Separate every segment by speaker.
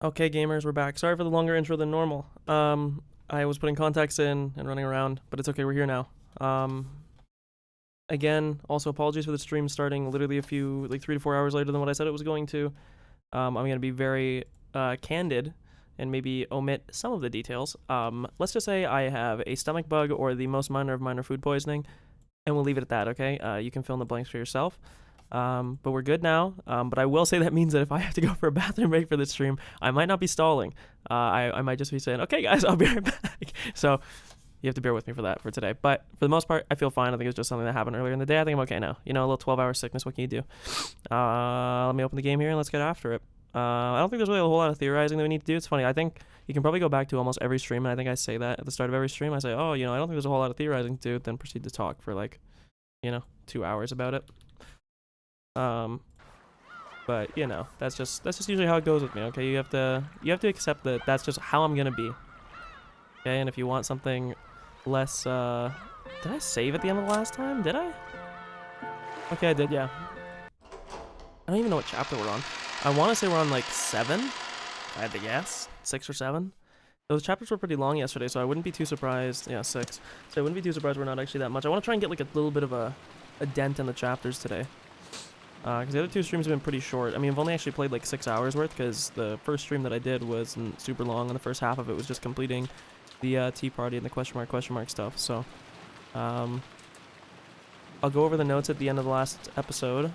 Speaker 1: Okay, gamers, we're back. Sorry for the longer intro than normal. I was putting contacts in and running around, but it's okay, we're here now. Again, also apologies for the stream starting literally like 3 to 4 hours later than what I said it was going to. I'm going to be very candid and maybe omit some of the details. Let's just say I have a stomach bug or the most minor of minor food poisoning, and we'll leave it at that, okay? You can fill in the blanks for yourself. But we're good now. But I will say that means that if I have to go for a bathroom break for this stream, I might not be stalling. I might just be saying, okay, guys, I'll be right back. So you have to bear with me for that for today. But for the most part, I feel fine. I think it's just something that happened earlier in the day. I think I'm okay now. You know, a little 12-hour sickness. What can you do? Let me open the game here and let's get after it. I don't think there's really a whole lot of theorizing that we need to do. It's funny. I think you can probably go back to almost every stream, and I think I say that at the start of every stream. I say, oh, you know, I don't think there's a whole lot of theorizing to do. Then proceed to talk for like, 2 hours about it. But you know, that's just usually how it goes with me. Okay, you have to accept that that's just how I'm gonna be. Okay, and if you want something less, did I save at the end of the last time? Did I? Okay, I did. Yeah. I don't even know what chapter we're on. I want to say we're on like 7. I had to guess 6 or 7. Those chapters were pretty long yesterday, so I wouldn't be too surprised. Yeah, 6. So I wouldn't be too surprised we're not actually that much. I want to try and get like a little bit of a dent in the chapters today. Because the other 2 streams have been pretty short. I mean, I've only actually played like 6 hours worth because the first stream that I did wasn't super long, and the first half of it was just completing the tea party and the question mark stuff. So, I'll go over the notes at the end of the last episode.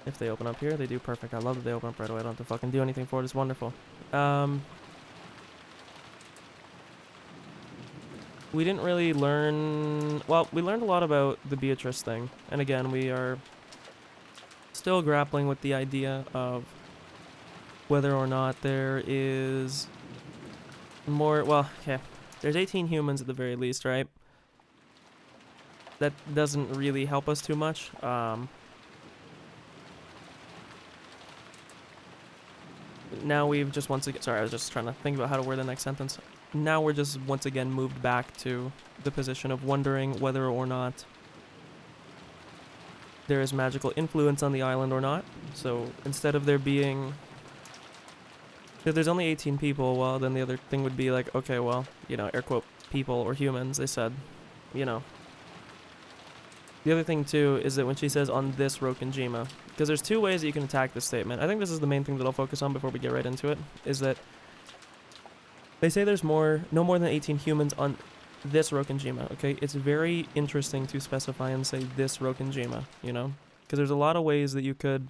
Speaker 1: If they open up here, they do perfect. I love that they open up right away. I don't have to fucking do anything for it. It's wonderful. We didn't really learn... Well, we learned a lot about the Beatrice thing. And again, we are still grappling with the idea of whether or not there is more... Well, yeah. There's 18 humans at the very least, right? That doesn't really help us too much. Now we've just once again... Sorry, I was just trying to think about how to word the next sentence. Now we're just once again moved back to the position of wondering whether or not there is magical influence on the island or not. So instead of there being... If there's only 18 people, well, then the other thing would be like, okay, well, air quote, people or humans, they said, The other thing, too, is that when she says on this Rokenjima, because there's 2 ways that you can attack this statement. I think this is the main thing that I'll focus on before we get right into it, is that they say there's no more than 18 humans on this Rokenjima, okay? It's very interesting to specify and say this Rokenjima, Because there's a lot of ways that you could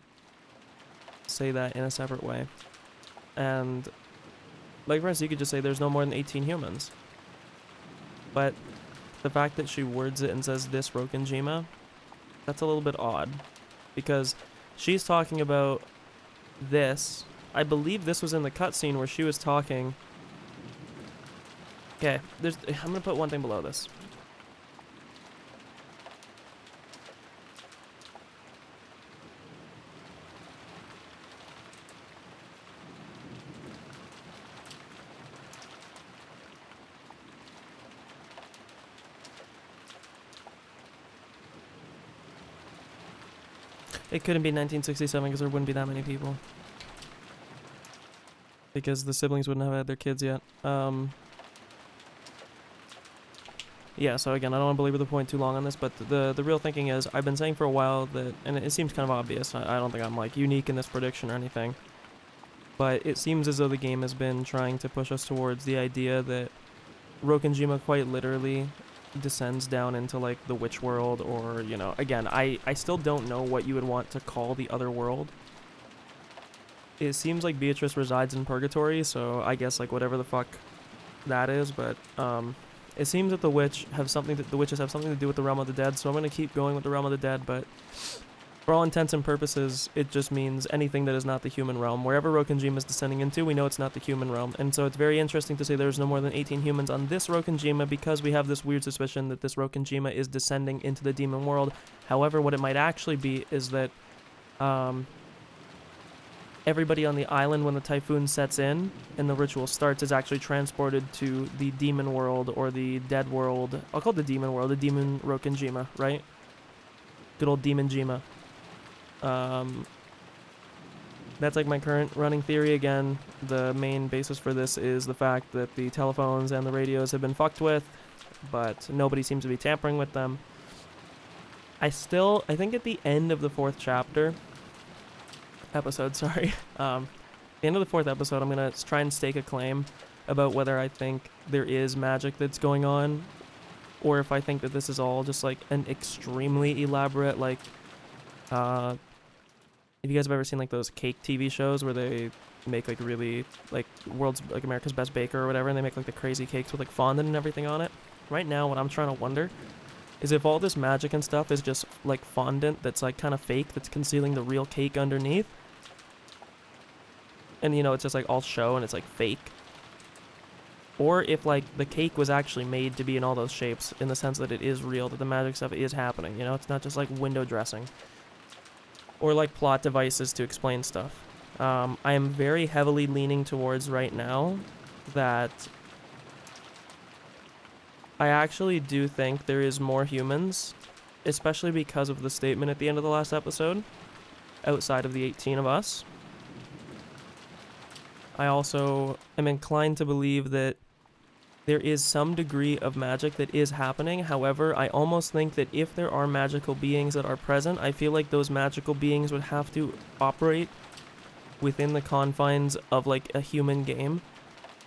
Speaker 1: say that in a separate way. And, like, for instance, you could just say there's no more than 18 humans. But the fact that she words it and says this Rokenjima, that's a little bit odd. Because she's talking about this. I believe this was in the cutscene where she was talking... Okay, I'm gonna put one thing below this. It couldn't be 1967 because there wouldn't be that many people. Because the siblings wouldn't have had their kids yet. Yeah, so again, I don't want to belabor the point too long on this, but the real thinking is, I've been saying for a while that, and it seems kind of obvious, I don't think I'm like unique in this prediction or anything, but it seems as though the game has been trying to push us towards the idea that Rokenjima quite literally descends down into like the witch world, or, again, I still don't know what you would want to call the other world. It seems like Beatrice resides in purgatory, so I guess like whatever the fuck that is, but it seems that the witches have something to do with the realm of the dead, so I'm going to keep going with the realm of the dead, but for all intents and purposes, it just means anything that is not the human realm. Wherever Rokenjima is descending into, we know it's not the human realm, and so it's very interesting to say there's no more than 18 humans on this Rokenjima because we have this weird suspicion that this Rokenjima is descending into the demon world. However, what it might actually be is that everybody on the island, when the typhoon sets in and the ritual starts, is actually transported to the demon world or the dead world. I'll call it the demon world, the demon Rokenjima, right? Good old demon Jima. That's like my current running theory. Again, the main basis for this is the fact that the telephones and the radios have been fucked with, but nobody seems to be tampering with them. I think at the end of the 4th episode, the end of the 4th episode, I'm gonna try and stake a claim about whether I think there is magic that's going on, or if I think that this is all just like an extremely elaborate, like, if you guys have ever seen like those cake TV shows where they make like really like like America's Best Baker or whatever, and they make like the crazy cakes with like fondant and everything on it. Right now, what I'm trying to wonder is if all this magic and stuff is just like fondant that's like kind of fake, that's concealing the real cake underneath. And you know, it's just like all show and it's like fake. Or if like the cake was actually made to be in all those shapes, in the sense that it is real, that the magic stuff is happening, you know? It's not just like window dressing. Or like plot devices to explain stuff. I am very heavily leaning towards right now that I actually do think there is more humans, especially because of the statement at the end of the last episode, outside of the 18 of us. I also am inclined to believe that there is some degree of magic that is happening. However, I almost think that if there are magical beings that are present, I feel like those magical beings would have to operate within the confines of like a human game.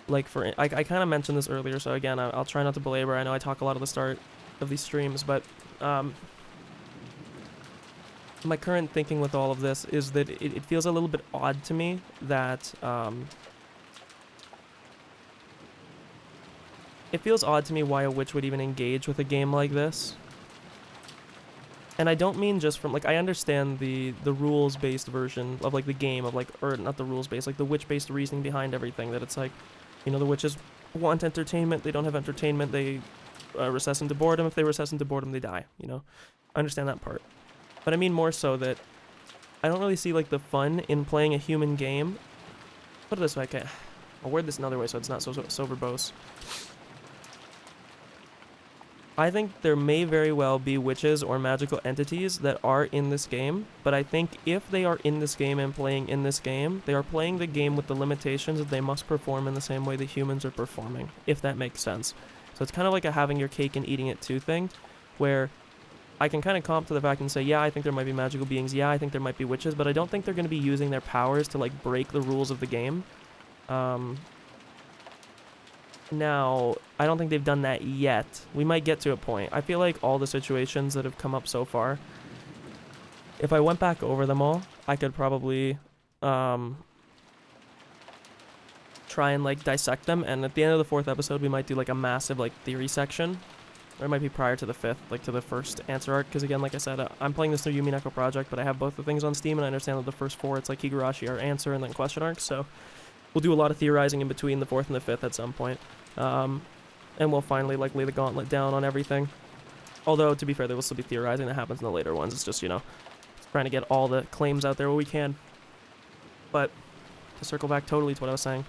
Speaker 1: Like I kind of mentioned this earlier, so again, I'll try not to belabor. I know I talk a lot at the start of these streams, but my current thinking with all of this is that it feels a little bit odd to me that it feels odd to me why a witch would even engage with a game like this. And I don't mean just from, like, I understand the rules-based version of, like, the game of, like, or not the rules-based, like, the witch-based reasoning behind everything, that it's like, you know, the witches want entertainment, they don't have entertainment, they recess into boredom. If they recess into boredom, they die, you know? I understand that part. But I mean more so that I don't really see, like, the fun in playing a human game. Put it this way, okay. I'll word this another way so it's not so verbose. I think there may very well be witches or magical entities that are in this game, but I think if they are in this game and playing in this game, they are playing the game with the limitations that they must perform in the same way that humans are performing, if that makes sense. So it's kind of like a having your cake and eating it too thing, where I can kind of comp to the fact and say, yeah, I think there might be magical beings, yeah, I think there might be witches, but I don't think they're going to be using their powers to, like, break the rules of the game. Now, I don't think they've done that yet. We might get to a point. I feel like all the situations that have come up so far, if I went back over them all, I could probably try and, like, dissect them, and at the end of the 4th episode, we might do, like, a massive, like, theory section. Or it might be prior to the 5th, like, to the first answer arc, because again, like I said, I'm playing this through Umineko project, but I have both the things on Steam, and I understand that the first 4, it's like Higurashi, our answer, and then question arcs, so we'll do a lot of theorizing in between the 4th and the 5th at some point. And we'll finally, like, lay the gauntlet down on everything. Although, to be fair, there will still be theorizing that happens in the later ones. It's just, you know, trying to get all the claims out there where we can. But, to circle back totally to what I was saying,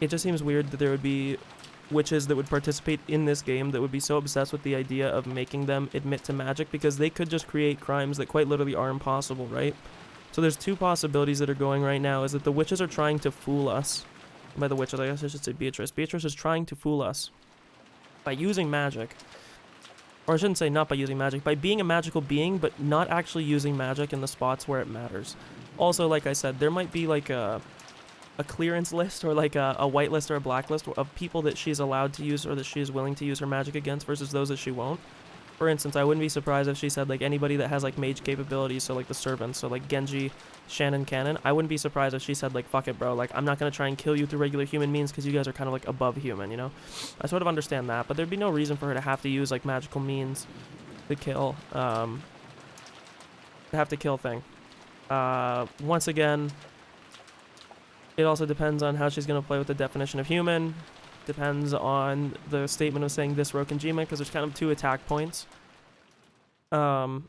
Speaker 1: it just seems weird that there would be witches that would participate in this game that would be so obsessed with the idea of making them admit to magic, because they could just create crimes that quite literally are impossible, right? So there's two possibilities that are going right now, is that the witches are trying to fool us. By the witches, I guess I should say Beatrice. Beatrice is trying to fool us by using magic. Or I shouldn't say not by using magic, by being a magical being, but not actually using magic in the spots where it matters. Also, like I said, there might be like a clearance list, or like a white list or a black list of people that she's allowed to use or that she is willing to use her magic against versus those that she won't. For instance, I wouldn't be surprised if she said, like, anybody that has, like, mage capabilities, so, like, the servants, so, like, Genji, Shannon, Cannon, I wouldn't be surprised if she said, like, fuck it, bro, like, I'm not gonna try and kill you through regular human means because you guys are kind of, like, above human, you know? I sort of understand that, but there'd be no reason for her to have to use, like, magical means to kill, to have to kill thing. Once again, it also depends on how she's gonna play with the definition of human. Depends on the statement of saying this Rokenjima, because there's kind of two attack points. I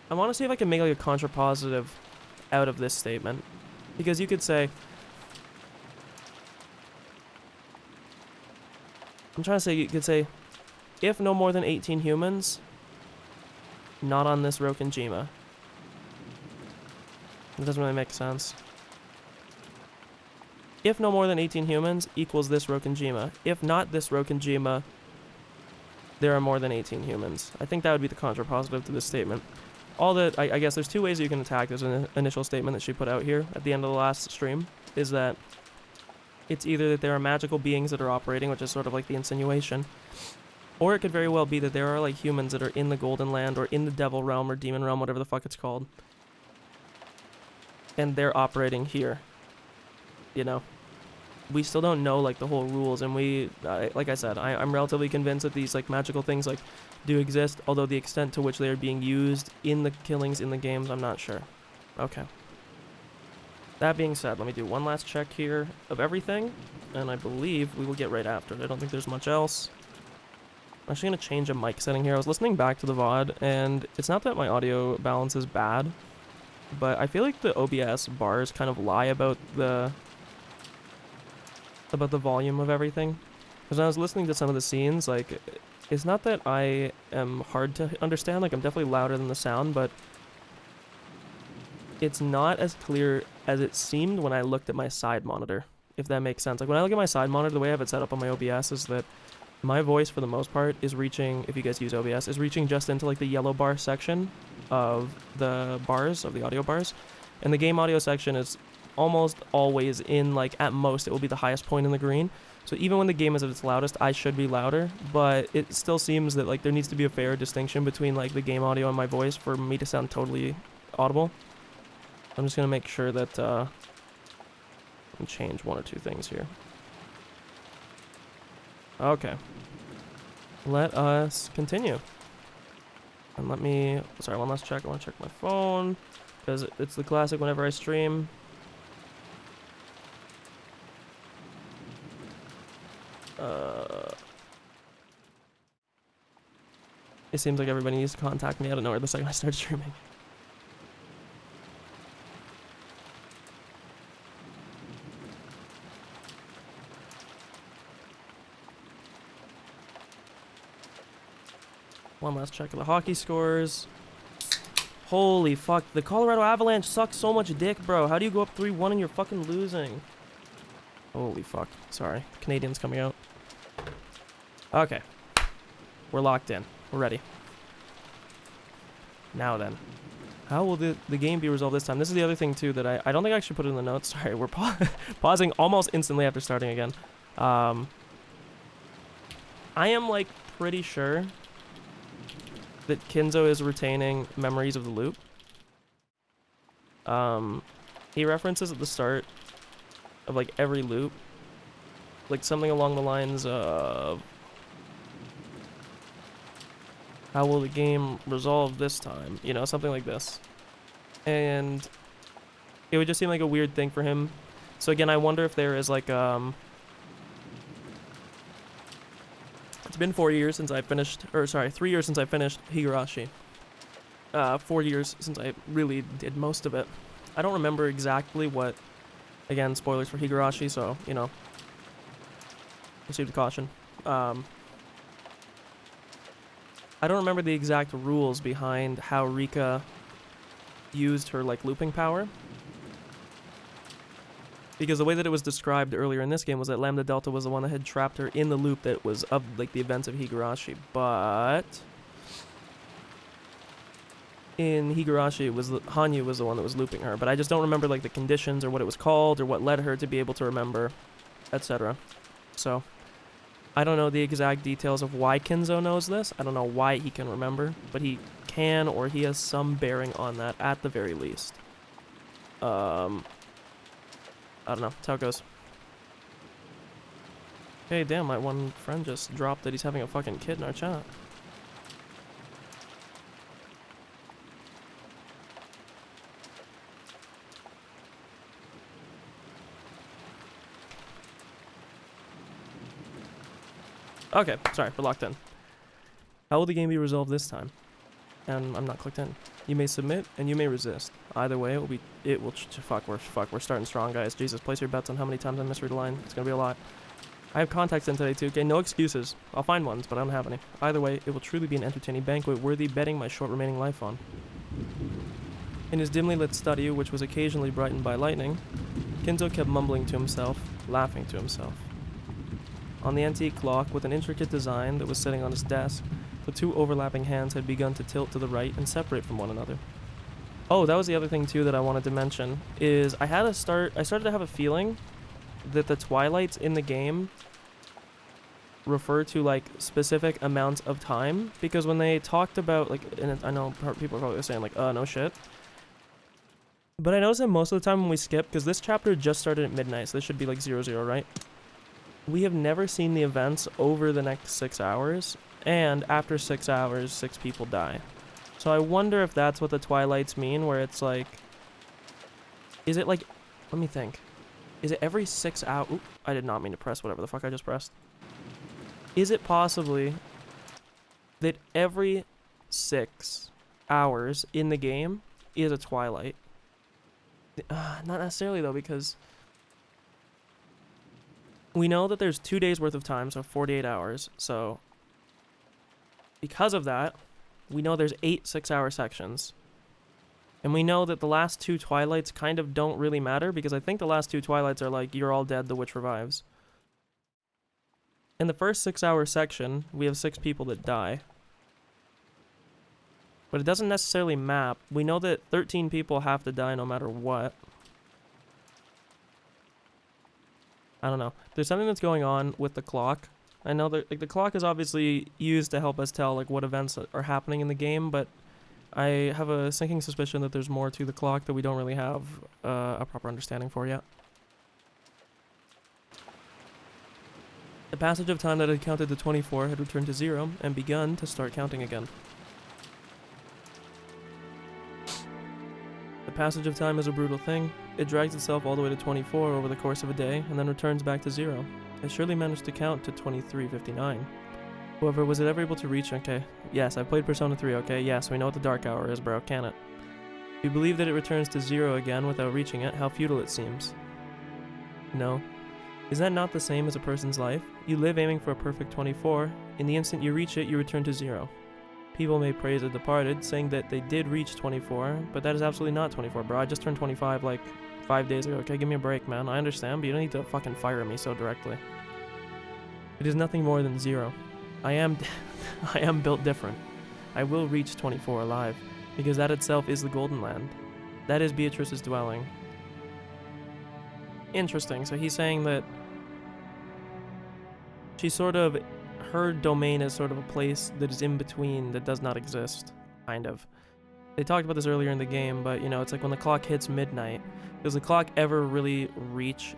Speaker 1: want to see if I can make, like, a contrapositive out of this statement, because you could say, you could say, if no more than 18 humans, not on this Rokenjima. It doesn't really make sense. If no more than 18 humans equals this Rokenjima. If not this Rokenjima, there are more than 18 humans. I think that would be the contrapositive to this statement. I guess there's two ways you can attack this initial statement that she put out here at the end of the last stream, is that it's either that there are magical beings that are operating, which is sort of like the insinuation, or it could very well be that there are like humans that are in the Golden Land or in the Devil Realm or Demon Realm, whatever the fuck it's called, and they're operating here. You know? We still don't know like the whole rules, and like I said, I'm relatively convinced that these like magical things like do exist, although the extent to which they are being used in the killings in the games, I'm not sure. Okay. That being said, let me do one last check here of everything, and I believe we will get right after it. I don't think there's much else. I'm actually going to change a mic setting here. I was listening back to the VOD, and it's not that my audio balance is bad, but I feel like the OBS bars kind of lie about the volume of everything. Because when I was listening to some of the scenes, like, it's not that I am hard to understand, like, I'm definitely louder than the sound, but it's not as clear as it seemed when I looked at my side monitor, if that makes sense. Like, when I look at my side monitor, the way I have it set up on my OBS is that my voice, for the most part, is reaching, if you guys use OBS, is reaching just into, like, the yellow bar section of the bars, of the audio bars, and the game audio section is almost always in, like, at most, it will be the highest point in the green. So even when the game is at its loudest, I should be louder, but it still seems that, like, there needs to be a fair distinction between, like, the game audio and my voice for me to sound totally audible. I'm just gonna make sure that, and change one or two things here. Okay. Let us continue. And let me, sorry, one last check. I want to check my phone, because it's the classic whenever I stream. It seems like everybody needs to contact me out of nowhere the second I start streaming. One last check of the hockey scores. Holy fuck, the Colorado Avalanche sucks so much dick, bro. How do you go up 3-1 and you're fucking losing? Holy fuck. Sorry. Canadians coming out. Okay. We're locked in. We're ready. Now then. How will the game be resolved this time? This is the other thing, too, that I don't think I actually put it in the notes. Sorry, we're pausing almost instantly after starting again. I am, like, pretty sure that Kinzo is retaining memories of the loop. He references at the start of, like, every loop, like, something along the lines of, how will the game resolve this time? You know, something like this. And it would just seem like a weird thing for him. So again, I wonder if there is, like, it's been 4 years since I finished, or sorry, 3 years since I finished Higurashi. 4 years since I really did most of it. I don't remember exactly what, again, spoilers for Higurashi, so, you know, proceed with caution. I don't remember the exact rules behind how Rika used her, like, looping power. Because the way that it was described earlier in this game was that Lambda Delta was the one that had trapped her in the loop that was of, like, the events of Higurashi. But in Higurashi, it was Hanyu was the one that was looping her. But I just don't remember, like, the conditions or what it was called or what led her to be able to remember, etc. So I don't know the exact details of why Kinzo knows this. I don't know why he can remember, but he can, or he has some bearing on that at the very least. I don't know. That's how it goes. Hey, damn, my one friend just dropped that he's having a fucking kid in our chat. Okay, sorry, we're locked in. How will the game be resolved this time? And I'm not clicked in. You may submit and you may resist. Either way, fuck, we're starting strong, guys. Jesus, place your bets on how many times I misread a line. It's gonna be a lot. I have contacts in today too, okay? No excuses. I'll find ones, but I don't have any. Either way, it will truly be an entertaining banquet worthy betting my short remaining life on. In his dimly lit study, which was occasionally brightened by lightning, Kinzo kept mumbling to himself, laughing to himself. On the antique clock, with an intricate design that was sitting on his desk, the two overlapping hands had begun to tilt to the right and separate from one another. Oh, that was the other thing too that I wanted to mention, is I started to have a feeling that the twilights in the game refer to like specific amounts of time, because when they talked about like, and I know people are probably saying like, no shit, but I noticed that most of the time when we skip, because this chapter just started at midnight, so this should be like 00, right? We have never seen the events over the next 6 hours, and after 6 hours 6 people die. So I wonder if that's what the twilights mean, where it's like, is it like, let me think, is it every 6 hours? Oop, I did not mean to press whatever the fuck I just pressed. Is it possibly that every 6 hours in the game is a twilight? Not necessarily though, because we know that there's 2 days worth of time, so 48 hours. So because of that, we know there's 8 6-hour sections. And we know that the last 2 twilights kind of don't really matter, because I think the last 2 twilights are like, you're all dead, the witch revives. In the first 6-hour section, we have 6 people that die. But it doesn't necessarily map. We know that 13 people have to die no matter what. I don't know. There's something that's going on with the clock. I know that like the clock is obviously used to help us tell like what events are happening in the game, but I have a sinking suspicion that there's more to the clock that we don't really have a proper understanding for yet. The passage of time that had counted to 24 had returned to 0 and begun to start counting again. The passage of time is a brutal thing. It drags itself all the way to 24 over the course of a day and then returns back to 0. It surely managed to count to 23:59. However, was it ever able to reach? Okay, yes, I played Persona 3, okay, yes, we know what the dark hour is, bro, can it? If you believe that it returns to 0 again without reaching it, how futile it seems. No. Is that not the same as a person's life? You live aiming for a perfect 24, in the instant you reach it, you return to 0. People may praise the departed, saying that they did reach 24, but that is absolutely not 24, bro. I just turned 25 like 5 days ago, okay, give me a break, man. I understand, but you don't need to fucking fire me so directly. It is nothing more than 0. I am built different. I will reach 24 alive, because that itself is the Golden Land. That is Beatrice's dwelling. Interesting, so he's saying that her domain is sort of a place that is in between, that does not exist, kind of. They talked about this earlier in the game, but you know, it's like when the clock hits midnight, does the clock ever really reach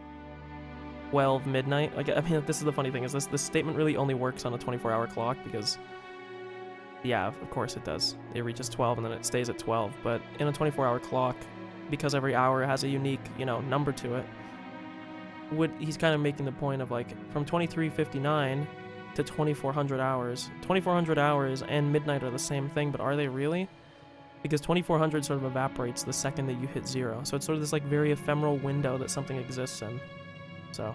Speaker 1: 12 midnight? Like, I mean, this is the funny thing, is this statement really only works on a 24-hour clock, because yeah, of course it does. It reaches 12 and then it stays at 12, but in a 24-hour clock, because every hour has a unique, you know, number to it, he's kind of making the point of like from 23:59 to 2400 hours. 2400 hours and midnight are the same thing, but are they really? Because 2400 sort of evaporates the second that you hit 0. So it's sort of this like very ephemeral window that something exists in. So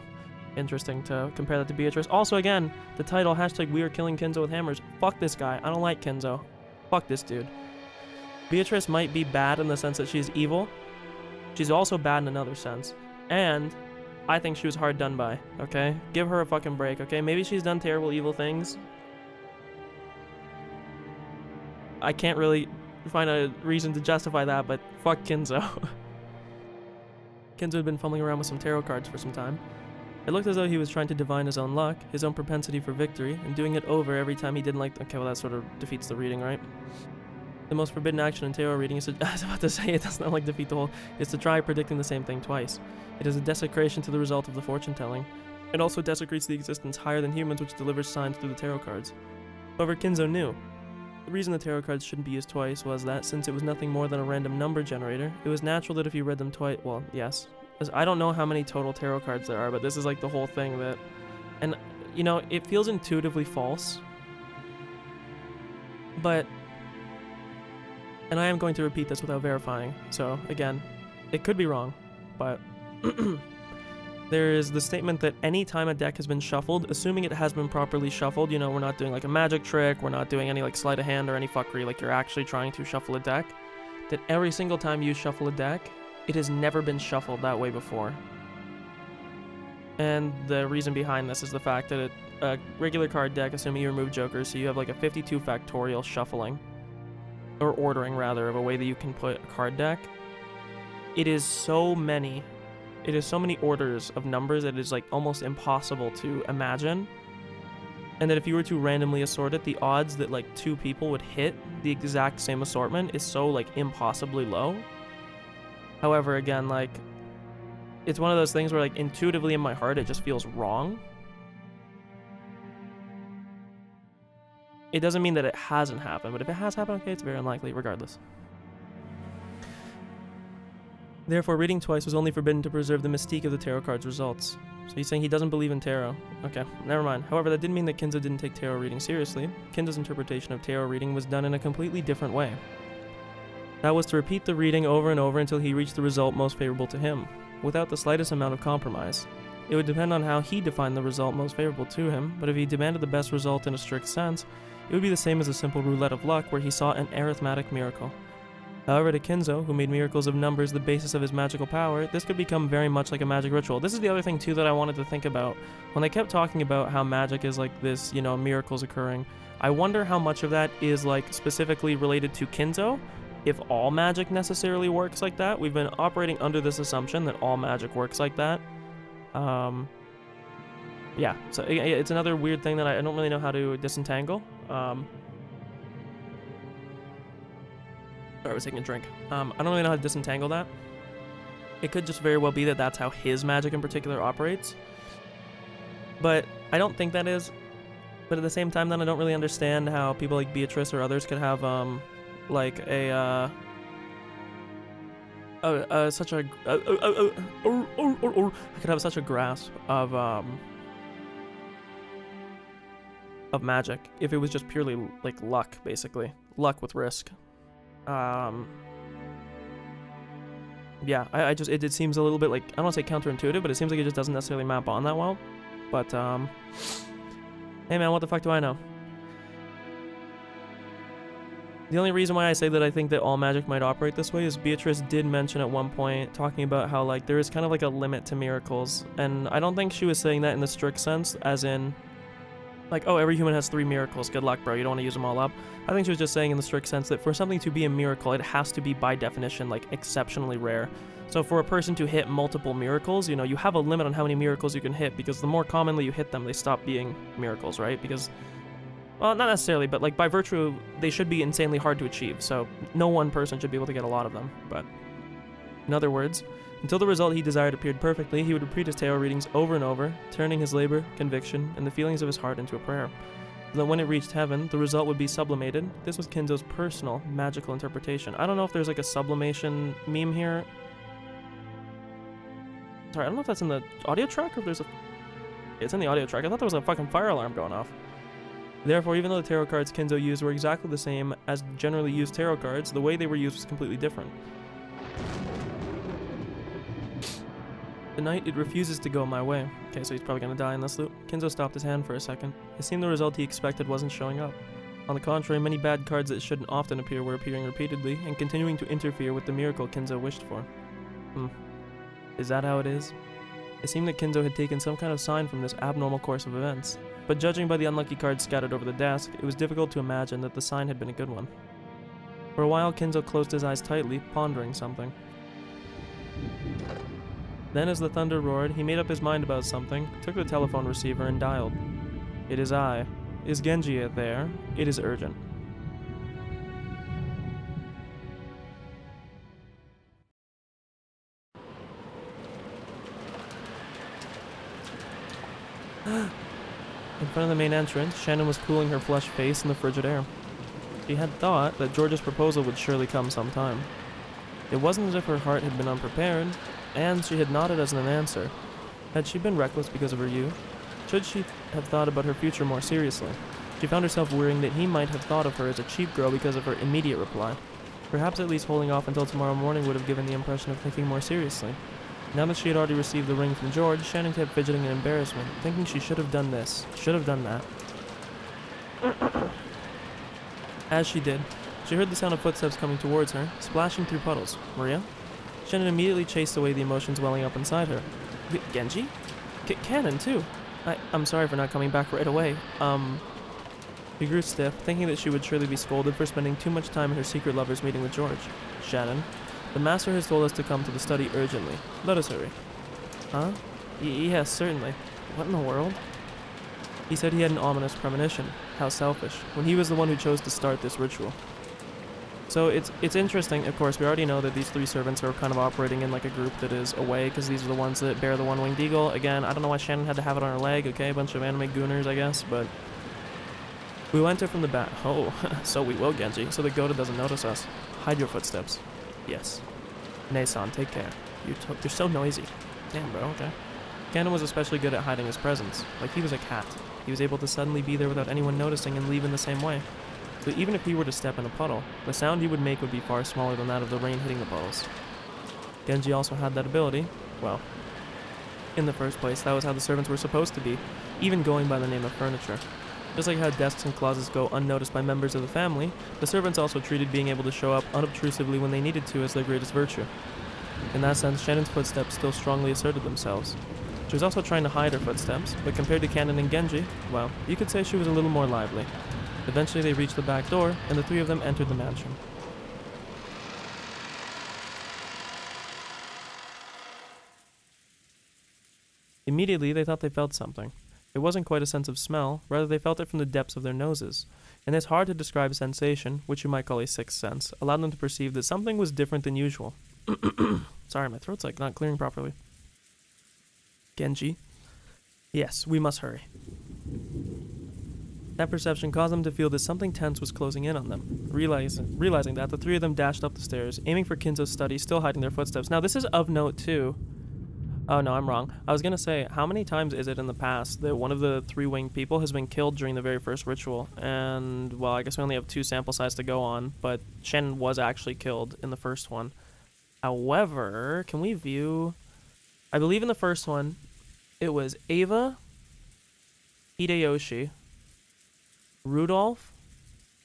Speaker 1: interesting to compare that to Beatrice. Also, again, the title, #We are killing Kinzo with hammers. Fuck this guy. I don't like Kinzo. Fuck this dude. Beatrice might be bad in the sense that she's evil. She's also bad in another sense. And I think she was hard done by, okay? Give her a fucking break, okay? Maybe she's done terrible, evil things. I can't really find a reason to justify that, but fuck Kinzo. Kinzo had been fumbling around with some tarot cards for some time. It looked as though he was trying to divine his own luck, his own propensity for victory, and doing it over every time he didn't like... Okay, well that sort of defeats the reading, right? The most forbidden action in tarot reading is to... I was about to say, it does not like defeat the whole... is to try predicting the same thing twice. It is a desecration to the result of the fortune telling. It also desecrates the existence higher than humans, which delivers signs through the tarot cards. However, Kinzo knew. The reason the tarot cards shouldn't be used twice was that, since it was nothing more than a random number generator, it was natural that if you read them twice... Well, yes. I don't know how many total tarot cards there are, but this is like the whole thing that... And, you know, it feels intuitively false. But... And I am going to repeat this without verifying, so, again, it could be wrong, but... There is the statement that any time a deck has been shuffled, assuming it has been properly shuffled, you know, we're not doing like a magic trick, we're not doing any like sleight of hand or any fuckery, like you're actually trying to shuffle a deck, that every single time you shuffle a deck, it has never been shuffled that way before. And the reason behind this is the fact that a regular card deck, assuming you remove jokers, so you have like a 52 factorial shuffling, or ordering rather, of a way that you can put a card deck. It is so many orders of numbers that it is like almost impossible to imagine. And that if you were to randomly assort it, the odds that like 2 people would hit the exact same assortment is so like impossibly low. However, again, like, it's one of those things where like intuitively in my heart it just feels wrong. It doesn't mean that it hasn't happened, but if it has happened, okay, it's very unlikely regardless. Therefore, reading twice was only forbidden to preserve the mystique of the tarot card's results. So he's saying he doesn't believe in tarot. Okay, never mind. However, that didn't mean that Kinzo didn't take tarot reading seriously. Kinzo's interpretation of tarot reading was done in a completely different way. That was to repeat the reading over and over until he reached the result most favorable to him, without the slightest amount of compromise. It would depend on how he defined the result most favorable to him, but if he demanded the best result in a strict sense, it would be the same as a simple roulette of luck where he sought an arithmetic miracle. However, to Kinzo, who made miracles of numbers the basis of his magical power, this could become very much like a magic ritual. This is the other thing, too, that I wanted to think about. When they kept talking about how magic is like this, you know, miracles occurring, I wonder how much of that is, like, specifically related to Kinzo, if all magic necessarily works like that. We've been operating under this assumption that all magic works like that. Yeah, so it's another weird thing that I don't really know how to disentangle. Sorry, I was taking a drink. I don't really know how to disentangle that. It could just very well be that that's how his magic in particular operates. But I don't think that is. But at the same time, then I don't really understand how people like Beatrice or others could have, like a, such a, I could have such a grasp of magic if it was just purely like luck, basically. Luck with risk. Yeah, I just, it seems a little bit like, I don't want to say counterintuitive, but it seems like it just doesn't necessarily map on that well. But, hey man, what the fuck do I know? The only reason why I say that I think that all magic might operate this way is Beatrice did mention at one point, talking about how, like, there is kind of like a limit to miracles, and I don't think she was saying that in the strict sense, as in, like, oh, every human has 3 miracles, good luck, bro, you don't want to use them all up. I think she was just saying in the strict sense that for something to be a miracle, it has to be, by definition, like, exceptionally rare. So for a person to hit multiple miracles, you know, you have a limit on how many miracles you can hit, because the more commonly you hit them, they stop being miracles, right? Because, well, not necessarily, but, like, by virtue, they should be insanely hard to achieve, so no one person should be able to get a lot of them, but in other words, until the result he desired appeared perfectly, he would repeat his tarot readings over and over, turning his labor, conviction, and the feelings of his heart into a prayer. Then when it reached heaven, the result would be sublimated. This was Kinzo's personal, magical interpretation. I don't know if there's like a sublimation meme here. Sorry, I don't know if that's in the audio track or if there's a... It's in the audio track. I thought there was a fucking fire alarm going off. Therefore, even though the tarot cards Kinzo used were exactly the same as generally used tarot cards, the way they were used was completely different. Tonight, it refuses to go my way. Okay, so he's probably gonna die in this loop. Kinzo stopped his hand for a second. It seemed the result he expected wasn't showing up. On the contrary, many bad cards that shouldn't often appear were appearing repeatedly, and continuing to interfere with the miracle Kinzo wished for. Is that how it is? It seemed that Kinzo had taken some kind of sign from this abnormal course of events, but judging by the unlucky cards scattered over the desk, it was difficult to imagine that the sign had been a good one. For a while, Kinzo closed his eyes tightly, pondering something. Then, as the thunder roared, he made up his mind about something, took the telephone receiver, and dialed. "It is I. Is Genji there? It is urgent." In front of the main entrance, Shannon was cooling her flushed face in the frigid air. She had thought that George's proposal would surely come sometime. It wasn't as if her heart had been unprepared, and she had nodded as an answer. Had she been reckless because of her youth? Should she have thought about her future more seriously? She found herself worrying that he might have thought of her as a cheap girl because of her immediate reply. Perhaps at least holding off until tomorrow morning would have given the impression of thinking more seriously. Now that she had already received the ring from George, Shannon kept fidgeting in embarrassment, thinking she should have done this, should have done that. As she did, she heard the sound of footsteps coming towards her, splashing through puddles. Maria? Shannon immediately chased away the emotions welling up inside her. Genji? Cannon, too. I'm sorry for not coming back right away. She grew stiff, thinking that she would surely be scolded for spending too much time in her secret lover's meeting with George. Shannon, the master has told us to come to the study urgently. Let us hurry. Huh? Yes, certainly. What in the world? He said he had an ominous premonition. How selfish, when he was the one who chose to start this ritual. So it's interesting, of course, we already know that these three servants are kind of operating in like a group that is away, because these are the ones that bear the one-winged eagle. Again, I don't know why Shannon had to have it on her leg, okay, a bunch of anime gooners, I guess, but... We will enter from the back. Oh, so we will, Genji, so the Goda doesn't notice us. Hide your footsteps. Yes. Nei-san, take care. You're so noisy. Damn, bro, okay. Cannon was especially good at hiding his presence, like he was a cat. He was able to suddenly be there without anyone noticing and leave in the same way. So even if he were to step in a puddle, the sound he would make would be far smaller than that of the rain hitting the puddles. Genji also had that ability. Well, in the first place, that was how the servants were supposed to be, even going by the name of furniture. Just like how desks and closets go unnoticed by members of the family, the servants also treated being able to show up unobtrusively when they needed to as their greatest virtue. In that sense, Shannon's footsteps still strongly asserted themselves. She was also trying to hide her footsteps, but compared to Cannon and Genji, well, you could say she was a little more lively. Eventually they reached the back door, and the three of them entered the mansion. Immediately, they thought they felt something. It wasn't quite a sense of smell, rather they felt it from the depths of their noses. And this hard to describe sensation, which you might call a sixth sense, allowed them to perceive that something was different than usual. Sorry, my throat's like not clearing properly. Genji? Yes, we must hurry. That perception caused them to feel that something tense was closing in on them. Realizing that, the three of them dashed up the stairs, aiming for Kinzo's study, still hiding their footsteps. Now, this is of note, too. Oh, no, I'm wrong. I was gonna say, how many times is it in the past that one of the three-winged people has been killed during the very first ritual? And, well, I guess we only have 2 sample sizes to go on, but Shen was actually killed in the first one. However, can we view... I believe in the first one, it was Ava, Hideyoshi, Rudolph,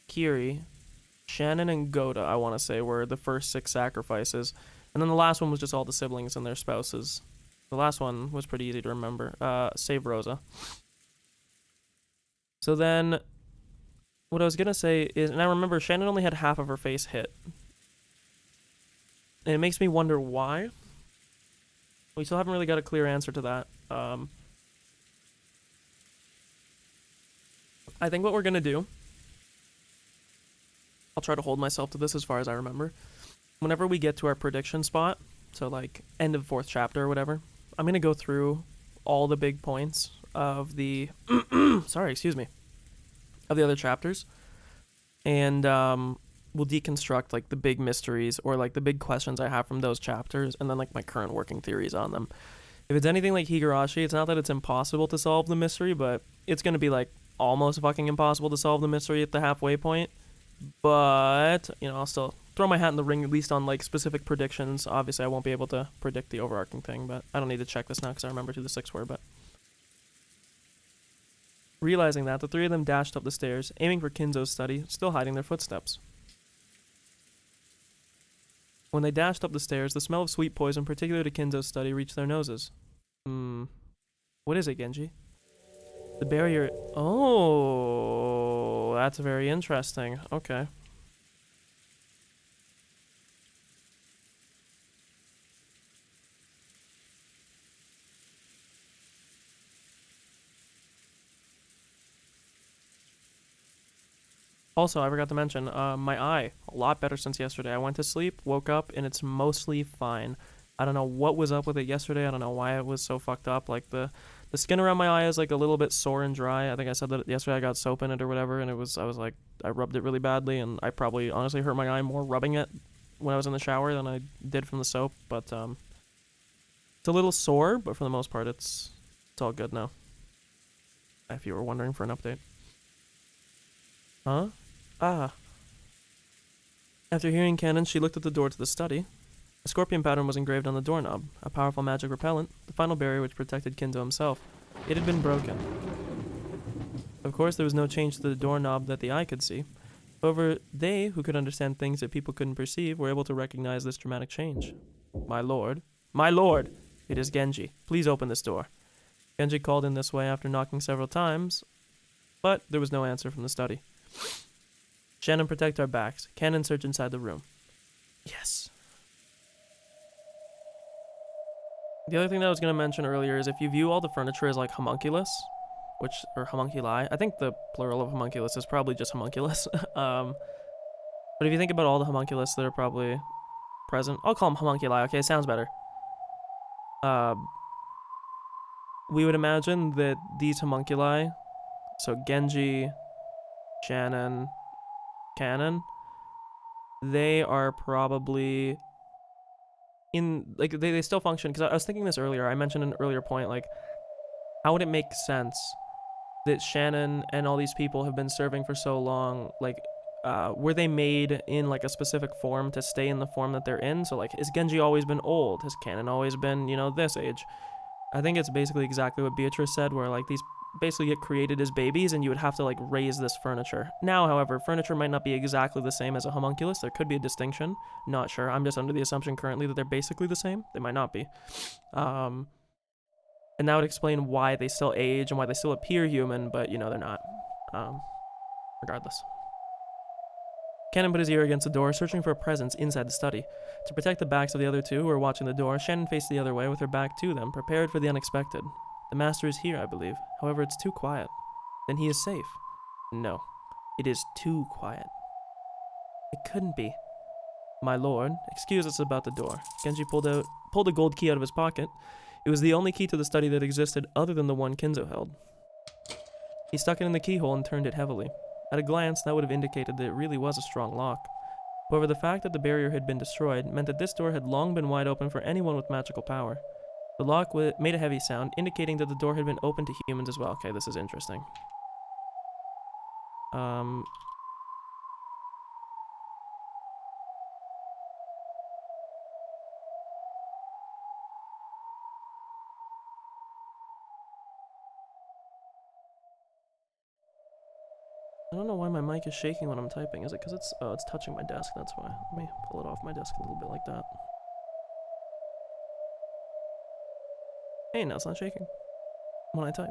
Speaker 1: Kiri, Shannon, and Goda, I want to say, were the first 6 sacrifices. And then the last one was just all the siblings and their spouses. The last one was pretty easy to remember, save Rosa. So then, what I was going to say is, and I remember Shannon only had half of her face hit. And it makes me wonder why. We still haven't really got a clear answer to that. I think what we're going to do, I'll try to hold myself to this as far as I remember. Whenever we get to our prediction spot, so like end of 4th chapter or whatever, I'm going to go through all the big points of the, sorry, excuse me, of the other chapters. And we'll deconstruct like the big mysteries or like the big questions I have from those chapters and then like my current working theories on them. If it's anything like Higurashi, it's not that it's impossible to solve the mystery, but it's going to be like almost fucking impossible to solve the mystery at the halfway point. But, you know, I'll still throw my hat in the ring, at least on like specific predictions. Obviously, I won't be able to predict the overarching thing, but I don't need to check this now because I remember who the 6 were, but... Realizing that, the 3 of them dashed up the stairs, aiming for Kinzo's study, still hiding their footsteps. When they dashed up the stairs, the smell of sweet poison, particular to Kinzo's study, reached their noses. What is it, Genji? The barrier... Oh, that's very interesting. Okay. Also, I forgot to mention, my eye, a lot better since yesterday. I went to sleep, woke up, and it's mostly fine. I don't know what was up with it yesterday. I don't know why it was so fucked up. Like, the skin around my eye is, like, a little bit sore and dry. I think I said that yesterday I got soap in it or whatever, and I was like, I rubbed it really badly, and I probably honestly hurt my eye more rubbing it when I was in the shower than I did from the soap. But, it's a little sore, but for the most part, it's all good now. If you were wondering for an update. Huh? Ah. After hearing Cannon, she looked at the door to the study. A scorpion pattern was engraved on the doorknob, a powerful magic repellent, the final barrier which protected Kinzo himself. It had been broken. Of course, there was no change to the doorknob that the eye could see. However, they, who could understand things that people couldn't perceive, were able to recognize this dramatic change. My lord. My lord! It is Genji. Please open this door. Genji called in this way after knocking several times, but there was no answer from the study. Shannon, protect our backs. Cannon, search inside the room. Yes. The other thing that I was going to mention earlier is if you view all the furniture as like homunculus, or homunculi, I think the plural of homunculus is probably just homunculus. But if you think about all the homunculus that are probably present, I'll call them homunculi, okay, sounds better. We would imagine that these homunculi, so Genji, Shannon, Cannon, they are probably like they still function, because I was thinking this earlier. I mentioned an earlier point, like, how would it make sense that Shannon and all these people have been serving for so long? Like, were they made in like a specific form to stay in the form that they're in? So like, has Genji always been old? Has Cannon always been, this age? I think it's basically exactly what Beatrice said, where like these basically get created as babies and you would have to like raise this furniture. Now, however, furniture might not be exactly the same as a homunculus. There could be a distinction. Not sure. I'm just under the assumption currently that they're basically the same. They might not be. And that would explain why they still age and why they still appear human, but they're not. Regardless. Cannon put his ear against the door, searching for a presence inside the study. To protect the backs of the other two who were watching the door, Shannon faced the other way with her back to them, prepared for the unexpected. The master is here, I believe. However, it's too quiet. Then he is safe. No. It is too quiet. It couldn't be. My lord, excuse us about the door. Genji pulled a gold key out of his pocket. It was the only key to the study that existed other than the one Kinzo held. He stuck it in the keyhole and turned it heavily. At a glance, that would have indicated that it really was a strong lock. However, the fact that the barrier had been destroyed meant that this door had long been wide open for anyone with magical power. The lock made a heavy sound, indicating that the door had been open to humans as well. Okay, this is interesting. I don't know why my mic is shaking when I'm typing. Is it because it's touching my desk? That's why. Let me pull it off my desk a little bit like that. Hey, now it's not shaking when I type.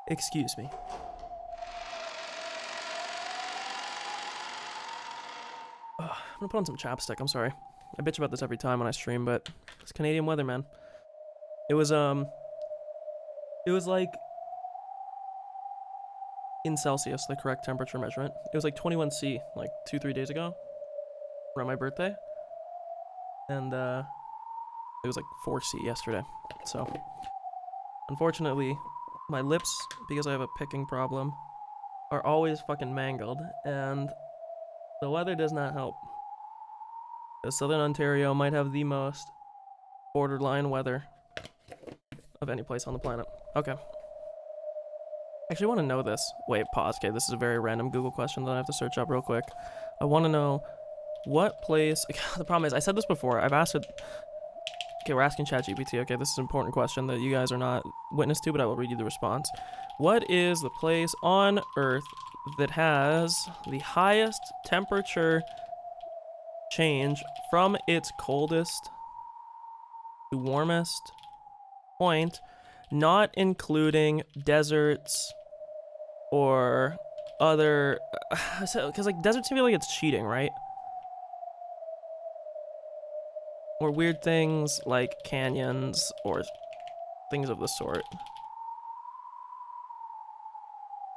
Speaker 1: Excuse me. I'm gonna put on some chapstick, I'm sorry. I bitch about this every time when I stream, but it's Canadian weather, man. It was like, in Celsius, the correct temperature measurement. It was like 21°C, like 2-3 days ago, around my birthday. And, it was like 4°C yesterday. So, unfortunately, my lips, because I have a picking problem, are always fucking mangled, and the weather does not help. Southern Ontario might have the most borderline weather of any place on the planet. Okay. Actually, I want to know this. Wait, pause. Okay, this is a very random Google question that I have to search up real quick. I want to know what place... The problem is, I said this before. I've asked it... Okay, we're asking ChatGPT. Okay, this is an important question that you guys are not witness to, but I will read you the response. What is the place on Earth that has the highest temperature change from its coldest to warmest point, not including deserts or other, because like deserts feel like it's cheating, right? Or weird things like canyons or things of the sort.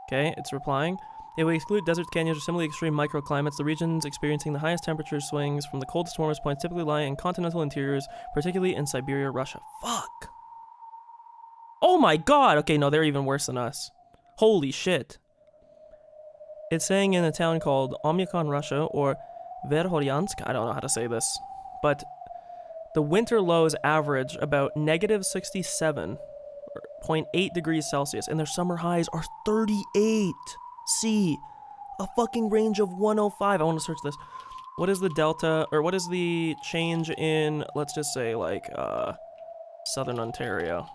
Speaker 1: Okay, it's replying. If we exclude deserts, canyons, or similarly extreme microclimates, the regions experiencing the highest temperature swings from the coldest to warmest points typically lie in continental interiors, particularly in Siberia, Russia. Fuck! Oh my god! Okay, no, they're even worse than us. Holy shit. It's saying in a town called Omyakon, Russia, or Verkhoyansk, I don't know how to say this, but the winter lows average about -67, 0.8 degrees Celsius, and their summer highs are 38 C. A fucking range of 105. I want to search this. What is the delta, or what is the change in, let's just say, like, Southern Ontario,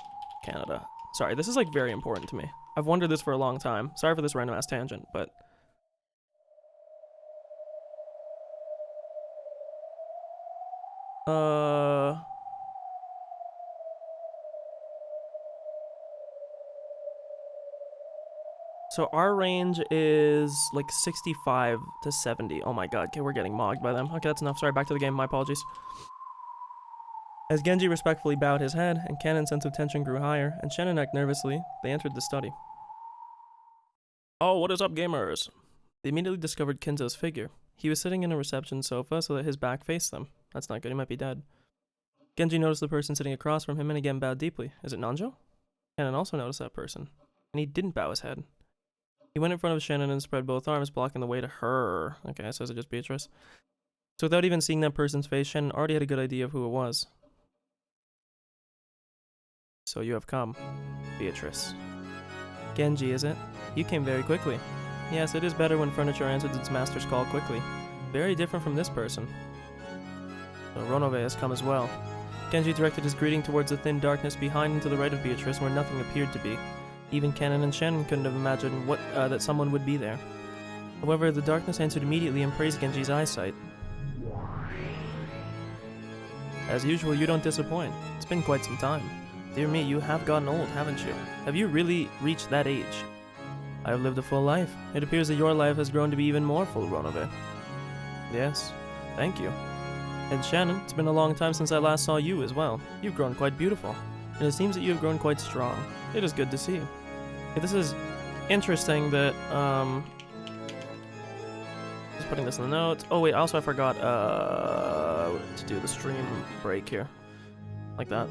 Speaker 1: Canada? Sorry, this is, like, very important to me. I've wondered this for a long time. Sorry for this random-ass tangent, but... So our range is like 65 to 70. Oh my god, okay, we're getting mogged by them. Okay, that's enough. Sorry, back to the game. My apologies. As Genji respectfully bowed his head and Kanon's sense of tension grew higher, and Shannon acted nervously, they entered the study. Oh, what is up, gamers? They immediately discovered Kinzo's figure. He was sitting in a reception sofa so that his back faced them. That's not good, he might be dead. Genji noticed the person sitting across from him and again bowed deeply. Is it Nanjo? Kanon also noticed that person, and he didn't bow his head. He went in front of Shannon and spread both arms, blocking the way to her. Okay, so is it just Beatrice? So without even seeing that person's face, Shannon already had a good idea of who it was. So you have come, Beatrice. Genji, is it? You came very quickly. Yes, it is better when furniture answers its master's call quickly. Very different from this person. So Ronove has come as well. Genji directed his greeting towards the thin darkness behind and to the right of Beatrice, where nothing appeared to be. Even Kanon and Shannon couldn't have imagined that someone would be there. However, the darkness answered immediately and praised Genji's eyesight. As usual, you don't disappoint. It's been quite some time. Dear me, you have gotten old, haven't you? Have you really reached that age? I have lived a full life. It appears that your life has grown to be even more full, Ronove. Yes, thank you. And Shannon, it's been a long time since I last saw you as well. You've grown quite beautiful, and it seems that you have grown quite strong. It is good to see. This is interesting that, just putting this in the notes. Oh wait, also I forgot, to do the stream break here. Like that.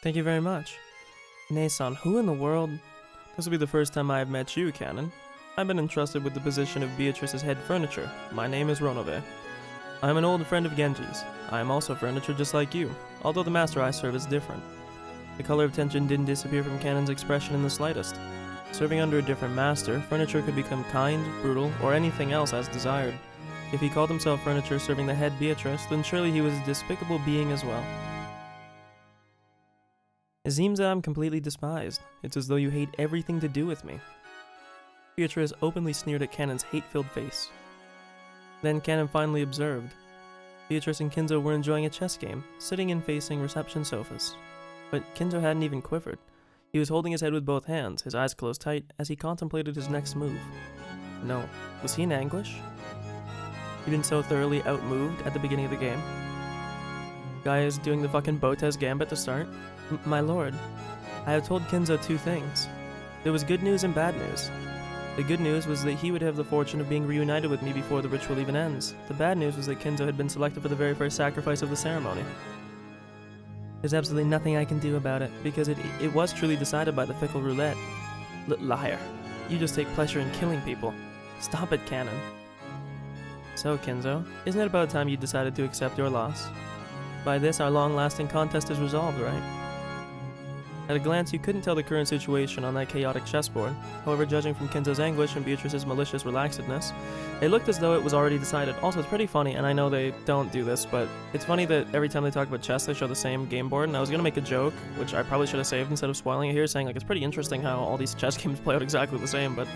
Speaker 1: Thank you very much. Nei-san, who in the world? This will be the first time I have met you, Kanon. I've been entrusted with the position of Beatrice's head furniture. My name is Ronove. I am an old friend of Genji's. I am also furniture just like you, although the master I serve is different. The color of tension didn't disappear from Kanon's expression in the slightest. Serving under a different master, furniture could become kind, brutal, or anything else as desired. If he called himself furniture serving the head Beatrice, then surely he was a despicable being as well. It seems that I'm completely despised. It's as though you hate everything to do with me. Beatrice openly sneered at Kanon's hate-filled face. Then Kanon finally observed. Beatrice and Kinzo were enjoying a chess game, sitting and facing reception sofas. But Kinzo hadn't even quivered. He was holding his head with both hands, his eyes closed tight, as he contemplated his next move. No, was he in anguish? He'd been so thoroughly outmoved at the beginning of the game. Guy is doing the fucking Botez gambit to start. My lord, I have told Kinzo two things. There was good news and bad news. The good news was that he would have the fortune of being reunited with me before the ritual even ends. The bad news was that Kinzo had been selected for the very first sacrifice of the ceremony. There's absolutely nothing I can do about it, because it was truly decided by the fickle roulette. Liar. You just take pleasure in killing people. Stop it, Kanon. So, Kinzo, isn't it about time you decided to accept your loss? By this, our long-lasting contest is resolved, right? At a glance, you couldn't tell the current situation on that chaotic chessboard. However, judging from Kinzo's anguish and Beatrice's malicious relaxedness, it looked as though it was already decided. Also, it's pretty funny, and I know they don't do this, but it's funny that every time they talk about chess, they show the same game board, and I was gonna make a joke, which I probably should have saved instead of spoiling it here, saying like it's pretty interesting how all these chess games play out exactly the same, but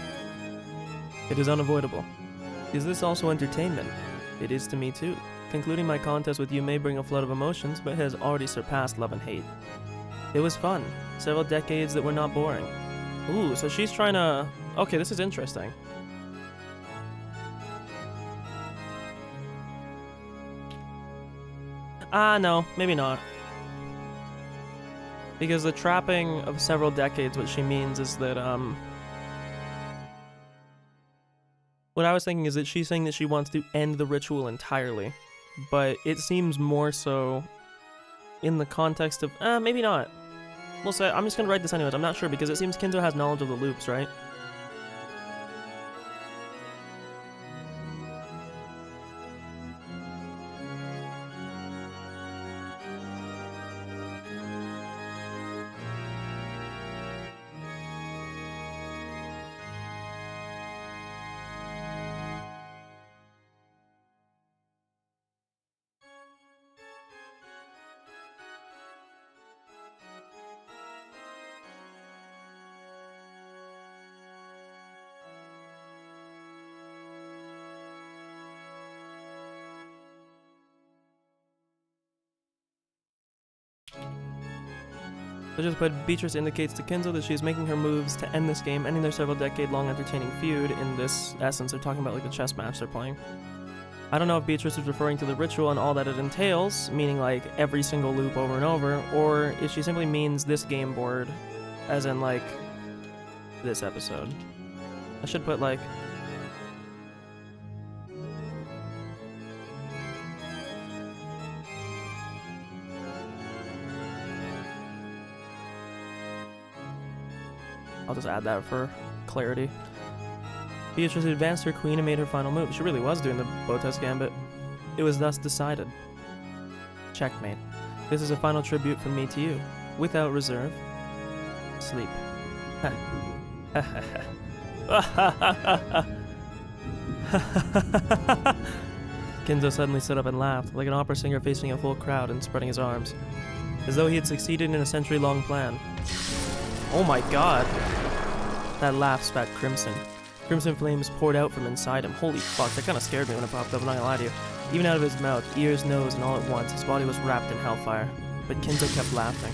Speaker 1: it is unavoidable. Is this also entertainment? It is to me too. Concluding my contest with you may bring a flood of emotions, but it has already surpassed love and hate. It was fun. Several decades that were not boring. Ooh, so she's trying to... Okay, this is interesting. No, maybe not. Because the trapping of several decades, what she means is that, what I was thinking is that she's saying that she wants to end the ritual entirely. But it seems more so in the context of, maybe not. We'll say, I'm just gonna write this anyways, I'm not sure, because it seems Kinzo has knowledge of the loops, right? So just put, Beatrice indicates to Kinzo that she is making her moves to end this game, ending their several decade-long entertaining feud. In this essence, they're talking about like the chess match they're playing. I don't know if Beatrice is referring to the ritual and all that it entails, meaning like every single loop over and over, or if she simply means this game board, as in like this episode. I should put like... I'll just add that for clarity. Beatrice advanced her queen and made her final move. She really was doing the Botes Gambit. It was thus decided. Checkmate. This is a final tribute from me to you. Without reserve. Sleep. Kinzo suddenly stood up and laughed, like an opera singer facing a full crowd and spreading his arms, as though he had succeeded in a century-long plan. Oh my god! That laugh spat crimson. Crimson flames poured out from inside him. Holy fuck, that kinda scared me when it popped up, I'm not gonna lie to you. Even out of his mouth, ears, nose, and all at once, his body was wrapped in hellfire. But Kinzo kept laughing.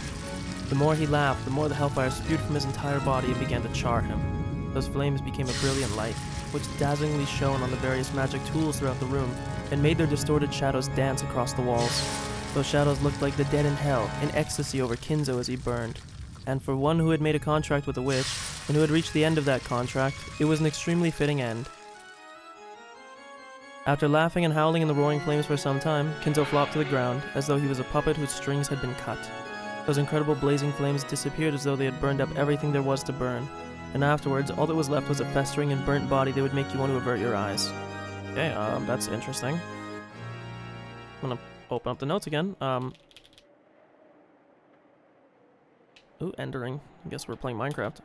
Speaker 1: The more he laughed, the more the hellfire spewed from his entire body and began to char him. Those flames became a brilliant light, which dazzlingly shone on the various magic tools throughout the room, and made their distorted shadows dance across the walls. Those shadows looked like the dead in hell, in ecstasy over Kinzo as he burned. And for one who had made a contract with a witch, and who had reached the end of that contract, it was an extremely fitting end. After laughing and howling in the roaring flames for some time, Kinzo flopped to the ground, as though he was a puppet whose strings had been cut. Those incredible blazing flames disappeared as though they had burned up everything there was to burn, and afterwards, all that was left was a festering and burnt body that would make you want to avert your eyes. Okay, that's interesting. I'm gonna open up the notes again. Ooh, Endering. I guess we're playing Minecraft.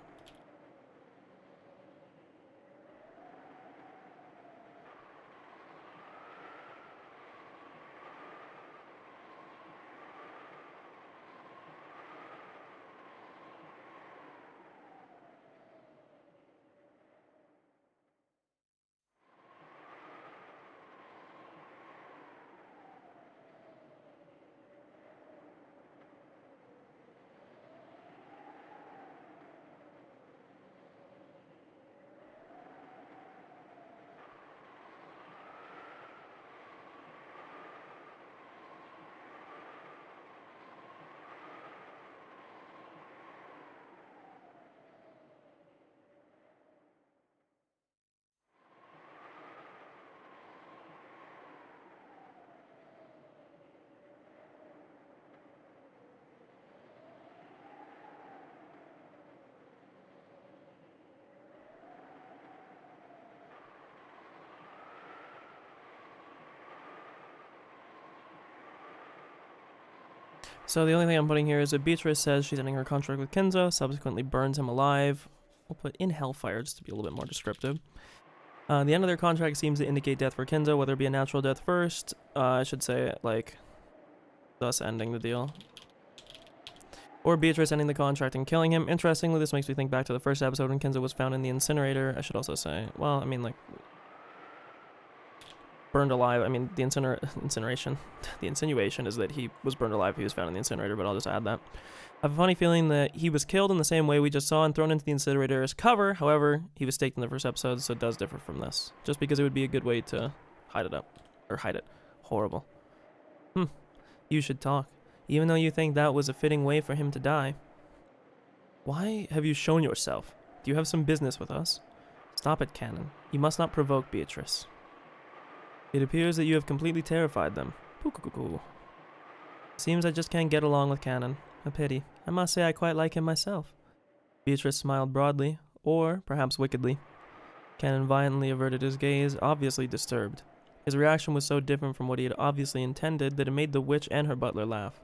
Speaker 1: So the only thing I'm putting here is that Beatrice says she's ending her contract with Kinzo, subsequently burns him alive. We'll put in hellfire just to be a little bit more descriptive. The end of their contract seems to indicate death for Kinzo, whether it be a natural death first, I should say, like, thus ending the deal. Or Beatrice ending the contract and killing him. Interestingly, this makes me think back to the first episode when Kinzo was found in the incinerator. I should also say, well, I mean, like, burned alive. I mean, the incineration. The insinuation is that he was burned alive. He was found in the incinerator, but I'll just add that. I have a funny feeling that he was killed in the same way we just saw and thrown into the incinerator as cover. However, he was staked in the first episode, so it does differ from this. Just because it would be a good way to hide it up. Or hide it. Horrible. You should talk, even though you think that was a fitting way for him to die. Why have you shown yourself? Do you have some business with us? Stop it, Canon. You must not provoke Beatrice. It appears that you have completely terrified them. Poo-coo-coo-coo. Seems I just can't get along with Canon. A pity. I must say I quite like him myself. Beatrice smiled broadly, or perhaps wickedly. Canon violently averted his gaze, obviously disturbed. His reaction was so different from what he had obviously intended that it made the witch and her butler laugh.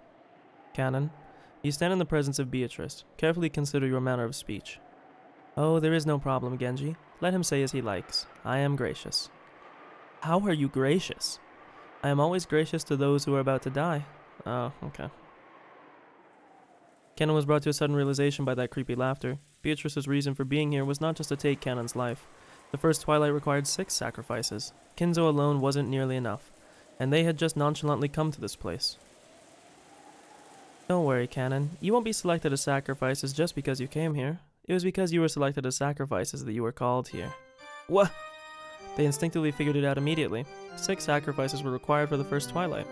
Speaker 1: Canon, you stand in the presence of Beatrice. Carefully consider your manner of speech. Oh, there is no problem, Genji. Let him say as he likes. I am gracious. How are you gracious? I am always gracious to those who are about to die. Oh, okay. Canon was brought to a sudden realization by that creepy laughter. Beatrice's reason for being here was not just to take Canon's life. The first twilight required 6 sacrifices. Kinzo alone wasn't nearly enough, and they had just nonchalantly come to this place. Don't worry, Canon. You won't be selected as sacrifices just because you came here. It was because you were selected as sacrifices that you were called here. What? They instinctively figured it out immediately. 6 sacrifices were required for the first twilight.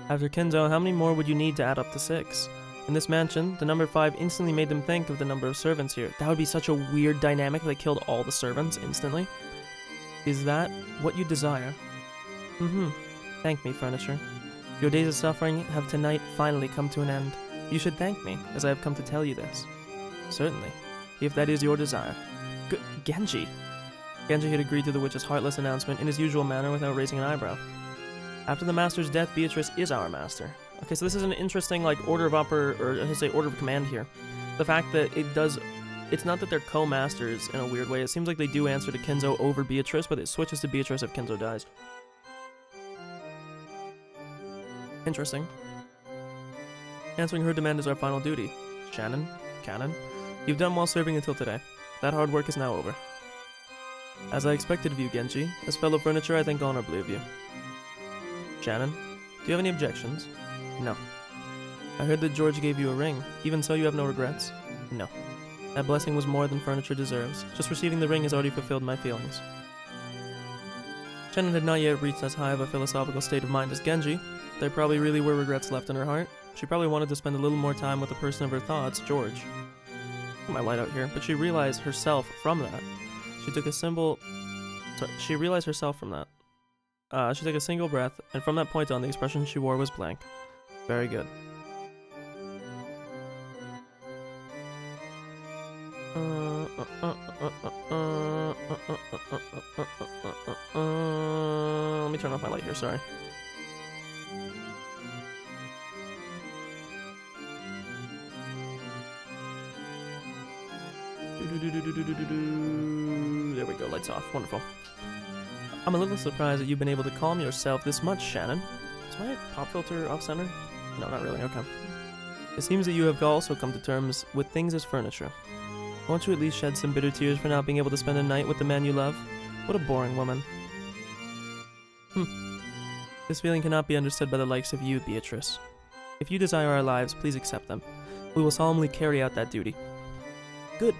Speaker 1: After Kinzo, how many more would you need to add up to 6? In this mansion, the number 5 instantly made them think of the number of servants here. That would be such a weird dynamic if they killed all the servants instantly. Is that what you desire? Thank me, furniture. Your days of suffering have tonight finally come to an end. You should thank me, as I have come to tell you this. Certainly, if that is your desire. Genji! Genji had agreed to the witch's heartless announcement in his usual manner without raising an eyebrow. After the master's death, Beatrice is our master. Okay, so this is an interesting, like, order of command here. The fact that it's not that they're co-masters in a weird way. It seems like they do answer to Kinzo over Beatrice, but it switches to Beatrice if Kinzo dies. Interesting. Answering her demand is our final duty. Canon, you've done well serving until today. That hard work is now over. As I expected of you, Genji, as fellow furniture, I think honorably of you. Canon, do you have any objections? No. I heard that George gave you a ring. Even so, you have no regrets? No. That blessing was more than furniture deserves. Just receiving the ring has already fulfilled my feelings. Shannon had not yet reached as high of a philosophical state of mind as Genji. There probably really were regrets left in her heart. She probably wanted to spend a little more time with the person of her thoughts, George. Put my light out here, but she realized herself from that. She took a single breath, and from that point on, the expression she wore was blank. Very good. Let me turn off my light here, sorry. There we go, lights off. Wonderful. I'm a little surprised that you've been able to calm yourself this much, Shannon. Is my pop filter off-center? No, not really, okay. It seems that you have also come to terms with things as furniture. Won't you at least shed some bitter tears for not being able to spend a night with the man you love? What a boring woman. This feeling cannot be understood by the likes of you, Beatrice. If you desire our lives, please accept them. We will solemnly carry out that duty. Good.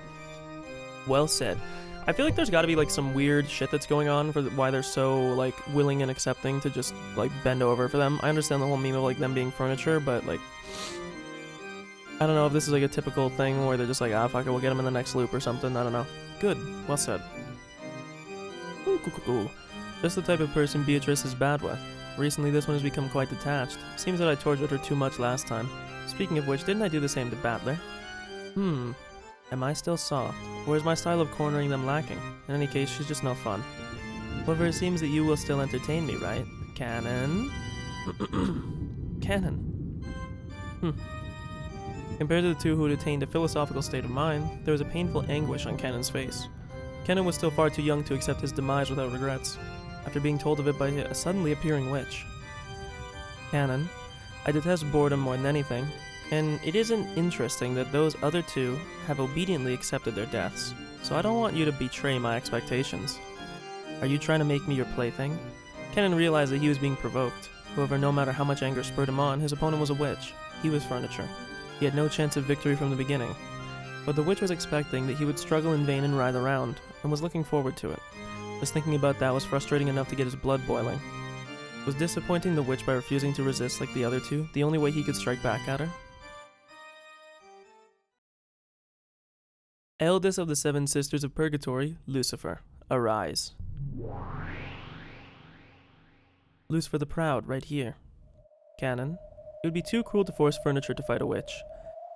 Speaker 1: Well said. I feel like there's gotta be like some weird shit that's going on for why they're so like willing and accepting to just like bend over for them. I understand the whole meme of like them being furniture, but like I don't know if this is like a typical thing where they're just like, ah, fuck it, we'll get them in the next loop or something. I don't know. Good. Well said. Ooh, cool. Just the type of person Beatrice is bad with. Recently, this one has become quite detached. Seems that I tortured her too much last time. Speaking of which, didn't I do the same to Battler? Am I still soft? Or is my style of cornering them lacking? In any case, she's just no fun. However, it seems that you will still entertain me, right? Canon? Canon. Compared to the two who had attained a philosophical state of mind, there was a painful anguish on Canon's face. Canon was still far too young to accept his demise without regrets, after being told of it by a suddenly appearing witch. Canon, I detest boredom more than anything, and it isn't interesting that those other two have obediently accepted their deaths, so I don't want you to betray my expectations. Are you trying to make me your plaything? Canon realized that he was being provoked. However, no matter how much anger spurred him on, his opponent was a witch. He was furniture. He had no chance of victory from the beginning. But the witch was expecting that he would struggle in vain and writhe around, and was looking forward to it. Just thinking about that was frustrating enough to get his blood boiling. Was disappointing the witch by refusing to resist like the other two the only way he could strike back at her? Eldest of the 7 sisters of purgatory, Lucifer, arise. Lucifer the Proud, right here. Canon, it would be too cruel to force furniture to fight a witch.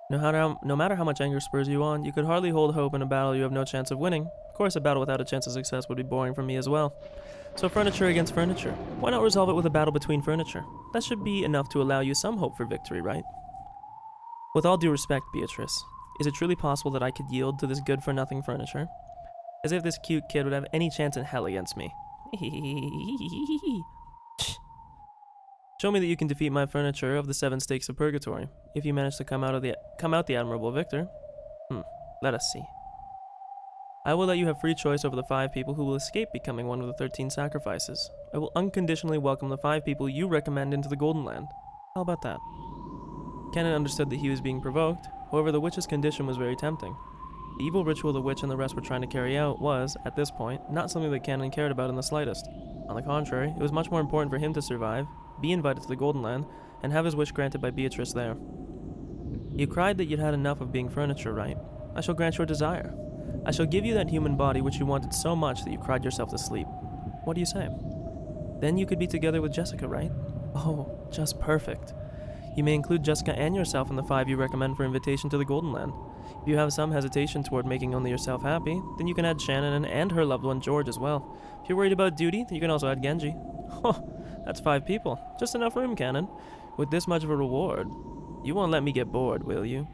Speaker 1: No matter how much anger spurs you on, you could hardly hold hope in a battle you have no chance of winning. Of course, a battle without a chance of success would be boring for me as well. So furniture against furniture. Why not resolve it with a battle between furniture? That should be enough to allow you some hope for victory, right? With all due respect, Beatrice, is it truly possible that I could yield to this good-for-nothing furniture? As if this cute kid would have any chance in hell against me. Show me that you can defeat my furniture of the 7 stakes of purgatory, if you manage to come out the admirable victor. Let us see. I will let you have free choice over the 5 people who will escape becoming one of the 13 sacrifices. I will unconditionally welcome the 5 people you recommend into the Golden Land. How about that? Canon understood that he was being provoked, however the witch's condition was very tempting. The evil ritual the witch and the rest were trying to carry out was, at this point, not something that Canon cared about in the slightest. On the contrary, it was much more important for him to survive, be invited to the Golden Land, and have his wish granted by Beatrice there. You cried that you'd had enough of being furniture, right? I shall grant your desire. I shall give you that human body which you wanted so much that you cried yourself to sleep. What do you say? Then you could be together with Jessica, right? Oh, just perfect. You may include Jessica and yourself in the 5 you recommend for invitation to the Golden Land. If you have some hesitation toward making only yourself happy, then you can add Shannon and her loved one George as well. If you're worried about duty, then you can also add Genji. Oh, that's 5 people. Just enough room, Canon. With this much of a reward, you won't let me get bored, will you?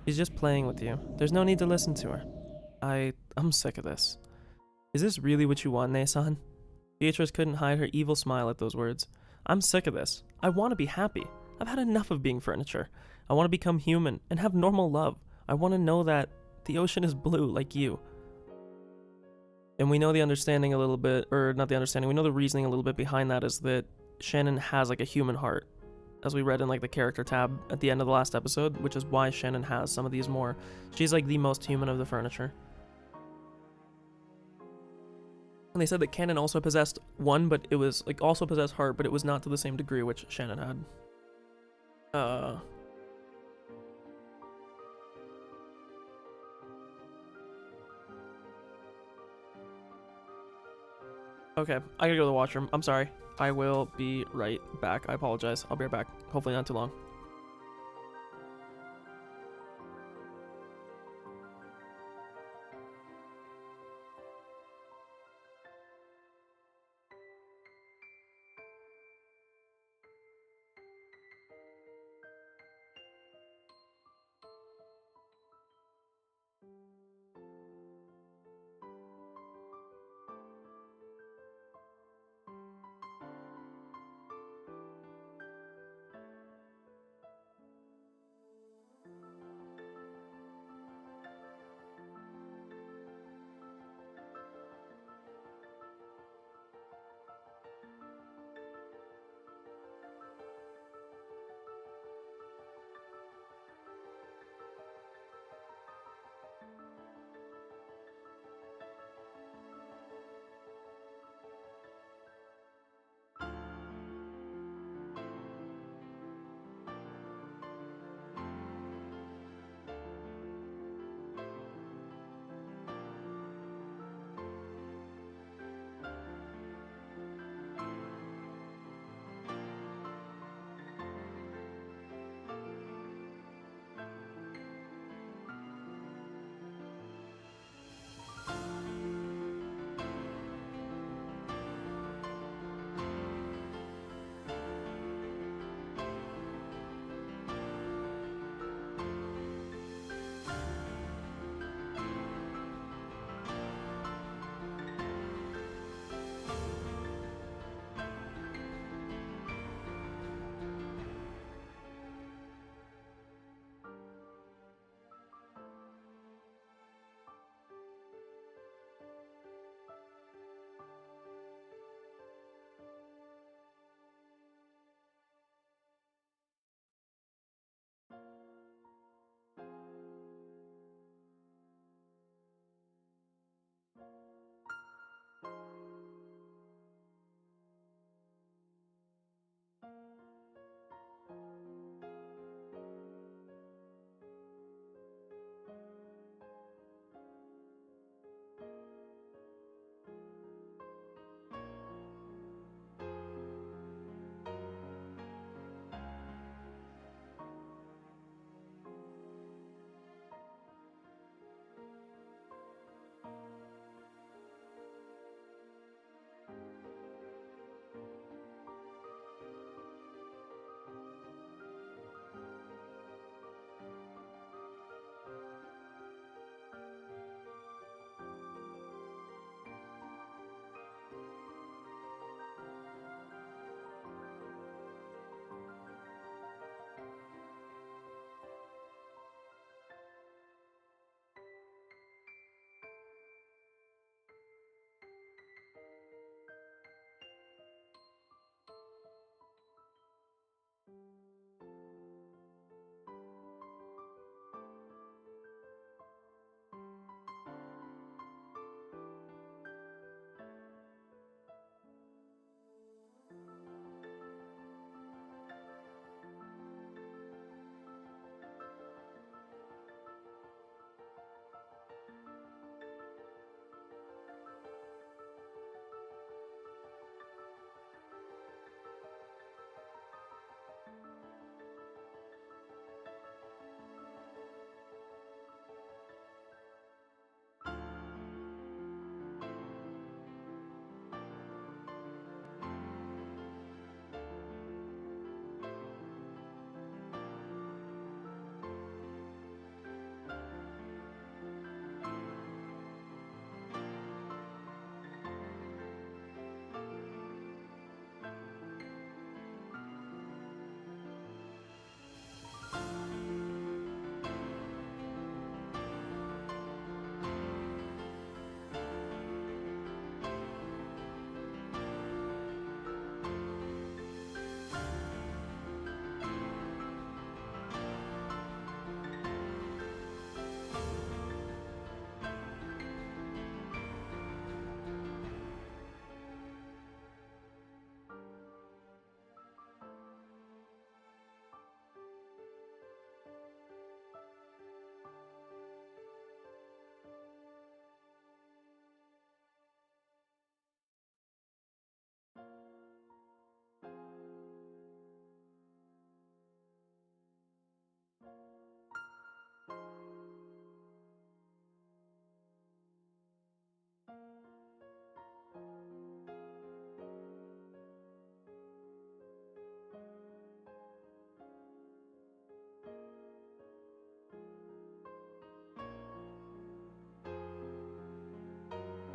Speaker 1: She's just playing with you. There's no need to listen to her. I'm sick of this. Is this really what you want, Nae-san? Beatrice couldn't hide her evil smile at those words. I'm sick of this. I want to be happy. I've had enough of being furniture. I want to become human and have normal love. I want to know that the ocean is blue like you. And we know the understanding a little bit, or not the understanding, we know the reasoning a little bit behind that is that Shannon has like a human heart, as we read in like the character tab at the end of the last episode, which is why Shannon has some of these more. She's like the most human of the furniture. And they said that Canon also possessed one, but it was like also possessed heart, but it was not to the same degree which Shannon had. Okay, I gotta go to the washroom. I'm sorry. I will be right back. I apologize. I'll be right back. Hopefully not too long.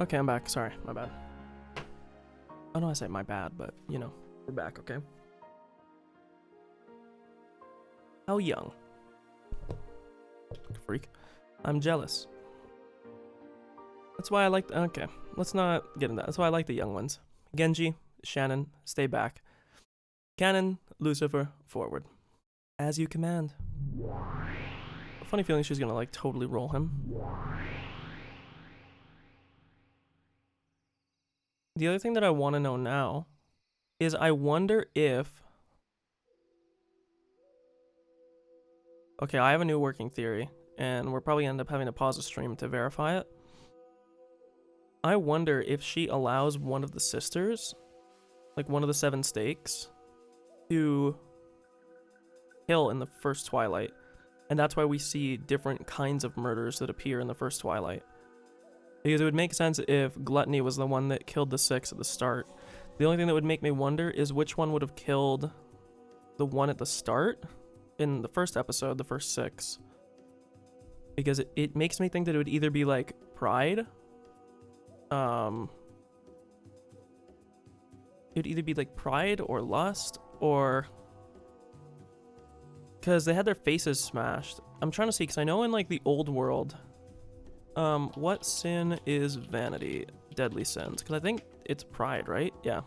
Speaker 1: Okay, I'm back. Sorry, my bad. I don't want to say my bad, but, you know, we're back, okay? How young? Freak. I'm jealous. That's why I like... Okay, let's not get into that. That's why I like the young ones. Genji, Shannon, stay back. Cannon, Lucifer, forward. As you command. A funny feeling she's gonna, like, totally roll him. The other thing that I want to know now is I wonder if... Okay, I have a new working theory, and we're probably end up having to pause the stream to verify it. I wonder if she allows one of the sisters, like one of the 7 stakes, to kill in the first Twilight. And that's why we see different kinds of murders that appear in the first Twilight. Because it would make sense if Gluttony was the one that killed the 6 at the start. The only thing that would make me wonder is which one would have killed the one at the start in the first episode, the first 6. Because it makes me think that it would either be like Pride. It would either be like Pride or Lust or... Because they had their faces smashed. I'm trying to see, because I know in like the old world... what sin is vanity? Deadly sins. Because I think it's pride, right? Yeah.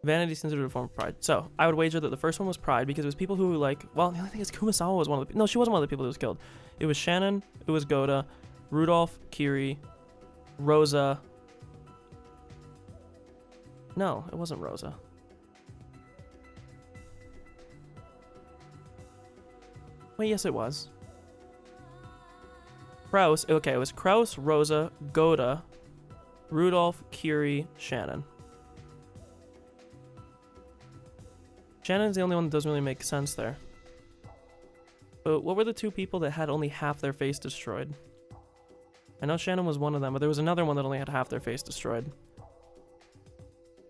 Speaker 1: Vanity sins are a form of pride. So, I would wager that the first one was pride because it was people who like... Well, the only thing is Kumasawa was one of the... No, she wasn't one of the people who was killed. It was Shannon, it was Goda, Rudolph, Kiri, Rosa... No, it wasn't Rosa. Wait, yes it was. Kraus, okay, it was Kraus, Rosa, Goda, Rudolph, Kiri, Shannon. Shannon's the only one that doesn't really make sense there. But what were the 2 people that had only half their face destroyed? I know Shannon was one of them, but there was another one that only had half their face destroyed.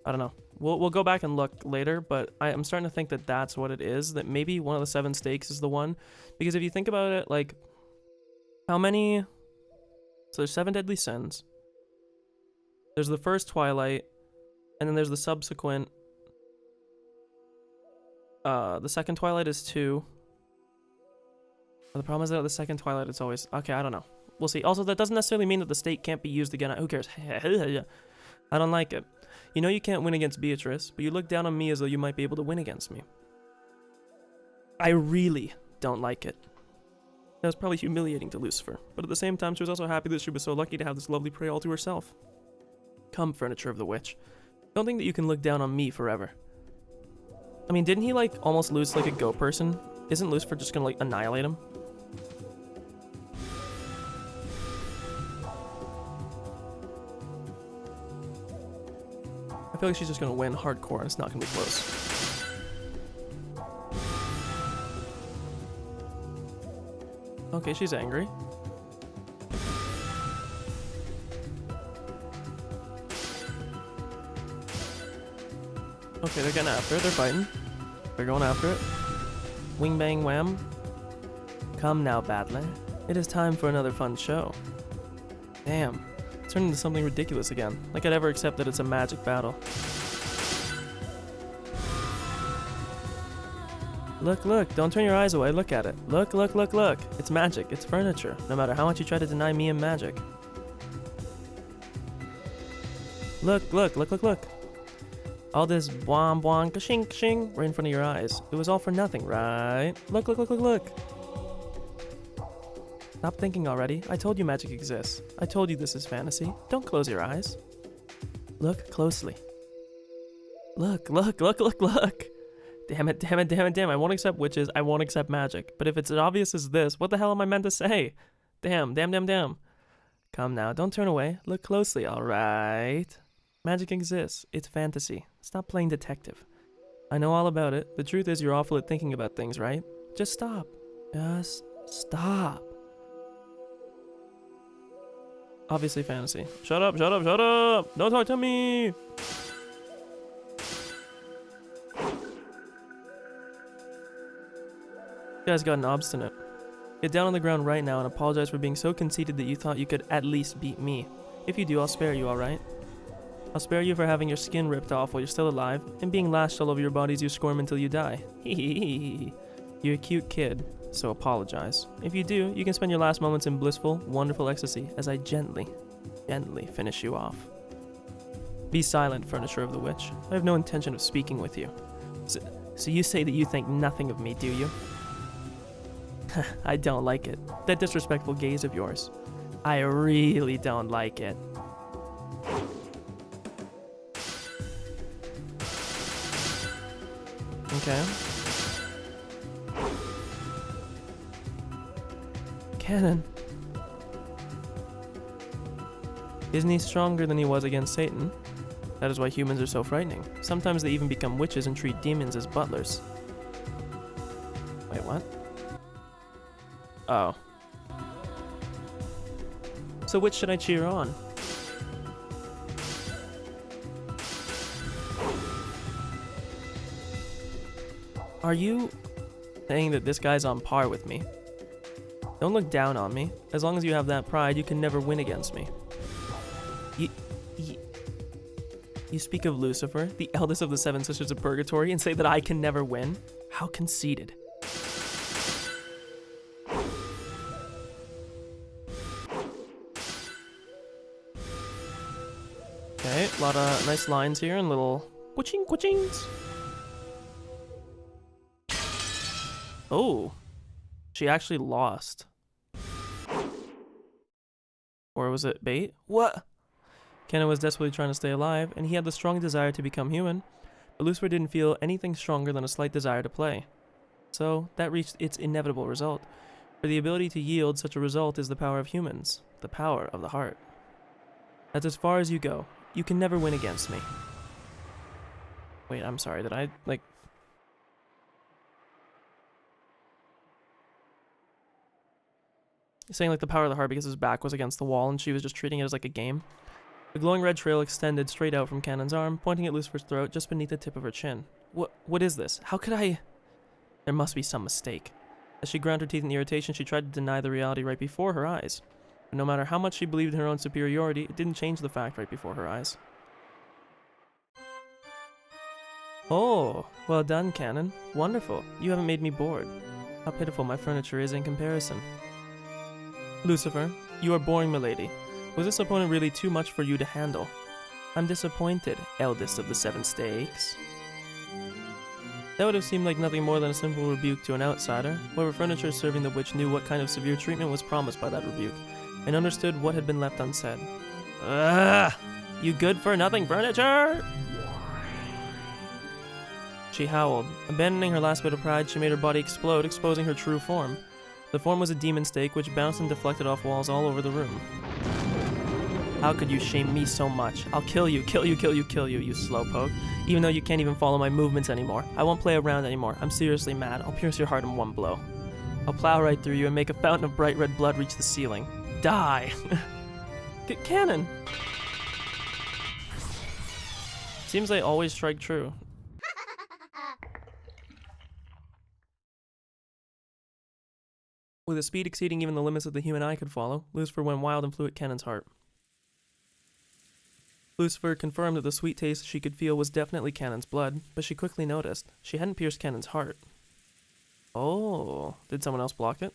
Speaker 1: I don't know. We'll go back and look later, but I'm starting to think that that's what it is, that maybe one of the 7 stakes is the one. Because if you think about it, like... How many... So there's 7 deadly sins. There's the first Twilight. And then there's the subsequent... the second Twilight is 2. But the problem is that the second Twilight it's always... Okay, I don't know. We'll see. Also, that doesn't necessarily mean that the stake can't be used again. Who cares? I don't like it. You know you can't win against Beatrice, but you look down on me as though you might be able to win against me. I really don't like it. That was probably humiliating to Lucifer, but at the same time she was also happy that she was so lucky to have this lovely prey all to herself. Come, furniture of the witch. Don't think that you can look down on me forever. I mean, didn't he like almost lose like a goat person? Isn't Lucifer just gonna like annihilate him? I feel like she's just gonna win hardcore and it's not gonna be close. Okay, she's angry. Okay, they're getting after it. They're fighting. They're going after it. Wing bang wham. Come now, battler. It is time for another fun show. Damn. It's turned into something ridiculous again. Like I'd ever accept that it's a magic battle. Look, look. Don't turn your eyes away. Look at it. Look, look, look, look. It's magic. It's furniture. No matter how much you try to deny me and magic. Look, look, look, look, look. All this boing boing ka-shing ka-shing right in front of your eyes. It was all for nothing, right? Look, look, look, look, look. Stop thinking already. I told you magic exists. I told you this is fantasy. Don't close your eyes. Look closely. Look, look, look, look, look. Damn it, damn it, damn it, damn it. I won't accept witches. I won't accept magic. But if it's as obvious as this, what the hell am I meant to say? Damn, damn, damn, damn. Come now, don't turn away. Look closely, alright? Magic exists. It's fantasy. Stop playing detective. I know all about it. The truth is you're awful at thinking about things, right? Just stop. Just stop. Obviously fantasy. Shut up, shut up, shut up! Don't talk to me! You guys gotten obstinate. Get down on the ground right now and apologize for being so conceited that you thought you could at least beat me. If you do, I'll spare you, alright? I'll spare you for having your skin ripped off while you're still alive, and being lashed all over your body as you squirm until you die. Hehehehe. You're a cute kid, so apologize. If you do, you can spend your last moments in blissful, wonderful ecstasy as I gently finish you off. Be silent, furniture of the witch. I have no intention of speaking with you. So you say that you think nothing of me, do you? I don't like it. That disrespectful gaze of yours. I really don't like it. Okay. Cannon. Isn't he stronger than he was against Satan? That is why humans are so frightening. Sometimes they even become witches and treat demons as butlers. Wait, what? Oh. So which should I cheer on? Are you saying that this guy's on par with me? Don't look down on me. As long as you have that pride, you can never win against me. You speak of Lucifer, the eldest of the seven sisters of purgatory, and say that I can never win? How conceited. Okay, a lot of nice lines here and little quaching-quachings. Oh, she actually lost. Or was it bait? What? Cannon was desperately trying to stay alive, and he had the strong desire to become human, but Lucifer didn't feel anything stronger than a slight desire to play. So, that reached its inevitable result. For the ability to yield such a result is the power of humans, the power of the heart. That's as far as you go. You can never win against me. Wait, I'm sorry, did I, like... Saying like the power of the heart because his back was against the wall and she was just treating it as like a game. The glowing red trail extended straight out from Cannon's arm, pointing at Lucifer's throat just beneath the tip of her chin. What is this? How could I... There must be some mistake. As she ground her teeth in irritation, she tried to deny the reality right before her eyes. But no matter how much she believed in her own superiority, it didn't change the fact right before her eyes. Oh, well done, Cannon. Wonderful. You haven't made me bored. How pitiful my furniture is in comparison. Lucifer, you are boring, milady. Was this opponent really too much for you to handle? I'm disappointed, eldest of the seven stakes. That would have seemed like nothing more than a simple rebuke to an outsider. However, furniture serving the witch knew what kind of severe treatment was promised by that rebuke, and understood what had been left unsaid. Ugh! You good for nothing furniture! She howled. Abandoning her last bit of pride, she made her body explode, exposing her true form. The form was a demon stake, which bounced and deflected off walls all over the room. How could you shame me so much? I'll kill you, kill you, you slowpoke. Even though you can't even follow my movements anymore. I won't play around anymore. I'm seriously mad. I'll pierce your heart in one blow. I'll plow right through you and make a fountain of bright red blood reach the ceiling. Die! Cannon! Seems they always strike true. With a speed exceeding even the limits that the human eye could follow, Lucifer went wild and flew at Cannon's heart. Lucifer confirmed that the sweet taste she could feel was definitely Cannon's blood, but she quickly noticed she hadn't pierced Cannon's heart. Oh, did someone else block it?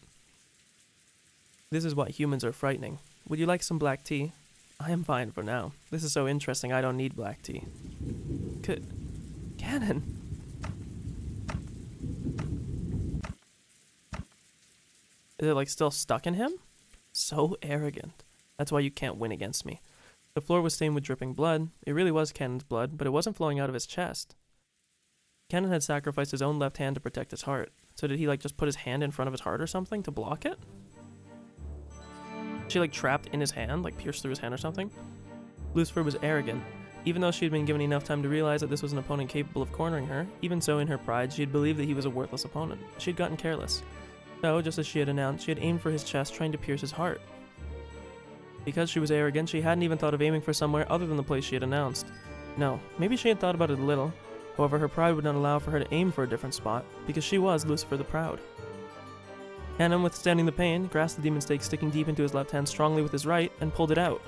Speaker 1: This is why humans are frightening. Would you like some black tea? I am fine for now. This is so interesting I don't need black tea. Cannon! Is it like still stuck in him? So arrogant. That's why you can't win against me. The floor was stained with dripping blood. It really was Cannon's blood, but it wasn't flowing out of his chest. Cannon had sacrificed his own left hand to protect his heart. So did he like just put his hand in front of his heart or something to block it? She like trapped in his hand, like pierced through his hand or something? Lucifer was arrogant. Even though she had been given enough time to realize that this was an opponent capable of cornering her, even so in her pride she had believed that he was a worthless opponent. She had gotten careless. So, just as she had announced, she had aimed for his chest, trying to pierce his heart. Because she was arrogant, she hadn't even thought of aiming for somewhere other than the place she had announced. No, maybe she had thought about it a little. However, her pride would not allow for her to aim for a different spot, because she was Lucifer the Proud. Cannon, withstanding the pain, grasped the demon stake sticking deep into his left hand strongly with his right, and pulled it out.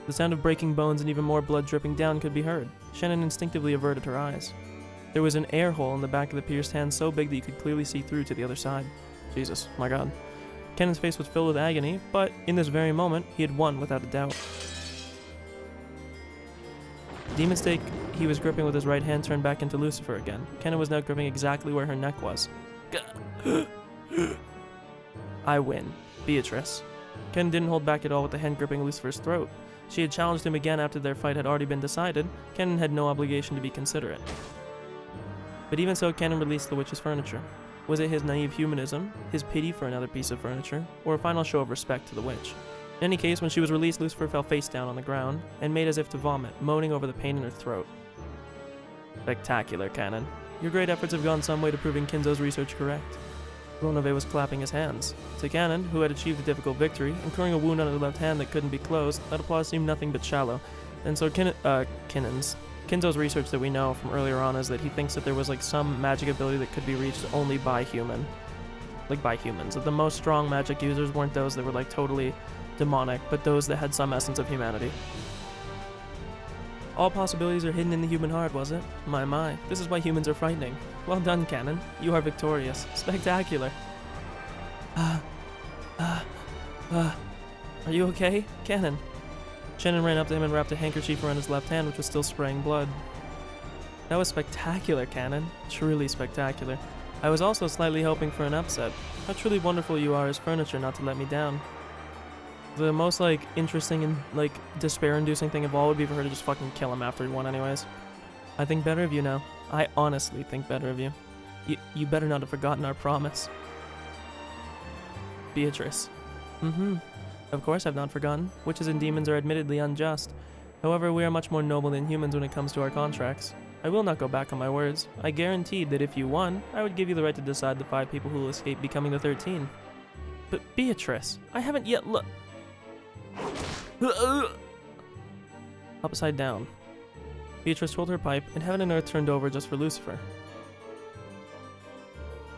Speaker 1: The sound of breaking bones and even more blood dripping down could be heard. Shannon instinctively averted her eyes. There was an air hole in the back of the pierced hand so big that you could clearly see through to the other side. Jesus, my god. Kennan's face was filled with agony, but in this very moment, he had won without a doubt. The demon stake he was gripping with his right hand turned back into Lucifer again. Kennan was now gripping exactly where her neck was. I win. Beatrice. Kennan didn't hold back at all with the hand gripping Lucifer's throat. She had challenged him again after their fight had already been decided. Kennan had no obligation to be considerate. But even so, Kennan released the witch's furniture. Was it his naive humanism, his pity for another piece of furniture, or a final show of respect to the witch? In any case, when she was released, Lucifer fell face down on the ground and made as if to vomit, moaning over the pain in her throat. Spectacular, Kennan. Your great efforts have gone some way to proving Kinzo's research correct. Ronove was clapping his hands. To Kennan, who had achieved a difficult victory, incurring a wound on his left hand that couldn't be closed, that applause seemed nothing but shallow. And so Kinzo's research that we know from earlier on is that he thinks that there was like some magic ability that could be reached only by humans. That the most strong magic users weren't those that were like totally demonic, but those that had some essence of humanity. All possibilities are hidden in the human heart, was it? My. This is why humans are frightening. Well done, Kennan. You are victorious. Spectacular. Are you okay? Kennan. Shannon ran up to him and wrapped a handkerchief around his left hand, which was still spraying blood. That was spectacular, Kennan. Truly spectacular. I was also slightly hoping for an upset. How truly wonderful you are as furniture not to let me down. The most, interesting and, despair-inducing thing of all would be for her to just fucking kill him after he won anyways. I think better of you now. I honestly think better of you. You better not have forgotten our promise. Beatrice. Of course I've not forgotten. Witches and demons are admittedly unjust. However, we are much more noble than humans when it comes to our contracts. I will not go back on my words. I guaranteed that if you won, I would give you the right to decide the 5 people who will escape becoming the 13. But Beatrice, I haven't yet Upside down. Beatrice rolled her pipe, and heaven and earth turned over just for Lucifer.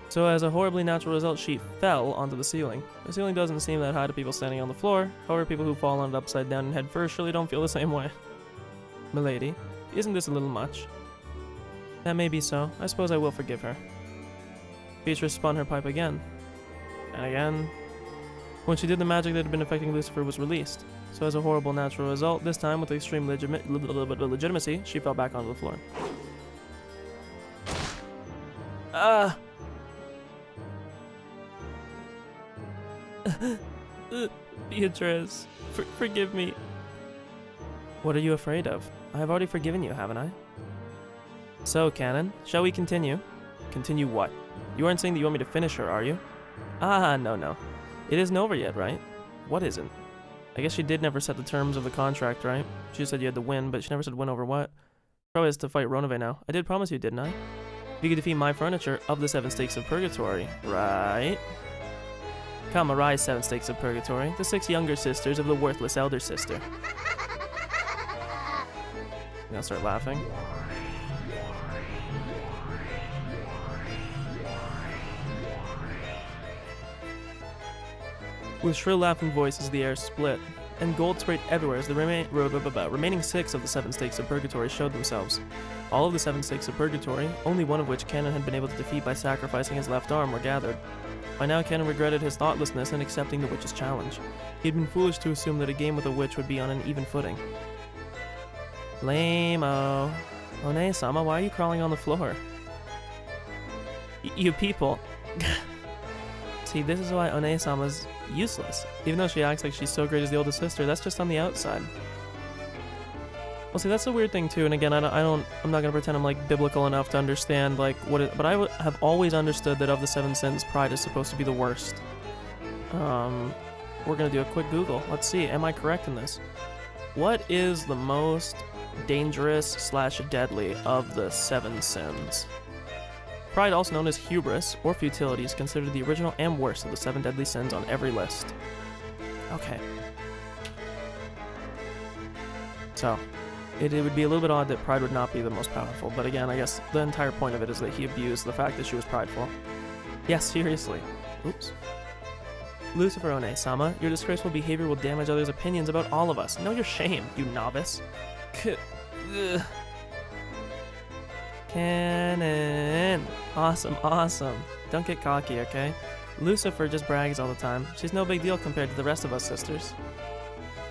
Speaker 1: So as a horribly natural result, she fell onto the ceiling. The ceiling doesn't seem that high to people standing on the floor. However, people who fall on it upside down and head first surely don't feel the same way. Milady, isn't this a little much? That may be so. I suppose I will forgive her. Beatrice spun her pipe again. And again. When she did, the magic that had been affecting Lucifer was released. So as a horrible natural result, this time with extreme legitimacy, she fell back onto the floor. Beatrice, forgive me. What are you afraid of? I have already forgiven you, haven't I? So, Canon, shall we continue? Continue what? You aren't saying that you want me to finish her, are you? No. It isn't over yet, right? What isn't? I guess she did never set the terms of the contract, right? She just said you had to win, but she never said win over what. Probably has to fight Ronove now. I did promise you, didn't I? If you could defeat my furniture of the 7 stakes of purgatory, right? Come, arise, 7 stakes of purgatory, the 6 younger sisters of the worthless elder sister. I'm gonna start laughing. With shrill laughing voices, the air split, and gold sprayed everywhere as the remaining 6 of the 7 stakes of purgatory showed themselves. All of the 7 stakes of purgatory, only one of which Canon had been able to defeat by sacrificing his left arm, were gathered. By now, Canon regretted his thoughtlessness in accepting the witch's challenge. He had been foolish to assume that a game with a witch would be on an even footing. Lame-o. One-sama, why are you crawling on the floor? You people. See, this is why One-sama's useless. Even though she acts like she's so great as the oldest sister, that's just on the outside. Well, see, that's a weird thing too. And again, I'm not gonna pretend I'm like biblical enough to understand like what it. But I have always understood that of the 7 sins, pride is supposed to be the worst. We're gonna do a quick Google. Let's see. Am I correct in this? What is the most dangerous / deadly of the 7 sins? Pride, also known as hubris or futility, is considered the original and worst of the 7 deadly sins on every list. Okay. So, it would be a little bit odd that pride would not be the most powerful, but again, I guess the entire point of it is that he abused the fact that she was prideful. Yeah, seriously. Oops. Lucifer One-sama, your disgraceful behavior will damage others' opinions about all of us. Know your shame, you novice. Ugh. Cannon. Awesome, awesome. Don't get cocky, okay? Lucifer just brags all the time. She's no big deal compared to the rest of us sisters.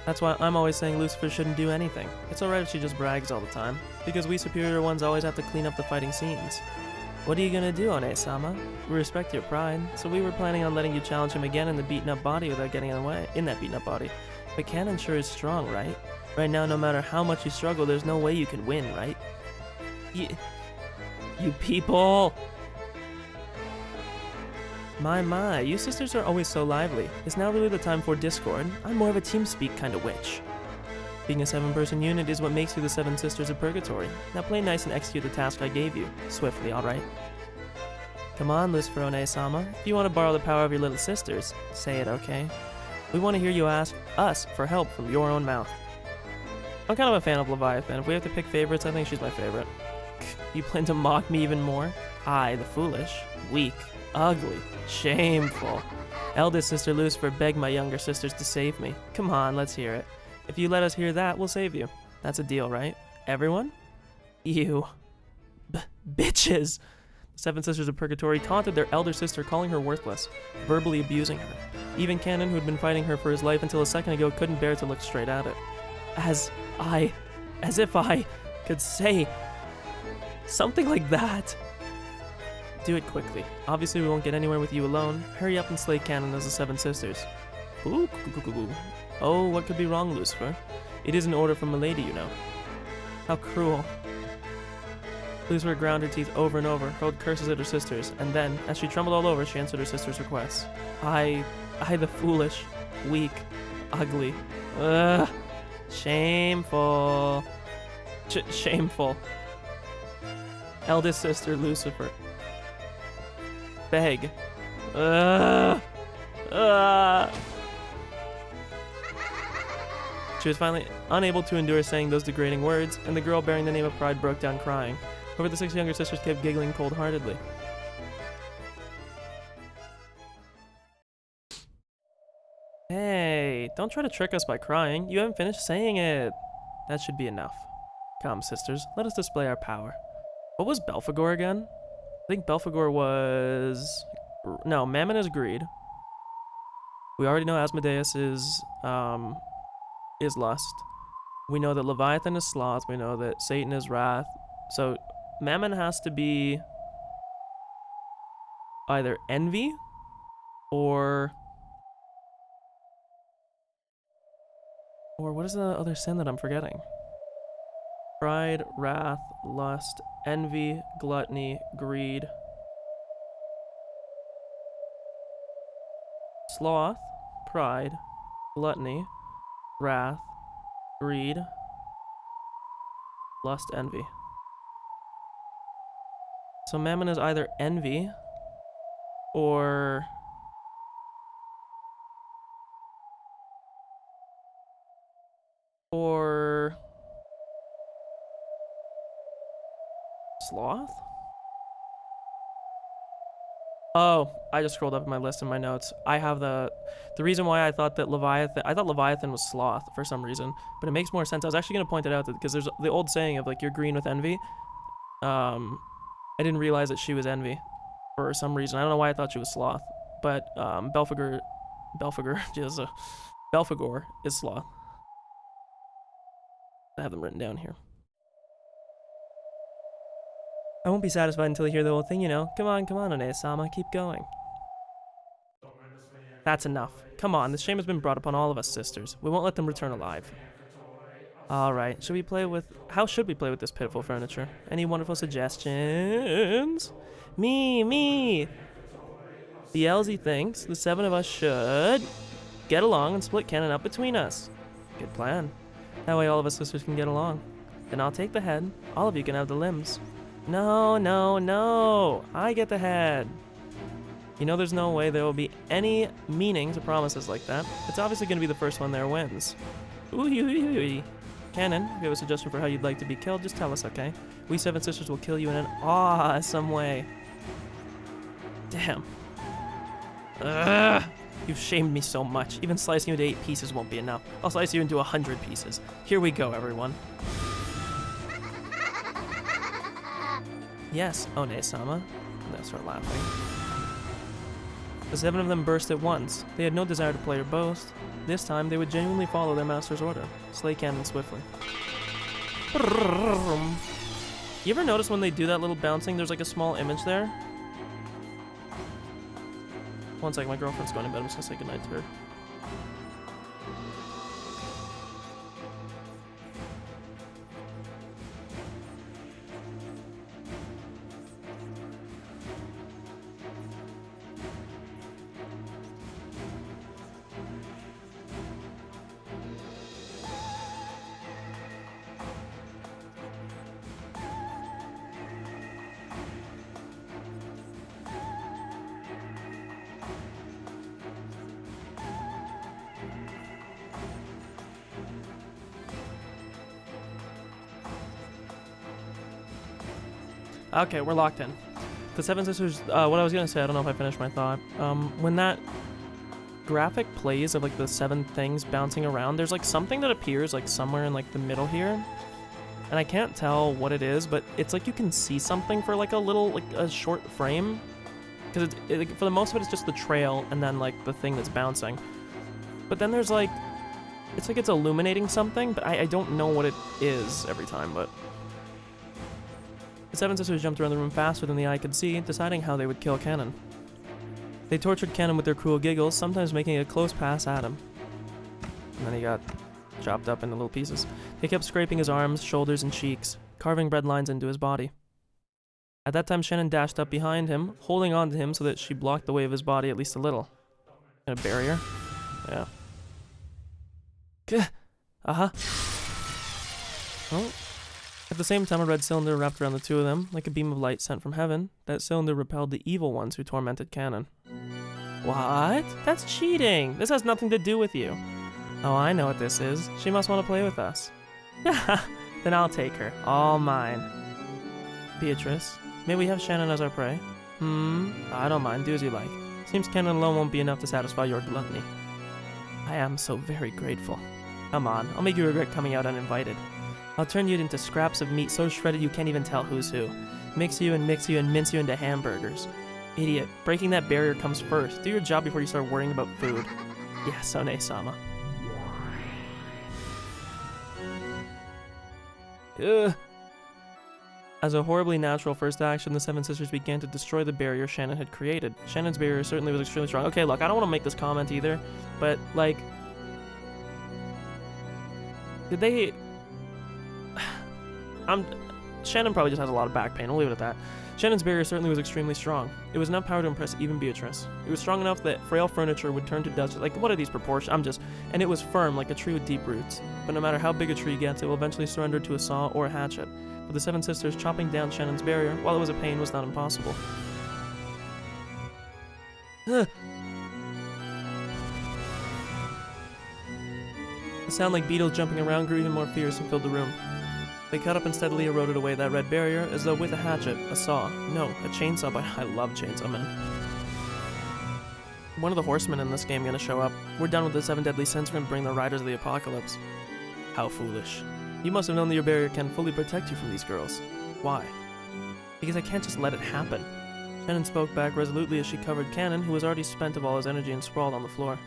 Speaker 1: That's why I'm always saying Lucifer shouldn't do anything. It's alright if she just brags all the time, because we superior ones always have to clean up the fighting scenes. What are you gonna do, One-sama? We respect your pride, so we were planning on letting you challenge him again in the beaten up body without getting in the way. In that beaten up body. But Cannon sure is strong, right? Right now, no matter how much you struggle, there's no way you can win, right? You people! My, you sisters are always so lively. Is now really the time for discord? I'm more of a TeamSpeak kind of witch. Being a 7-person unit is what makes you the 7 Sisters of Purgatory. Now play nice and execute the task I gave you. Swiftly, alright? Come on, Lucifer One-sama. If you want to borrow the power of your little sisters, say it, okay? We want to hear you ask us for help from your own mouth. I'm kind of a fan of Leviathan. If we have to pick favorites, I think she's my favorite. You plan to mock me even more? I, the foolish, weak, ugly, shameful. Eldest sister Lucifer begged my younger sisters to save me. Come on, let's hear it. If you let us hear that, we'll save you. That's a deal, right? Everyone? You. Bitches! The 7 Sisters of Purgatory taunted their elder sister, calling her worthless, verbally abusing her. Even Cannon, who had been fighting her for his life until a second ago, couldn't bear to look straight at it. As if I could say something like that. Do it quickly. Obviously, we won't get anywhere with you alone. Hurry up and slay Cannon as the 7 Sisters. Ooh. Oh, what could be wrong, Lucifer? It is an order from Milady, you know. How cruel. Lucifer ground her teeth over and over, hurled curses at her sisters, and then, as she trembled all over, she answered her sister's requests. I the foolish, weak, ugly, shameful, shameful. Eldest sister, Lucifer. Beg. She was finally unable to endure saying those degrading words, and the girl bearing the name of Pride broke down crying. However, the 6 younger sisters kept giggling cold-heartedly. Hey, don't try to trick us by crying. You haven't finished saying it. That should be enough. Come, sisters, let us display our power. What was Belphegor again? I think Belphegor was... No, Mammon is greed. We already know Asmodeus is lust. We know that Leviathan is sloth. We know that Satan is wrath. So Mammon has to be either envy or what is the other sin that I'm forgetting? Pride, wrath, lust, envy, gluttony, greed. Sloth, pride, gluttony, wrath, greed, lust, envy. So Mammon is either envy or sloth? Oh, I just scrolled up in my list in my notes. I have the reason why I thought Leviathan was sloth for some reason, but it makes more sense. I was actually going to point it out because there's the old saying of like, you're green with envy. I didn't realize that she was envy for some reason. I don't know why I thought she was sloth, but Belphegor is sloth. I have them written down here. I won't be satisfied until I hear the whole thing, you know. Come on, One-sama, keep going. That's enough. Come on, this shame has been brought upon all of us sisters. We won't let them return alive. Alright, how should we play with this pitiful furniture? Any wonderful suggestions? Me! The Elsie thinks the 7 of us should get along and split Cannon up between us. Good plan. That way all of us sisters can get along. Then I'll take the head, all of you can have the limbs. No, I get the head. You know there's no way there will be any meaning to promises like that. It's obviously going to be the first one there wins. Ooh. Cannon, if you have a suggestion for how you'd like to be killed, just tell us, okay? We 7 sisters will kill you in an awesome way. Damn. You've shamed me so much. Even slicing you into 8 pieces won't be enough. I'll slice you into 100 pieces. Here we go, everyone. Yes, One-sama. And they start laughing. The 7 of them burst at once. They had no desire to play or boast. This time, they would genuinely follow their master's order. Slay cannon swiftly. You ever notice when they do that little bouncing, there's like a small image there? One second, my girlfriend's going to bed. I'm just gonna say goodnight to her. Okay, we're locked in. The Seven Sisters, what I was gonna say, I don't know if I finished my thought. When that graphic plays of like the 7 things bouncing around, there's like something that appears like somewhere in like the middle here. And I can't tell what it is, but it's like you can see something for like a little, like a short frame. Because for the most of it, it's just the trail and then like the thing that's bouncing. But then there's like, it's like it's illuminating something, but I don't know what it is every time, but... The Seven Sisters jumped around the room faster than the eye could see, deciding how they would kill Cannon. They tortured Cannon with their cruel giggles, sometimes making a close pass at him. And then he got chopped up into little pieces. They kept scraping his arms, shoulders, and cheeks, carving bread lines into his body. At that time, Shannon dashed up behind him, holding on to him so that she blocked the way of his body at least a little. And a barrier? Yeah. Uh-huh. Oh. At the same time, a red cylinder wrapped around the 2 of them, like a beam of light sent from heaven. That cylinder repelled the evil ones who tormented Cannon. What? That's cheating! This has nothing to do with you. Oh, I know what this is. She must want to play with us. Then I'll take her. All mine. Beatrice, may we have Shannon as our prey? I don't mind. Do as you like. Seems Cannon alone won't be enough to satisfy your gluttony. I am so very grateful. Come on, I'll make you regret coming out uninvited. I'll turn you into scraps of meat so shredded you can't even tell who's who. Mix you and mince you into hamburgers. Idiot, breaking that barrier comes first. Do your job before you start worrying about food. Yes, One-sama. Ugh. As a horribly natural first action, the Seven Sisters began to destroy the barrier Shannon had created. Shannon's barrier certainly was extremely strong. Okay, look, I don't want to make this comment either, but, like... Did they... Shannon probably just has a lot of back pain, we'll leave it at that. Shannon's barrier certainly was extremely strong. It was enough power to impress even Beatrice. It was strong enough that frail furniture would turn to dust. Like, what are these proportions? And it was firm, like a tree with deep roots. But no matter how big a tree gets, it will eventually surrender to a saw or a hatchet. For the Seven Sisters, chopping down Shannon's barrier, while it was a pain, was not impossible. The sound like beetles jumping around grew even more fierce and filled the room. They cut up and steadily eroded away that red barrier, as though with a hatchet, a saw. No, a chainsaw, but I love Chainsaw Man. One of the horsemen in this game gonna show up. We're done with the 7 deadly sins and bring the riders of the apocalypse. How foolish. You must have known that your barrier can fully protect you from these girls. Why? Because I can't just let it happen. Shannon spoke back resolutely as she covered Cannon, who was already spent of all his energy and sprawled on the floor.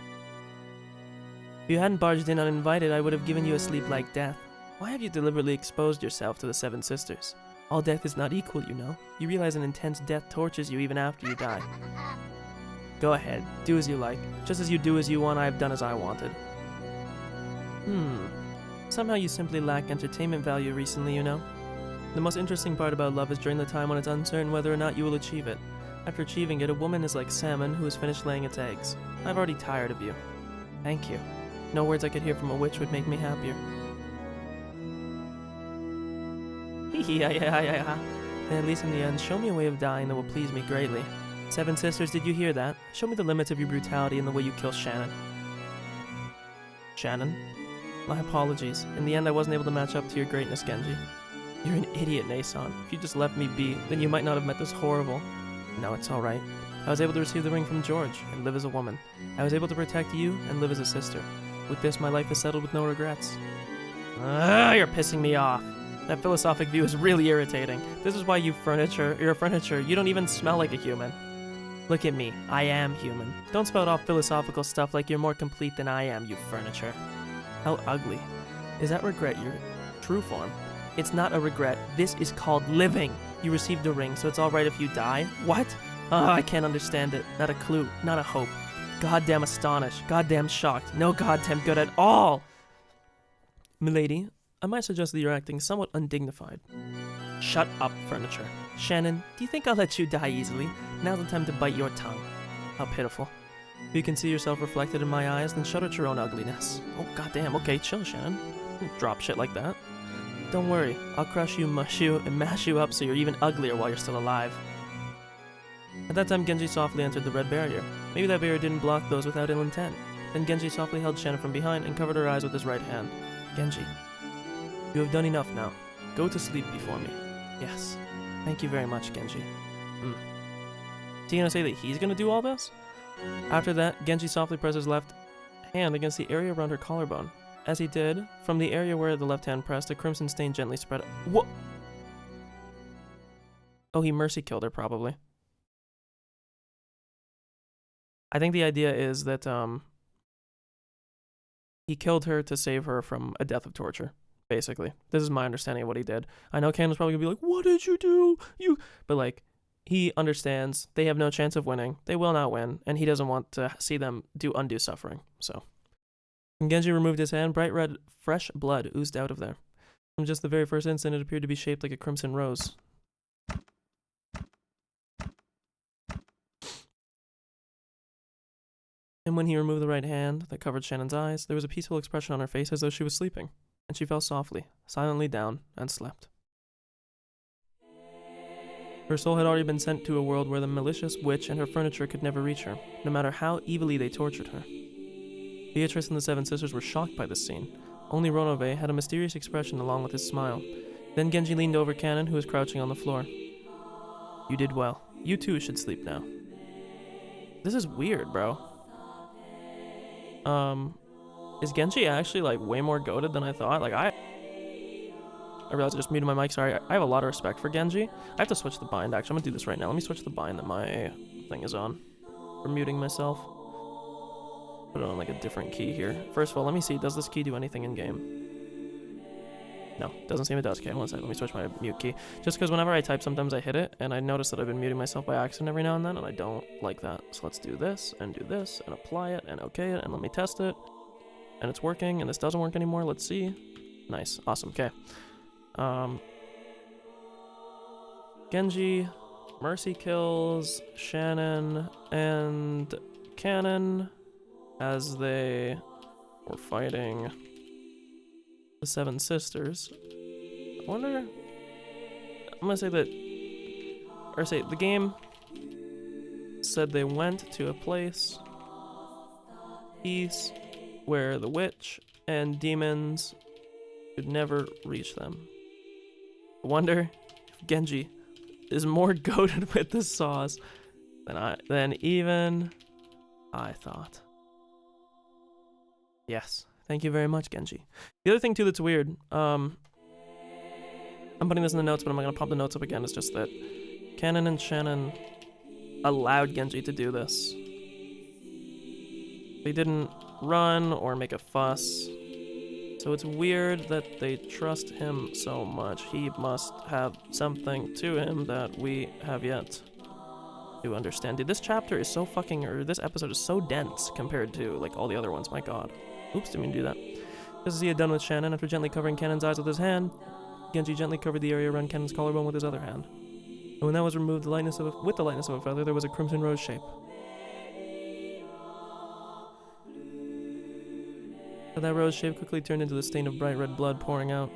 Speaker 1: If you hadn't barged in uninvited, I would have given you a sleep like death. Why have you deliberately exposed yourself to the Seven Sisters? All death is not equal, you know. You realize an intense death tortures you even after you die. Go ahead, do as you like. Just as you do as you want, I have done as I wanted. Somehow you simply lack entertainment value recently, you know. The most interesting part about love is during the time when it's uncertain whether or not you will achieve it. After achieving it, a woman is like salmon who has finished laying its eggs. I've already tired of you. Thank you. No words I could hear from a witch would make me happier. Then at least in the end, show me a way of dying that will please me greatly. Seven Sisters, did you hear that? Show me the limits of your brutality and the way you kill Shannon. Shannon? My apologies. In the end, I wasn't able to match up to your greatness, Genji. You're an idiot, Nason. If you just left me be, then you might not have met this horrible... No, it's alright. I was able to receive the ring from George and live as a woman. I was able to protect you and live as a sister. With this, my life is settled with no regrets. You're pissing me off. That philosophic view is really irritating. This is why you're a furniture. You don't even smell like a human. Look at me. I am human. Don't spout off philosophical stuff like you're more complete than I am, you furniture. How ugly. Is that regret your true form? It's not a regret. This is called living. You received a ring, so it's alright if you die? What? Oh, I can't understand it. Not a clue. Not a hope. Goddamn astonished. Goddamn shocked. No goddamn good at all. Milady, I might suggest that you're acting somewhat undignified. Shut up, furniture. Shannon, do you think I'll let you die easily? Now's the time to bite your tongue. How pitiful. If you can see yourself reflected in my eyes, then shut out your own ugliness. Oh, goddamn. Okay, chill, Shannon. Don't drop shit like that. Don't worry. I'll crush you, mush you, and mash you up so you're even uglier while you're still alive. At that time, Genji softly entered the red barrier. Maybe that barrier didn't block those without ill intent. Then Genji softly held Shannon from behind and covered her eyes with his right hand. Genji, you have done enough now. Go to sleep before me. Yes. Thank you very much, Genji. Is he gonna say that he's gonna do all this? After that, Genji softly pressed his left hand against the area around her collarbone. As he did, from the area where the left hand pressed, a crimson stain gently spread. What? Oh, he mercy killed her, probably. I think the idea is that, he killed her to save her from a death of torture, basically. This is my understanding of what he did. I know Canon's probably gonna be like, what did you do? But, like, he understands they have no chance of winning. They will not win, and he doesn't want to see them do undue suffering, so. When Genji removed his hand, bright red, fresh blood oozed out of there. From just the very first instant, it appeared to be shaped like a crimson rose. And when he removed the right hand that covered Shannon's eyes, there was a peaceful expression on her face as though she was sleeping, and she fell softly, silently down, and slept. Her soul had already been sent to a world where the malicious witch and her furniture could never reach her, no matter how evilly they tortured her. Beatrice and the seven sisters were shocked by this scene. Only Ronove had a mysterious expression along with his smile. Then Genji leaned over Canon, who was crouching on the floor. You did well. You too should sleep now. This is weird, bro. Is Genji actually, like, way more goated than I thought? Like, I realized I just muted my mic, sorry. I have a lot of respect for Genji. I have to switch the bind, actually. I'm gonna do this right now. Let me switch the bind that my thing is on. For muting myself. Put it on, like, a different key here. First of all, let me see. Does this key do anything in-game? No, doesn't seem it does. Okay, one second. Let me switch my mute key. Just because whenever I type, sometimes I hit it, and I notice that I've been muting myself by accident every now and then, and I don't like that. So let's do this, and apply it, and okay it, and let me test it. And it's working, and this doesn't work anymore. Let's see. Nice. Awesome. Okay. Genji, mercy kills Shannon and Canon as they were fighting the seven sisters. I wonder, I'm gonna say that, or say the game said they went to a place, peace, where the witch and demons could never reach them. I wonder if Genji is more goated with the sauce than even I thought. Yes. Thank you very much, Genji. The other thing, too, that's weird, I'm putting this in the notes, but I'm not going to pop the notes up again, it's just that Canon and Shannon allowed Genji to do this. They didn't run or make a fuss, so it's weird that they trust him so much. He must have something to him that we have yet to understand. Dude, this chapter is so fucking, or this episode is so dense compared to, like, all the other ones, my god. Oops, didn't mean to do that. Just as he had done with Shannon, after gently covering Cannon's eyes with his hand, Genji gently covered the area around Cannon's collarbone with his other hand. And when that was removed, with the lightness of a feather, there was a crimson rose shape. But that rose shape quickly turned into the stain of bright red blood pouring out.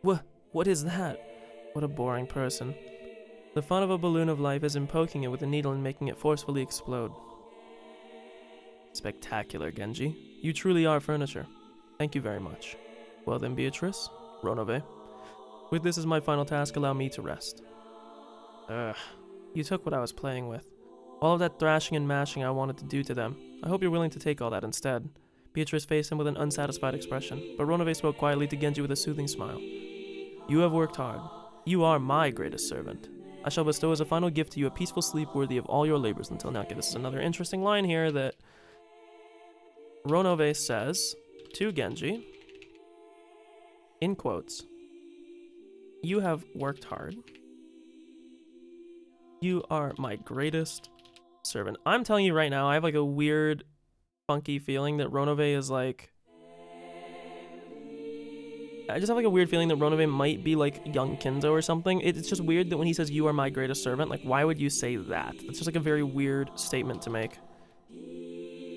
Speaker 1: What is that? What a boring person. The fun of a balloon of life is in poking it with a needle and making it forcefully explode. Spectacular, Genji. You truly are furniture. Thank you very much. Well then, Beatrice, Ronove. With this as my final task, allow me to rest. You took what I was playing with. All of that thrashing and mashing I wanted to do to them. I hope you're willing to take all that instead. Beatrice faced him with an unsatisfied expression, but Ronove spoke quietly to Genji with a soothing smile. You have worked hard. You are my greatest servant. I shall bestow as a final gift to you a peaceful sleep worthy of all your labors until now. Okay, this is another interesting line here that Ronove says to Genji, in quotes, you have worked hard. You are my greatest servant. I'm telling you right now, I have like a weird, funky feeling that Ronove is like... I just have like a weird feeling that Ronove might be like young Kinzo or something. It's just weird that when he says, you are my greatest servant, like why would you say that? That's just like a very weird statement to make.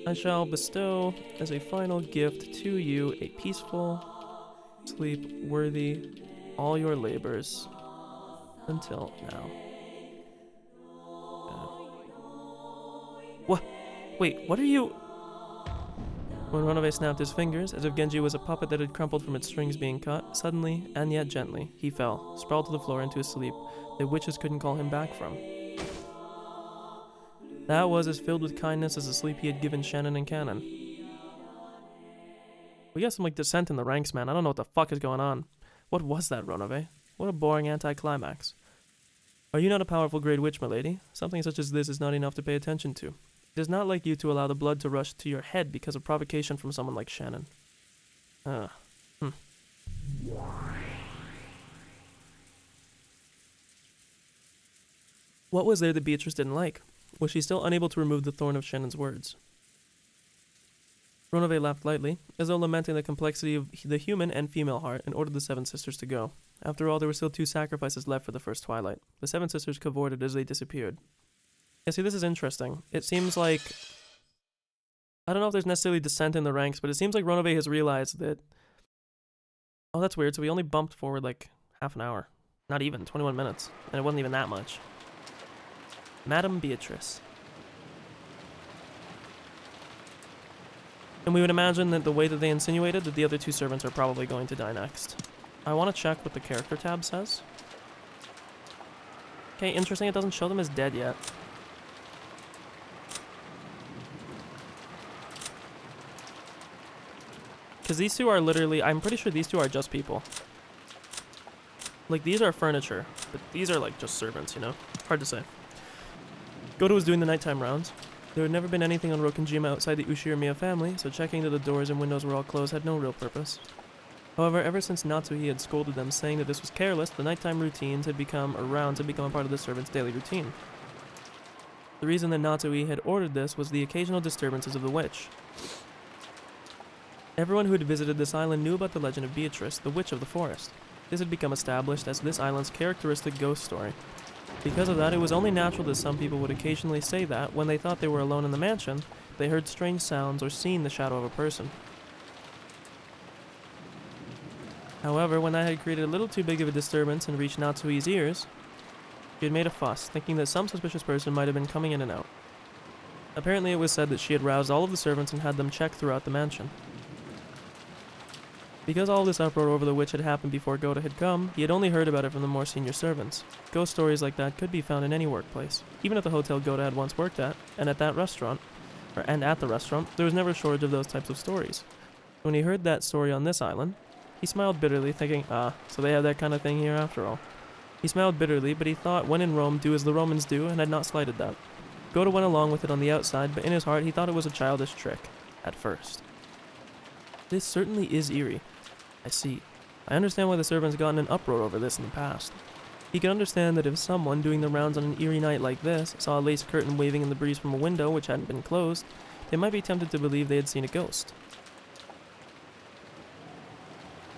Speaker 1: I shall bestow as a final gift to you a peaceful sleep worthy all your labors until now. What? Wait, what are you... When Ronove snapped his fingers, as if Genji was a puppet that had crumpled from its strings being cut, suddenly, and yet gently, he fell, sprawled to the floor into a sleep that witches couldn't call him back from. That was as filled with kindness as the sleep he had given Shannon and Cannon. We got some like dissent in the ranks, man. I don't know what the fuck is going on. What was that, Ronove? What a boring anticlimax. Are you not a powerful great witch, milady? Something such as this is not enough to pay attention to. It is not like you to allow the blood to rush to your head because of provocation from someone like Shannon. What was there that Beatrice didn't like? Was she still unable to remove the thorn of Shannon's words? Ronove laughed lightly, as though lamenting the complexity of the human and female heart, and ordered the seven sisters to go. After all, there were still 2 sacrifices left for the first twilight. The seven sisters cavorted as they disappeared. Yeah, see, this is interesting. It seems like... I don't know if there's necessarily dissent in the ranks, but it seems like Ronove has realized that... Oh, that's weird. So we only bumped forward like half an hour. Not even, 21 minutes. And it wasn't even that much. Madame Beatrice. And we would imagine that the way that they insinuated that the other 2 servants are probably going to die next. I want to check what the character tab says. Okay, interesting. It doesn't show them as dead yet. Because these 2 are literally... I'm pretty sure these 2 are just people. Like, these are furniture. But these are, like, just servants, you know? Hard to say. Goto was doing the nighttime rounds. There had never been anything on Rokenjima outside the Ushirimiya family, so checking that the doors and windows were all closed had no real purpose. However, ever since Natsuhi had scolded them saying that this was careless, the nighttime rounds had become a part of the servants' daily routine. The reason that Natsuhi had ordered this was the occasional disturbances of the witch. Everyone who had visited this island knew about the legend of Beatrice, the witch of the forest. This had become established as this island's characteristic ghost story. Because of that, it was only natural that some people would occasionally say that, when they thought they were alone in the mansion, they heard strange sounds or seen the shadow of a person. However, when that had created a little too big of a disturbance and reached Natsuhi's ears, she had made a fuss, thinking that some suspicious person might have been coming in and out. Apparently it was said that she had roused all of the servants and had them check throughout the mansion. Because all this uproar over the witch had happened before Goto had come, he had only heard about it from the more senior servants. Ghost stories like that could be found in any workplace, even at the hotel Goto had once worked at, and at the restaurant, there was never a shortage of those types of stories. When he heard that story on this island, he smiled bitterly, thinking, so they have that kind of thing here after all. He smiled bitterly, but he thought, when in Rome, do as the Romans do, and had not slighted that. Goto went along with it on the outside, but in his heart he thought it was a childish trick, at first. This certainly is eerie. I see. I understand why the servants got in an uproar over this in the past. He could understand that if someone, doing the rounds on an eerie night like this, saw a lace curtain waving in the breeze from a window which hadn't been closed, they might be tempted to believe they had seen a ghost.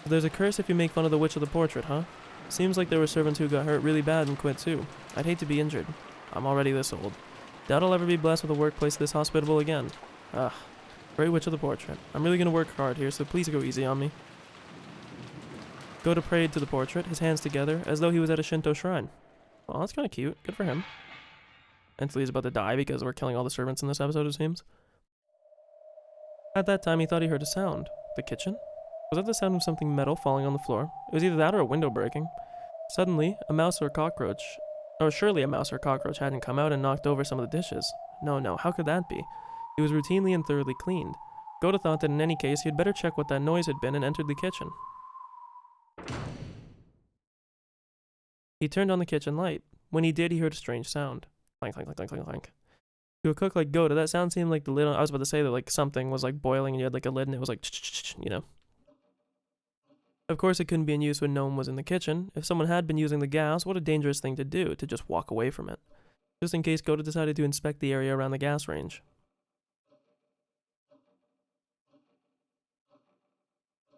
Speaker 1: So there's a curse if you make fun of the witch of the portrait, huh? Seems like there were servants who got hurt really bad and quit too. I'd hate to be injured. I'm already this old. Doubt I'll ever be blessed with a workplace this hospitable again. Great witch of the portrait. I'm really gonna work hard here, so please go easy on me. Goto prayed to the portrait, his hands together, as though he was at a Shinto shrine. Well, that's kind of cute. Good for him. Mentally he's about to die because we're killing all the servants in this episode, it seems. At that time, he thought he heard a sound. The kitchen? Was that the sound of something metal falling on the floor? It was either that or a window breaking. Suddenly, a mouse or a cockroach Oh, surely a mouse or cockroach hadn't come out and knocked over some of the dishes. No, how could that be? It was routinely and thoroughly cleaned. Goda thought that in any case he had better check what that noise had been and entered the kitchen. He turned on the kitchen light. When he did, he heard a strange sound. Clank, clank, clank, clank, clank, clank. To a cook like Goda, that sound seemed like the lid on, I was about to say that like something was like boiling and you had like a lid and it was like, you know. Of course, it couldn't be in use when no one was in the kitchen. If someone had been using the gas, what a dangerous thing to do, to just walk away from it. Just in case Goda decided to inspect the area around the gas range.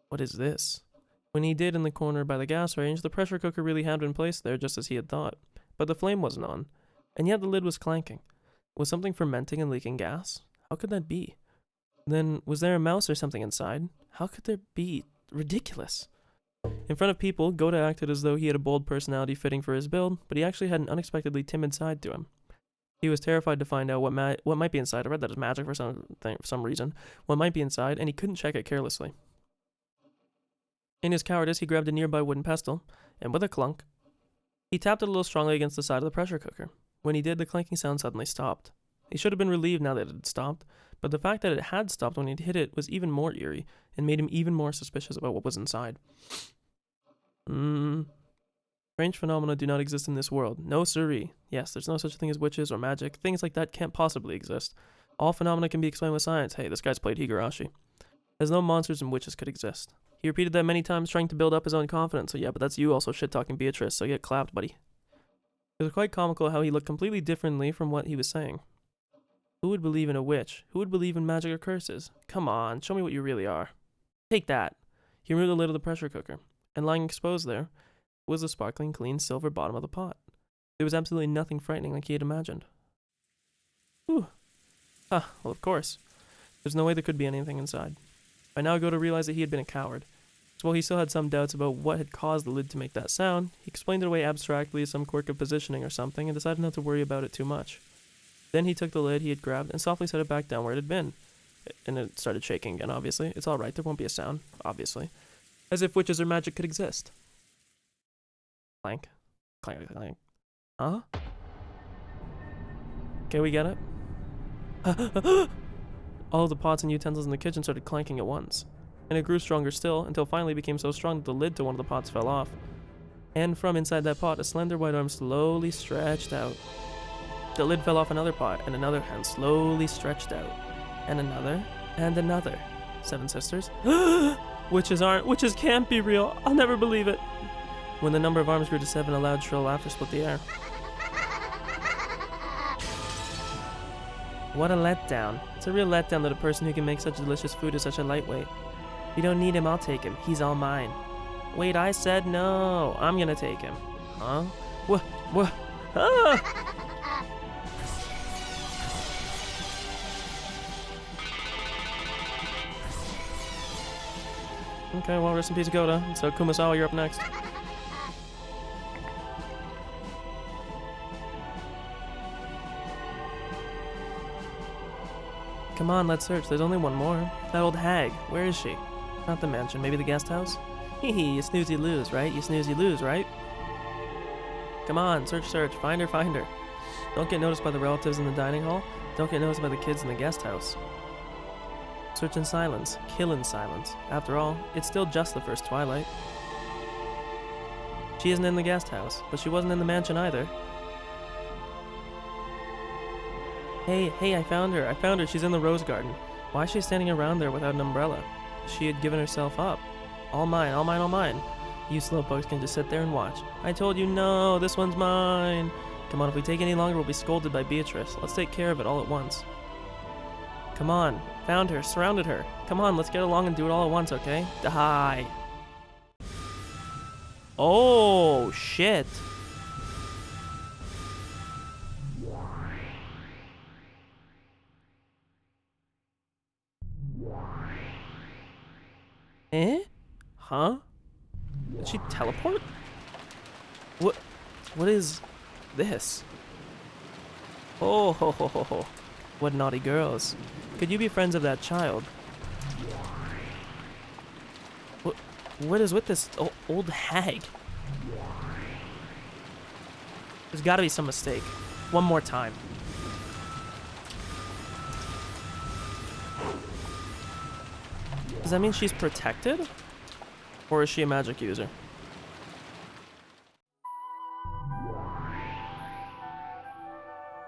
Speaker 1: What is this? When he did in the corner by the gas range, the pressure cooker really had been placed there just as he had thought. But the flame wasn't on. And yet the lid was clanking. Was something fermenting and leaking gas? How could that be? Then, was there a mouse or something inside? How could there be? Ridiculous. In front of people, Goda acted as though he had a bold personality fitting for his build, but he actually had an unexpectedly timid side to him. He was terrified to find out what might be inside. I read that as magic for some reason. What might be inside, and he couldn't check it carelessly. In his cowardice, he grabbed a nearby wooden pestle, and with a clunk, he tapped it a little strongly against the side of the pressure cooker. When he did, the clanking sound suddenly stopped. He should have been relieved now that it had stopped, but the fact that it had stopped when he'd hit it was even more eerie, and made him even more suspicious about what was inside. Strange phenomena do not exist in this world. No siree. Yes, there's no such thing as witches or magic. Things like that can't possibly exist. All phenomena can be explained with science. Hey, this guy's played Higurashi. As no monsters and witches could exist. He repeated that many times, trying to build up his own confidence. So yeah, but that's you also shit-talking Beatrice, so get clapped, buddy. It was quite comical how he looked completely differently from what he was saying. Who would believe in a witch? Who would believe in magic or curses? Come on, show me what you really are. Take that. He removed the lid of the pressure cooker, and lying exposed there was the sparkling, clean silver bottom of the pot. There was absolutely nothing frightening like he had imagined. Whew. Well, of course. There's no way there could be anything inside. By now, Goda realized that he had been a coward. So while he still had some doubts about what had caused the lid to make that sound, he explained it away abstractly as some quirk of positioning or something and decided not to worry about it too much. Then he took the lid he had grabbed and softly set it back down where it had been. And it started shaking again, obviously. It's alright, there won't be a sound, obviously. As if witches or magic could exist. Clank. Clank, clank. Huh? Okay, we get it. All of the pots and utensils in the kitchen started clanking at once. And it grew stronger still, until finally it became so strong that the lid to one of the pots fell off. And from inside that pot, a slender white arm slowly stretched out. The lid fell off another pot, and another hand slowly stretched out. And another, and another. 7 sisters? Witches can't be real. I'll never believe it. When the number of arms grew to 7, a loud shrill laughter split the air. What a letdown. It's a real letdown that a person who can make such delicious food is such a lightweight. You don't need him, I'll take him. He's all mine. Wait, I said no. I'm gonna take him. Huh? What? Ah! Okay, well, rest in peace, Goda. So, Kumasawa, you're up next. Come on, let's search. There's only one more. That old hag. Where is she? Not the mansion. Maybe the guest house? Hee hee, you snooze, you lose, right? You snooze, you lose, right? Come on, search. Find her. Don't get noticed by the relatives in the dining hall. Don't get noticed by the kids in the guest house. Search in silence. Kill in silence. After all, it's still just the first twilight. She isn't in the guest house, but she wasn't in the mansion either. Hey, I found her. She's in the rose garden. Why is she standing around there without an umbrella? She had given herself up. All mine. You slowpokes can just sit there and watch. I told you no, this one's mine. Come on, if we take any longer, we'll be scolded by Beatrice. Let's take care of it all at once. Come on, found her, surrounded her. Come on, let's get along and do it all at once, okay? Die. Oh, shit. Eh? Huh? Did she teleport? What is this? Oh ho ho ho ho. What naughty girls. Could you be friends of that child? What is with this old hag? There's gotta be some mistake. One more time. Does that mean she's protected? Or is she a magic user?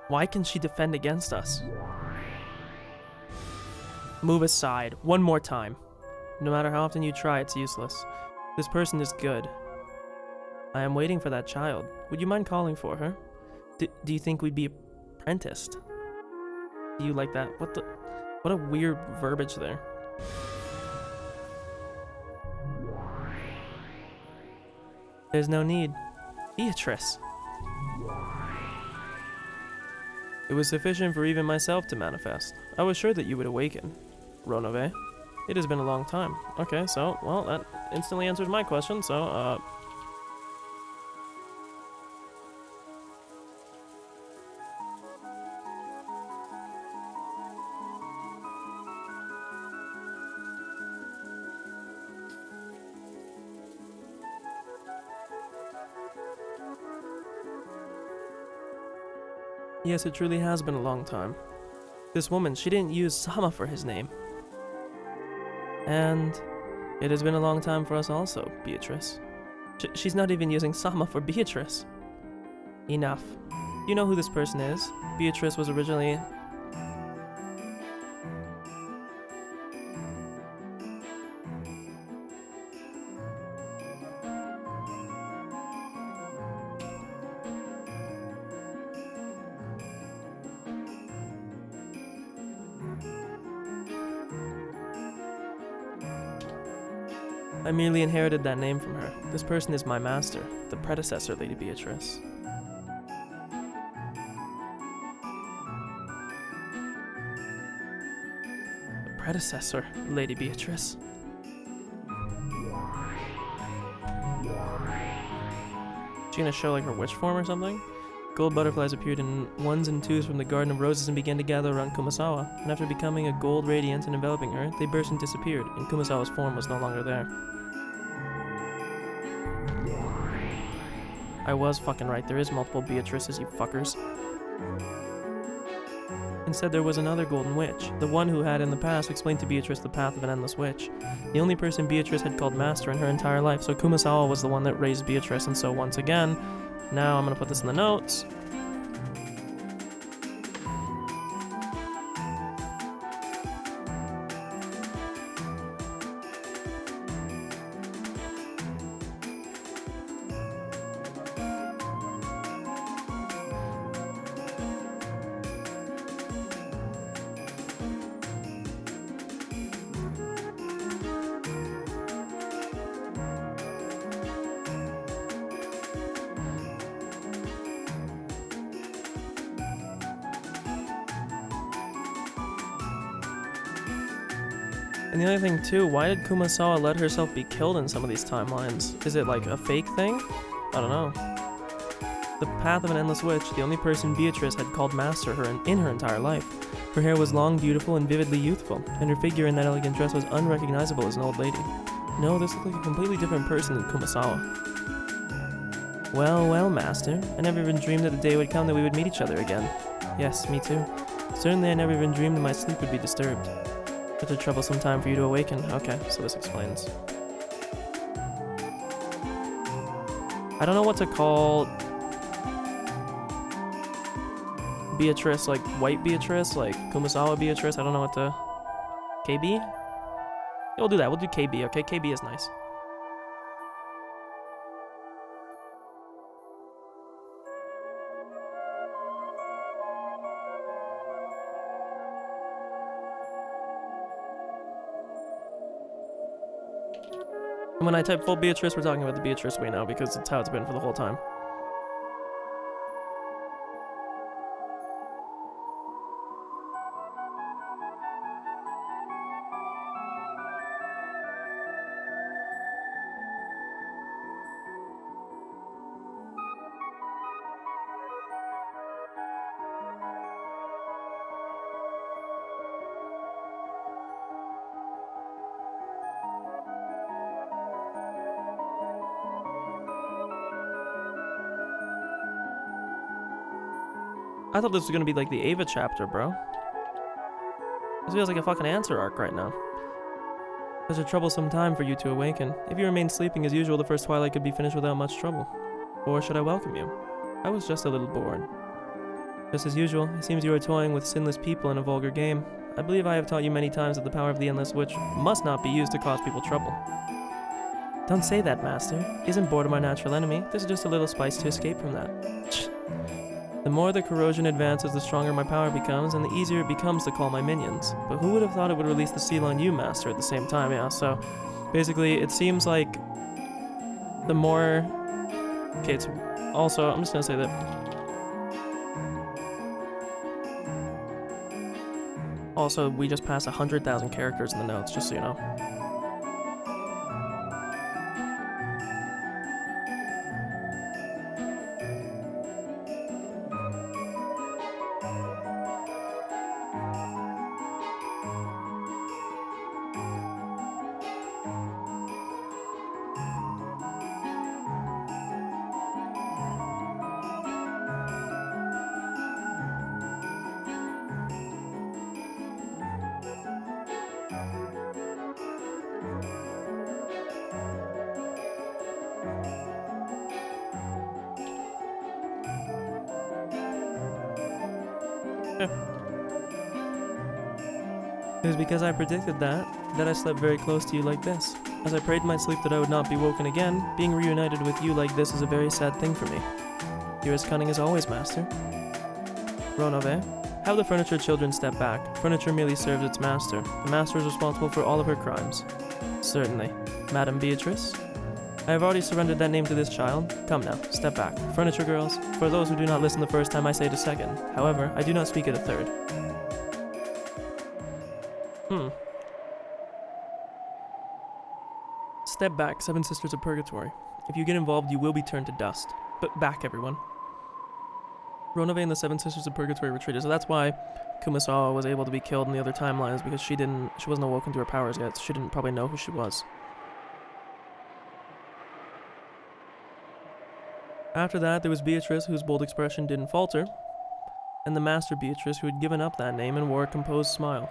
Speaker 1: Why can she defend against us? Move aside. One more time. No matter how often you try, it's useless. This person is good. I am waiting for that child. Would you mind calling for her? Do you think we'd be apprenticed? Do you like that? What a weird verbiage there. There's no need. Beatrice. It was sufficient for even myself to manifest. I was sure that you would awaken. Ronove. It has been a long time. Okay, so, well, that instantly answers my question, so, Yes, it truly has been a long time. This woman, she didn't use Sama for his name. And it has been a long time for us also, Beatrice. She's not even using Sama for Beatrice. Enough. You know who this person is? Beatrice was originally... I merely inherited that name from her. This person is my master, the predecessor, Lady Beatrice. The predecessor, Lady Beatrice. She gonna show like her witch form or something? Gold butterflies appeared in ones and twos from the Garden of Roses and began to gather around Kumasawa, and after becoming a gold radiance and enveloping her, they burst and disappeared, and Kumasawa's form was no longer there. I was fucking right, there is multiple Beatrices, you fuckers. Instead, there was another golden witch, the one who had in the past explained to Beatrice the path of an endless witch. The only person Beatrice had called master in her entire life, so Kumasawa was the one that raised Beatrice, and so once again, now I'm gonna put this in the notes. And the other thing too, why did Kumasawa let herself be killed in some of these timelines? Is it like a fake thing? I don't know. The path of an endless witch, the only person Beatrice had called master in her entire life. Her hair was long, beautiful, and vividly youthful, and her figure in that elegant dress was unrecognizable as an old lady. No, this looked like a completely different person than Kumasawa. Well, well, master. I never even dreamed that the day would come that we would meet each other again. Yes, me too. Certainly I never even dreamed that my sleep would be disturbed. Such a troublesome time for you to awaken. Okay, so this explains. I don't know what to call Beatrice, like white Beatrice, like Kumasawa Beatrice. I don't know what to... KB? Yeah, we'll do that. We'll do KB, okay? KB is nice. And when I type full Beatrice, we're talking about the Beatrice we know because it's how it's been for the whole time. I thought this was gonna be like the Ava chapter, bro. This feels like a fucking answer arc right now. Such a troublesome time for you to awaken. If you remain sleeping as usual, the first twilight could be finished without much trouble. Or should I welcome you? I was just a little bored. Just as usual, it seems you are toying with sinless people in a vulgar game. I believe I have taught you many times that the power of the Endless Witch must not be used to cause people trouble. Don't say that, Master. Isn't boredom our natural enemy? This is just a little spice to escape from that. The more the corrosion advances, the stronger my power becomes, and the easier it becomes to call my minions. But who would have thought it would release the seal on you, Master, at the same time, yeah? So, basically, it seems like the more... Okay, it's... Also, I'm just gonna say that... Also, we just passed 100,000 characters in the notes, just so you know. It was because I predicted that I slept very close to you like this. As I prayed in my sleep that I would not be woken again, being reunited with you like this is a very sad thing for me. You're as cunning as always, Master. Ronove, have the furniture children step back. Furniture merely serves its master. The master is responsible for all of her crimes. Certainly. Madam Beatrice? I have already surrendered that name to this child. Come now, step back. Furniture girls, for those who do not listen the first time I say it a second. However, I do not speak it a third. Step back, Seven Sisters of Purgatory. If you get involved, you will be turned to dust. But back, everyone. Ronove and the Seven Sisters of Purgatory retreated, so that's why Kumasawa was able to be killed in the other timelines, because she wasn't awoken to her powers yet, so she didn't probably know who she was. After that, there was Beatrice, whose bold expression didn't falter, and the Master Beatrice, who had given up that name and wore a composed smile.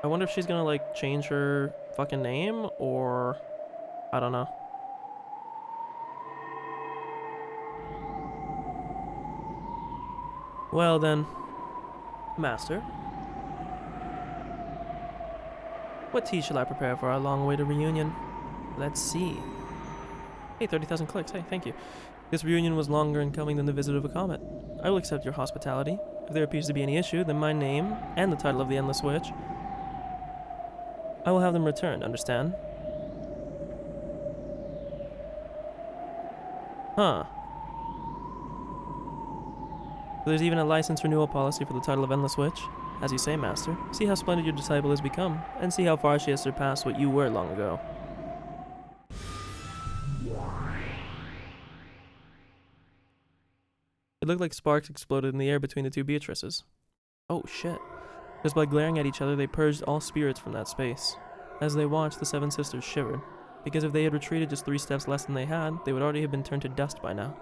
Speaker 1: I wonder if she's gonna, like, change her fucking name, or... I don't know. Well then, Master. What tea shall I prepare for our long-awaited reunion? Let's see. Hey, 30,000 clicks. Hey, thank you. This reunion was longer in coming than the visit of a comet. I will accept your hospitality. If there appears to be any issue, then my name, and the title of the Endless Witch, I will have them returned, understand? Huh. There's even a license renewal policy for the title of Endless Witch. As you say, Master, see how splendid your disciple has become, and see how far she has surpassed what you were long ago. It looked like sparks exploded in the air between the two Beatrices. Oh shit. Just by glaring at each other, they purged all spirits from that space. As they watched, the Seven Sisters shivered, because if they had retreated just 3 steps less than they had, they would already have been turned to dust by now.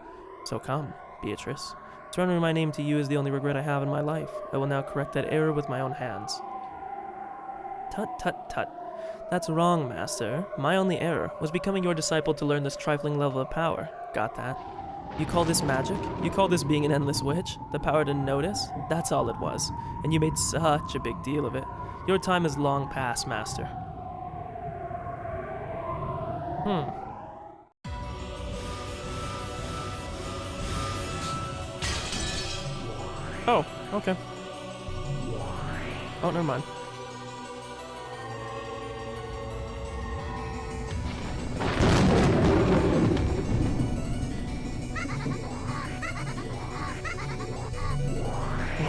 Speaker 1: So come, Beatrice. Surrendering my name to you is the only regret I have in my life. I will now correct that error with my own hands. Tut, tut, tut. That's wrong, Master. My only error was becoming your disciple to learn this trifling level of power. Got that? You call this magic? You call this being an endless witch? The power to notice? That's all it was. And you made such a big deal of it. Your time is long past, Master. Oh, okay. Oh, never mind.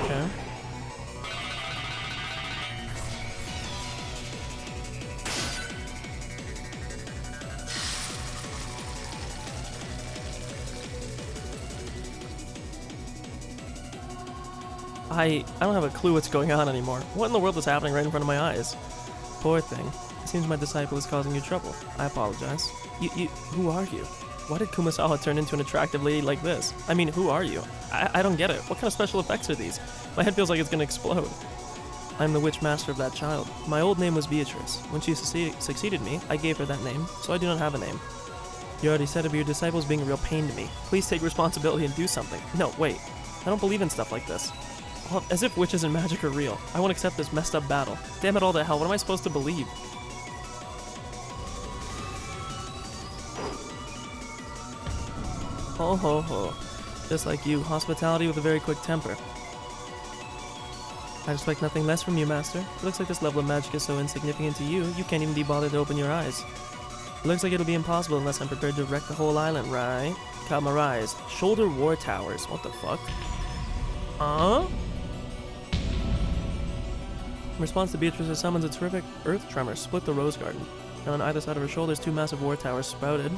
Speaker 1: Okay. I don't have a clue what's going on anymore. What in the world is happening right in front of my eyes? Poor thing. It seems my disciple is causing you trouble. I apologize. Who are you? Why did Kumasawa turn into an attractive lady like this? I mean, who are you? I don't get it. What kind of special effects are these? My head feels like it's gonna explode. I'm the witch master of that child. My old name was Beatrice. When she succeeded me, I gave her that name, so I do not have a name. You already said it, but your disciples being a real pain to me. Please take responsibility and do something. No, wait. I don't believe in stuff like this. Well, as if witches and magic are real. I won't accept this messed up battle. Damn it all to hell, what am I supposed to believe? Ho ho ho. Just like you, hospitality with a very quick temper. I expect nothing less from you, Master. It looks like this level of magic is so insignificant to you, you can't even be bothered to open your eyes. It looks like it'll be impossible unless I'm prepared to wreck the whole island, right? Kalmarais. Shoulder war towers. What the fuck? In response to Beatrice's summons, a terrific earth tremor split the rose garden, and on either side of her shoulders, 2 massive war towers sprouted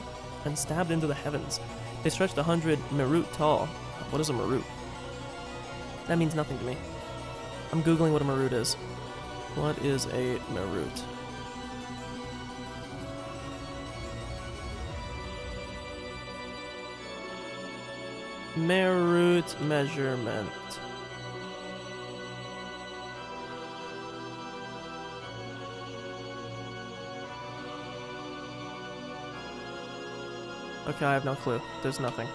Speaker 1: and stabbed into the heavens. They stretched 100 merut tall. What is a merut? That means nothing to me. I'm googling what a merut is. What is a merut? Merut measurement. Okay, I have no clue. There's nothing.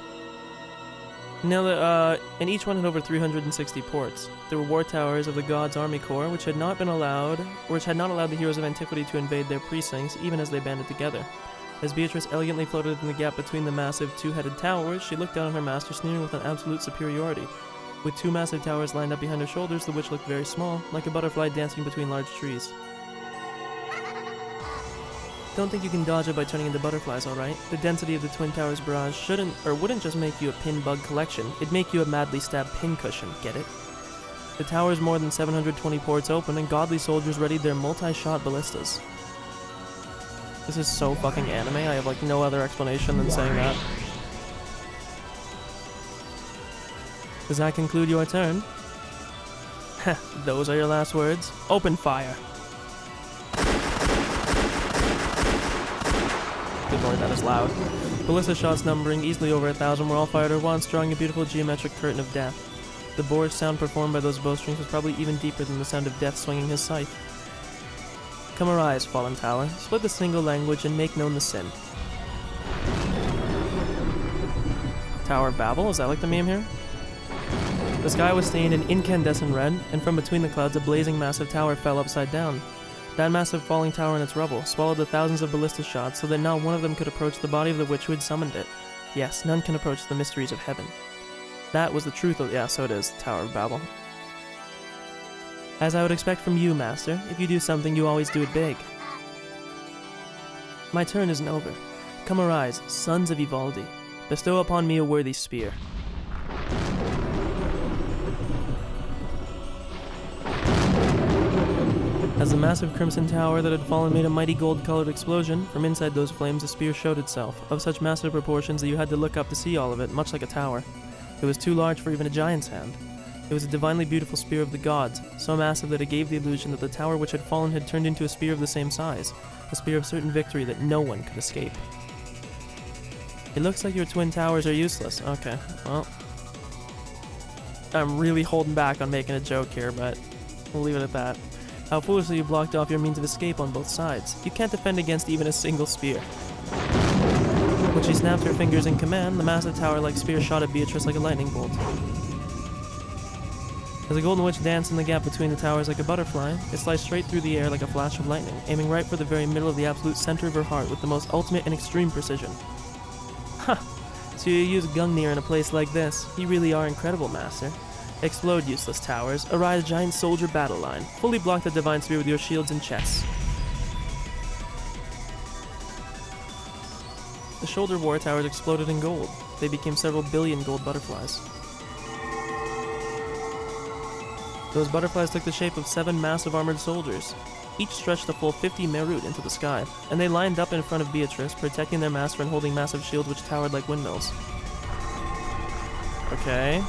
Speaker 1: Now, and each one had over 360 ports. There were war towers of the gods' army corps, which had not allowed the heroes of antiquity to invade their precincts, even as they banded together. As Beatrice elegantly floated in the gap between the massive 2-headed towers, she looked down on her master, sneering with an absolute superiority. With 2 massive towers lined up behind her shoulders, the witch looked very small, like a butterfly dancing between large trees. Don't think you can dodge it by turning into butterflies, alright? The density of the Twin Towers barrage wouldn't just make you a pin bug collection, it'd make you a madly stabbed pin cushion, get it? The tower's more than 720 ports open, and godly soldiers readied their multi-shot ballistas. This is so fucking anime, I have like no other explanation than saying that. Does that conclude your turn? Heh, those are your last words? Open fire! Good lord, that is loud. Ballista shots numbering easily over 1,000 were all fired at once, drawing a beautiful geometric curtain of death. The boorish sound performed by those bowstrings was probably even deeper than the sound of death swinging his scythe. Come arise, fallen tower. Split the single language and make known the sin. Tower of Babel? Is that like the meme here? The sky was stained in incandescent red, and from between the clouds a blazing massive tower fell upside down. That massive falling tower in its rubble swallowed the thousands of ballista shots so that not one of them could approach the body of the witch who had summoned it. Yes, none can approach the mysteries of heaven. That was the truth of— yeah, so it is, Tower of Babel. As I would expect from you, Master, if you do something, you always do it big. My turn isn't over. Come arise, sons of Ivaldi. Bestow upon me a worthy spear. As the massive crimson tower that had fallen made a mighty gold-colored explosion, from inside those flames a spear showed itself, of such massive proportions that you had to look up to see all of it, much like a tower. It was too large for even a giant's hand. It was a divinely beautiful spear of the gods, so massive that it gave the illusion that the tower which had fallen had turned into a spear of the same size, a spear of certain victory that no one could escape. It looks like your twin towers are useless. Okay, well, I'm really holding back on making a joke here, but we'll leave it at that. How foolishly you blocked off your means of escape on both sides. You can't defend against even a single spear. When she snapped her fingers in command, the massive tower-like spear shot at Beatrice like a lightning bolt. As the Golden Witch danced in the gap between the towers like a butterfly, it sliced straight through the air like a flash of lightning, aiming right for the very middle of the absolute center of her heart with the most ultimate and extreme precision. Ha! So you use Gungnir in a place like this. You really are incredible, Master. Explode, useless towers. Arise, giant soldier battle line. Fully block the divine spear with your shields and chests. The shoulder war towers exploded in gold. They became several billion gold butterflies. Those butterflies took the shape of 7 massive armored soldiers. Each stretched a full 50 merut into the sky, and they lined up in front of Beatrice, protecting their master and holding massive shields which towered like windmills. Okay.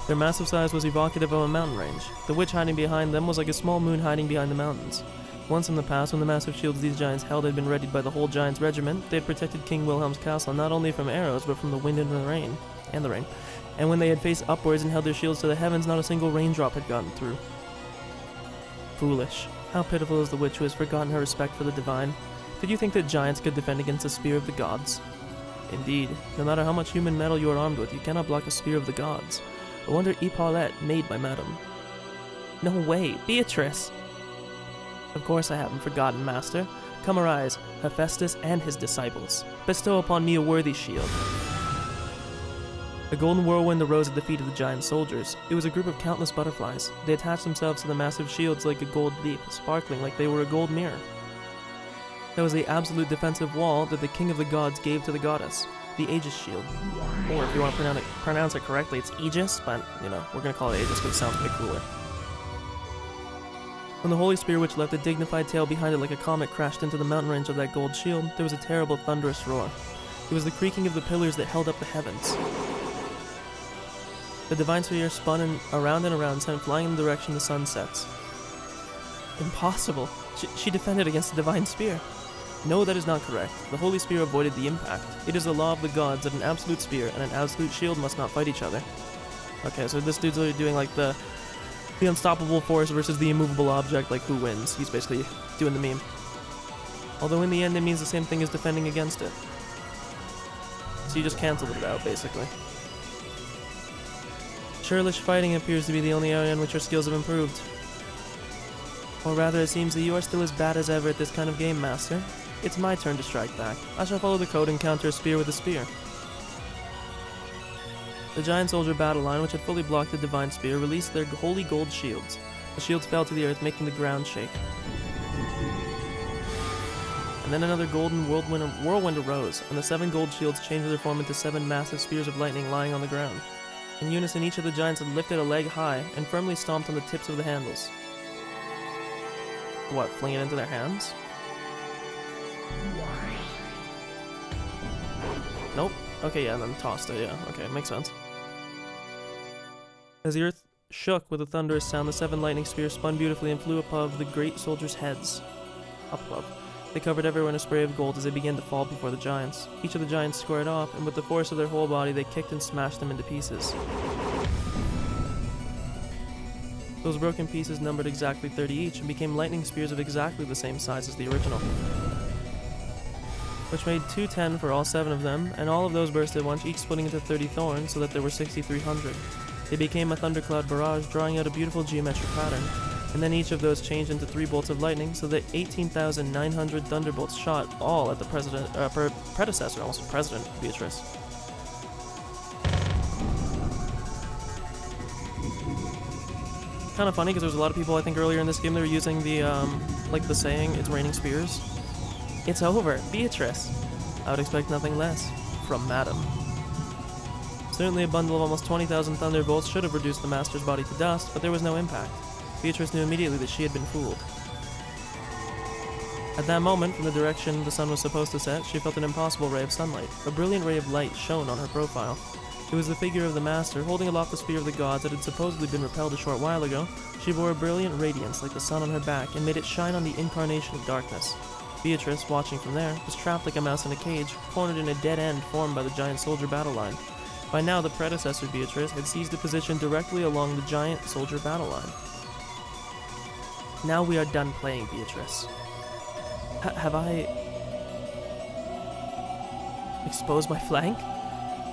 Speaker 1: Their massive size was evocative of a mountain range. The witch hiding behind them was like a small moon hiding behind the mountains. Once in the past, when the massive shields these giants held had been readied by the whole giants' regiment, they had protected King Wilhelm's castle not only from arrows, but from the wind and the rain. And when they had faced upwards and held their shields to the heavens, not a single raindrop had gotten through. Foolish. How pitiful is the witch who has forgotten her respect for the divine. Did you think that giants could defend against the spear of the gods? Indeed, no matter how much human metal you are armed with, you cannot block a spear of the gods. A wonder epaulette made by Madame. No way, Beatrice! Of course I haven't forgotten, master. Come arise, Hephaestus and his disciples. Bestow upon me a worthy shield. A golden whirlwind arose at the feet of the giant soldiers. It was a group of countless butterflies. They attached themselves to the massive shields like a gold leaf, sparkling like they were a gold mirror. That was the absolute defensive wall that the king of the gods gave to the goddess, the Aegis shield. Or if you want to pronounce it correctly, it's Aegis, but, you know, we're going to call it Aegis because it sounds a bit cooler. When the holy spear, which left a dignified tail behind it like a comet, crashed into the mountain range of that gold shield, there was a terrible thunderous roar. It was the creaking of the pillars that held up the heavens. The divine sphere spun around and around, sent flying in the direction the sun sets. Impossible! She defended against the divine spear. No, that is not correct. The holy spear avoided the impact. It is the law of the gods that an absolute spear and an absolute shield must not fight each other. Okay, so this dude's literally doing like the unstoppable force versus the immovable object, like who wins. He's basically doing the meme. Although in the end it means the same thing as defending against it. So you just canceled it out, basically. Churlish fighting appears to be the only area in which your skills have improved. Or rather, it seems that you are still as bad as ever at this kind of game, master. It's my turn to strike back. I shall follow the code and counter a spear with a spear. The giant soldier battle line, which had fully blocked the divine spear, released their holy gold shields. The shields fell to the earth, making the ground shake. And then another golden whirlwind arose, and the 7 gold shields changed their form into 7 massive spears of lightning lying on the ground. In unison, each of the giants had lifted a leg high and firmly stomped on the tips of the handles. What, fling it into their hands? Nope. Okay, yeah, and then tossed it, yeah. Okay, makes sense. As the earth shook with a thunderous sound, the 7 lightning spears spun beautifully and flew above the great soldiers' heads. Up above. They covered everywhere in a spray of gold as they began to fall before the giants. Each of the giants squared off, and with the force of their whole body, they kicked and smashed them into pieces. Those broken pieces numbered exactly 30 each, and became lightning spears of exactly the same size as the original, which made 210 for all 7 of them, and all of those burst at once, each splitting into 30 thorns, so that there were 6,300. They became a thundercloud barrage, drawing out a beautiful geometric pattern, and then each of those changed into 3 bolts of lightning, so that 18,900 thunderbolts shot, all at the predecessor, almost President Beatrice. Kind of funny, because there's a lot of people, I think, earlier in this game that were using the, like the saying, "It's raining spears." It's over, Beatrice. I would expect nothing less from Madame. Certainly a bundle of almost 20,000 thunderbolts should have reduced the master's body to dust, but there was no impact. Beatrice knew immediately that she had been fooled. At that moment, from the direction the sun was supposed to set, she felt an impossible ray of sunlight. A brilliant ray of light shone on her profile. It was the figure of the master, holding aloft the spear of the gods that had supposedly been repelled a short while ago. She bore a brilliant radiance like the sun on her back, and made it shine on the incarnation of darkness. Beatrice, watching from there, was trapped like a mouse in a cage, cornered in a dead end formed by the giant soldier battle line. By now, the predecessor Beatrice had seized a position directly along the giant soldier battle line. Now we are done playing, Beatrice. Have I exposed my flank?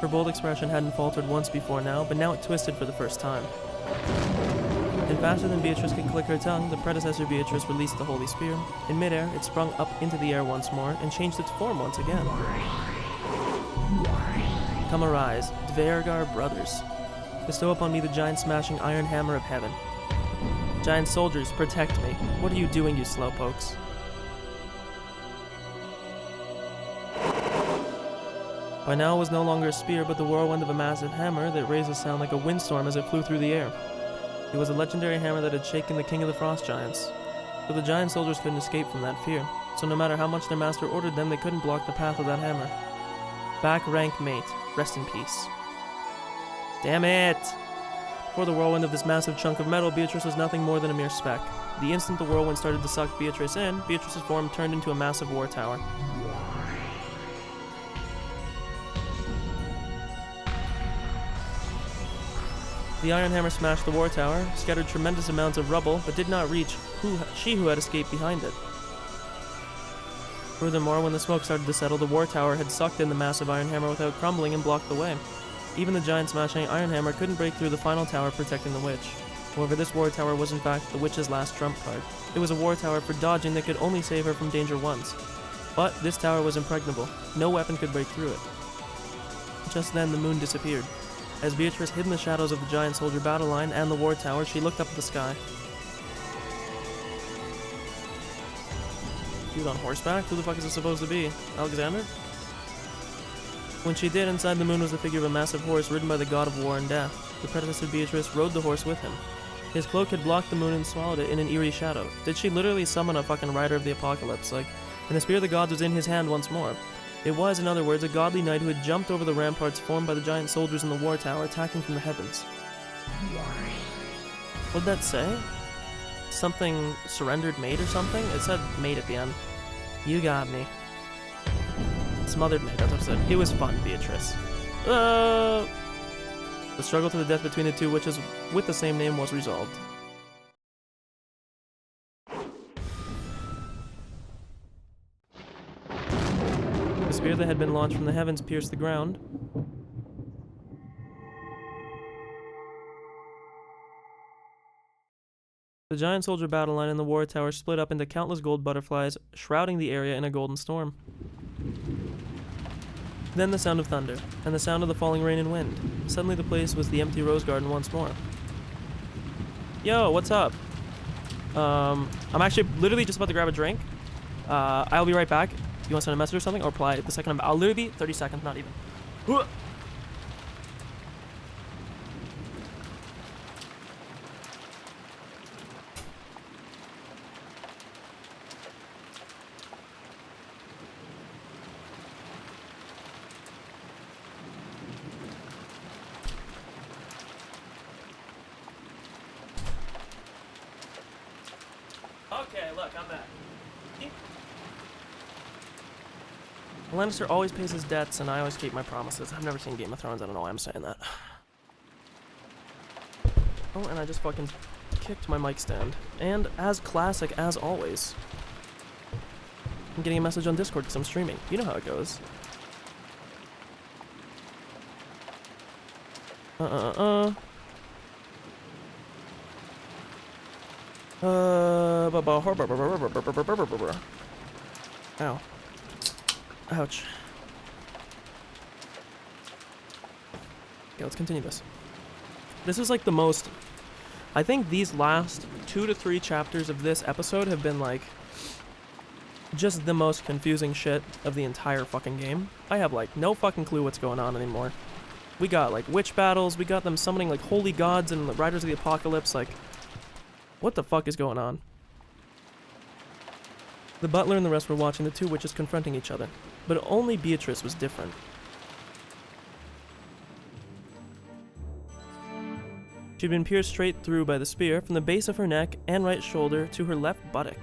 Speaker 1: Her bold expression hadn't faltered once before now, but now it twisted for the first time. And faster than Beatrice could click her tongue, the predecessor Beatrice released the holy spear. In midair, it sprung up into the air once more, and changed its form once again. Come arise, Dvergar brothers. Bestow upon me the giant smashing iron hammer of heaven. Giant soldiers, protect me. What are you doing, you slowpokes? By now it was no longer a spear, but the whirlwind of a massive hammer that raised a sound like a windstorm as it flew through the air. It was a legendary hammer that had shaken the king of the frost giants. But the giant soldiers couldn't escape from that fear, so no matter how much their master ordered them, they couldn't block the path of that hammer. Back rank mate, rest in peace. Damn it! Before the whirlwind of this massive chunk of metal, Beatrice was nothing more than a mere speck. The instant the whirlwind started to suck Beatrice in, Beatrice's form turned into a massive war tower. The iron hammer smashed the war tower, scattered tremendous amounts of rubble, but did not reach she who had escaped behind it. Furthermore, when the smoke started to settle, the war tower had sucked in the massive iron hammer without crumbling and blocked the way. Even the giant smashing iron hammer couldn't break through the final tower protecting the witch. However, this war tower was in fact the witch's last trump card. It was a war tower for dodging that could only save her from danger once. But this tower was impregnable. No weapon could break through it. Just then, the moon disappeared. As Beatrice hid in the shadows of the giant soldier battle line and the war tower, she looked up at the sky. Dude on horseback? Who the fuck is this supposed to be? Alexander? When she did, inside the moon was the figure of a massive horse ridden by the god of war and death. The predecessor Beatrice rode the horse with him. His cloak had blocked the moon and swallowed it in an eerie shadow. Did she literally summon a fucking rider of the apocalypse? And the spear of the gods was in his hand once more. It was, in other words, a godly knight who had jumped over the ramparts formed by the giant soldiers in the war tower, attacking from the heavens. What'd that say? Something surrendered mate or something? It said mate at the end. You got me. Smothered mate, that's what it said. It was fun, Beatrice. The struggle to the death between the two witches with the same name was resolved. The spear that had been launched from the heavens pierced the ground. The giant soldier battle line in the war tower split up into countless gold butterflies, shrouding the area in a golden storm. Then the sound of thunder, and the sound of the falling rain and wind. Suddenly the place was the empty rose garden once more. Yo, what's up? I'm actually literally just about to grab a drink. I'll be right back. You want to send a message or something? Or reply the second I'll literally be 30 seconds, not even. Okay, look, I'm back. Lannister always pays his debts, and I always keep my promises. I've never seen Game of Thrones, I don't know why I'm saying that. Oh, and I just fucking kicked my mic stand. And as classic as always, I'm getting a message on Discord because I'm streaming. You know how it goes. Ow. Ouch. Okay, let's continue this. This is like the most... I think these last 2 to 3 chapters of this episode have been like... just the most confusing shit of the entire fucking game. I have like no fucking clue what's going on anymore. We got like witch battles, we got them summoning like holy gods and the riders of the apocalypse, like... what the fuck is going on? The butler and the rest were watching the two witches confronting each other, but only Beatrice was different. She'd been pierced straight through by the spear from the base of her neck and right shoulder to her left buttock.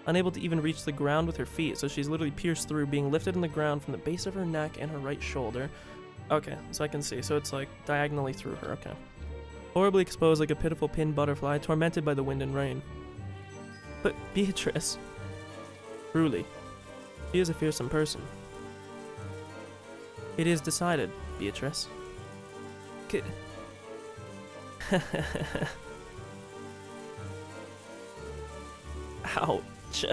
Speaker 1: Unable to even reach the ground with her feet, so she's literally pierced through, being lifted in the ground from the base of her neck and her right shoulder. Okay, so I can see, so it's like diagonally through her, okay. Horribly exposed like a pitiful pinned butterfly, tormented by the wind and rain. But Beatrice... truly, she is a fearsome person. It is decided, Beatrice. Ouch.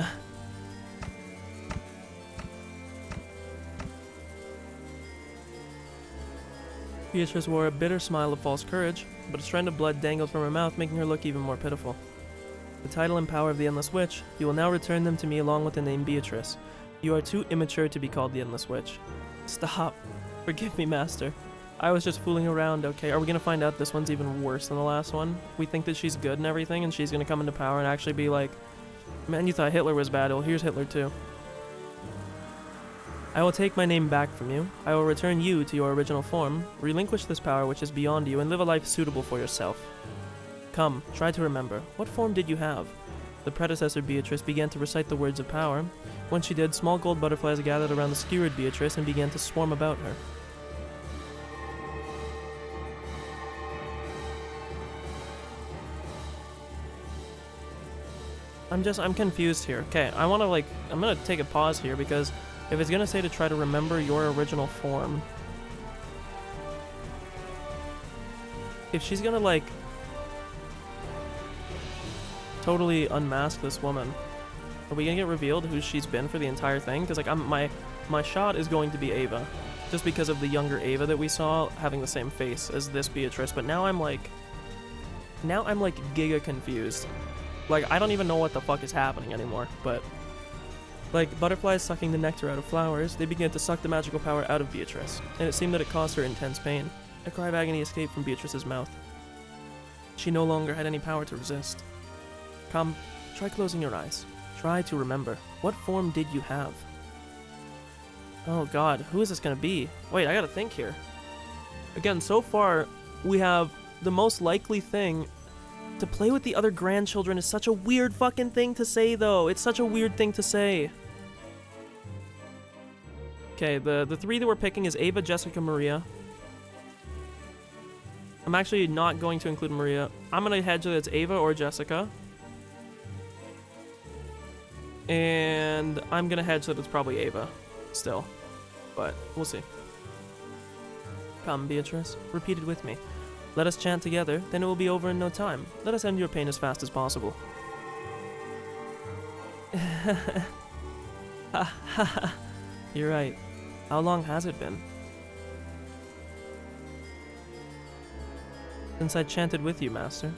Speaker 1: Beatrice wore a bitter smile of false courage, but a strand of blood dangled from her mouth, making her look even more pitiful. The title and power of the Endless Witch, you will now return them to me along with the name Beatrice. You are too immature to be called the Endless Witch. Stop. Forgive me, Master. I was just fooling around, okay? Are we gonna find out this one's even worse than the last one? We think that she's good and everything, and she's gonna come into power and actually be like, man, you thought Hitler was bad, well, here's Hitler too. I will take my name back from you. I will return you to your original form, relinquish this power which is beyond you, and live a life suitable for yourself. Come, try to remember. What form did you have? The predecessor Beatrice began to recite the words of power. When she did, small gold butterflies gathered around the skewered Beatrice and began to swarm about her. I'm confused here. Okay, I'm gonna take a pause here because if it's gonna say to try to remember your original form, if she's gonna like totally unmask this woman, are we gonna get revealed who she's been for the entire thing? Because like my shot is going to be Ava, just because of the younger Ava that we saw having the same face as this Beatrice. But now I'm like giga confused. Like, I don't even know what the fuck is happening anymore, but... Like butterflies sucking the nectar out of flowers, they began to suck the magical power out of Beatrice, and it seemed that it caused her intense pain. A cry of agony escaped from Beatrice's mouth. She no longer had any power to resist. Come, try closing your eyes. Try to remember. What form did you have? Oh god, who is this gonna be? Wait, I gotta think here. Again, so far, we have the most likely thing. To play with the other grandchildren is such a weird fucking thing to say, though. It's such a weird thing to say. Okay, the three that we're picking is Ava, Jessica, Maria. I'm actually not going to include Maria. I'm gonna hedge that it's Ava or Jessica. And I'm gonna hedge that it's probably Ava, still. But, we'll see. Come, Beatrice. Repeat it with me. Let us chant together, then it will be over in no time. Let us end your pain as fast as possible. You're right. How long has it been? Since I chanted with you, Master.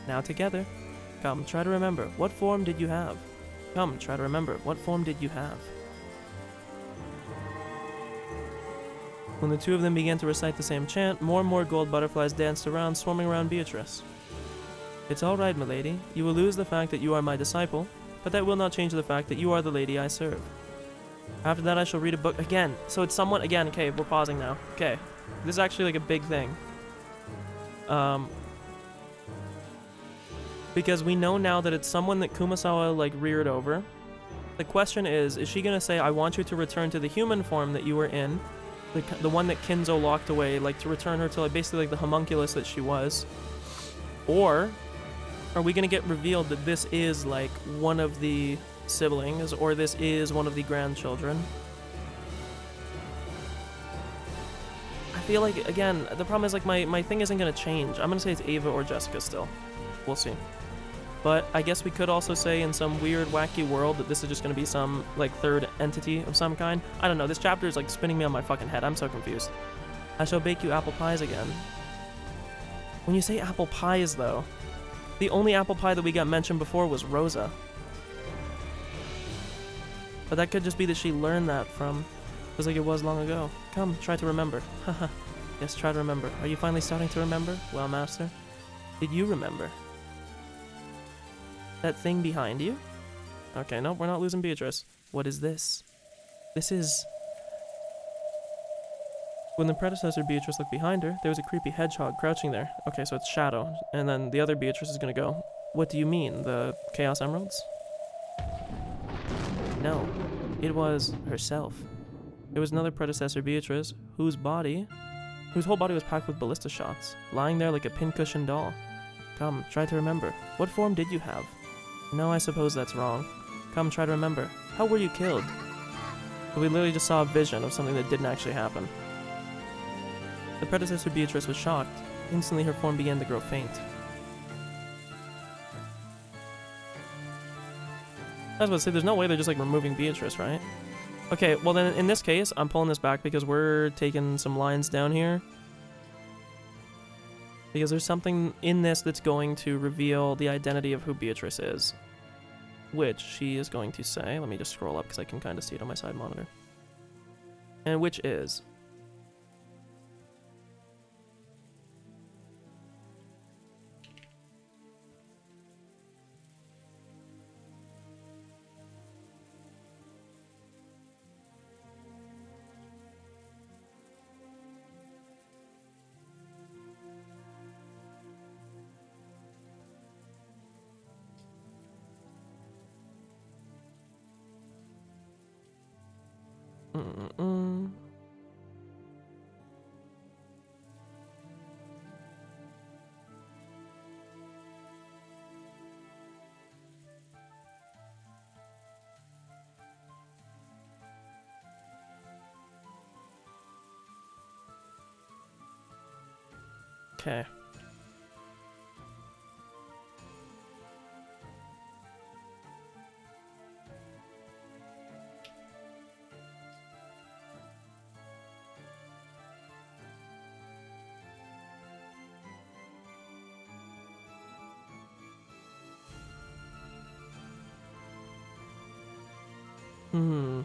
Speaker 1: Now together. Come, try to remember. What form did you have? Come, try to remember. What form did you have? When the two of them began to recite the same chant, more and more gold butterflies danced around, swarming around Beatrice. It's all right, milady. You will lose the fact that you are my disciple, but that will not change the fact that you are the lady I serve. After that, I shall read a book again. So it's someone again. Okay, we're pausing now. Okay, this is actually like a big thing. Because we know now that it's someone that Kumasawa like reared over. The question is she gonna say, "I want you to return to the human form that you were in"? The one that Kinzo locked away, like to return her to like basically like the homunculus that she was? Or are we gonna get revealed that this is like one of the siblings, or this is one of the grandchildren? I feel like, again, the problem is like my thing isn't gonna change. I'm gonna say it's Ava or Jessica still. We'll see. But I guess we could also say in some weird, wacky world that this is just going to be some, like, third entity of some kind. I don't know. This chapter is, like, spinning me on my fucking head. I'm so confused. I shall bake you apple pies again. When you say apple pies, though, the only apple pie that we got mentioned before was Rosa. But that could just be that she learned that from, just like it was long ago. Come, try to remember. Haha. Yes, try to remember. Are you finally starting to remember? Well, Master, did you remember? That thing behind you? Okay, no, we're not losing Beatrice. What is this? This is... When the predecessor Beatrice looked behind her, there was a creepy hedgehog crouching there. Okay, so it's Shadow. And then the other Beatrice is gonna go, what do you mean, the Chaos Emeralds? No, it was herself. There was another predecessor Beatrice, whose whole body was packed with ballista shots, lying there like a pincushion doll. Come, try to remember. What form did you have? No, I suppose that's wrong. Come, try to remember. How were you killed? But we literally just saw a vision of something that didn't actually happen. The predecessor Beatrice was shocked. Instantly her form began to grow faint. I was about to say, there's no way they're just like removing Beatrice, right? Okay, well then in this case, I'm pulling this back because we're taking some lines down here. Because there's something in this that's going to reveal the identity of who Beatrice is. Which she is going to say, let me just scroll up because I can kind of see it on my side monitor. And which is... Okay. Hmm.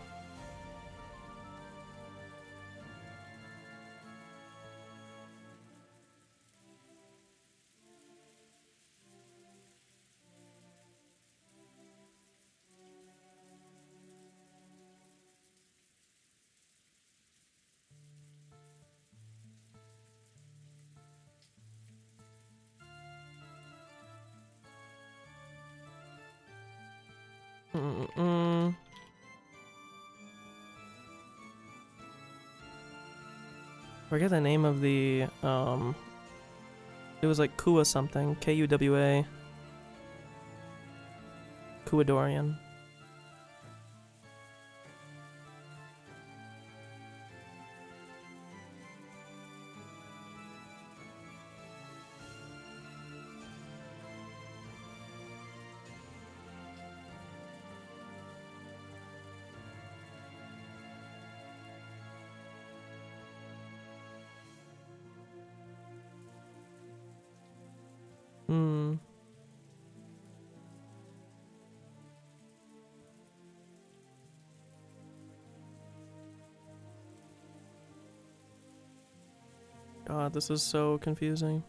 Speaker 1: Mm-mm. Forget the name of the, it was like Kua something. Kuwa. Kuadorian. Hmm. God, this is so confusing.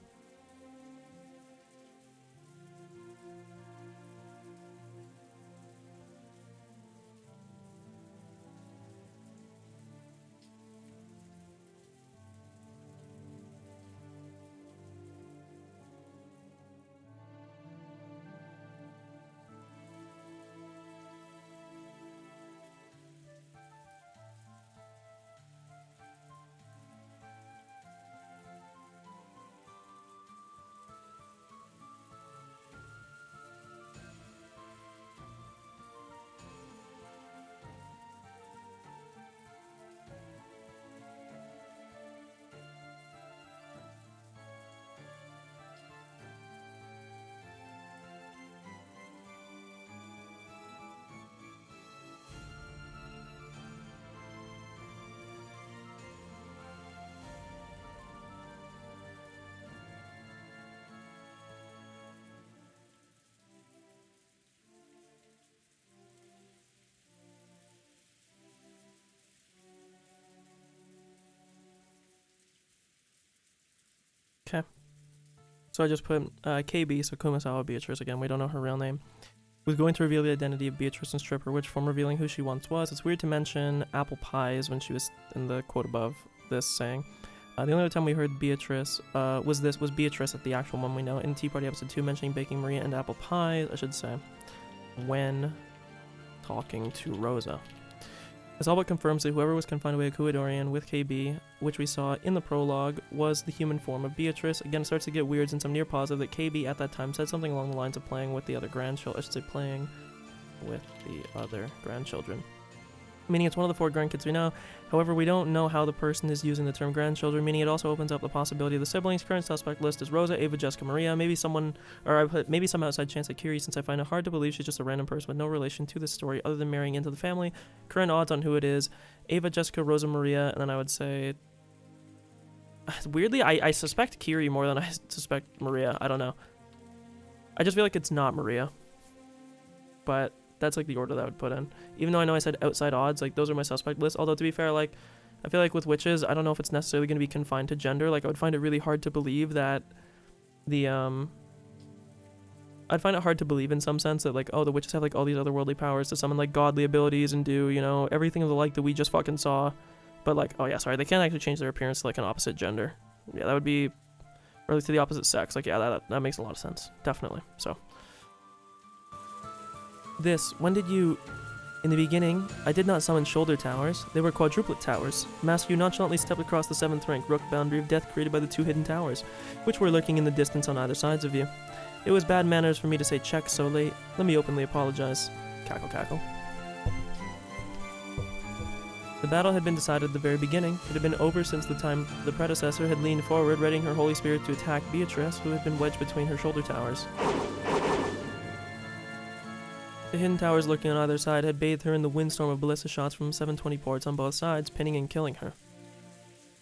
Speaker 1: Okay. So I just put KB, so Kumasawa Beatrice again. We don't know her real name. Was going to reveal the identity of Beatrice and strip her witch form, revealing who she once was. It's weird to mention apple pies when she was in the quote above this saying. The only other time we heard Beatrice was Beatrice at the actual one we know in Tea Party episode 2, mentioning baking Maria and apple pie, I should say, when talking to Rosa. This all but confirms that whoever was confined away at Kuadorian with KB, which we saw in the prologue, was the human form of Beatrice. Again, it starts to get weird since I'm near positive that KB at that time said something along the lines of playing with the other grandchildren. I should say playing with the other grandchildren. Meaning it's one of the 4 grandkids we know. However, we don't know how the person is using the term grandchildren, meaning it also opens up the possibility of the siblings. Current suspect list is Rosa, Ava, Jessica, Maria, maybe someone, or I put maybe some outside chance at Kiri, since I find it hard to believe she's just a random person with no relation to this story other than marrying into the family. Current odds on who it is: Ava, Jessica, Rosa, Maria, and then I would say, weirdly, I suspect Kiri more than I suspect Maria. I don't know. I just feel like it's not Maria. But that's like the order that I would put in. Even though I know I said outside odds, like those are my suspect lists. Although to be fair, like I feel like with witches, I don't know if it's necessarily going to be confined to gender. Like I would find it really hard to believe that the I'd find it hard to believe in some sense that like, oh, the witches have like all these otherworldly powers to summon like godly abilities and do, you know, everything of the like that we just fucking saw. But like, oh yeah, sorry, they can't actually change their appearance to like an opposite gender. Yeah, that would be, or like to the opposite sex. Like yeah, that makes a lot of sense. Definitely. So. When did you... In the beginning, I did not summon shoulder towers. They were quadruplet towers. Master, you nonchalantly stepped across the 7th rank rook boundary of death created by the 2 hidden towers, which were lurking in the distance on either sides of you. It was bad manners for me to say check so late. Let me openly apologize. Cackle, cackle. The battle had been decided at the very beginning. It had been over since the time the predecessor had leaned forward, readying her holy spirit to attack Beatrice, who had been wedged between her shoulder towers. The hidden towers lurking on either side had bathed her in the windstorm of ballista shots from 720 ports on both sides, pinning and killing her.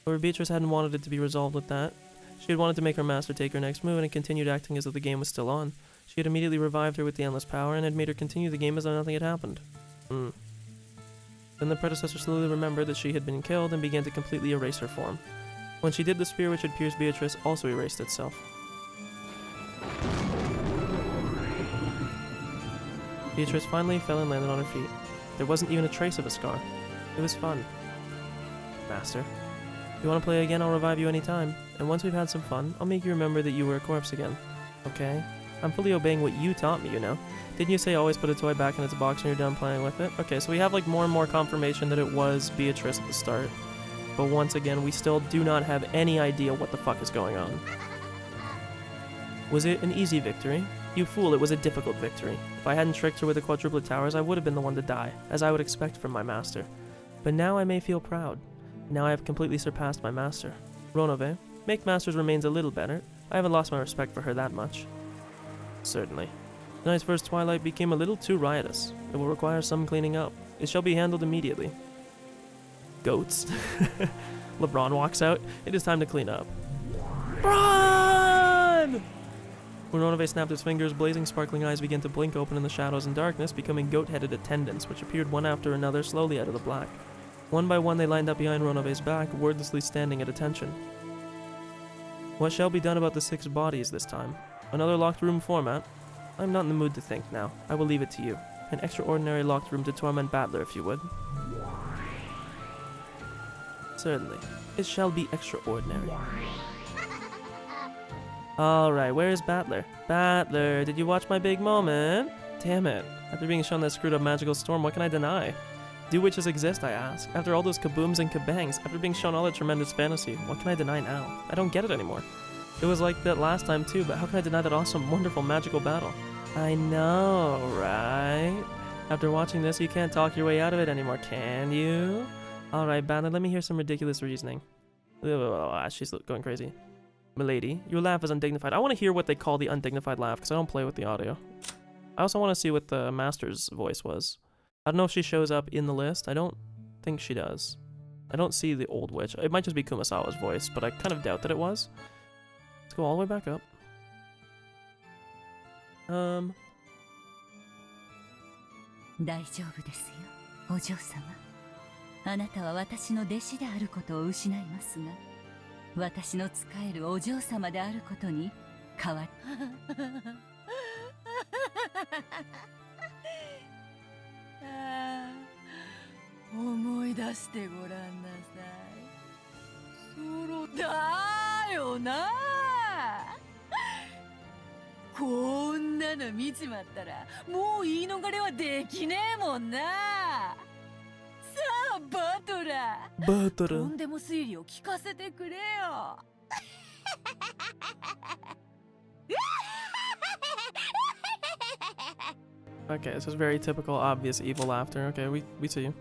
Speaker 1: However, Beatrice hadn't wanted it to be resolved with that. She had wanted to make her master take her next move and had continued acting as though the game was still on. She had immediately revived her with the endless power and had made her continue the game as though nothing had happened. Then the predecessor slowly remembered that she had been killed and began to completely erase her form. When she did, the spear which had pierced Beatrice also erased itself. Beatrice finally fell and landed on her feet. There wasn't even a trace of a scar. It was fun. Master, if you want to play again, I'll revive you anytime. And once we've had some fun, I'll make you remember that you were a corpse again. Okay? I'm fully obeying what you taught me, you know? Didn't you say always put a toy back in its box when you're done playing with it? Okay, so we have like more and more confirmation that it was Beatrice at the start. But once again, we still do not have any idea what the fuck is going on. Was it an easy victory? You fool, it was a difficult victory. If I hadn't tricked her with the quadruplet towers, I would have been the one to die, as I would expect from my master. But now I may feel proud. Now I have completely surpassed my master. Ronove, make masters remains a little better. I haven't lost my respect for her that much. Certainly. Tonight's first twilight became a little too riotous. It will require some cleaning up. It shall be handled immediately. Goats. LeBron walks out. It is time to clean up. Bron! When Ronove snapped his fingers, blazing sparkling eyes began to blink open in the shadows and darkness, becoming goat-headed attendants, which appeared one after another slowly out of the black. One by one they lined up behind Ronove's back, wordlessly standing at attention. What shall be done about the 6 bodies this time? Another locked room format? I'm not in the mood to think now. I will leave it to you. An extraordinary locked room to torment Battler, if you would. Certainly. It shall be extraordinary. Alright, where is Battler? Battler, did you watch my big moment? Damn it. After being shown that screwed up magical storm, what can I deny? Do witches exist, I ask? After all those kabooms and kabangs, after being shown all that tremendous fantasy, what can I deny now? I don't get it anymore. It was like that last time too, but how can I deny that awesome, wonderful, magical battle? I know, right? After watching this, you can't talk your way out of it anymore, can you? Alright, Battler, let me hear some ridiculous reasoning. She's going crazy. Milady, your laugh is undignified. I want to hear what they call the undignified laugh, because I don't play with the audio. I also want to see what the master's voice was. I don't know if she shows up in the list. I don't think she does. I don't see the old witch. It might just be Kumasawa's voice, but I kind of doubt that it was. Let's go all the way back up.
Speaker 2: 大丈夫ですよ、お嬢様。あなたは私の弟子であることを失いますが、私の仕えるお嬢様であることに変わり。思い出してごらんなさい。そうだよな。こんなの見ちまったらもう言い逃れはできねえもんな。さあバトラー、とんでも推理を聞かせてくれよ。
Speaker 1: Okay, this is very typical, obvious evil laughter. Okay, we see you.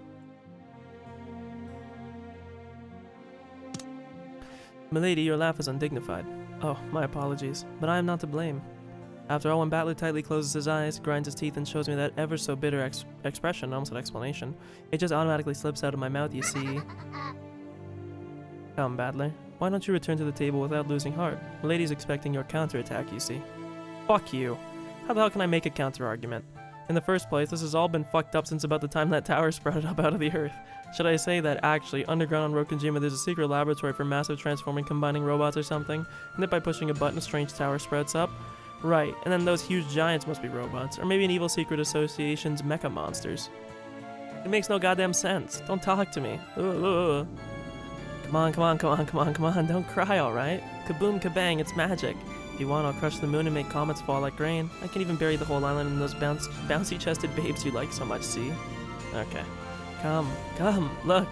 Speaker 1: Milady, your laugh is undignified. Oh, my apologies, but I am not to blame. After all, when Battler tightly closes his eyes, grinds his teeth, and shows me that ever so bitter expression, almost an explanation, it just automatically slips out of my mouth, you see. Come, Battler, why don't you return to the table without losing heart? Milady's expecting your counterattack, you see. Fuck you. How the hell can I make a counter-argument? In the first place, this has all been fucked up since about the time that tower sprouted up out of the earth. Should I say that actually, underground on Rokujima there's a secret laboratory for massive transforming combining robots or something, and that by pushing a button a strange tower sprouts up? Right, and then those huge giants must be robots, or maybe an evil secret association's mecha monsters. It makes no goddamn sense. Don't talk to me. Ugh. Come on, don't cry, alright? Kaboom, kabang, it's magic. If you want, I'll crush the moon and make comets fall like rain. I can even bury the whole island in those bouncy-chested babes you like so much, see? Okay. Come, look.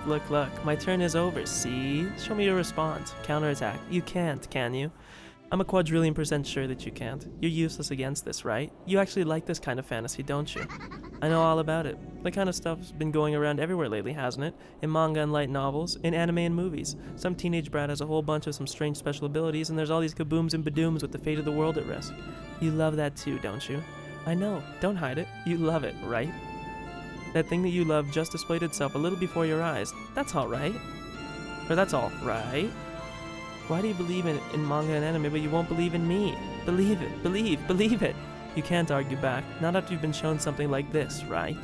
Speaker 1: My turn is over, see? Show me your response. Counterattack. You can't, can you? I'm a quadrillion% sure that you can't. You're useless against this, right? You actually like this kind of fantasy, don't you? I know all about it. The kind of stuff's been going around everywhere lately, hasn't it? In manga and light novels, in anime and movies. Some teenage brat has a whole bunch of some strange special abilities, and there's all these kabooms and badooms with the fate of the world at risk. You love that too, don't you? I know. Don't hide it. You love it, right? That thing that you love just displayed itself a little before your eyes. That's all right. Or that's all right. Why do you believe in manga and anime, but you won't believe in me? Believe it. Believe it. You can't argue back. Not after you've been shown something like this, right?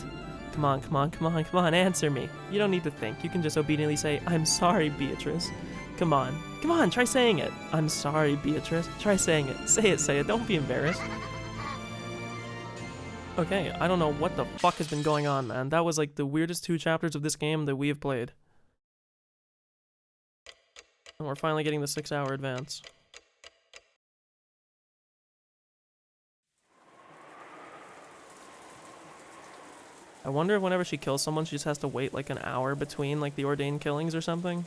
Speaker 1: Come on, answer me. You don't need to think. You can just obediently say, I'm sorry, Beatrice. Come on, try saying it. I'm sorry, Beatrice. Try saying it. Say it. Don't be embarrassed. Okay, I don't know what the fuck has been going on, man. That was like the weirdest 2 chapters of this game that we have played. And we're finally getting the 6-hour advance. I wonder if whenever she kills someone, she just has to wait like an hour between like the ordained killings or something.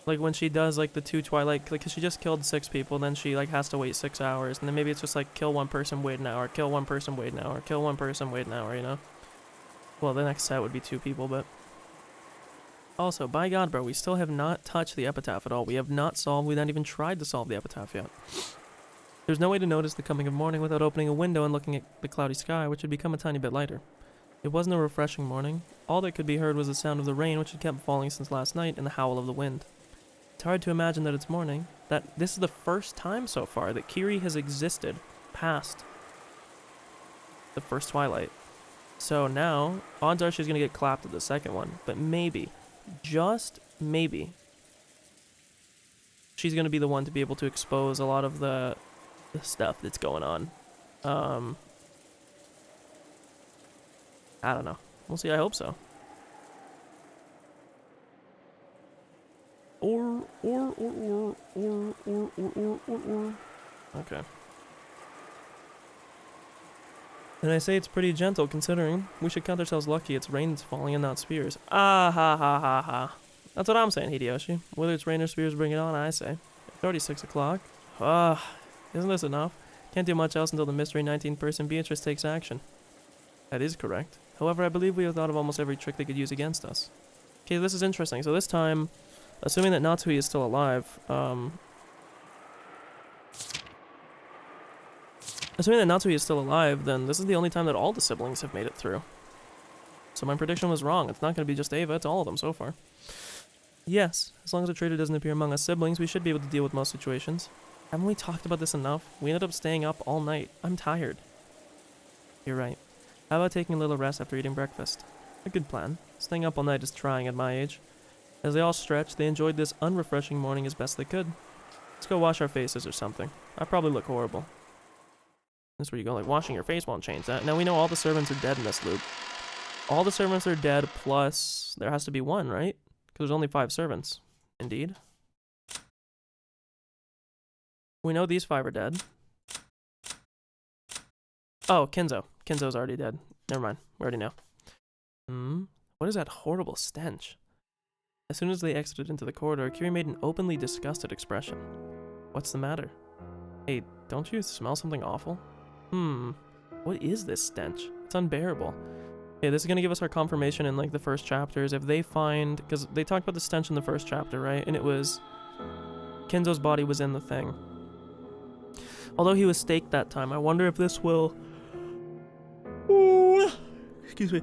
Speaker 1: Like when she does like the 2 Twilight, like 'cause she just killed 6 people, then she like has to wait 6 hours, and then maybe it's just like kill 1 person, wait an hour, kill 1 person, wait an hour, kill 1 person, wait an hour, you know? Well, the next set would be 2 people, but... Also, by God, bro, we still have not touched the epitaph at all. We have not even tried to solve the epitaph yet. There's no way to notice the coming of morning without opening a window and looking at the cloudy sky, which had become a tiny bit lighter. It wasn't a refreshing morning. All that could be heard was the sound of the rain, which had kept falling since last night, and the howl of the wind. It's hard to imagine that it's morning, that this is the first time so far that Kiri has existed past the first Twilight. So now, odds are she's going to get clapped at the second one, but maybe, just maybe, she's going to be the one to be able to expose a lot of the stuff that's going on. I don't know. We'll see. I hope so. Okay. And I say it's pretty gentle considering we should count ourselves lucky it's rain that's falling and not spears. Ah ha ha ha ha. That's what I'm saying, Hideyoshi. Whether it's rain or spears, bring it on, I say. It's already 6 o'clock. Isn't this enough? Can't do much else until the mystery 19-person Beatrice takes action. That is correct. However, I believe we have thought of almost every trick they could use against us. Okay, this is interesting. So this time, assuming that Natsui is still alive, then this is the only time that all the siblings have made it through. So my prediction was wrong. It's not going to be just Ava, it's all of them so far. Yes, as long as a traitor doesn't appear among us siblings, we should be able to deal with most situations. Haven't we talked about this enough? We ended up staying up all night. I'm tired. You're right. How about taking a little rest after eating breakfast? A good plan. Staying up all night is trying at my age. As they all stretched, they enjoyed this unrefreshing morning as best they could. Let's go wash our faces or something. I probably look horrible. That's where you go, like, washing your face won't change that. Now we know all the servants are dead in this loop. All the servants are dead, plus there has to be 1, right? Because there's only 5 servants. Indeed. We know these 5 are dead. Oh, Kenzo. Kenzo's already dead. Never mind. We already know. What is that horrible stench? As soon as they exited into the corridor, Kiri made an openly disgusted expression. What's the matter? Hey, don't you smell something awful? What is this stench? It's unbearable. Okay, this is going to give us our confirmation in, like, the first chapters. If they find... Because they talked about the stench in the first chapter, right? And it was... Kenzo's body was in the thing. Although he was staked that time, I wonder if this will... Excuse me.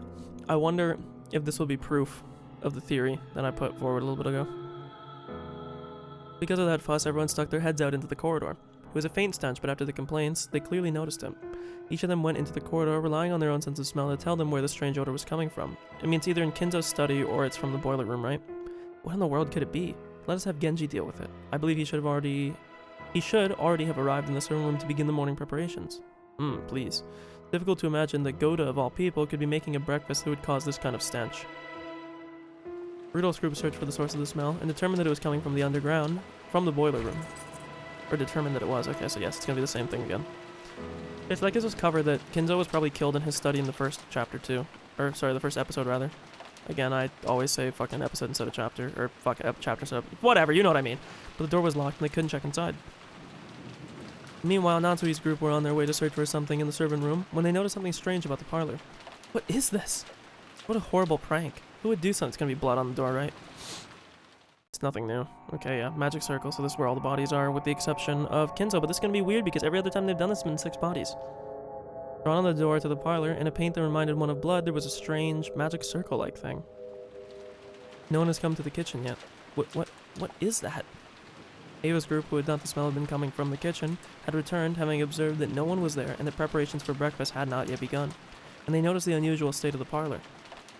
Speaker 1: I wonder if this will be proof of the theory that I put forward a little bit ago. Because of that fuss, everyone stuck their heads out into the corridor. It was a faint stench, but after the complaints, they clearly noticed it. Each of them went into the corridor, relying on their own sense of smell to tell them where the strange odor was coming from. I mean, it's either in Kinzo's study or it's from the boiler room, right? What in the world could it be? Let us have Genji deal with it. I believe he should already have arrived in the servant room to begin the morning preparations. Please. Difficult to imagine that Goda, of all people, could be making a breakfast that would cause this kind of stench. Rudolph's group searched for the source of the smell and determined that it was coming from the underground, from the boiler room. Or determined that it was. Okay, so yes, it's gonna be the same thing again. Okay, so that gives us cover that Kinzo was probably killed in his study in the first chapter too. Or, sorry, the first episode rather. Again, I always say fucking episode instead of chapter. Or fuck, chapter instead of... Whatever, you know what I mean. But the door was locked and they couldn't check inside. Meanwhile, Natsui's group were on their way to search for something in the servant room when they noticed something strange about the parlor. What is this? What a horrible prank. Who would do something? It's gonna be blood on the door, right? It's nothing new. Okay, yeah, magic circle, so this is where all the bodies are, with the exception of Kinzo, but this is gonna be weird because every other time they've done this has been 6 bodies. Drawn on the door to the parlor, in a paint that reminded one of blood, there was a strange magic circle-like thing. No one has come to the kitchen yet. What is that? Ava's group, who had thought the smell had been coming from the kitchen, had returned, having observed that no one was there and that preparations for breakfast had not yet begun. And they noticed the unusual state of the parlor.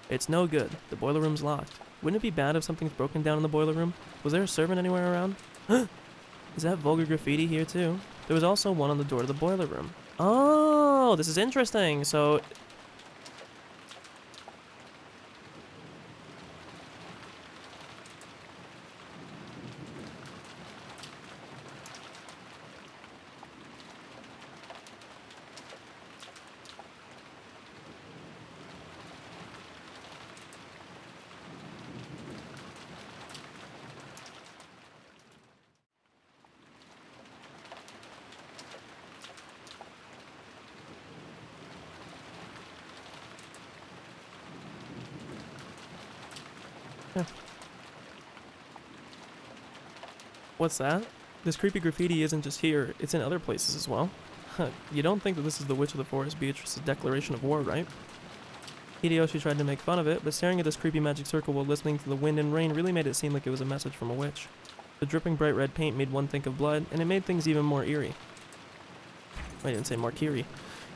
Speaker 1: It's no good. The boiler room's locked. Wouldn't it be bad if something's broken down in the boiler room? Was there a servant anywhere around? Is that vulgar graffiti here too? There was also one on the door to the boiler room. Oh, this is interesting. So what's that? This creepy graffiti isn't just here, it's in other places as well. You don't think that this is the Witch of the Forest Beatrice's declaration of war, right? Hideyoshi tried to make fun of it, but staring at this creepy magic circle while listening to the wind and rain really made it seem like it was a message from a witch. The dripping bright red paint made one think of blood, and it made things even more eerie. I didn't say more eerie.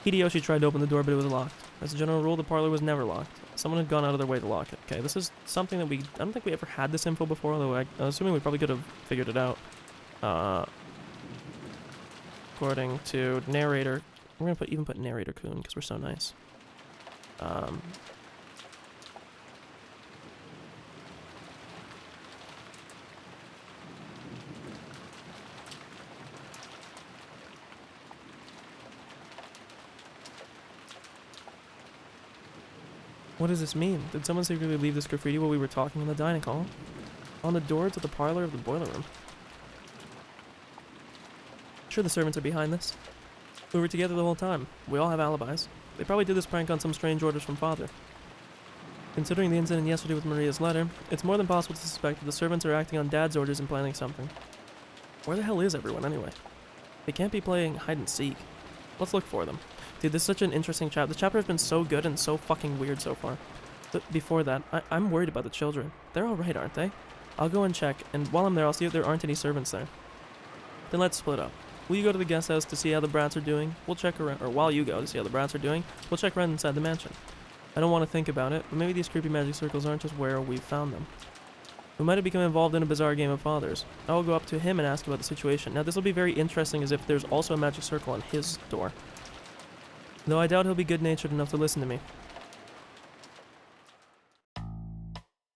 Speaker 1: Hideyoshi tried to open the door, but it was locked. As a general rule, the parlor was never locked. Someone had gone out of their way to lock it. Okay, this is something that I don't think we ever had this info before, although I'm assuming we probably could have figured it out. According to narrator, we're gonna even put narrator Kun because we're so nice. What does this mean? Did someone secretly leave this graffiti while we were talking in the dining hall? On the door to the parlor of the boiler room. Sure, the servants are behind this. We were together the whole time. We all have alibis. They probably did this prank on some strange orders from father. Considering the incident yesterday with Maria's letter, it's more than possible to suspect that the servants are acting on Dad's orders and planning something. Where the hell is everyone anyway? They can't be playing hide and seek. Let's look for them. Dude, this is such an interesting chapter. The chapter has been so good and so fucking weird so far. But before that, I'm worried about the children. They're alright, aren't they? I'll go and check, and while I'm there, I'll see if there aren't any servants there. Then let's split up. Will you go to the guest house to see how the brats are doing? We'll check around, or while you go to see how the brats are doing, we'll check around inside the mansion. I don't want to think about it, but maybe these creepy magic circles aren't just where we found them. We might have become involved in a bizarre game of fathers. I will go up to him and ask about the situation. Now, this will be very interesting as if there's also a magic circle on his door. Though I doubt he'll be good-natured enough to listen to me.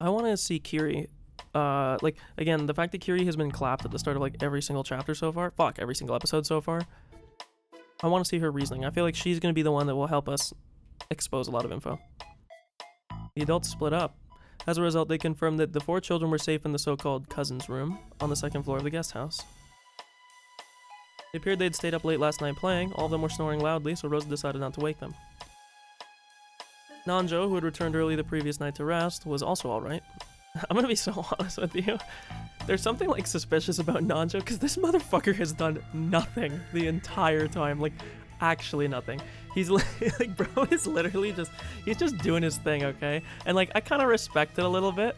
Speaker 1: I want to see Kiri. Like, again, the fact that Kiri has been clapped at the start of, like, every single chapter so far. Fuck, every single episode so far. I want to see her reasoning. I feel like she's going to be the one that will help us expose a lot of info. The adults split up. As a result, they confirmed that the 4 children were safe in the so-called cousin's room on the 2nd floor of the guest house. It appeared they'd stayed up late last night playing. All of them were snoring loudly, so Rosa decided not to wake them. Nanjo, who had returned early the previous night to rest, was also alright. I'm gonna be so honest with you. There's something, like, suspicious about Nanjo, because this motherfucker has done nothing the entire time. Like, actually nothing. He's, like, bro is literally just, he's just doing his thing, okay? And, like, I kind of respect it a little bit.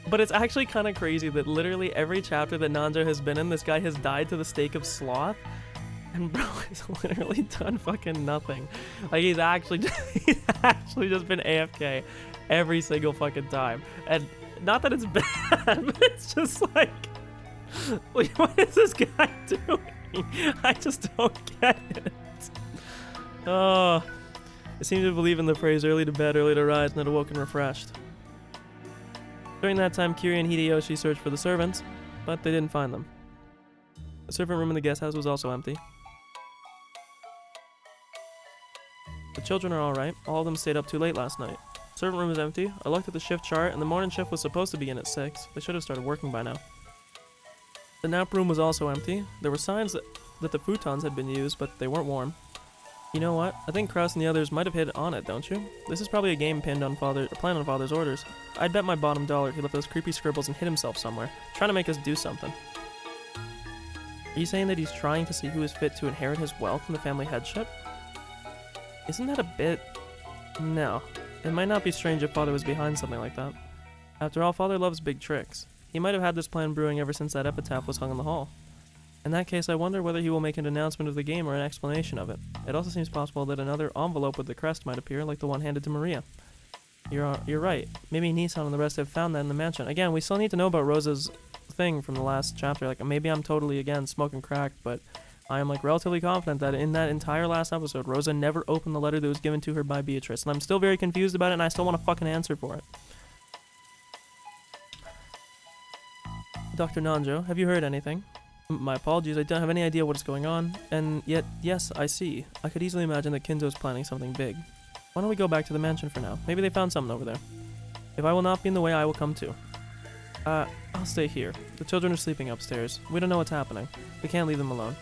Speaker 1: But it's actually kind of crazy that literally every chapter that Nanjo has been in, this guy has died to the stake of sloth. And bro has literally done fucking nothing. Like, he's actually just been AFK every single fucking time. And not that it's bad, but it's just like, what is this guy doing? I just don't get it. Oh, I seem to believe in the phrase early to bed, early to rise, and awoke and refreshed. During that time, Kiri and Hideyoshi searched for the servants, but they didn't find them. The servant room in the guest house was also empty. The children are alright. All of them stayed up too late last night. The servant room is empty. I looked at the shift chart, and the morning shift was supposed to begin at 6. They should have started working by now. The nap room was also empty. There were signs that that the futons had been used, but they weren't warm. You know what? I think Kraus and the others might have hit on it, don't you? This is probably a game planned on Father's orders. I'd bet my bottom dollar he left those creepy scribbles and hid himself somewhere, trying to make us do something. Are you saying that he's trying to see who is fit to inherit his wealth and the family headship? Isn't that a bit... No. It might not be strange if Father was behind something like that. After all, Father loves big tricks. He might have had this plan brewing ever since that epitaph was hung in the hall. In that case, I wonder whether he will make an announcement of the game or an explanation of it. It also seems possible that another envelope with the crest might appear, like the one handed to Maria. You're right. Maybe Nissan and the rest have found that in the mansion. Again, we still need to know about Rosa's thing from the last chapter. Like, maybe I'm totally, again, smoking crack, but I am, like, relatively confident that in that entire last episode, Rosa never opened the letter that was given to her by Beatrice. And I'm still very confused about it, and I still want a fucking answer for it. Dr. Nanjo, have you heard anything? My apologies, I don't have any idea what is going on, and yet, yes, I see. I could easily imagine that Kinzo's planning something big. Why don't we go back to the mansion for now? Maybe they found something over there. If I will not be in the way, I will come too. I'll stay here. The children are sleeping upstairs. We don't know what's happening. We can't leave them alone.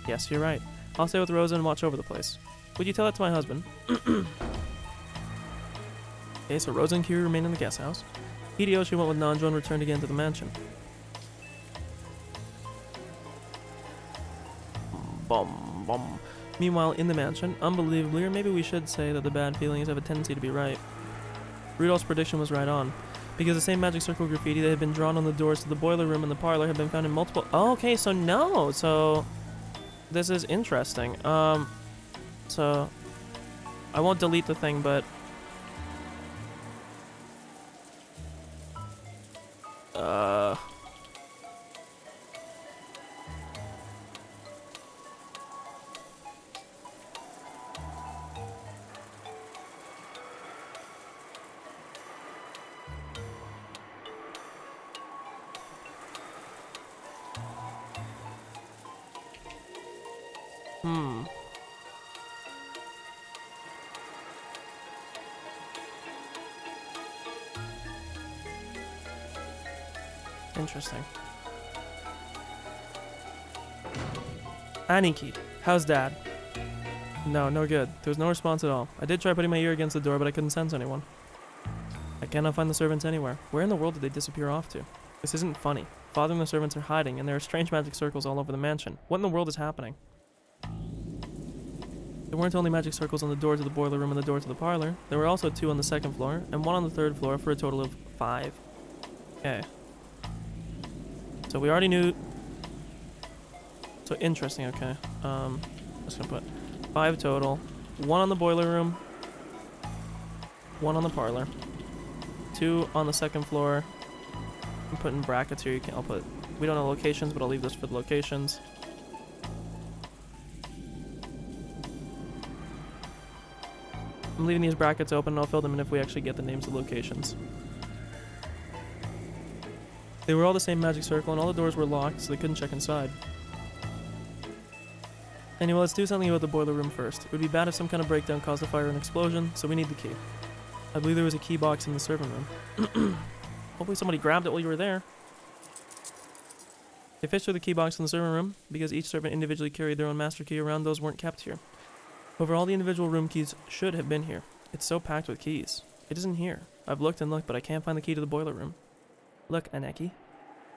Speaker 1: Yes, you're right. I'll stay with Rosa and watch over the place. Would you tell that to my husband? Okay, so Rosa and Kiri remain in the guest house. Hideyoshi went with Nanjo and returned again to the mansion. Bum, bum. Meanwhile, in the mansion, unbelievably, or maybe we should say that the bad feelings have a tendency to be right. Rudolph's prediction was right on, because the same magic circle graffiti that had been drawn on the doors to the boiler room and the parlor had been found in multiple... Oh, okay, so no! So, this is interesting. So, I won't delete the thing, but... Interesting. Aniki, how's Dad? No, no good. There was no response at all. I did try putting my ear against the door, but I couldn't sense anyone. I cannot find the servants anywhere. Where in the world did they disappear off to? This isn't funny. Father and the servants are hiding, and there are strange magic circles all over the mansion. What in the world is happening? There weren't only magic circles on the door to the boiler room and the door to the parlor. There were also 2 on the 2nd floor, and 1 on the 3rd floor for a total of 5. Okay. So we already knew... So interesting, okay. I'm just gonna put 5 total. 1 on the boiler room. 1 on the parlor. 2 on the 2nd floor. I'm putting brackets here. I'll put... We don't know locations, but I'll leave this for the locations. I'm leaving these brackets open, and I'll fill them in if we actually get the names of locations. They were all the same magic circle, and all the doors were locked, so they couldn't check inside. Anyway, let's do something about the boiler room first. It would be bad if some kind of breakdown caused a fire or an explosion, so we need the key. I believe there was a key box in the servant room. Hopefully somebody grabbed it while you were there. They fished through the key box in the servant room, because each servant individually carried their own master key around. Those weren't kept here. However, all the individual room keys should have been here. It's so packed with keys. It isn't here. I've looked and looked, but I can't find the key to the boiler room. Look, Aneki.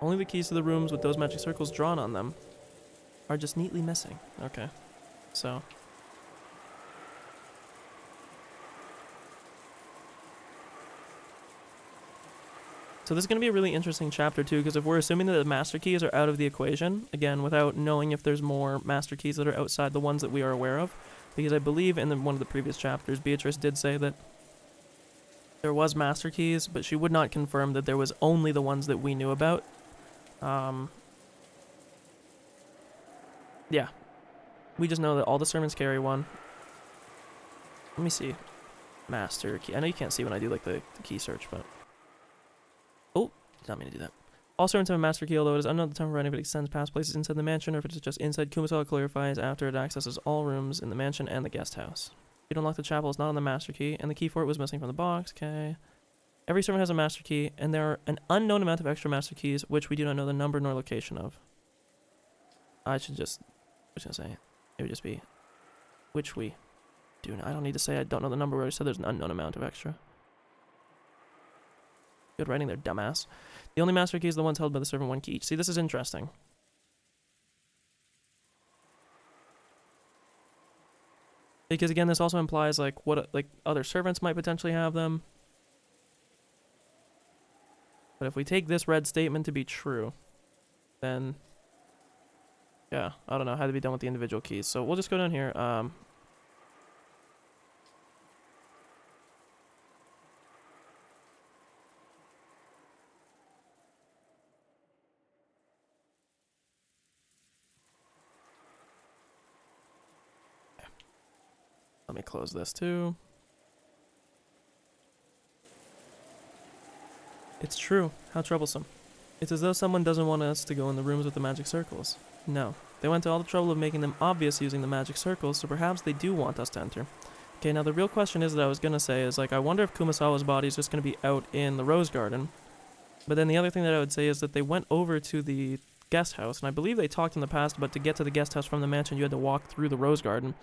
Speaker 1: Only the keys to the rooms with those magic circles drawn on them are just neatly missing. Okay. So. So this is going to be a really interesting chapter too, because if we're assuming that the master keys are out of the equation, again, without knowing if there's more master keys that are outside the ones that we are aware of, because I believe in one of the previous chapters, Beatrice did say that there was master keys, but she would not confirm that there was only the ones that we knew about. Yeah. We just know that all the servants carry one. Let me see. Master key. I know you can't see when I do like the key search, but... Oh, did not mean to do that. All servants have a master key, although it is unknown at the time if it extends past places inside the mansion or if it is just inside. Kumasala clarifies after it accesses all rooms in the mansion and the guest house. If you unlock the chapel, it's not on the master key, and the key for it was missing from the box. Okay. Every servant has a master key, and there are an unknown amount of extra master keys, which we do not know the number nor location of. I should just was gonna say, it would just be, which we do. I don't need to say I don't know the number. We already said there's an unknown amount of extra. Good writing there, dumbass. The only master key is the ones held by the servant, one key each. See, this is interesting. Because again, this also implies like what like other servants might potentially have them. But if we take this red statement to be true, then yeah, I don't know, had to be done with the individual keys. So we'll just go down here. Let me close this too. It's true. How troublesome. It's as though someone doesn't want us to go in the rooms with the magic circles. No. They went to all the trouble of making them obvious using the magic circles, so perhaps they do want us to enter. Okay, now the real question is that I was gonna say is, like, I wonder if Kumasawa's body is just gonna be out in the Rose Garden. But then the other thing that I would say is that they went over to the guest house, and I believe they talked in the past, but to get to the guest house from the mansion, you had to walk through the Rose Garden.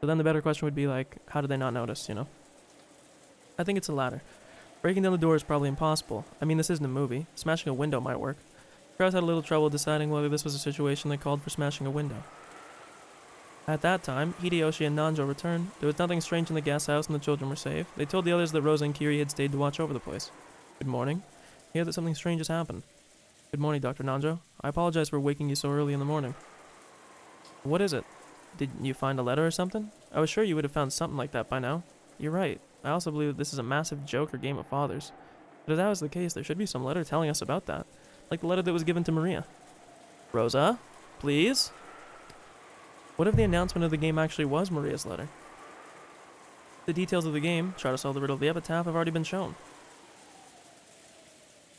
Speaker 1: So then the better question would be, like, how did they not notice, you know? I think it's the latter. Breaking down the door is probably impossible. I mean, this isn't a movie. Smashing a window might work. Krause had a little trouble deciding whether this was a situation that called for smashing a window. At that time, Hideyoshi and Nanjo returned. There was nothing strange in the guest house and the children were safe. They told the others that Rosa and Kiri had stayed to watch over the place. Good morning. I hear that something strange has happened. Good morning, Dr. Nanjo. I apologize for waking you so early in the morning. What is it? Did you find a letter or something? I was sure you would have found something like that by now. You're right. I also believe that this is a massive joke or game of fathers. But if that was the case, there should be some letter telling us about that. Like the letter that was given to Maria. Rosa? Please? What if the announcement of the game actually was Maria's letter? The details of the game, try to solve the riddle of the epitaph, have already been shown.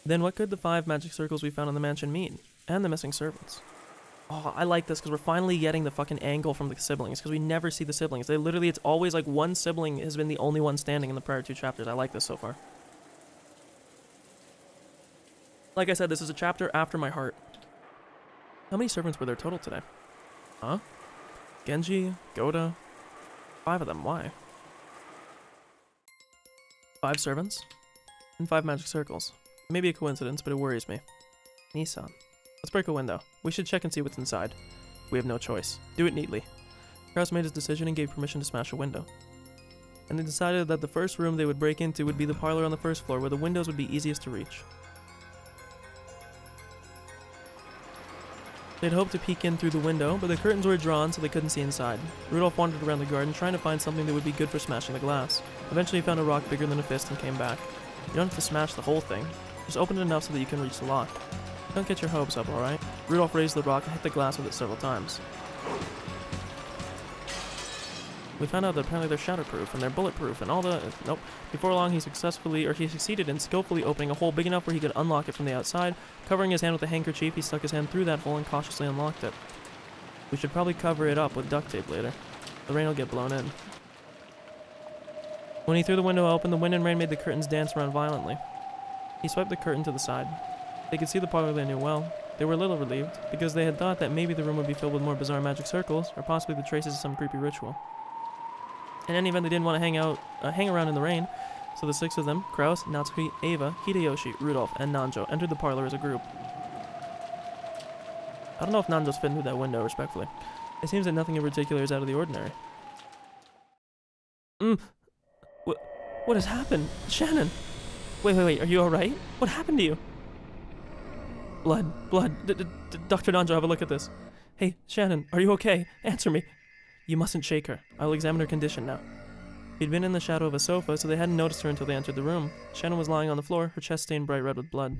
Speaker 1: Then what could the 5 magic circles we found in the mansion mean? And the missing servants? Oh, I like this because we're finally getting the fucking angle from the siblings, because we never see the siblings. They literally, it's always like one sibling has been the only one standing in the prior 2 chapters. I like this so far. Like I said, this is a chapter after my heart. How many servants were there total today? Huh? Genji, Goda, 5 of them, why? 5 servants? And 5 magic circles. Maybe a coincidence, but it worries me. Nissan. Let's break a window. We should check and see what's inside. We have no choice. Do it neatly. Krause made his decision and gave permission to smash a window. And they decided that the first room they would break into would be the parlor on the first floor, where the windows would be easiest to reach. They'd hoped to peek in through the window, but the curtains were drawn so they couldn't see inside. Rudolph wandered around the garden trying to find something that would be good for smashing the glass. Eventually he found a rock bigger than a fist and came back. You don't have to smash the whole thing. Just open it enough so that you can reach the lock. Don't get your hopes up, alright? Rudolph raised the rock and hit the glass with it several times. We found out that apparently they're shatterproof and they're bulletproof and all the... Nope. Before long he succeeded in skillfully opening a hole big enough where he could unlock it from the outside. Covering his hand with a handkerchief, he stuck his hand through that hole and cautiously unlocked it. We should probably cover it up with duct tape later. The rain will get blown in. When he threw the window open, the wind and rain made the curtains dance around violently. He swept the curtain to the side. They could see the parlor they knew well. They were a little relieved, because they had thought that maybe the room would be filled with more bizarre magic circles, or possibly the traces of some creepy ritual. In any event, they didn't want to hang around in the rain, so the 6 of them, Krause, Natsuki, Eva, Hideyoshi, Rudolph, and Nanjo, entered the parlor as a group. I don't know if Nanjo's fitting through that window, respectfully. It seems that nothing in particular is out of the ordinary. What has happened? Shannon! Wait, are you alright? What happened to you? Blood. Dr. Nanjo, have a look at this. Hey, Shannon, are you okay? Answer me. You mustn't shake her. I will examine her condition now. She'd been in the shadow of a sofa, so they hadn't noticed her until they entered the room. Shannon was lying on the floor, her chest stained bright red with blood.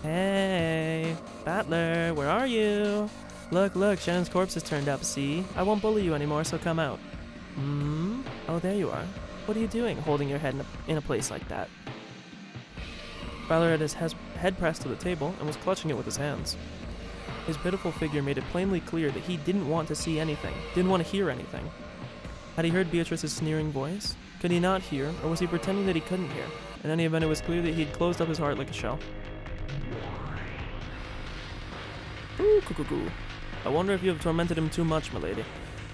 Speaker 1: Hey, Battler, where are you? Look, Shannon's corpse has turned up, see? I won't bully you anymore, so come out. Oh, there you are. What are you doing, holding your head in a place like that? Battler had his head pressed to the table and was clutching it with his hands. His pitiful figure made it plainly clear that he didn't want to see anything, didn't want to hear anything. Had he heard Beatrice's sneering voice? Could he not hear, or was he pretending that he couldn't hear? In any event, it was clear that he'd closed up his heart like a shell. Ooh, cuckoo. I wonder if you have tormented him too much, milady.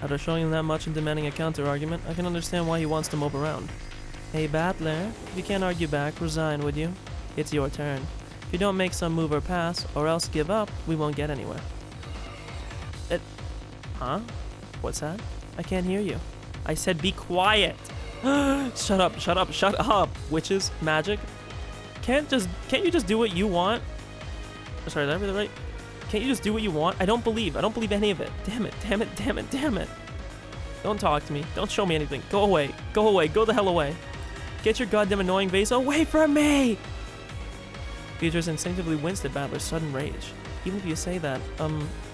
Speaker 1: After showing him that much and demanding a counter-argument, I can understand why he wants to mope around. Hey, Battler, if you can't argue back, resign, would you? It's your turn. If you don't make some move or pass, or else give up, we won't get anywhere. Huh? What's that? I can't hear you. I said be quiet! Shut up, shut up, shut up! Witches, magic. Can't you just do what you want? Sorry, did I read that right? Can't you just do what you want? I don't believe any of it. Damn it, damn it, damn it, damn it. Don't talk to me. Don't show me anything. Go away. Go away. Go the hell away. Get your goddamn annoying vase away from me! Beatrice instinctively winced at Battler's sudden rage. Even if you say that,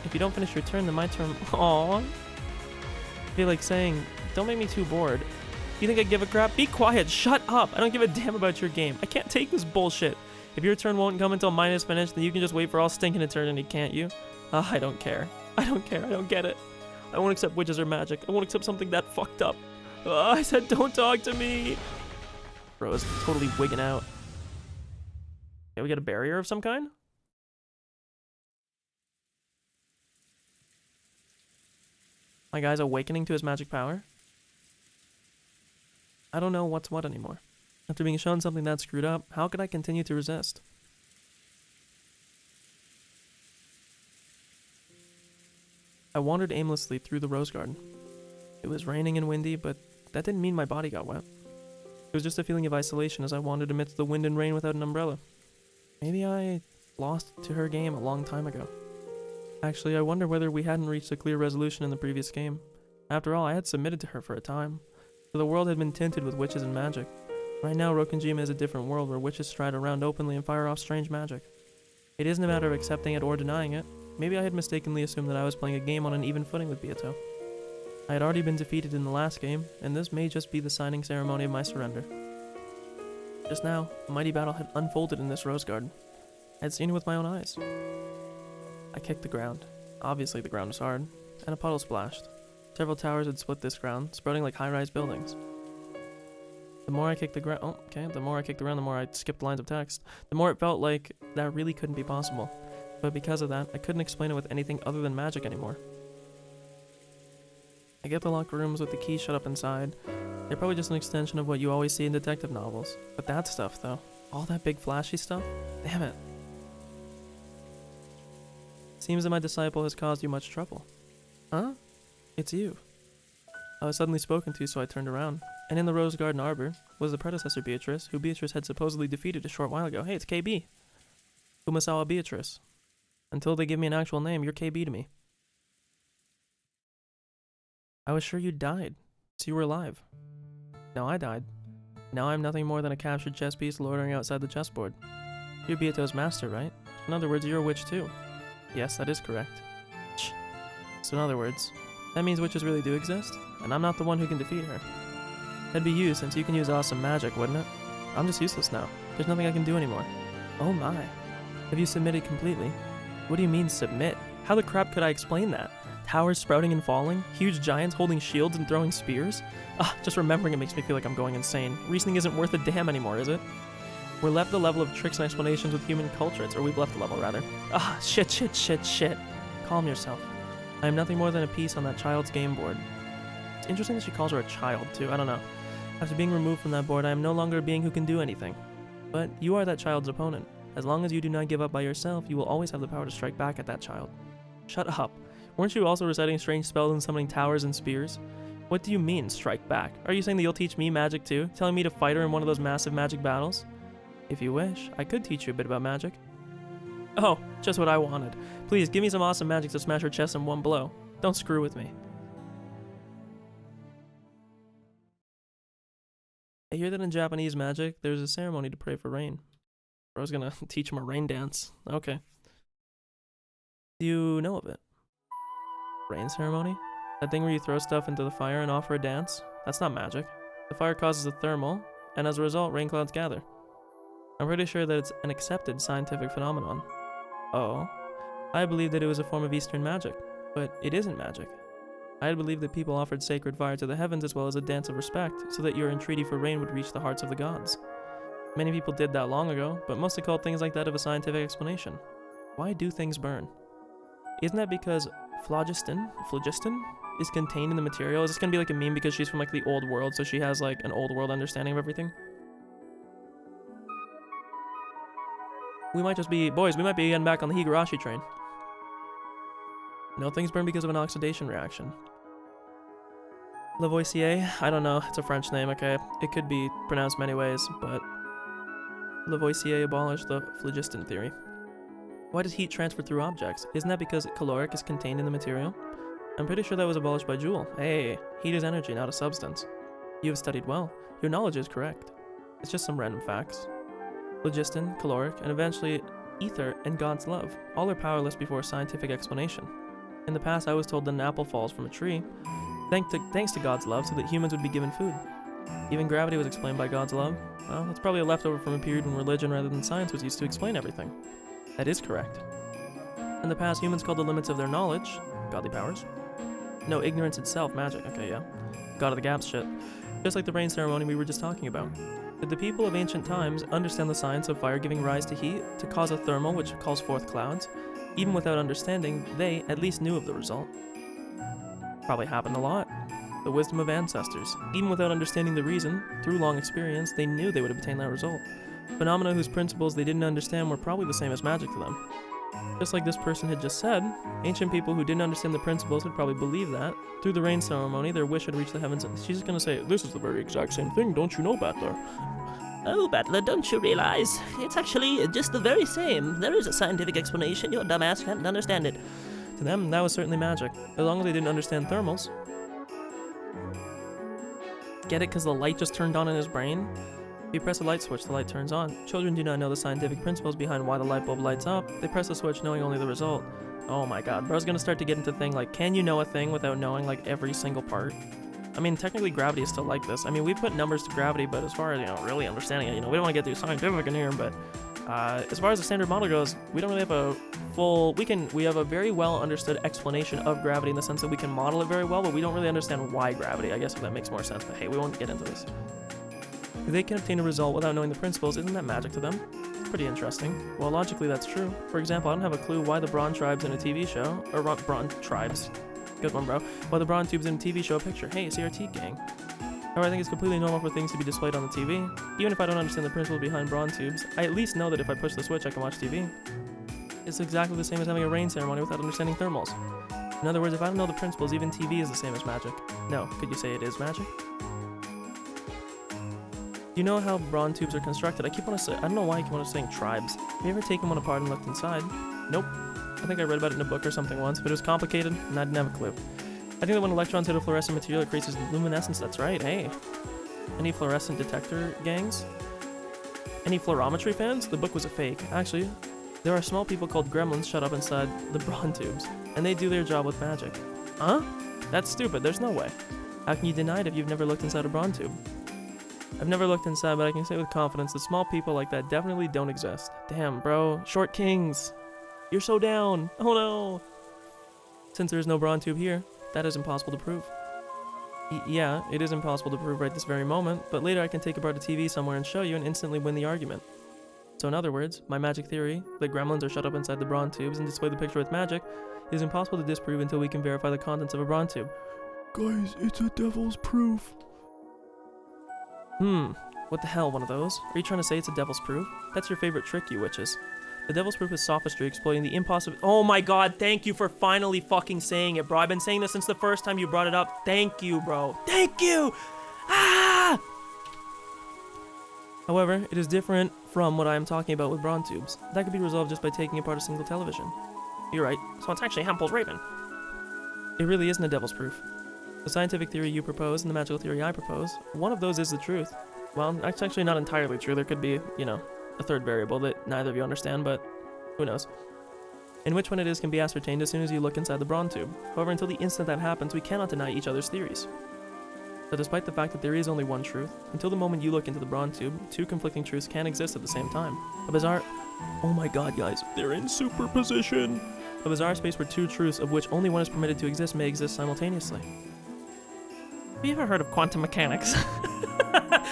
Speaker 1: if you don't finish your turn, then my turn. Aww. I feel like saying, don't make me too bored. You think I give a crap? Be quiet. Shut up. I don't give a damn about your game. I can't take this bullshit. If your turn won't come until mine is finished, then you can just wait for all stinking eternity, can't you? I don't care. I don't care. I don't get it. I won't accept witches or magic. I won't accept something that fucked up. I said don't talk to me. Bro is totally wigging out. Yeah, we got a barrier of some kind? My guy's awakening to his magic power? I don't know what's what anymore. After being shown something that screwed up, how could I continue to resist? I wandered aimlessly through the rose garden. It was raining and windy, but that didn't mean my body got wet. It was just a feeling of isolation as I wandered amidst the wind and rain without an umbrella. Maybe I lost to her game a long time ago. Actually, I wonder whether we hadn't reached a clear resolution in the previous game. After all, I had submitted to her for a time. So the world had been tinted with witches and magic. Right now, Rokenjima is a different world where witches stride around openly and fire off strange magic. It isn't a matter of accepting it or denying it. Maybe I had mistakenly assumed that I was playing a game on an even footing with Beato. I had already been defeated in the last game, and this may just be the signing ceremony of my surrender. Just now, a mighty battle had unfolded in this rose garden. I had seen it with my own eyes. I kicked the ground. Obviously the ground was hard, and a puddle splashed. Several towers had split this ground, sprouting like high-rise buildings. The more I kicked the ground, the more I skipped lines of text, the more it felt like that really couldn't be possible. But because of that, I couldn't explain it with anything other than magic anymore. I get the locked rooms with the key shut up inside. They're probably just an extension of what you always see in detective novels. But that stuff, though, all that big flashy stuff, damn it. Seems that my disciple has caused you much trouble. Huh? It's you. I was suddenly spoken to, so I turned around. And in the Rose Garden Arbor was the predecessor Beatrice, who Beatrice had supposedly defeated a short while ago. Hey, it's KB. Umasawa Beatrice. Until they give me an actual name, you're KB to me. I was sure you died, so you were alive. No, I died. Now I'm nothing more than a captured chess piece loitering outside the chessboard. You're Beato's master, right? In other words, you're a witch too. Yes, that is correct. So in other words, that means witches really do exist, and I'm not the one who can defeat her. That'd be you, since you can use awesome magic, wouldn't it? I'm just useless now. There's nothing I can do anymore. Oh my. Have you submitted completely? What do you mean, submit? How the crap could I explain that? Towers sprouting and falling? Huge giants holding shields and throwing spears? Just remembering it makes me feel like I'm going insane. Reasoning isn't worth a damn anymore, is it? We're left the level of tricks and explanations with human cultures, or we've left the level, rather. Shit. Calm yourself. I am nothing more than a piece on that child's game board. It's interesting that she calls her a child, too. I don't know. After being removed from that board, I am no longer a being who can do anything. But you are that child's opponent. As long as you do not give up by yourself, you will always have the power to strike back at that child. Shut up. Weren't you also reciting strange spells and summoning towers and spears? What do you mean, strike back? Are you saying that you'll teach me magic too? Telling me to fight her in one of those massive magic battles? If you wish, I could teach you a bit about magic. Oh, just what I wanted. Please, give me some awesome magic to smash her chest in one blow. Don't screw with me. I hear that in Japanese magic, there's a ceremony to pray for rain. I was gonna teach him a rain dance. Okay. Do you know of it? Rain ceremony? That thing where you throw stuff into the fire and offer a dance? That's not magic. The fire causes a thermal, and as a result, rain clouds gather. I'm pretty sure that it's an accepted scientific phenomenon. Oh? I believed that it was a form of Eastern magic, but it isn't magic. I had believed that people offered sacred fire to the heavens as well as a dance of respect, so that your entreaty for rain would reach the hearts of the gods. Many people did that long ago, but mostly called things like that of a scientific explanation. Why do things burn? Isn't that because Phlogiston is contained in the material. Is this gonna be like a meme because she's from like the old world, so she has like an old world understanding of everything? We might just be, boys, we might be getting back on the Higurashi train. No, things burn because of an oxidation reaction. Lavoisier, I don't know, it's a French name, okay? It could be pronounced many ways, but Lavoisier abolished the phlogiston theory. Why does heat transfer through objects? Isn't that because caloric is contained in the material? I'm pretty sure that was abolished by Joule. Hey, heat is energy, not a substance. You have studied well. Your knowledge is correct. It's just some random facts. Phlogiston, caloric, and eventually ether and God's love. All are powerless before scientific explanation. In the past, I was told that an apple falls from a tree, thanks to God's love, so that humans would be given food. Even gravity was explained by God's love. Well, that's probably a leftover from a period when religion rather than science was used to explain everything. That is correct. In the past, humans called the limits of their knowledge godly powers. No, ignorance itself, magic. Okay, yeah. God of the gaps shit. Just like the rain ceremony we were just talking about. Did the people of ancient times understand the science of fire giving rise to heat, to cause a thermal which calls forth clouds? Even without understanding, they at least knew of the result. Probably happened a lot. The wisdom of ancestors. Even without understanding the reason, through long experience, they knew they would obtain that result. Phenomena whose principles they didn't understand were probably the same as magic to them. Just like this person had just said, ancient people who didn't understand the principles would probably believe that, through the rain ceremony, their wish had reached the heavens. She's just gonna say, this is the very exact same thing, don't you know, Battler?
Speaker 3: Oh, Battler, don't you realize? It's actually just the very same. There is a scientific explanation, your dumbass can't understand it.
Speaker 1: To them, that was certainly magic, as long as they didn't understand thermals. Get it, because the light just turned on in his brain? If you press a light switch, the light turns on. Children do not know the scientific principles behind why the light bulb lights up. They press the switch knowing only the result. Oh my god, bro's gonna start to get into thing like, can you know a thing without knowing like every single part? I mean, technically gravity is still like this. I mean, we put numbers to gravity, but as far as, really understanding it, we don't want to get too scientific in here, but as far as the standard model goes, we don't really have a full, we have a very well understood explanation of gravity in the sense that we can model it very well, but we don't really understand why gravity, I guess, if that makes more sense, but hey, we won't get into this. If they can obtain a result without knowing the principles, isn't that magic to them? It's pretty interesting. Well, logically that's true. For example, I don't have a clue why the Brawn Tribes in a TV show, or Brawn Tribes, good one bro, why the Brawn Tubes in a TV show a picture, hey, CRT gang. However, I think it's completely normal for things to be displayed on the TV. Even if I don't understand the principles behind Brawn Tubes, I at least know that if I push the switch I can watch TV. It's exactly the same as having a rain ceremony without understanding thermals. In other words, if I don't know the principles, even TV is the same as magic. No, could you say it is magic? Do you know how Brawn Tubes are constructed? I don't know why I keep on saying tribes. Have you ever taken one apart and looked inside? Nope. I think I read about it in a book or something once, but it was complicated, and I didn't have a clue. I think that when electrons hit a fluorescent material, it creates luminescence. That's right, hey. Any fluorescent detector gangs? Any fluorometry fans? The book was a fake. Actually, there are small people called gremlins shut up inside the Brawn Tubes, and they do their job with magic. Huh? That's stupid, there's no way. How can you deny it if you've never looked inside a Brawn Tube? I've never looked inside, but I can say with confidence that small people like that definitely don't exist. Damn, bro. Short kings. You're so down. Oh no. Since there is no Brawn Tube here, that is impossible to prove. Yeah, it is impossible to prove right this very moment, but later I can take apart a TV somewhere and show you and instantly win the argument. So in other words, my magic theory, that gremlins are shut up inside the Brawn Tubes and display the picture with magic, is impossible to disprove until we can verify the contents of a Brawn Tube. Guys, it's a devil's proof. What the hell, one of those? Are you trying to say it's a devil's proof? That's your favorite trick, you witches. The devil's proof is sophistry, exploiting the impossible— Oh my god, thank you for finally fucking saying it, bro. I've been saying this since the first time you brought it up. Thank you, bro. Thank you! Ah! However, it is different from what I am talking about with Brawn Tubes. That could be resolved just by taking apart a single television. You're right. So it's actually Hempel's Raven. It really isn't a devil's proof. The scientific theory you propose and the magical theory I propose, one of those is the truth. Well, that's actually not entirely true. There could be, a third variable that neither of you understand, but who knows. And which one it is can be ascertained as soon as you look inside the Brawn Tube. However, until the instant that happens, we cannot deny each other's theories. So despite the fact that there is only one truth, until the moment you look into the Brawn Tube, two conflicting truths can exist at the same time. A bizarre— Oh my god, guys, they're in superposition! A bizarre space where two truths, of which only one is permitted to exist, may exist simultaneously. Have you ever heard of quantum mechanics?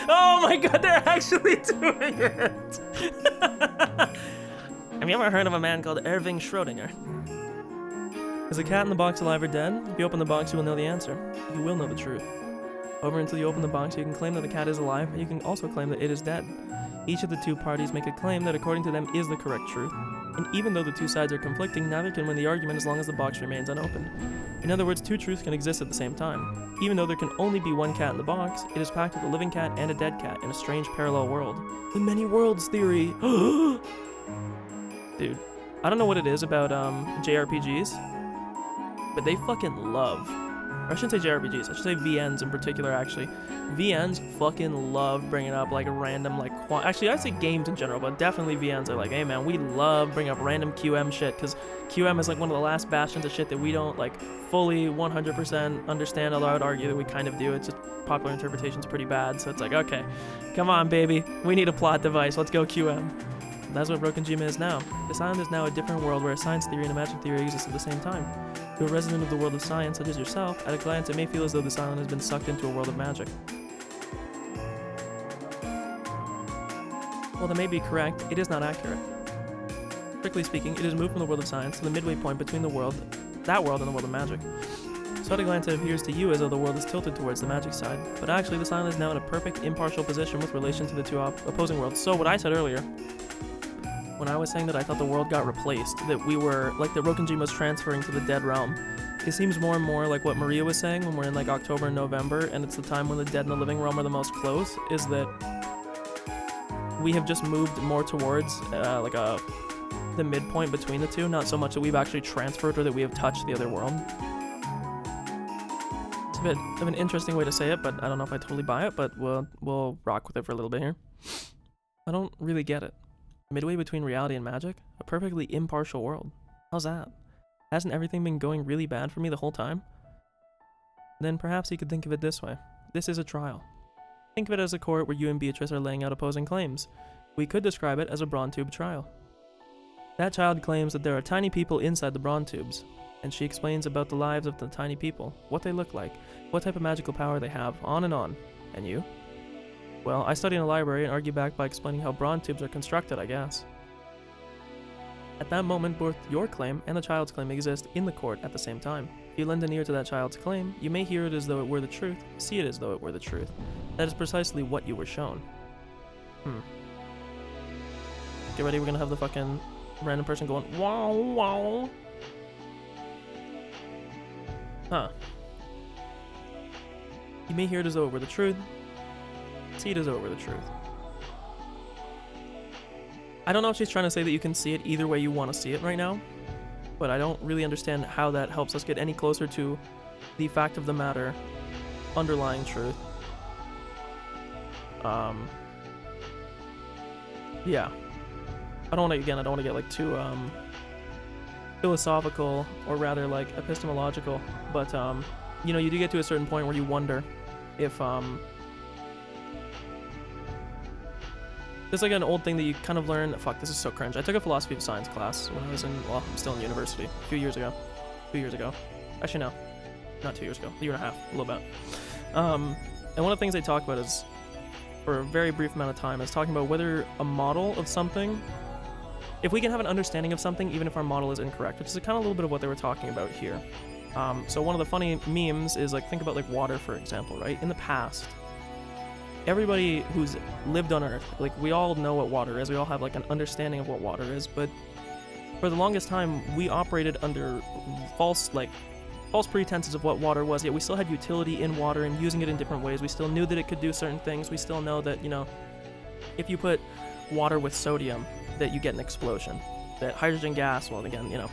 Speaker 1: Oh my god, they're actually doing it! Have you ever heard of a man called Erving Schrödinger? Is the cat in the box alive or dead? If you open the box, you will know the answer. You will know the truth. However, until you open the box, you can claim that the cat is alive, and you can also claim that it is dead. Each of the two parties make a claim that according to them is the correct truth. And even though the two sides are conflicting, neither can win the argument as long as the box remains unopened. In other words, two truths can exist at the same time. Even though there can only be one cat in the box, it is packed with a living cat and a dead cat in a strange parallel world. The many worlds theory! Dude, I don't know what it is about JRPGs, but they fucking love, or I shouldn't say JRPGs, I should say VNs in particular actually. VNs fucking love bringing up like a random like, actually I'd say games in general, but definitely VNs are like, hey man, we love bringing up random QM shit, because QM is like one of the last bastions of shit that we don't like fully 100% understand, although I would argue that we kind of do. It's just popular interpretation's pretty bad, so it's like, okay, come on baby, we need a plot device, let's go QM. And that's what Broken Jima is now. This island is now a different world where a science theory and a magic theory exist at the same time. To a resident of the world of science, such as yourself, at a glance it may feel as though this island has been sucked into a world of magic. While that may be correct, it is not accurate. Strictly speaking, it is moved from the world of science to the midway point between that world and the world of magic. So at a glance it appears to you as though the world is tilted towards the magic side, but actually this island is now in a perfect impartial position with relation to the two opposing worlds. So what I said earlier, when I was saying that I thought the world got replaced, that we were, like, that Rokenjima was transferring to the dead realm, it seems more and more like what Maria was saying when we're in, like, October and November, and it's the time when the dead and the living realm are the most close, is that we have just moved more towards, the midpoint between the two, not so much that we've actually transferred or that we have touched the other world. It's a bit of an interesting way to say it, but I don't know if I totally buy it, but we'll rock with it for a little bit here. I don't really get it. Midway between reality and magic? A perfectly impartial world. How's that? Hasn't everything been going really bad for me the whole time? Then perhaps you could think of it this way. This is a trial. Think of it as a court where you and Beatrice are laying out opposing claims. We could describe it as a Braun tube trial. That child claims that there are tiny people inside the Braun tubes, and she explains about the lives of the tiny people, what they look like, what type of magical power they have, on and on. And you? Well, I study in a library and argue back by explaining how Braun tubes are constructed, I guess. At that moment, both your claim and the child's claim exist in the court at the same time. If you lend an ear to that child's claim, you may hear it as though it were the truth, see it as though it were the truth. That is precisely what you were shown. Get ready, we're gonna have the fucking random person going, wow, wow. Huh. You may hear it as though it were the truth, see it as though it were the truth. I don't know if she's trying to say that you can see it either way you want to see it right now, but I don't really understand how that helps us get any closer to the fact of the matter underlying truth. Yeah. I don't want to get like too philosophical, or rather like epistemological, but you know, you do get to a certain point where you wonder if there's like an old thing that you kind of learn. Fuck, this is so cringe. I took a philosophy of science class when I was in, well, I'm still in university, a few years ago. 2 years ago. Actually, no. Not 2 years ago. A year and a half. A little bit. And one of the things they talk about is, for a very brief amount of time, is talking about whether a model of something, if we can have an understanding of something, even if our model is incorrect, which is kind of a little bit of what they were talking about here. So one of the funny memes is, like, think about, like, water, for example, right? In the past, everybody who's lived on Earth, like, we all know what water is, we all have like an understanding of what water is, but for the longest time we operated under false pretenses of what water was, yet we still had utility in water and using it in different ways. We still knew that it could do certain things. We still know that, you know, if you put water with sodium, that you get an explosion. That hydrogen gas, well, again, you know,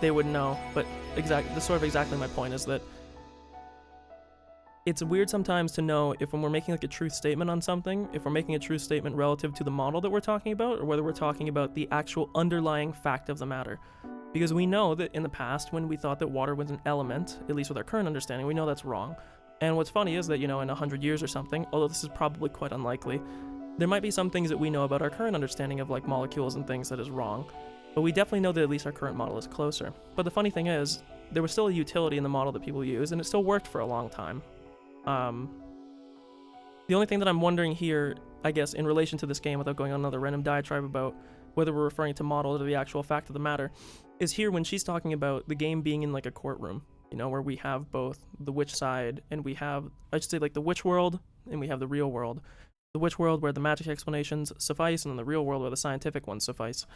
Speaker 1: they wouldn't know, but exactly my point is that it's weird sometimes to know if when we're making like a truth statement on something, if we're making a truth statement relative to the model that we're talking about, or whether we're talking about the actual underlying fact of the matter. Because we know that in the past, when we thought that water was an element, at least with our current understanding, we know that's wrong. And what's funny is that, you know, in 100 years or something, although this is probably quite unlikely, there might be some things that we know about our current understanding of like molecules and things that is wrong. But we definitely know that at least our current model is closer. But the funny thing is, there was still a utility in the model that people used, and it still worked for a long time. The only thing that I'm wondering here, I guess, in relation to this game, without going on another random diatribe about whether we're referring to model or the actual fact of the matter, is here when she's talking about the game being in like a courtroom, you know, where we have both the witch side and we have, I should say, like the witch world and we have the real world. The witch world where the magic explanations suffice and in the real world where the scientific ones suffice.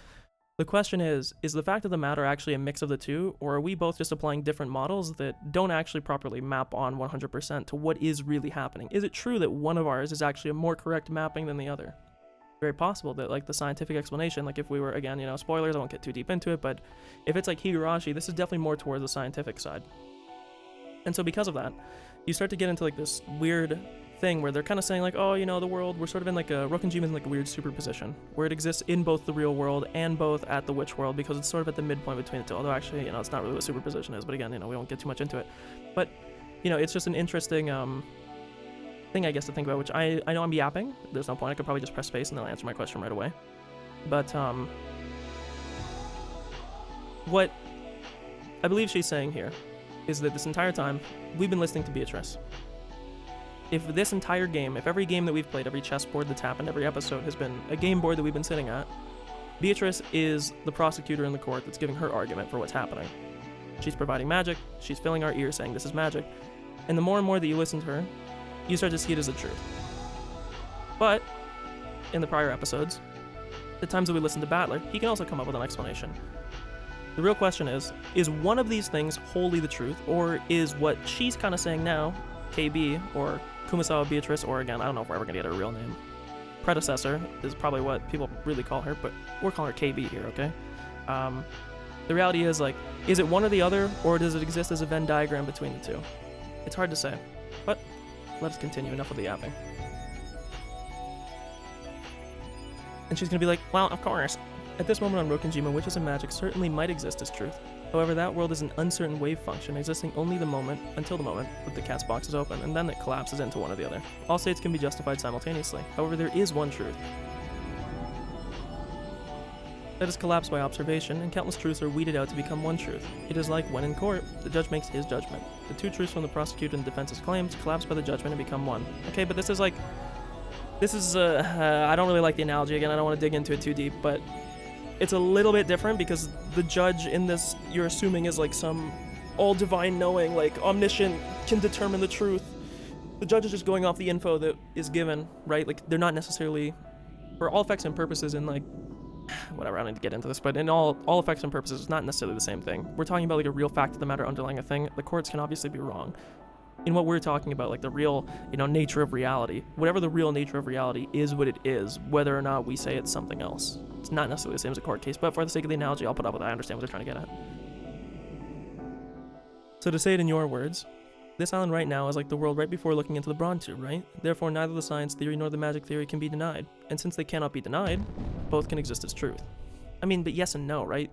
Speaker 1: The question is the fact of the matter actually a mix of the two, or are we both just applying different models that don't actually properly map on 100% to what is really happening? Is it true that one of ours is actually a more correct mapping than the other? Very possible that like the scientific explanation, like if we were, again, you know, spoilers, I won't get too deep into it, but if it's like Higurashi, this is definitely more towards the scientific side. And so because of that, you start to get into like this weird thing where they're kind of saying like, oh, you know, the world, we're sort of in like a Rokenjima in like a weird superposition where it exists in both the real world and both at the witch world, because it's sort of at the midpoint between the two. Although actually, you know, it's not really what superposition is, but again, you know, we won't get too much into it. But you know, it's just an interesting thing, I guess, to think about, which I know I'm yapping. There's no point. I could probably just press space and they'll answer my question right away. But what I believe she's saying here is that this entire time we've been listening to Beatrice. If this entire game, if every game that we've played, every chessboard that's happened, every episode has been a game board that we've been sitting at, Beatrice is the prosecutor in the court that's giving her argument for what's happening. She's providing magic, she's filling our ears saying this is magic, and the more and more that you listen to her, you start to see it as the truth. But, in the prior episodes, the times that we listen to Battler, he can also come up with an explanation. The real question is one of these things wholly the truth, or is what she's kind of saying now, KB, or Kumasawa Beatrice, or again, I don't know if we're ever going to get her real name. Predecessor is probably what people really call her, but we're calling her KB here, okay? The reality is, like, is it one or the other, or does it exist as a Venn diagram between the two? It's hard to say, but let us continue. Enough of the yapping. And she's going to be like, well, of course. At this moment on Rokenjima, witches and magic certainly might exist as truth. However, that world is an uncertain wave function, existing only until the moment that the cat's box is open, and then it collapses into one or the other. All states can be justified simultaneously. However, there is one truth that is collapsed by observation, and countless truths are weeded out to become one truth. It is like when in court, the judge makes his judgment. The two truths from the prosecutor and defense's claims collapse by the judgment and become one. Okay, but this is I don't really like the analogy. Again, I don't want to dig into it too deep, but it's a little bit different because the judge in this, you're assuming, is like some all-divine knowing, like omniscient, can determine the truth. The judge is just going off the info that is given, right? Like, they're not necessarily, for all effects and purposes, in like, whatever, I don't need to get into this, but in all effects and purposes, it's not necessarily the same thing. We're talking about like a real fact of the matter underlying a thing. The courts can obviously be wrong. In what we're talking about, like the real, you know, nature of reality, whatever the real nature of reality is what it is, whether or not we say it's something else. It's not necessarily the same as a court case, but for the sake of the analogy, I'll put up with it. I understand what they're trying to get at. So to say it in your words, this island right now is like the world right before looking into the Bronze Tube, right? Therefore, neither the science theory nor the magic theory can be denied. And since they cannot be denied, both can exist as truth. I mean, but yes and no, right?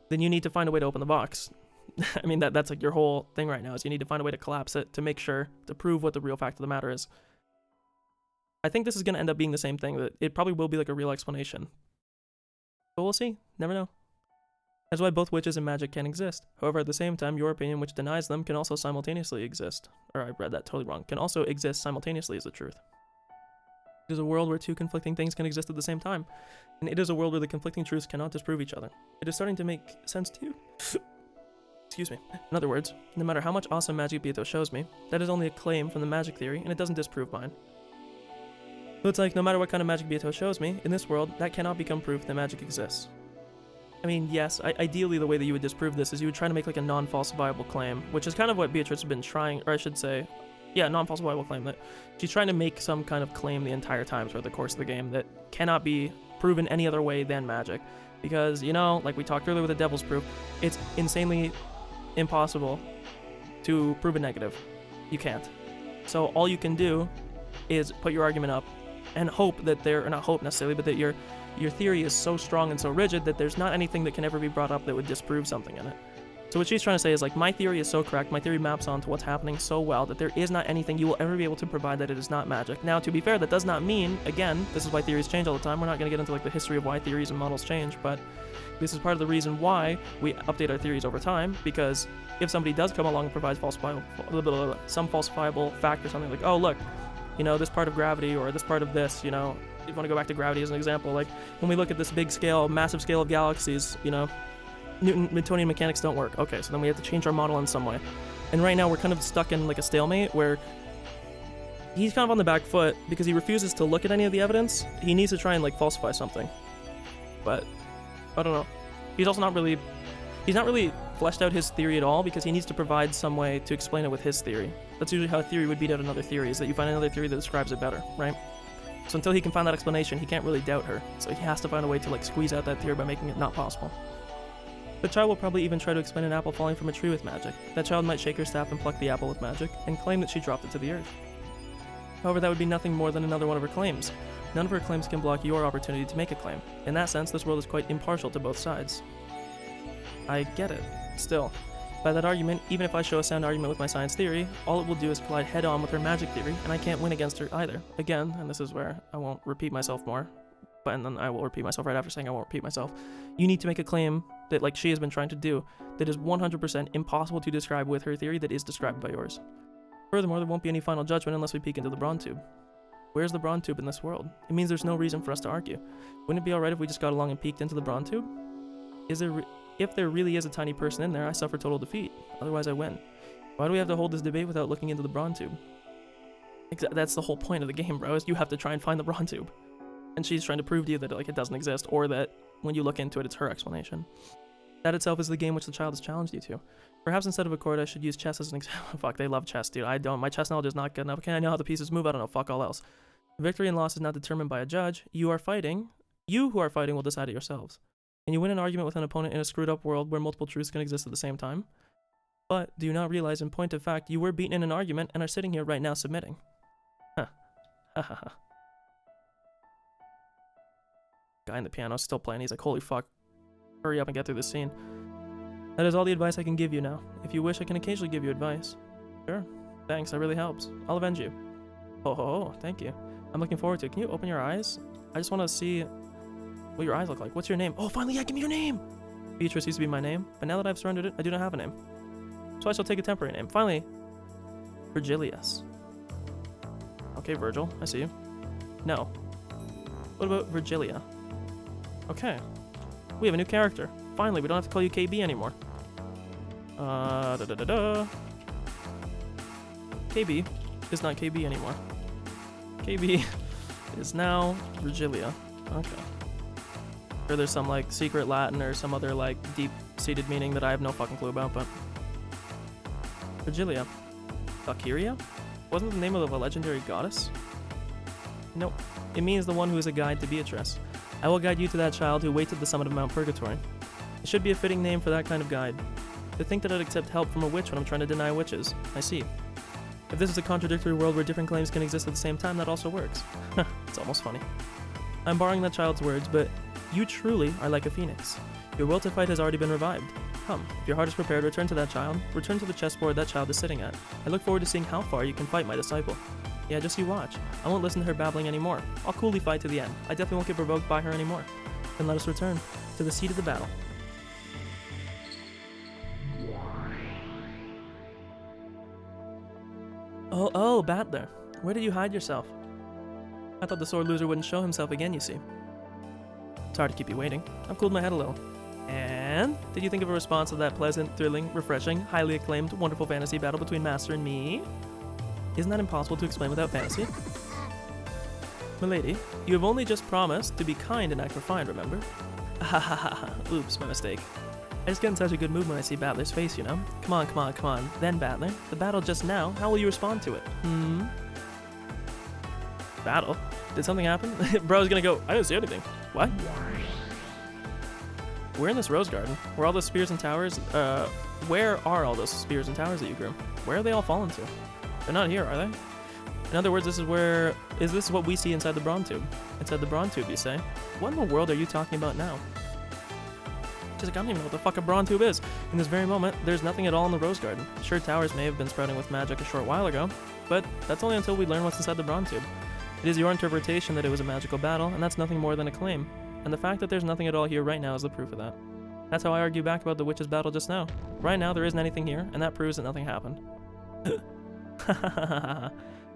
Speaker 1: Then you need to find a way to open the box. I mean, that's like your whole thing right now, is you need to find a way to collapse it to make sure, to prove what the real fact of the matter is. I think this is going to end up being the same thing, that it probably will be like a real explanation. But we'll see. Never know. That's why both witches and magic can exist. However, at the same time, your opinion, which denies them, can also simultaneously exist. Or I read that totally wrong. Can also exist simultaneously as the truth. It is a world where two conflicting things can exist at the same time. And it is a world where the conflicting truths cannot disprove each other. It is starting to make sense too. Excuse me. In other words, no matter how much awesome magic Beato shows me, that is only a claim from the magic theory, and it doesn't disprove mine. So it's like, no matter what kind of magic Beato shows me, in this world, that cannot become proof that magic exists. I mean, yes, ideally the way that you would disprove this is you would try to make like a non-falsifiable claim, which is kind of what Beatrice has been trying, or I should say, yeah, non-falsifiable claim, that she's trying to make some kind of claim the entire time throughout the course of the game that cannot be proven any other way than magic. Because, you know, like we talked earlier with the Devil's Proof, it's insanely impossible to prove a negative. You can't. So all you can do is put your argument up and hope that or not hope necessarily, but that your theory is so strong and so rigid that there's not anything that can ever be brought up that would disprove something in it. So what she's trying to say is like, my theory is so correct, my theory maps onto what's happening so well that there is not anything you will ever be able to provide that it is not magic. Now, to be fair, that does not mean, again, this is why theories change all the time. We're not going to get into like the history of why theories and models change, but this is part of the reason why we update our theories over time, because if somebody does come along and provides some falsifiable fact or something like, oh, look, you know, this part of gravity or this part of this, you know, if you want to go back to gravity as an example, like when we look at this big scale, massive scale of galaxies, you know, Newtonian mechanics don't work. Okay, so then we have to change our model in some way. And right now we're kind of stuck in like a stalemate where he's kind of on the back foot because he refuses to look at any of the evidence. He needs to try and like falsify something. But I don't know. He's not really fleshed out his theory at all because he needs to provide some way to explain it with his theory. That's usually how a theory would beat out another theory, is that you find another theory that describes it better, right? So until he can find that explanation, he can't really doubt her. So he has to find a way to like squeeze out that theory by making it not possible. The child will probably even try to explain an apple falling from a tree with magic. That child might shake her staff and pluck the apple with magic, and claim that she dropped it to the earth. However, that would be nothing more than another one of her claims. None of her claims can block your opportunity to make a claim. In that sense, this world is quite impartial to both sides. I get it. Still, by that argument, even if I show a sound argument with my science theory, all it will do is collide head-on with her magic theory, and I can't win against her either. Again, and this is where I won't repeat myself more, and then I will repeat myself right after saying I won't repeat myself. You need to make a claim that, like she has been trying to do, that is 100% impossible to describe with her theory that is described by yours. Furthermore, there won't be any final judgment unless we peek into the Braun Tube. Where's the Braun Tube in this world? It means there's no reason for us to argue. Wouldn't it be alright if we just got along and peeked into the Braun Tube? If there really is a tiny person in there, I suffer total defeat. Otherwise, I win. Why do we have to hold this debate without looking into the Braun Tube? That's the whole point of the game, bro, is you have to try and find the Braun Tube. And she's trying to prove to you that like it doesn't exist, or that when you look into it, it's her explanation. That itself is the game which the child has challenged you to. Perhaps instead of a chord, I should use chess as an example. Fuck, they love chess, dude. I don't. My chess knowledge is not good enough. Okay, I know how the pieces move. I don't know. Fuck all else. Victory and loss is not determined by a judge. You who are fighting will decide it yourselves. Can you win an argument with an opponent in a screwed up world where multiple truths can exist at the same time? But do you not realize, in point of fact, you were beaten in an argument and are sitting here right now submitting? Huh. Ha ha ha. Guy in the piano is still playing. He's like, holy fuck. Hurry up and get through this scene. That is all the advice I can give you now. If you wish, I can occasionally give you advice. Sure. Thanks, that really helps. I'll avenge you. Oh, thank you. I'm looking forward to it. Can you open your eyes? I just want to see what your eyes look like. What's your name? Oh, finally, yeah, give me your name! Beatrice used to be my name, but now that I've surrendered it, I do not have a name. So I shall take a temporary name. Finally, Virgilius. Okay, Virgil, I see you. No. What about Virgilia? Okay. We have a new character. Finally, we don't have to call you KB anymore. KB is not KB anymore. KB is now Virgilia. Okay. Or there's some like secret Latin or some other like deep-seated meaning that I have no fucking clue about, but Virgilia. Valkyria? Wasn't the name of a legendary goddess? Nope. It means the one who is a guide to Beatrice. I will guide you to that child who waits at the summit of Mount Purgatory. It should be a fitting name for that kind of guide. To think that I'd accept help from a witch when I'm trying to deny witches. I see. If this is a contradictory world where different claims can exist at the same time, that also works. It's almost funny. I'm borrowing that child's words, but you truly are like a phoenix. Your will to fight has already been revived. Come, if your heart is prepared, return to that child. Return to the chessboard that child is sitting at. I look forward to seeing how far you can fight my disciple. Yeah, just you watch. I won't listen to her babbling anymore. I'll coolly fight to the end. I definitely won't get provoked by her anymore. Then let us return to the seat of the battle. Oh, Battler. Where did you hide yourself? I thought the sword loser wouldn't show himself again, you see. Sorry to keep you waiting. I've cooled my head a little. And did you think of a response to that pleasant, thrilling, refreshing, highly acclaimed, wonderful fantasy battle between Master and me? Isn't that impossible to explain without fantasy? Milady, you have only just promised to be kind and act refined, remember? Oops, my mistake. I just get in such a good mood when I see Battler's face, you know? Come on. Then, Battler, the battle just now, how will you respond to it? Battle? Did something happen? Bro's gonna go, I didn't see anything. What? We're in this rose garden. Where all those spears and towers, where are all those spears and towers that you grew? Where are they all fallen to? They're not here, are they? In other words, is this what we see inside the Braun Tube? Inside the Braun Tube, you say? What in the world are you talking about now? She's like, I don't even know what the fuck a Braun Tube is. In this very moment, there's nothing at all in the rose garden. Sure, towers may have been sprouting with magic a short while ago, but that's only until we learn what's inside the Braun Tube. It is your interpretation that it was a magical battle, and that's nothing more than a claim. And the fact that there's nothing at all here right now is the proof of that. That's how I argue back about the witch's battle just now. Right now, there isn't anything here, and that proves that nothing happened.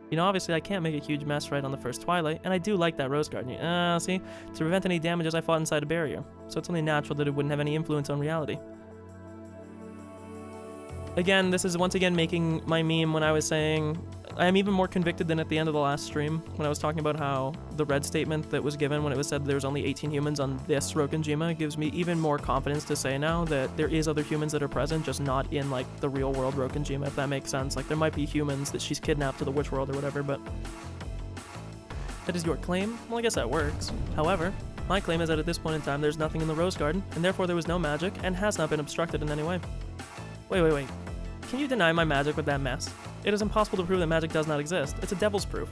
Speaker 1: You know, obviously I can't make a huge mess right on the first twilight, and I do like that rose garden. See? To prevent any damages, I fought inside a barrier, so it's only natural that it wouldn't have any influence on reality. Again, this is once again making my meme when I was saying, I am even more convicted than at the end of the last stream, when I was talking about how the red statement that was given when it was said there was only 18 humans on this Rokenjima gives me even more confidence to say now that there is other humans that are present, just not in, like, the real world Rokenjima, if that makes sense. Like, there might be humans that she's kidnapped to the witch world or whatever, but that is your claim? Well, I guess that works. However, my claim is that at this point in time there's nothing in the rose garden, and therefore there was no magic, and has not been obstructed in any way. Wait. Can you deny my magic with that mess? It is impossible to prove that magic does not exist. It's a devil's proof.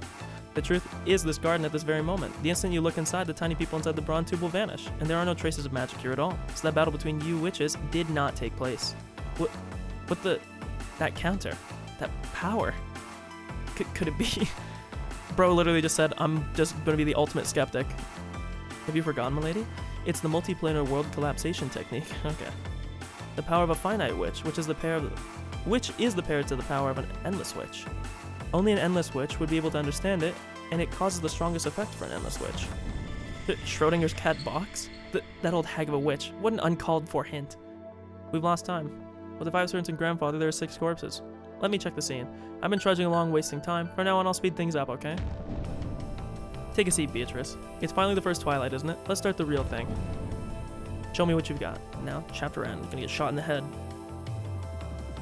Speaker 1: The truth is this garden at this very moment. The instant you look inside, the tiny people inside the bronze tube will vanish, and there are no traces of magic here at all. So that battle between you witches did not take place. That counter? That power? Could it be? Bro literally just said, I'm just gonna be the ultimate skeptic. Have you forgotten, milady? It's the multiplanar world collapsation technique. Okay. The power of a finite witch, which is the pair to the power of an endless witch. Only an endless witch would be able to understand it, and it causes the strongest effect for an endless witch. Schrodinger's cat box? That old hag of a witch. What an uncalled for hint. We've lost time. With the 5 servants and grandfather, there are 6 corpses. Let me check the scene. I've been trudging along, wasting time. From now on, I'll speed things up, okay? Take a seat, Beatrice. It's finally the first twilight, isn't it? Let's start the real thing. Show me what you've got. Now, chapter end. Gonna get shot in the head.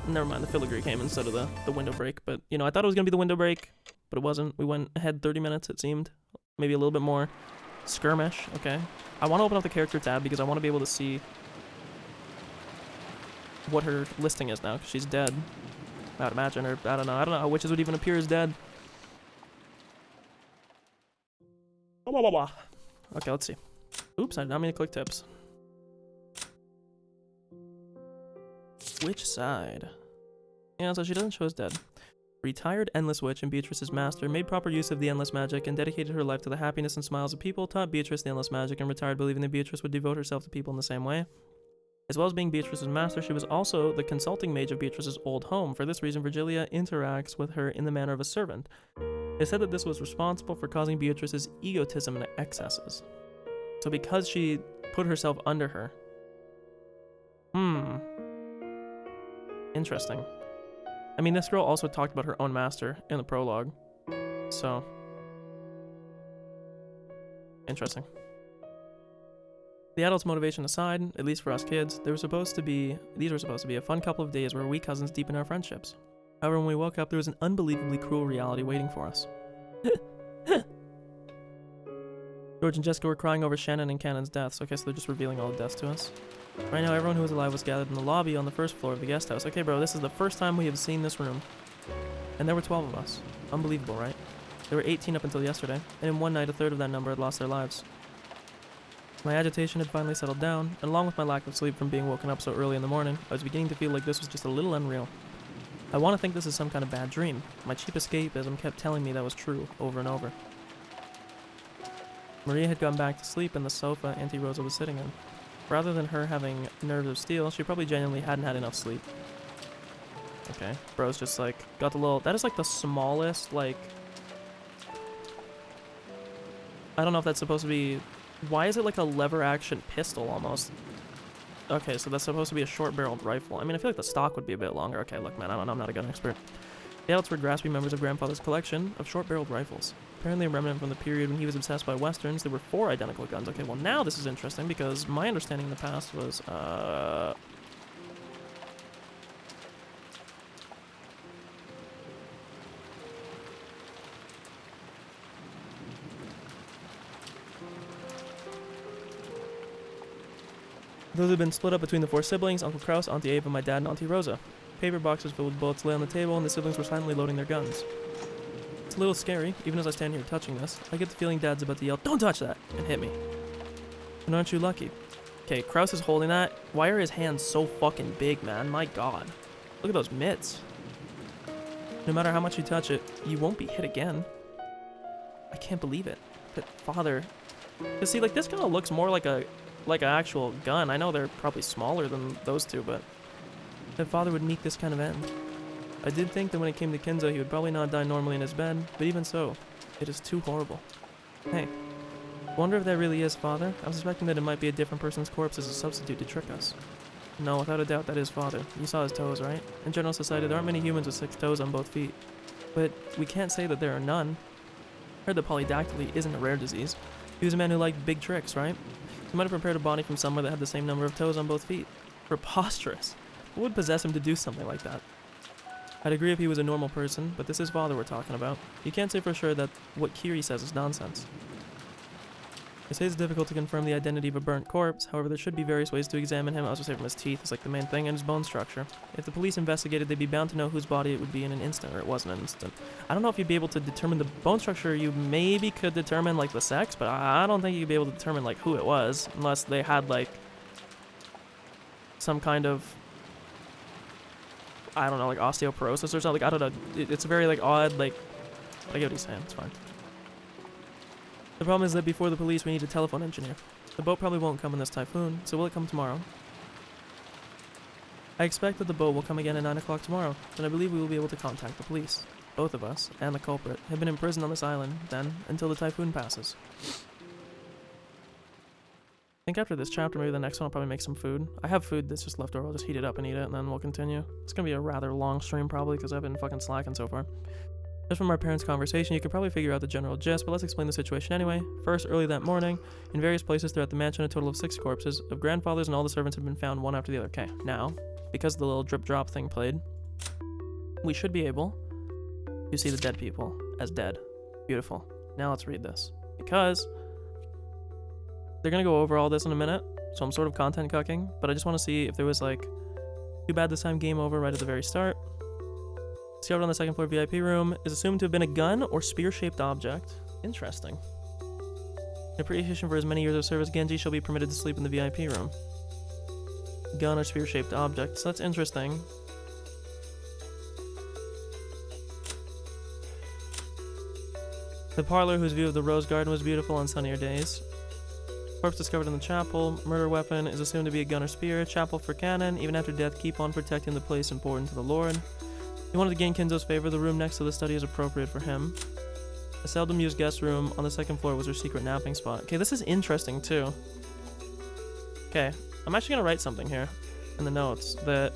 Speaker 1: Never mind, the filigree came instead of the window break. But, you know, I thought it was going to be the window break, but it wasn't. We went ahead 30 minutes, it seemed. Maybe a little bit more. Skirmish, okay. I want to open up the character tab because I want to be able to see what her listing is now, because she's dead. I would imagine, or I don't know how witches would even appear as dead. Okay, let's see. Oops, I did not mean to click tips. Which side? Yeah, so she doesn't show us dead. Retired Endless Witch and Beatrice's master made proper use of the Endless Magic and dedicated her life to the happiness and smiles of people, taught Beatrice the Endless Magic, and retired believing that Beatrice would devote herself to people in the same way. As well as being Beatrice's master, she was also the consulting mage of Beatrice's old home. For this reason, Virgilia interacts with her in the manner of a servant. They said that this was responsible for causing Beatrice's egotism and excesses. So because she put herself under her. Interesting. I mean, this girl also talked about her own master in the prologue. So. Interesting. The adults' motivation aside, at least for us kids, these were supposed to be a fun couple of days where we cousins deepen our friendships. However, when we woke up, there was an unbelievably cruel reality waiting for us. George and Jessica were crying over Shannon and Cannon's deaths. Okay, so they're just revealing all the deaths to us. Right now, everyone who was alive was gathered in the lobby on the first floor of the guest house. Okay, bro, this is the first time we have seen this room. And there were 12 of us. Unbelievable, right? There were 18 up until yesterday, and in one night, a third of that number had lost their lives. My agitation had finally settled down, and along with my lack of sleep from being woken up so early in the morning, I was beginning to feel like this was just a little unreal. I want to think this is some kind of bad dream. My cheap escapism kept telling me that was true over and over. Maria had gone back to sleep in the sofa Auntie Rosa was sitting in. Rather than her having nerves of steel, she probably genuinely hadn't had enough sleep. Okay, bro's just like, got the little, that is like the smallest, like, I don't know if that's supposed to be, why is it like a lever action pistol almost? Okay, so that's supposed to be a short-barreled rifle. I mean, I feel like the stock would be a bit longer. Okay, look, man, I don't know, I'm not a gun expert. The adults were grasping members of Grandfather's collection of short-barreled rifles. Apparently a remnant from the period when he was obsessed by westerns. There were 4 identical guns. Okay, well now this is interesting because my understanding in the past was, those had been split up between the 4 siblings, Uncle Kraus, Auntie Ava, my dad, and Auntie Rosa. Paper boxes filled with bullets lay on the table, and the siblings were silently loading their guns. It's a little scary, even as I stand here touching this. I get the feeling Dad's about to yell, "Don't touch that!" and hit me. And aren't you lucky? Okay, Kraus is holding that. Why are his hands so fucking big, man? My god. Look at those mitts. No matter how much you touch it, you won't be hit again. I can't believe it. But Father... Cause see, like, this kind of looks more like an actual gun. I know they're probably smaller than those two, but... that Father would meet this kind of end. I did think that when it came to Kenzo, he would probably not die normally in his bed, but even so, it is too horrible. Hey, wonder if that really is Father? I'm suspecting that it might be a different person's corpse as a substitute to trick us. No, without a doubt, that is Father. You saw his toes, right? In general society, there aren't many humans with 6 toes on both feet. But we can't say that there are none. I heard that polydactyly isn't a rare disease. He was a man who liked big tricks, right? He might have prepared a body from somewhere that had the same number of toes on both feet. Preposterous. What would possess him to do something like that? I'd agree if he was a normal person, but this is Father we're talking about. You can't say for sure that what Kiri says is nonsense. They say it's difficult to confirm the identity of a burnt corpse, however there should be various ways to examine him. I was gonna say from his teeth is like the main thing, and his bone structure. If the police investigated, they'd be bound to know whose body it would be in an instant, or it wasn't an instant. I don't know if you'd be able to determine the bone structure. You maybe could determine like the sex, but I don't think you'd be able to determine like who it was, unless they had like some kind of, I don't know, like osteoporosis or something. Like, I don't know. It's very like odd, like, I get what he's saying, it's fine. The problem is that before the police, we need a telephone engineer. The boat probably won't come in this typhoon, so will it come tomorrow? I expect that the boat will come again at 9 o'clock tomorrow, and I believe we will be able to contact the police. Both of us, and the culprit, have been imprisoned on this island, then, until the typhoon passes. I think after this chapter, maybe the next one I'll probably make some food. I have food that's just left over, I'll just heat it up and eat it, and then we'll continue. It's gonna be a rather long stream probably, because I've been fucking slacking so far. Just from our parents' conversation, you can probably figure out the general gist, but let's explain the situation anyway. First, early that morning, in various places throughout the mansion, a total of 6 corpses of grandfathers and all the servants have been found one after the other. Okay, now, because the little drip-drop thing played, we should be able to see the dead people as dead. Beautiful. Now let's read this. Because they're gonna go over all this in a minute, so I'm sort of content cucking, but I just want to see if there was like, too bad this time, game over right at the very start. Discovered on the second floor VIP room is assumed to have been a gun or spear-shaped object. Interesting. In appreciation for his many years of service, Genji shall be permitted to sleep in the VIP room. Gun or spear-shaped object. So that's interesting. The parlor, whose view of the rose garden was beautiful on sunnier days. Corpse discovered in the chapel. Murder weapon is assumed to be a gun or spear. Chapel for cannon. Even after death, keep on protecting the place important to the Lord. He wanted to gain Kenzo's favor. The room next to the study is appropriate for him. A seldom used guest room on the second floor was her secret napping spot. Okay, this is interesting too. Okay, I'm actually gonna write something here in the notes that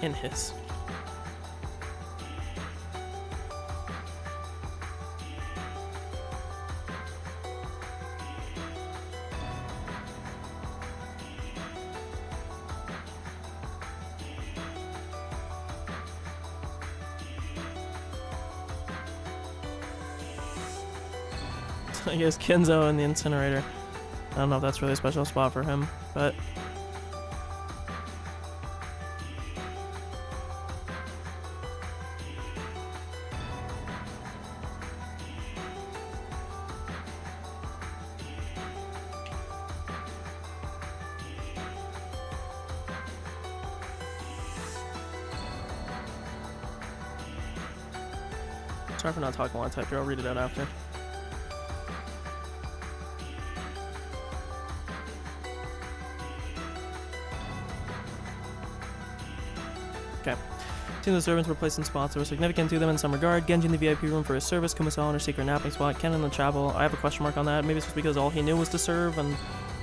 Speaker 1: in his. I guess Kenzo in the incinerator. I don't know if that's really a special spot for him, but sorry for not talking while I type here, I'll read it out after. Okay. Two of the servants were placed in spots that were significant to them in some regard. Genji in the VIP room for his service, Kumasawa in her secret napping spot, Ken in the chapel. I have a question mark on that. Maybe it's just because all he knew was to serve and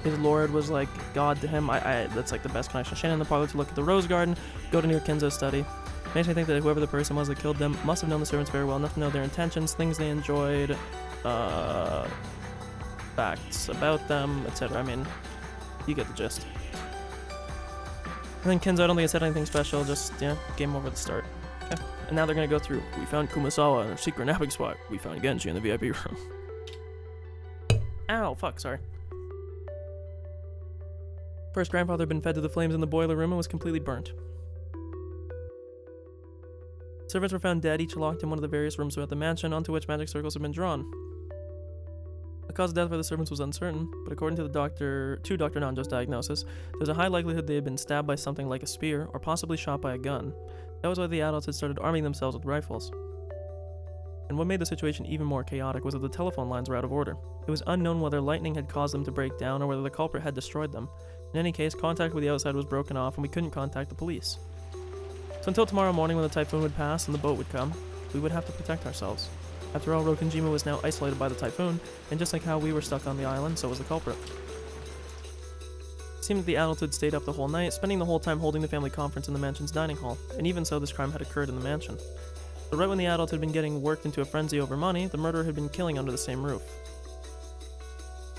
Speaker 1: his lord was like God to him. That's like the best connection. Shannon in the parlor to look at the rose garden, go to near Kenzo's study. Makes me think that whoever the person was that killed them must have known the servants very well enough to know their intentions, things they enjoyed, facts about them, etc. I mean, you get the gist. And then Kenzo, I don't think I said anything special, just, yeah, game over at the start. Okay. And now they're gonna go through, we found Kumasawa in her secret napping spot, we found Genji in the VIP room. Ow, fuck, sorry. First grandfather had been fed to the flames in the boiler room and was completely burnt. Servants were found dead, each locked in one of the various rooms throughout the mansion, onto which magic circles had been drawn. The cause of death by the servants was uncertain, but according to Dr. Nanjo's diagnosis, there's a high likelihood they had been stabbed by something like a spear or possibly shot by a gun. That was why the adults had started arming themselves with rifles. And what made the situation even more chaotic was that the telephone lines were out of order. It was unknown whether lightning had caused them to break down or whether the culprit had destroyed them. In any case, contact with the outside was broken off and we couldn't contact the police. So until tomorrow morning when the typhoon would pass and the boat would come, we would have to protect ourselves. After all, Rokenjima was now isolated by the typhoon, and just like how we were stuck on the island, so was the culprit. It seemed that the adults had stayed up the whole night, spending the whole time holding the family conference in the mansion's dining hall, and even so this crime had occurred in the mansion. But right when the adults had been getting worked into a frenzy over money, the murderer had been killing under the same roof.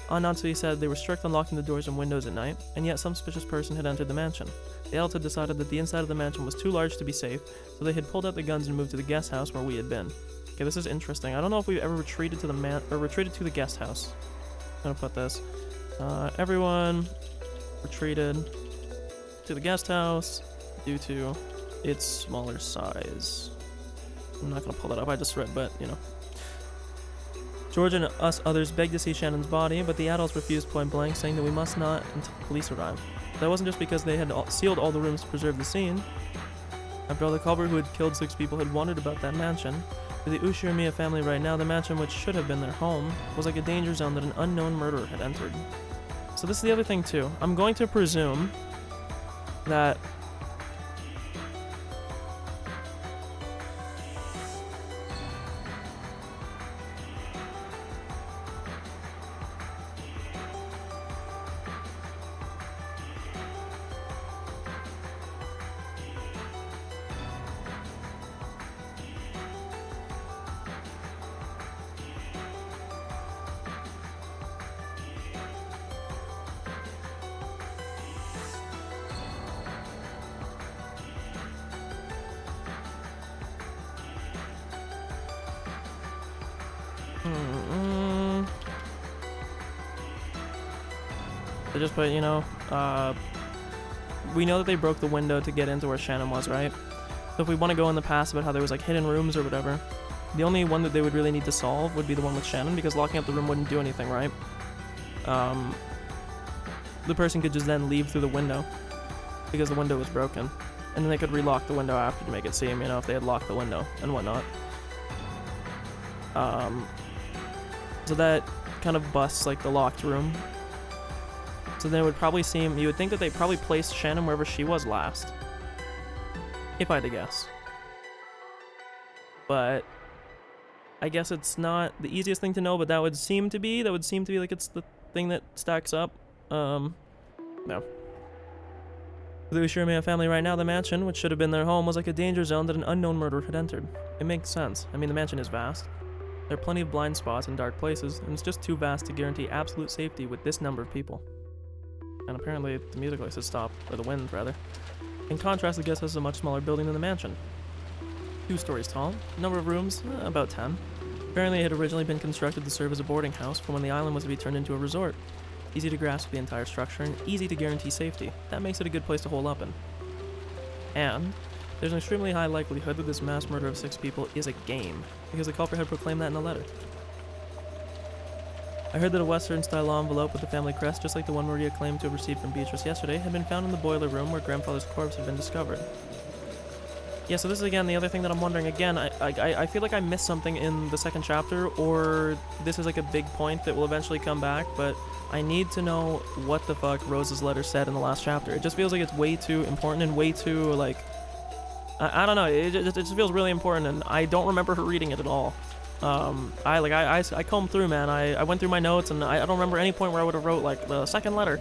Speaker 1: Natsui said they were strict on locking the doors and windows at night, and yet some suspicious person had entered the mansion. The adults had decided that the inside of the mansion was too large to be safe, so they had pulled out the guns and moved to the guest house where we had been. Okay, this is interesting. I don't know if we've ever retreated to the guest house. I'm gonna put this. Everyone retreated to the guest house due to its smaller size. I'm not gonna pull that up, I just read, but you know. George and us others begged to see Shannon's body, but the adults refused point blank, saying that we must not until the police arrived. That wasn't just because they had sealed all the rooms to preserve the scene. After all, the culprit who had killed 6 people had wondered about that mansion. To the Ushirimiya family right now, the mansion, which should have been their home, was like a danger zone that an unknown murderer had entered. So this is the other thing too. I'm going to presume that they just put, you know, we know that they broke the window to get into where Shannon was, right? So if we want to go in the past about how there was like hidden rooms or whatever, the only one that they would really need to solve would be the one with Shannon, because locking up the room wouldn't do anything, right? The person could just then leave through the window because the window was broken, and then they could relock the window after to make it seem, you know, if they had locked the window and whatnot. So that kind of busts like the locked room. So then it would probably seem, you would think that they probably placed Shannon wherever she was last, if I had to guess. But I guess it's not the easiest thing to know, but that would seem to be like it's the thing that stacks up. No. For the Ushirimiya family right now, the mansion, which should have been their home, was like a danger zone that an unknown murderer had entered. It makes sense. I mean, the mansion is vast. There are plenty of blind spots and dark places, and it's just too vast to guarantee absolute safety with this number of people. And apparently the music likes to stop, or the wind rather. In contrast, the guest house is a much smaller building than the mansion. 2 stories tall, number of rooms, about 10. Apparently it had originally been constructed to serve as a boarding house for when the island was to be turned into a resort. Easy to grasp the entire structure and easy to guarantee safety. That makes it a good place to hole up in. And there's an extremely high likelihood that this mass murder of 6 people is a game, because the culprit had proclaimed that in a letter. I heard that a Western-style envelope with the family crest, just like the one Maria claimed to have received from Beatrice yesterday, had been found in the boiler room where grandfather's corpse had been discovered. Yeah, so this is again the other thing that I'm wondering again. I feel like I missed something in the second chapter, or this is like a big point that will eventually come back, but I need to know what the fuck Rose's letter said in the last chapter. It just feels like it's way too important and way too, like, I don't know, it just feels really important, and I don't remember her reading it at all. I combed through, man. I went through my notes, and I don't remember any point where I would have wrote, like, the second letter.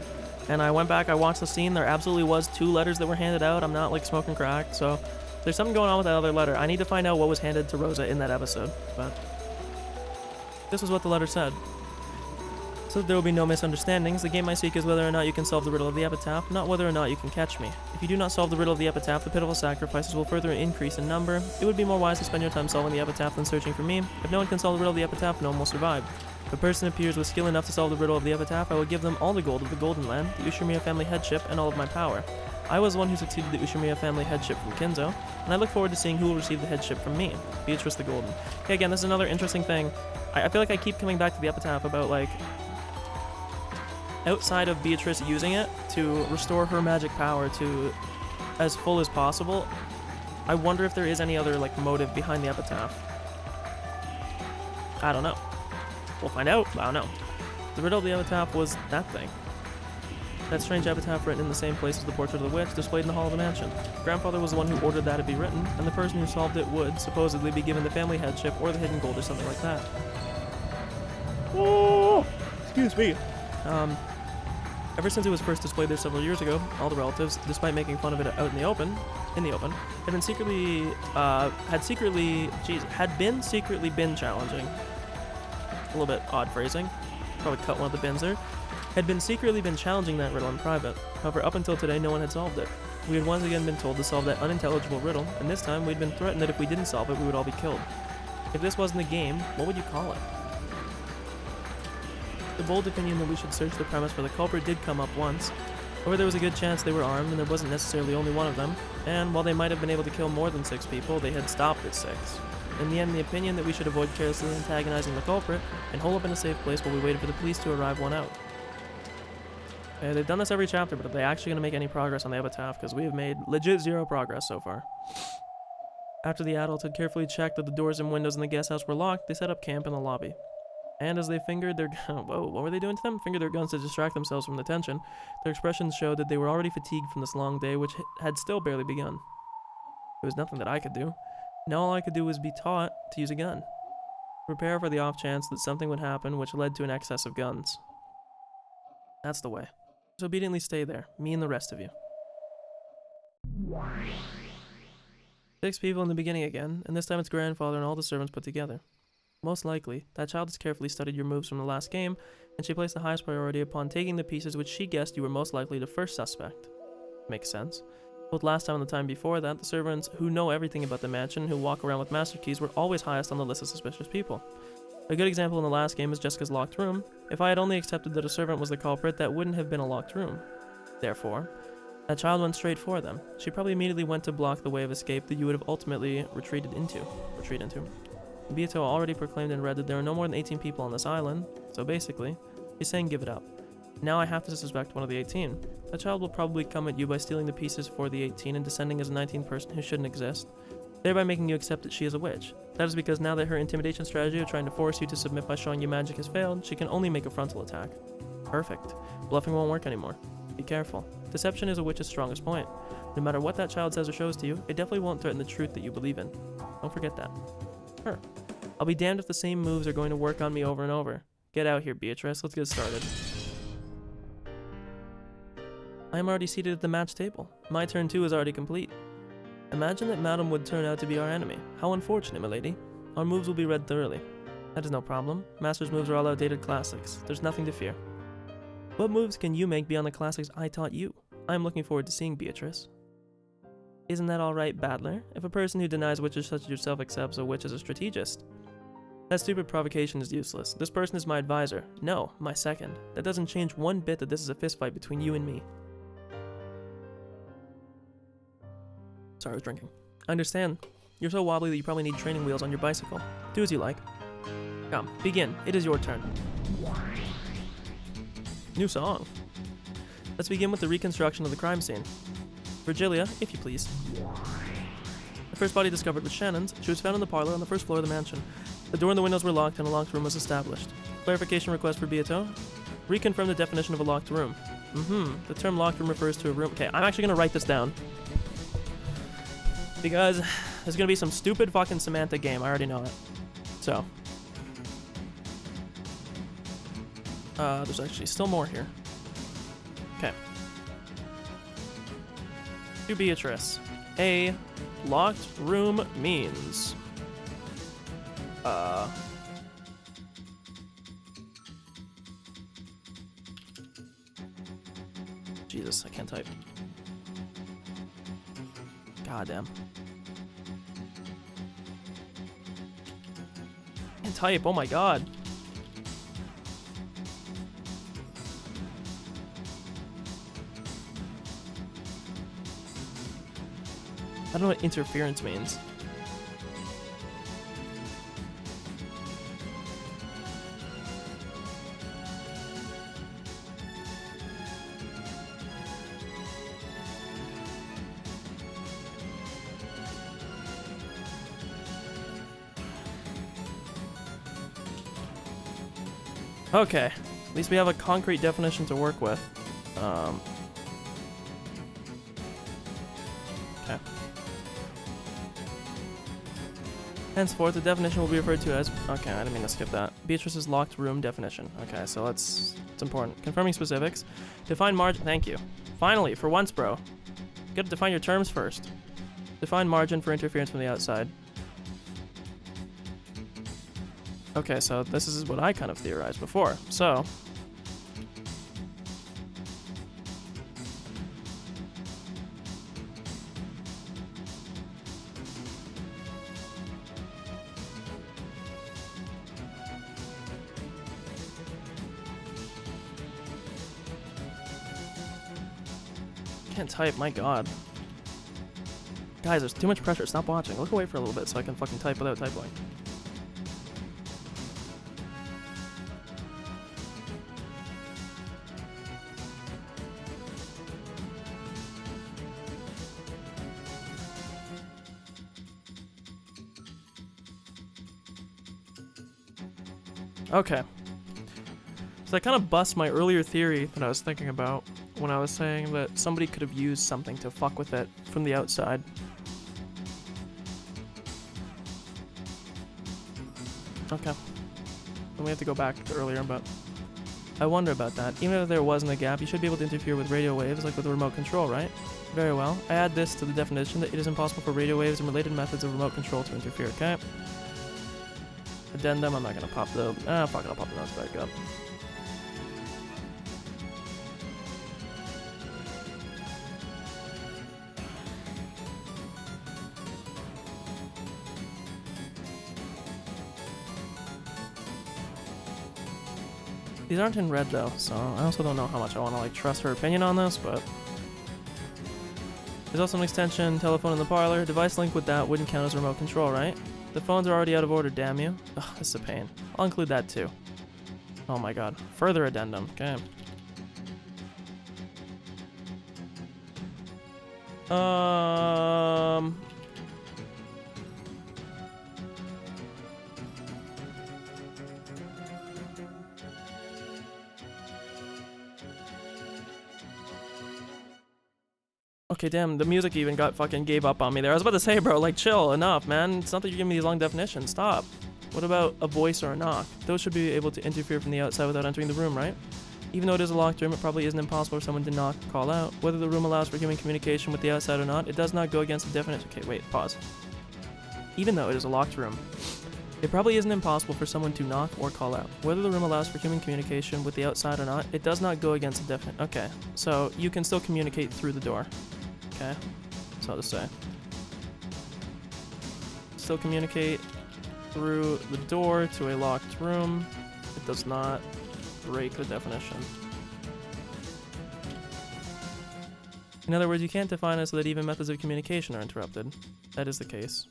Speaker 1: And I went back, I watched the scene, there absolutely was 2 letters that were handed out. I'm not, like, smoking crack, so there's something going on with that other letter. I need to find out what was handed to Rosa in that episode, but this is what the letter said. So that there will be no misunderstandings, the game I seek is whether or not you can solve the riddle of the epitaph, not whether or not you can catch me. If you do not solve the riddle of the epitaph, the pitiful sacrifices will further increase in number. It would be more wise to spend your time solving the epitaph than searching for me. If no one can solve the riddle of the epitaph, no one will survive. If a person appears with skill enough to solve the riddle of the epitaph, I will give them all the gold of the Golden Land, the Ushirimiya family headship, and all of my power. I was the one who succeeded the Ushimiya family headship from Kinzo, and I look forward to seeing who will receive the headship from me, Beatrice the Golden. Okay, again, this is another interesting thing. I feel like I keep coming back to the epitaph about, like, outside of Beatrice using it to restore her magic power to as full as possible, I wonder if there is any other, like, motive behind the epitaph. I don't know. We'll find out. I don't know. The riddle of the epitaph was that thing. That strange epitaph written in the same place as the portrait of the witch displayed in the hall of the mansion. Grandfather was the one who ordered that it be written, and the person who solved it would, supposedly, be given the family headship or the hidden gold or something like that. Oh! Excuse me. Ever since it was first displayed there several years ago, all the relatives, despite making fun of it out in the open, had been secretly challenging. A little bit odd phrasing. Probably cut one of the bins there. Had been secretly challenging that riddle in private. However, up until today, no one had solved it. We had once again been told to solve that unintelligible riddle, and this time we'd been threatened that if we didn't solve it, we would all be killed. If this wasn't a game, what would you call it? The bold opinion that we should search the premise for the culprit did come up once. However, there was a good chance they were armed, and there wasn't necessarily only one of them, and while they might have been able to kill more than 6 people, they had stopped at 6. In the end, the opinion that we should avoid carelessly antagonizing the culprit and hole up in a safe place while we waited for the police to arrive won out. They've done this every chapter, but are they actually going to make any progress on the epitaph? Because we have made legit 0 progress so far. After the adults had carefully checked that the doors and windows in the guest house were locked, they set up camp in the lobby. And as they fingered their... Whoa, what were they doing to them? Fingered their guns to distract themselves from the tension. Their expressions showed that they were already fatigued from this long day, which had still barely begun. There was nothing that I could do. Now all I could do was be taught to use a gun. Prepare for the off chance that something would happen which led to an excess of guns. That's the way. So obediently stay there, me and the rest of you. 6 people in the beginning again, and this time it's grandfather and all the servants put together. Most likely, that child has carefully studied your moves from the last game, and she placed the highest priority upon taking the pieces which she guessed you were most likely the first suspect. Makes sense. Both last time and the time before that, the servants who know everything about the mansion, who walk around with master keys, were always highest on the list of suspicious people. A good example in the last game is Jessica's locked room. If I had only accepted that a servant was the culprit, that wouldn't have been a locked room. Therefore, that child went straight for them. She probably immediately went to block the way of escape that you would have ultimately retreat into. Beato already proclaimed and read that there are no more than 18 people on this island, so basically, he's saying give it up. Now I have to suspect one of the 18. That child will probably come at you by stealing the pieces for the 18 and descending as a 19th person who shouldn't exist, thereby making you accept that she is a witch. That is because now that her intimidation strategy of trying to force you to submit by showing you magic has failed, she can only make a frontal attack. Perfect. Bluffing won't work anymore. Be careful. Deception is a witch's strongest point. No matter what that child says or shows to you, it definitely won't threaten the truth that you believe in. Don't forget that. I'll be damned if the same moves are going to work on me over and over. Get out here, Beatrice. Let's get started. I am already seated at the match table. My turn too is already complete. Imagine that Madam would turn out to be our enemy. How unfortunate, milady. Our moves will be read thoroughly. That is no problem. Master's moves are all outdated classics. There's nothing to fear. What moves can you make beyond the classics I taught you? I am looking forward to seeing Beatrice. Isn't that alright, Battler? If a person who denies witches such as yourself accepts a witch as a strategist. That stupid provocation is useless. This person is my advisor. No, my second. That doesn't change one bit that this is a fistfight between you and me. Sorry, I was drinking. I understand. You're so wobbly that you probably need training wheels on your bicycle. Do as you like. Come, begin. It is your turn. New song. Let's begin with the reconstruction of the crime scene. Virgilia, if you please. The first body discovered was Shannon's. She was found in the parlor on the first floor of the mansion. The door and the windows were locked and a locked room was established. Clarification request for Beato. Reconfirm the definition of a locked room. The term locked room refers to a room... Okay, I'm actually going to write this down. Because there's going to be some stupid fucking semantic game. I already know it. So. There's actually still more here. Okay. To Beatrice. A locked room means... Jesus, I can't type. God damn. I can't type, oh my god. don't know what interference means. Okay, at least we have a concrete definition to work with. Okay. Henceforth, the definition will be referred to as... Okay, I didn't mean to skip that. Beatrice's locked room definition. Okay, so it's important. Confirming specifics. Define margin... Thank you. Finally, for once, bro. You gotta define your terms first. Define margin for interference from the outside. Okay, so this is what I kind of theorized before. So... Can't type, my god. Guys, there's too much pressure. Stop watching. Look away for a little bit so I can fucking type without typing. Okay. So that kind of busts my earlier theory that I was thinking about when I was saying that somebody could have used something to fuck with it from the outside. Okay. Then we have to go back to earlier, but I wonder about that. Even if there wasn't a gap, you should be able to interfere with radio waves like with a remote control, right? Very well. I add this to the definition that it is impossible for radio waves and related methods of remote control to interfere, okay? Addendum, I'm not gonna pop the... fuck it, I'll pop the notes back up. These aren't in red though, so I also don't know how much I want to like trust her opinion on this, but... There's also an extension, telephone in the parlor. Device linked with that wouldn't count as remote control, right? The phones are already out of order, damn you. Ugh, this is a pain. I'll include that too. Oh my god. Further addendum. Okay. Okay, damn, the music even gave up on me there. I was about to say, bro, like, chill, enough, man. It's not that you're giving me these long definitions. Stop. What about a voice or a knock? Those should be able to interfere from the outside without entering the room, right? Even though it is a locked room, it probably isn't impossible for someone to knock or call out. Whether the room allows for human communication with the outside or not, it does not go against the definition. Okay, wait, pause. Even though it is a locked room, it probably isn't impossible for someone to knock or call out. Whether the room allows for human communication with the outside or not, it does not go against the definition. Okay, so you can still communicate through the door. Okay, so I'll just say. Still communicate through the door to a locked room. It does not break the definition. In other words, you can't define it so that even methods of communication are interrupted. That is the case.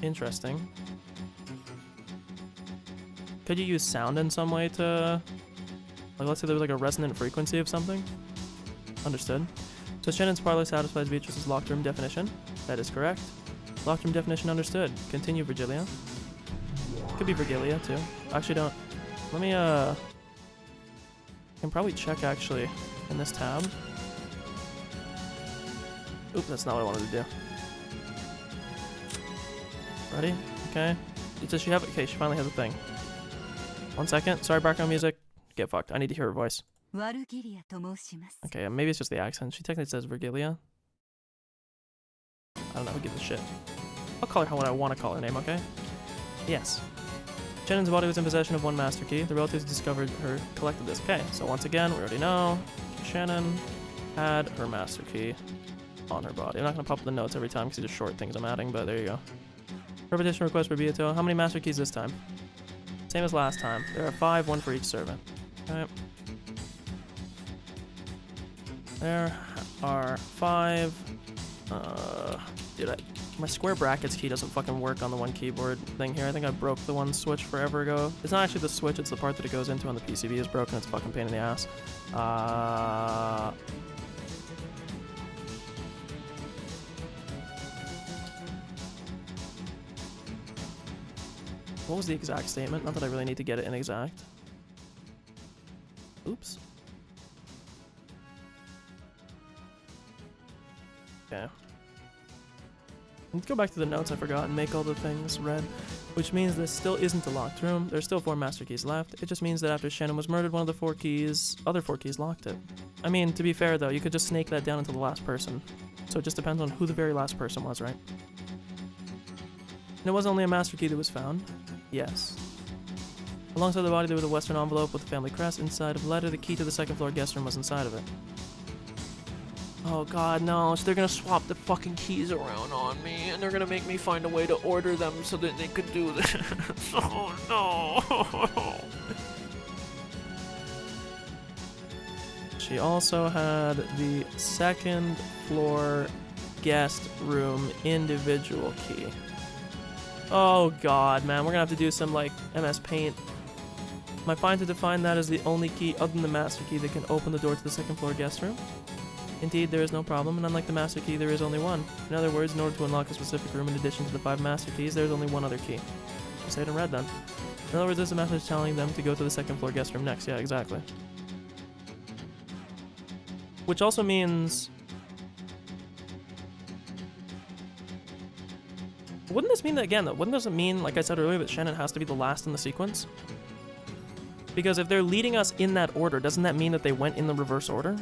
Speaker 1: Interesting. Could you use sound in some way to... Like, let's say there was like a resonant frequency of something? Understood. So Shannon's parlor satisfies Beatrice's locked room definition. That is correct. Locked room definition understood. Continue, Virgilia. Could be Virgilia, too. Actually, don't. Let me, I can probably check, actually, in this tab. Oop, that's not what I wanted to do. Ready? Okay. Does she have... Okay, she finally has a thing. 1 second. Sorry, background music. Get fucked. I need to hear her voice. Okay, maybe it's just the accent. She technically says Virgilia. I don't know who gives a shit. I'll call her what I want to call her name, okay? Yes. Shannon's body was in possession of one master key. The relatives discovered her collected this. Okay, so once again, we already know Shannon had her master key on her body. I'm not going to pop the notes every time because these are short things I'm adding, but there you go. Repetition request for Beato. How many master keys this time? Same as last time. There are 5, 1 for each servant. Okay. There. R5. Dude, my square brackets key doesn't fucking work on the one keyboard thing here. I think I broke the one switch forever ago. It's not actually the switch, it's the part that it goes into on the PCB is broken. It's a fucking pain in the ass. What was the exact statement? Not that I really need to get it in exact. Oops. Okay. Let's go back to the notes I forgot and make all the things red. Which means this still isn't a locked room. There's still 4 master keys left. It just means that after Shannon was murdered, one of the other 4 keys locked it. I mean, to be fair though, you could just snake that down into the last person. So it just depends on who the very last person was, right? And it was only a master key that was found. Yes. Alongside the body there was a western envelope with the family crest. Inside of the letter, the key to the 2nd floor guest room was inside of it. Oh god, no, so they're gonna swap the fucking keys around on me, and they're gonna make me find a way to order them so that they could do this. Oh no! She also had the 2nd floor guest room individual key. Oh god, man, we're gonna have to do some, like, MS Paint. Am I fine to define that as the only key other than the master key that can open the door to the 2nd floor guest room? Indeed, there is no problem, and unlike the master key, there is only one. In other words, in order to unlock a specific room in addition to the 5 master keys, there is only one other key. I'll say it in red then. In other words, this is a message telling them to go to the 2nd floor guest room next. Yeah, exactly. Which also means... Wouldn't this mean that, again, though, wouldn't this mean, like I said earlier, that Shannon has to be the last in the sequence? Because if they're leading us in that order, doesn't that mean that they went in the reverse order?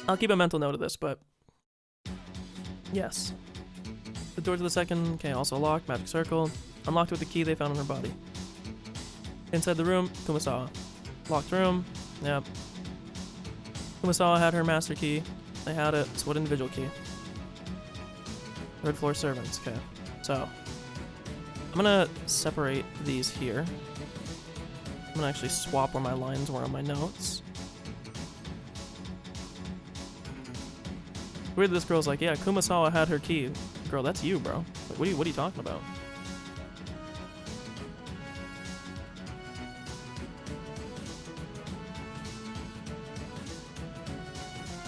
Speaker 1: I'll keep a mental note of this, but... Yes. The door to the 2nd, okay, also locked, magic circle. Unlocked with the key they found on her body. Inside the room, Kumasawa. Locked room, yep. Kumasawa had her master key. They had it, so what individual key? 3rd floor servants, okay. So, I'm gonna separate these here. I'm gonna actually swap where my lines were on my notes. Weird this girl's like, yeah, Kumasawa had her key. Girl, that's you, bro. Like, what are you talking about?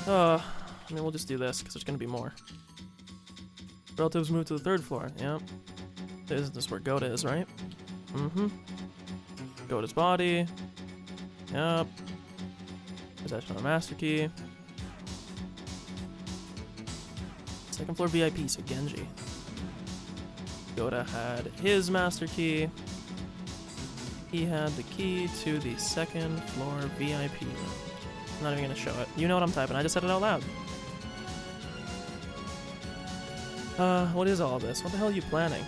Speaker 1: I mean, we'll just do this, because there's gonna be more. Relatives moved to the 3rd floor, yep. This is where Goda is, right? Mm-hmm. Goda's body. Yep. Possession of a master key. 2nd floor VIP, so Genji. Goda had his master key. He had the key to the 2nd floor VIP room. I'm not even gonna show it. You know what I'm typing, I just said it out loud. What is all this? What the hell are you planning?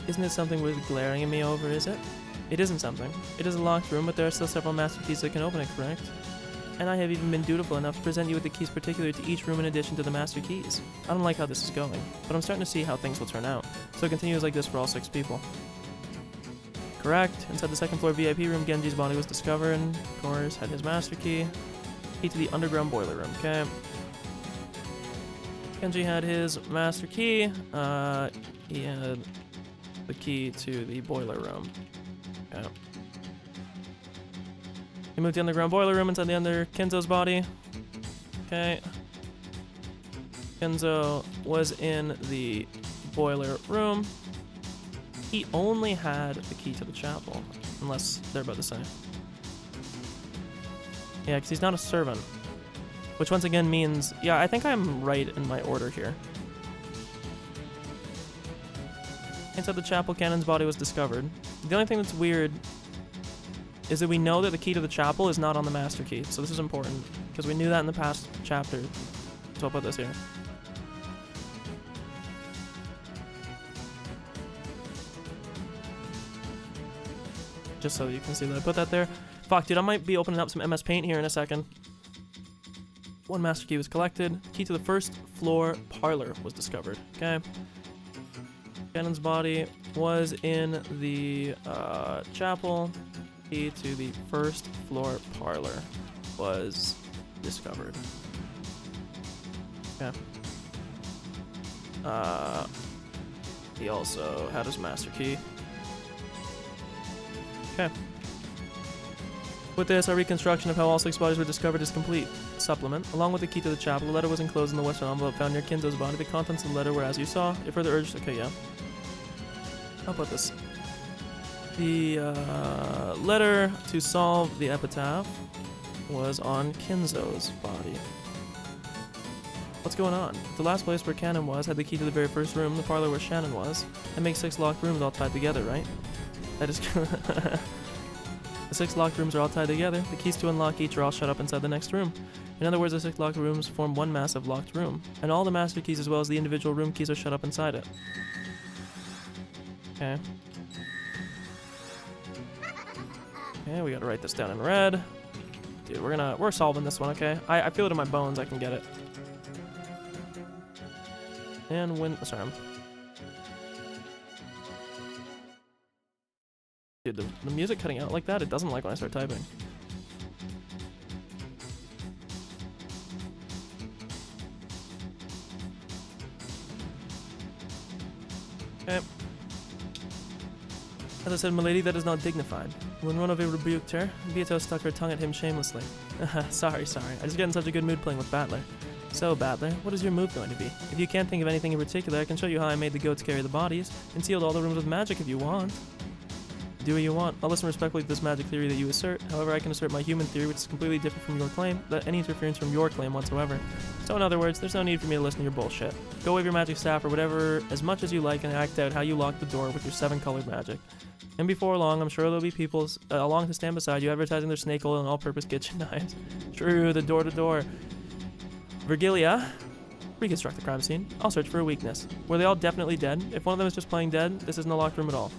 Speaker 1: Isn't it something worth glaring at me over, is it? It isn't something. It is a locked room, but there are still several master keys that can open it, correct? And I have even been dutiful enough to present you with the keys particular to each room in addition to the master keys. I don't like how this is going, but I'm starting to see how things will turn out. So it continues like this for all 6 people. Correct. Inside the 2nd floor VIP room, Genji's body was discovered, and of course, had his master key. Key to the underground boiler room, okay. Genji had his master key. He had the key to the boiler room. Okay. He moved the underground boiler room inside the under Kenzo's body. Okay. Kenzo was in the boiler room. He only had the key to the chapel, unless they're about the same. Yeah, because he's not a servant. Which once again means, yeah, I think I'm right in my order here. Inside the chapel, Cannon's body was discovered. The only thing that's weird is that we know that the key to the chapel is not on the master key, so this is important, because we knew that in the past chapter. So I'll put this here. Just so you can see that I put that there. Fuck, dude, I might be opening up some MS Paint here in a second. 1 master key was collected. Key to the 1st floor parlor was discovered. Okay. Cannon's body was in the chapel. Key to the first floor parlor was discovered. Okay. He also had his master key. Okay. With this, our reconstruction of how all 6 bodies were discovered is complete. Supplement. Along with the key to the chapel, the letter was enclosed in the western envelope found near Kinzo's body. The contents of the letter were as you saw. If further urged... Okay, yeah. How about this? The letter to solve the epitaph was on Kinzo's body. What's going on? The last place where Cannon was had the key to the very first room, the parlor where Shannon was. That makes 6 locked rooms all tied together, right? That is... The 6 locked rooms are all tied together. The keys to unlock each are all shut up inside the next room. In other words, the 6 locked rooms form one massive locked room, and all the master keys as well as the individual room keys are shut up inside it. Okay. Okay, we gotta write this down in red. Dude, we're solving this one, okay? I feel it in my bones, I can get it. And sorry. Dude, the music cutting out like that, it doesn't like when I start typing. Okay. As I said, milady, that is not dignified. When Ronove rebuked her, Beato stuck her tongue at him shamelessly. Sorry. I just get in such a good mood playing with Battler. So, Battler, what is your move going to be? If you can't think of anything in particular, I can show you how I made the goats carry the bodies, and sealed all the rooms with magic if you want. Do what you want. I'll listen respectfully to this magic theory that you assert. However, I can assert my human theory, which is completely different from your claim, without any interference from your claim whatsoever. So in other words, there's no need for me to listen to your bullshit. Go wave your magic staff or whatever as much as you like and act out how you lock the door with your 7-colored magic. And before long, I'm sure there'll be people along to stand beside you advertising their snake oil and all-purpose kitchen knives. True, the door-to-door. Virgilia, reconstruct the crime scene. I'll search for a weakness. Were they all definitely dead? If one of them is just playing dead, this isn't a locked room at all.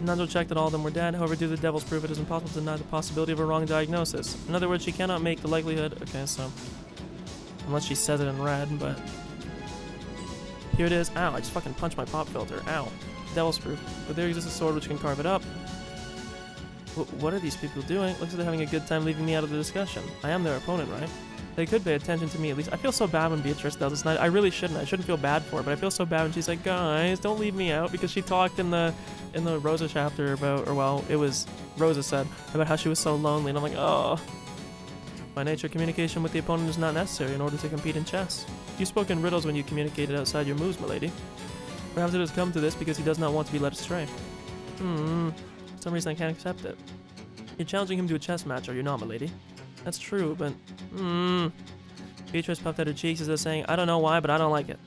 Speaker 1: Nanjo checked that all of them were dead. However, due to the devil's proof, it is impossible to deny the possibility of a wrong diagnosis. In other words, she cannot make the likelihood... Okay, so... Unless she says it in red, but... Here it is. Ow, I just fucking punched my pop filter. Ow. Devil's proof. But there exists a sword which can carve it up. What are these people doing? Looks like they're having a good time leaving me out of the discussion. I am their opponent, right? They could pay attention to me at least. I feel so bad when Beatrice does this, and I really shouldn't. I shouldn't feel bad for her, but I feel so bad when she's like, guys, don't leave me out, because she talked in the Rosa chapter about, or well, it was Rosa said, about how she was so lonely, and I'm like, oh. By nature, communication with the opponent is not necessary in order to compete in chess. You spoke in riddles when you communicated outside your moves, milady. Perhaps it has come to this because he does not want to be led astray. For some reason I can't accept it. You're challenging him to a chess match, are you not, milady? That's true, but... Beatrice puffed at her cheeks as if saying, I don't know why, but I don't like it.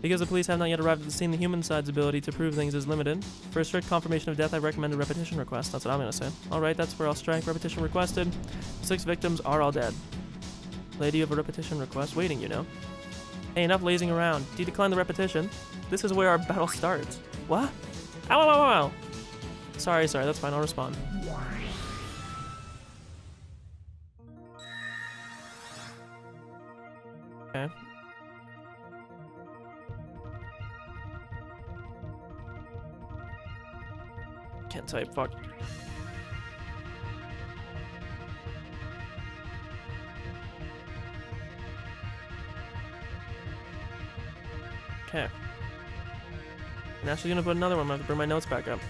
Speaker 1: Because the police have not yet arrived at the scene, the human side's ability to prove things is limited. For a strict confirmation of death, I recommend a repetition request. That's what I'm gonna say. Alright, that's where I'll strike. Repetition requested. 6 victims are all dead. Lady, you have a repetition request waiting, you know. Hey, enough lazing around. Do you decline the repetition? This is where our battle starts. What? Ow, ow, ow, ow. Sorry, that's fine, I'll respond. Okay. Can't type, fuck. Okay. I'm actually gonna put another one. I'm gonna have to bring my notes back up.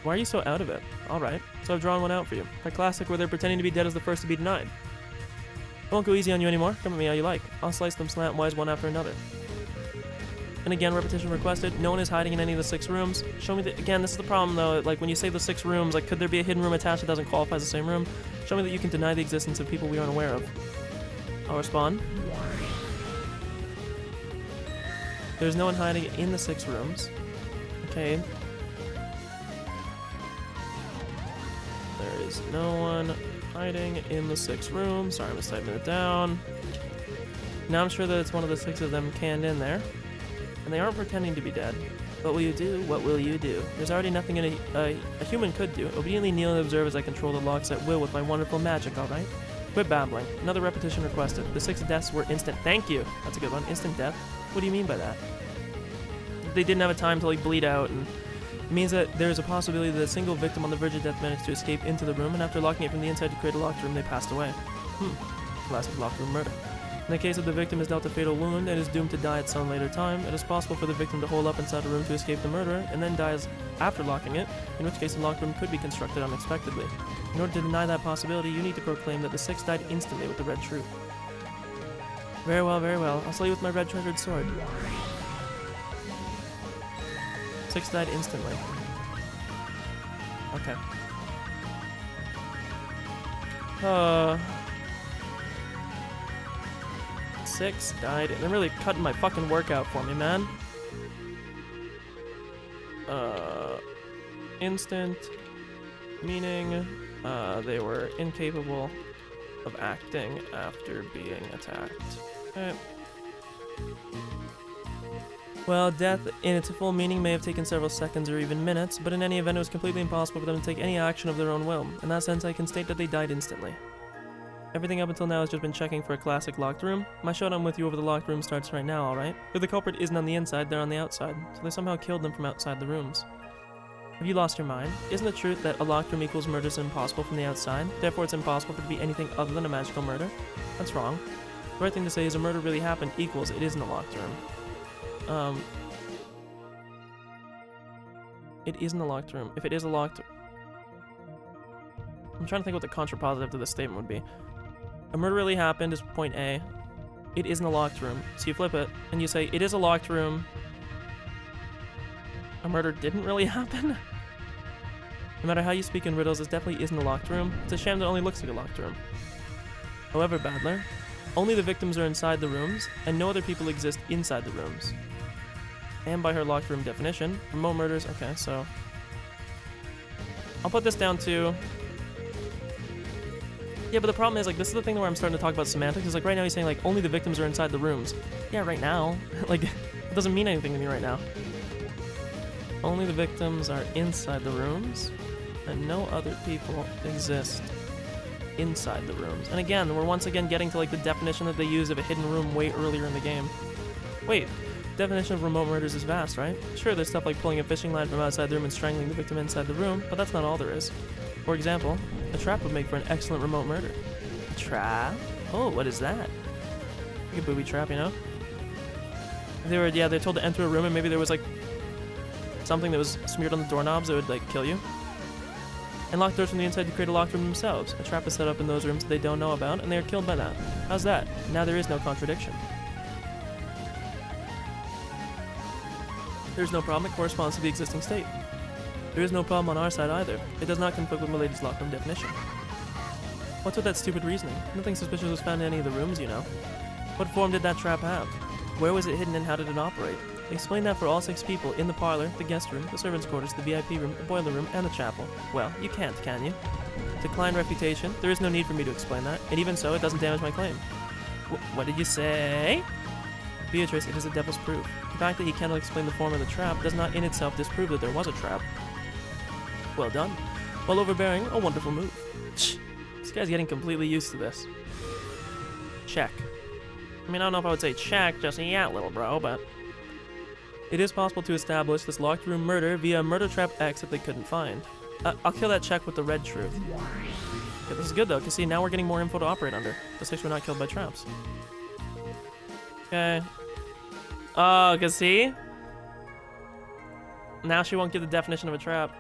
Speaker 1: Why are you so out of it? Alright, so I've drawn one out for you. A classic where they're pretending to be dead as the first to be denied. I won't go easy on you anymore. Come at me how you like. I'll slice them slant-wise one after another. And again, repetition requested. No one is hiding in any of the 6 rooms. Show me that. Again, this is the problem though. Like when you say the 6 rooms, like could there be a hidden room attached that doesn't qualify as the same room? Show me that you can deny the existence of people we aren't aware of. I'll respond. There's no one hiding in the 6 rooms. Okay. There is no one hiding in the 6 rooms. Sorry, I'm just typing it down. Now I'm sure that it's one of the 6 of them canned in there. And they aren't pretending to be dead. What will you do? What will you do? There's already nothing a human could do. Obediently kneel and observe as I control the locks at will with my wonderful magic, alright? Quit babbling. Another repetition requested. The 6 deaths were instant. Thank you! That's a good one. Instant death? What do you mean by that? They didn't have a time to like bleed out and It means that there is a possibility that a single victim on the verge of death managed to escape into the room, and after locking it from the inside to create a locked room, they passed away. Classic locked room murder. In the case of the victim is dealt a fatal wound and is doomed to die at some later time, it is possible for the victim to hold up inside a room to escape the murderer, and then dies after locking it, in which case a locked room could be constructed unexpectedly. In order to deny that possibility, you need to proclaim that the 6 died instantly with the red truth. Very well, very well. I'll slay you with my red treasured sword. 6 died instantly. Okay. 6 died. They're really cutting my fucking workout for me, man. Instant. Meaning, they were incapable of acting after being attacked. Okay. Well, death in its full meaning may have taken several seconds or even minutes, but in any event it was completely impossible for them to take any action of their own will. In that sense, I can state that they died instantly. Everything up until now has just been checking for a classic locked room. My showdown with you over the locked room starts right now, alright? If the culprit isn't on the inside, they're on the outside, so they somehow killed them from outside the rooms. Have you lost your mind? Isn't the truth that a locked room equals murder is impossible from the outside? Therefore it's impossible for it to be anything other than a magical murder? That's wrong. The right thing to say is a murder really happened equals it isn't a locked room. It isn't a locked room. If it is a locked... I'm trying to think what the contrapositive to this statement would be. A murder really happened is point A. It isn't a locked room. So you flip it, and you say, it is a locked room. A murder didn't really happen? No matter how you speak in riddles, this definitely isn't a locked room. It's a sham that only looks like a locked room. However, Badler, only the victims are inside the rooms, and no other people exist inside the rooms. And by her locked room definition, remote murders... Okay, so... I'll put this down to... Yeah, but the problem is, like, this is the thing where I'm starting to talk about semantics. Is like, right now he's saying, like, only the victims are inside the rooms. Yeah, right now. Like, it doesn't mean anything to me right now. Only the victims are inside the rooms, and no other people exist inside the rooms. And again, we're once again getting to, like, the definition that they use of a hidden room way earlier in the game. Wait, definition of remote murders is vast, right? Sure, there's stuff like pulling a fishing line from outside the room and strangling the victim inside the room, but that's not all there is. For example, a trap would make for an excellent remote murder. A trap? Oh, what is that? Like a booby trap, you know? If they were, yeah, they're told to enter a room and maybe there was, like, something that was smeared on the doorknobs that would, like, kill you. And lock doors from the inside to create a locked room themselves. A trap is set up in those rooms that they don't know about, and they are killed by that. How's that? Now there is no contradiction. There's no problem, it corresponds to the existing state. There is no problem on our side either. It does not conflict with Milady's locked room definition. What's with that stupid reasoning? Nothing suspicious was found in any of the rooms, you know. What form did that trap have? Where was it hidden and how did it operate? Explain that for all 6 people in the parlor, the guest room, the servants' quarters, the VIP room, the boiler room, and the chapel. Well, you can't, can you? Decline refutation. There is no need for me to explain that, and even so, it doesn't damage my claim. What did you say? Beatrice, it is a devil's proof. The fact that he cannot explain the form of the trap does not in itself disprove that there was a trap. Well done. While overbearing, a wonderful move. This guy's getting completely used to this. Check. I mean, I don't know if I would say check just yet, little bro, but... It is possible to establish this locked room murder via a murder trap X that they couldn't find. I'll kill that check with the red truth. Okay, this is good though, because see, now we're getting more info to operate under. The 6 were not killed by traps. Okay. Oh, because see? Now she won't give the definition of a trap.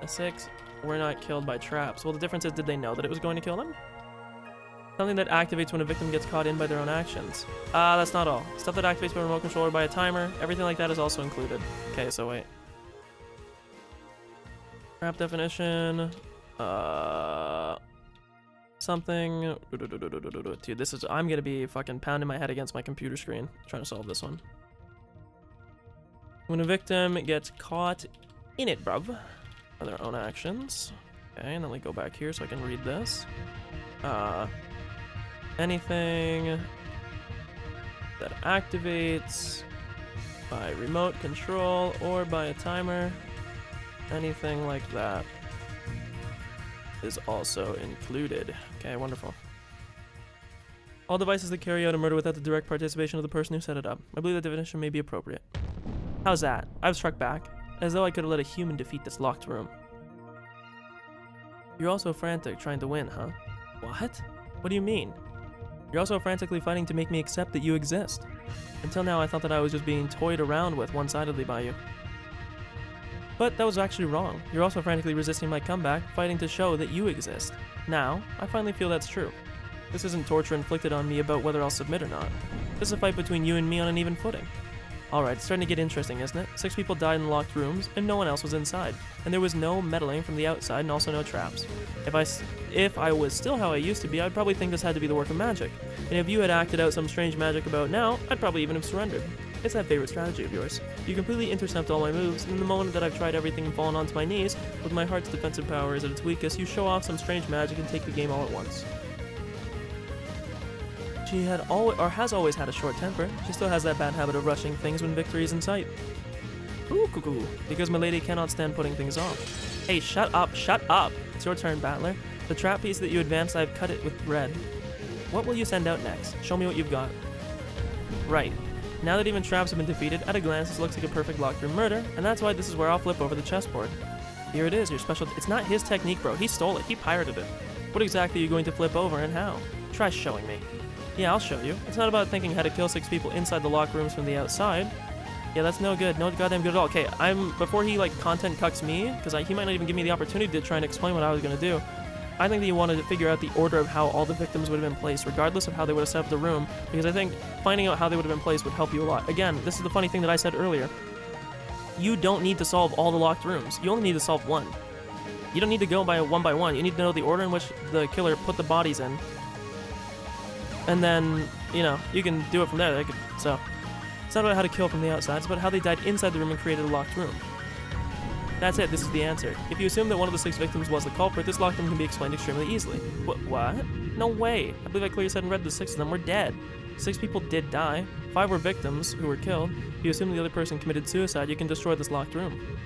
Speaker 1: The 6 were not killed by traps. Well, the difference is, did they know that it was going to kill them? Something that activates when a victim gets caught in by their own actions. That's not all. Stuff that activates by a remote control or by a timer, everything like that is also included. Okay, so wait. Trap definition. Something. Dude, this is. I'm gonna be fucking pounding my head against my computer screen trying to solve this one. When a victim gets caught in it, bruv, by their own actions. Okay, and then we go back here so I can read this. Anything that activates by remote control or by a timer, anything like that is also included. Okay, wonderful. All devices that carry out a murder without the direct participation of the person who set it up. I believe that definition may be appropriate. How's that? I've struck back. as though I could have let a human defeat this locked room. You're also frantic, trying to win, huh? What? What do you mean? You're also frantically fighting to make me accept that you exist. Until now, I thought that I was just being toyed around with one-sidedly by you. But that was actually wrong. You're also frantically resisting my comeback, fighting to show that you exist. Now, I finally feel that's true. This isn't torture inflicted on me about whether I'll submit or not. This is a fight between you and me on an even footing. Alright, it's starting to get interesting, isn't it? 6 people died in locked rooms, and no one else was inside. And there was no meddling from the outside, and also no traps. If I was still how I used to be, I'd probably think this had to be the work of magic. And if you had acted out some strange magic about now, I'd probably even have surrendered. It's that favorite strategy of yours. You completely intercept all my moves, and in the moment that I've tried everything and fallen onto my knees, with my heart's defensive power is at its weakest, you show off some strange magic and take the game all at once. She has always had a short temper. She still has that bad habit of rushing things when victory is in sight. Ooh, cuckoo. Because my lady cannot stand putting things off. Hey, shut up, shut up! It's your turn, battler. The trap piece that you advanced, I've cut it with red. What will you send out next? Show me what you've got. Right. Now that even traps have been defeated, at a glance this looks like a perfect locked room murder, and that's why this is where I'll flip over the chessboard. Here it is, your special... It's not his technique, bro. He stole it. He pirated it. What exactly are you going to flip over and how? Try showing me. Yeah, I'll show you. It's not about thinking how to kill 6 people inside the locked rooms from the outside. Yeah, that's no good. No goddamn good at all. Okay, before he, content cucks me, because he might not even give me the opportunity to try and explain what I was going to do, I think that you wanted to figure out the order of how all the victims would have been placed, regardless of how they would have set up the room, because I think finding out how they would have been placed would help you a lot. Again, this is the funny thing that I said earlier. You don't need to solve all the locked rooms. You only need to solve one. You don't need to go by one. You need to know the order in which the killer put the bodies in. And then, you can do it from there. So, it's not about how to kill from the outside, it's about how they died inside the room and created a locked room. That's it, this is the answer. If you assume that one of the 6 victims was the culprit, this locked room can be explained extremely easily. What? No way! I believe I clearly said and read the 6 of them were dead. 6 people did die, 5 were victims who were killed. If you assume the other person committed suicide, you can destroy this locked room.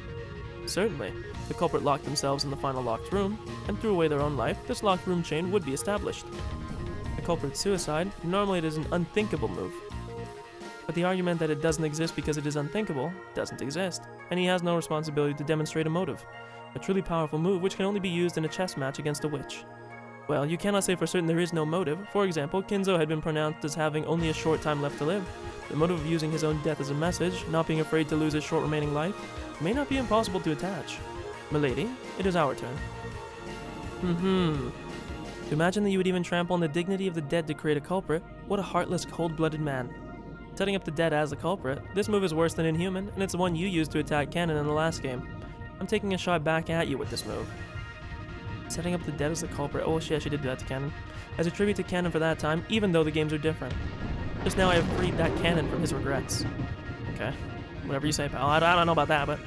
Speaker 1: Certainly. If the culprit locked themselves in the final locked room, and threw away their own life, this locked room chain would be established. The culprit's suicide, normally it is an unthinkable move. But the argument that it doesn't exist because it is unthinkable doesn't exist, and he has no responsibility to demonstrate a motive. A truly powerful move which can only be used in a chess match against a witch. Well, you cannot say for certain there is no motive. For example, Kinzo had been pronounced as having only a short time left to live. The motive of using his own death as a message, not being afraid to lose his short remaining life, may not be impossible to attach. Milady, it is our turn. To imagine that you would even trample on the dignity of the dead to create a culprit, what a heartless, cold-blooded man. Setting up the dead as the culprit, this move is worse than inhuman, and it's the one you used to attack Cannon in the last game. I'm taking a shot back at you with this move. Setting up the dead as the culprit, oh shit, she did do that to Cannon. As a tribute to Cannon for that time, even though the games are different. Just now I have freed that Cannon from his regrets. Okay, whatever you say, pal. I don't know about that, but...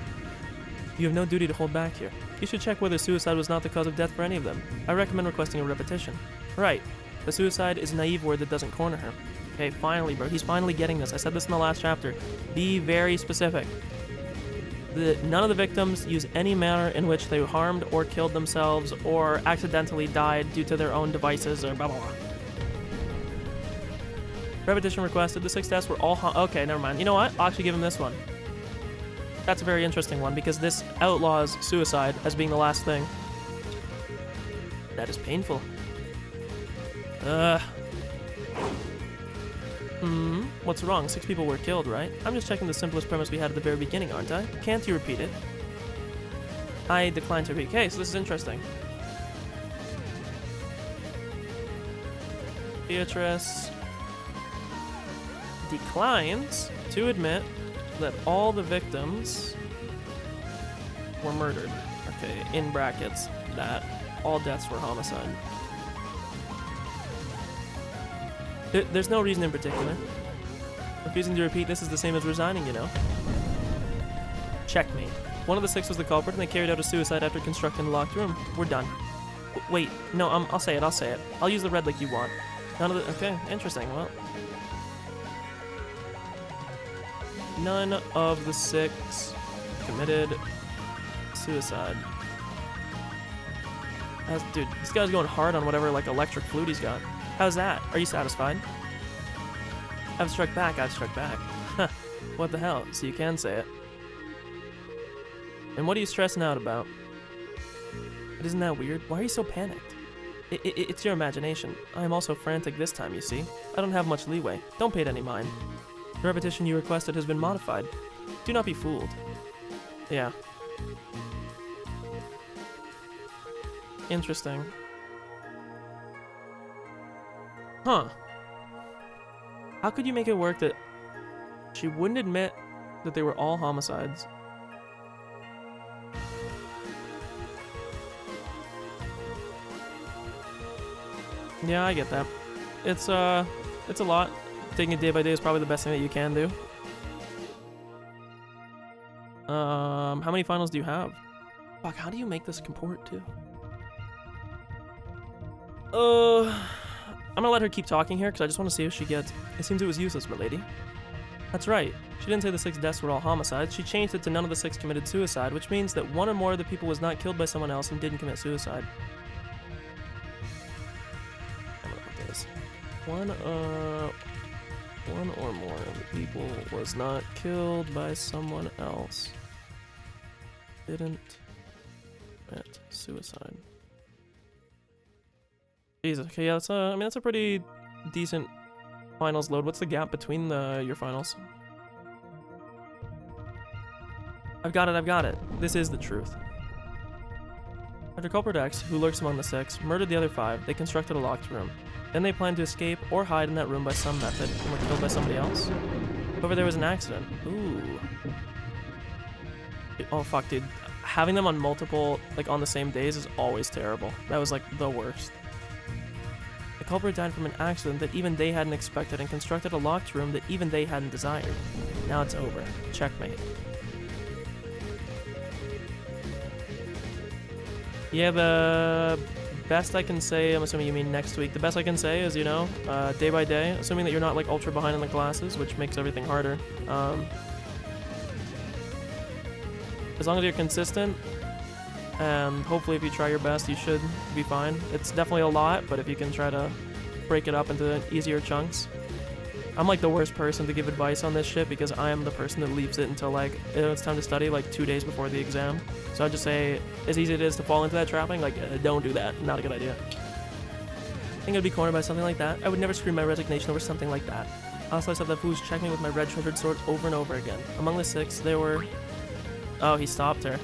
Speaker 1: You have no duty to hold back here. You should check whether suicide was not the cause of death for any of them. I recommend requesting a repetition. Right, the suicide is a naive word that doesn't corner her. Okay, finally, bro. He's finally getting this. I said this in the last chapter. Be very specific. None of the victims use any manner in which they harmed or killed themselves or accidentally died due to their own devices or blah, blah, blah. Repetition requested. The 6 deaths were all okay, never mind. You know what? I'll actually give him this one. That's a very interesting one because this outlaws suicide as being the last thing. That is painful. What's wrong? 6 people were killed, right? I'm just checking the simplest premise we had at the very beginning, aren't I? Can't you repeat it? I decline to repeat. Okay, so this is interesting. Beatrice declines to admit that all the victims were murdered. Okay, in brackets, that all deaths were homicide. There's no reason in particular. Refusing to repeat this is the same as resigning, you know. Checkmate. One of the 6 was the culprit, and they carried out a suicide after constructing the locked room. We're done. Wait, no, I'll say it. I'll use the red like you want. None of the... Okay, interesting. Well... None of the 6 committed suicide. Dude, this guy's going hard on whatever, electric flute he's got. How's that? Are you satisfied? I've struck back. Huh. What the hell? So you can say it. And what are you stressing out about? But isn't that weird? Why are you so panicked? It's your imagination. I am also frantic this time, you see. I don't have much leeway. Don't pay it any mind. The repetition you requested has been modified. Do not be fooled. Yeah. Interesting. Huh. How could you make it work that she wouldn't admit that they were all homicides? Yeah, I get that. It's a lot. Taking it day by day is probably the best thing that you can do. How many finals do you have? Fuck, how do you make this comport too? I'm gonna let her keep talking here because I just want to see if she gets. It seems it was useless, milady. That's right. She didn't say the 6 deaths were all homicides. She changed it to none of the 6 committed suicide, which means that 1 or more of the people was not killed by someone else and didn't commit suicide. I'm gonna put this. One or more of the people was not killed by someone else. Didn't commit suicide. Jesus. Okay, yeah, that's I mean that's a pretty decent finals load. What's the gap between your finals? I've got it. This is the truth. After Culprit X, who lurks among the 6, murdered the other 5, they constructed a locked room. Then they planned to escape or hide in that room by some method and were killed by somebody else. However, there was an accident. Ooh. Oh fuck, dude. Having them on multiple, like on the same days is always terrible. That was like the worst. The culprit died from an accident that even they hadn't expected and constructed a locked room that even they hadn't desired. Now it's over. Checkmate. Yeah, the best I can say, I'm assuming you mean next week, the best I can say is, you know, day by day, assuming that you're not like ultra behind in the classes, which makes everything harder. As long as you're consistent, and hopefully if you try your best, you should be fine. It's definitely a lot, but if you can try to break it up into easier chunks. I'm like the worst person to give advice on this shit because I am the person that leaves it until like it's time to study like 2 days before the exam. So I just say, as easy as it is to fall into that trapping, like don't do that. Not a good idea. I think I'd be cornered by something like that. I would never scream my resignation over something like that. Also, I saw that foolish check me with my red-shouldered sword over and over again. Among the 6, there were... Oh, he stopped her.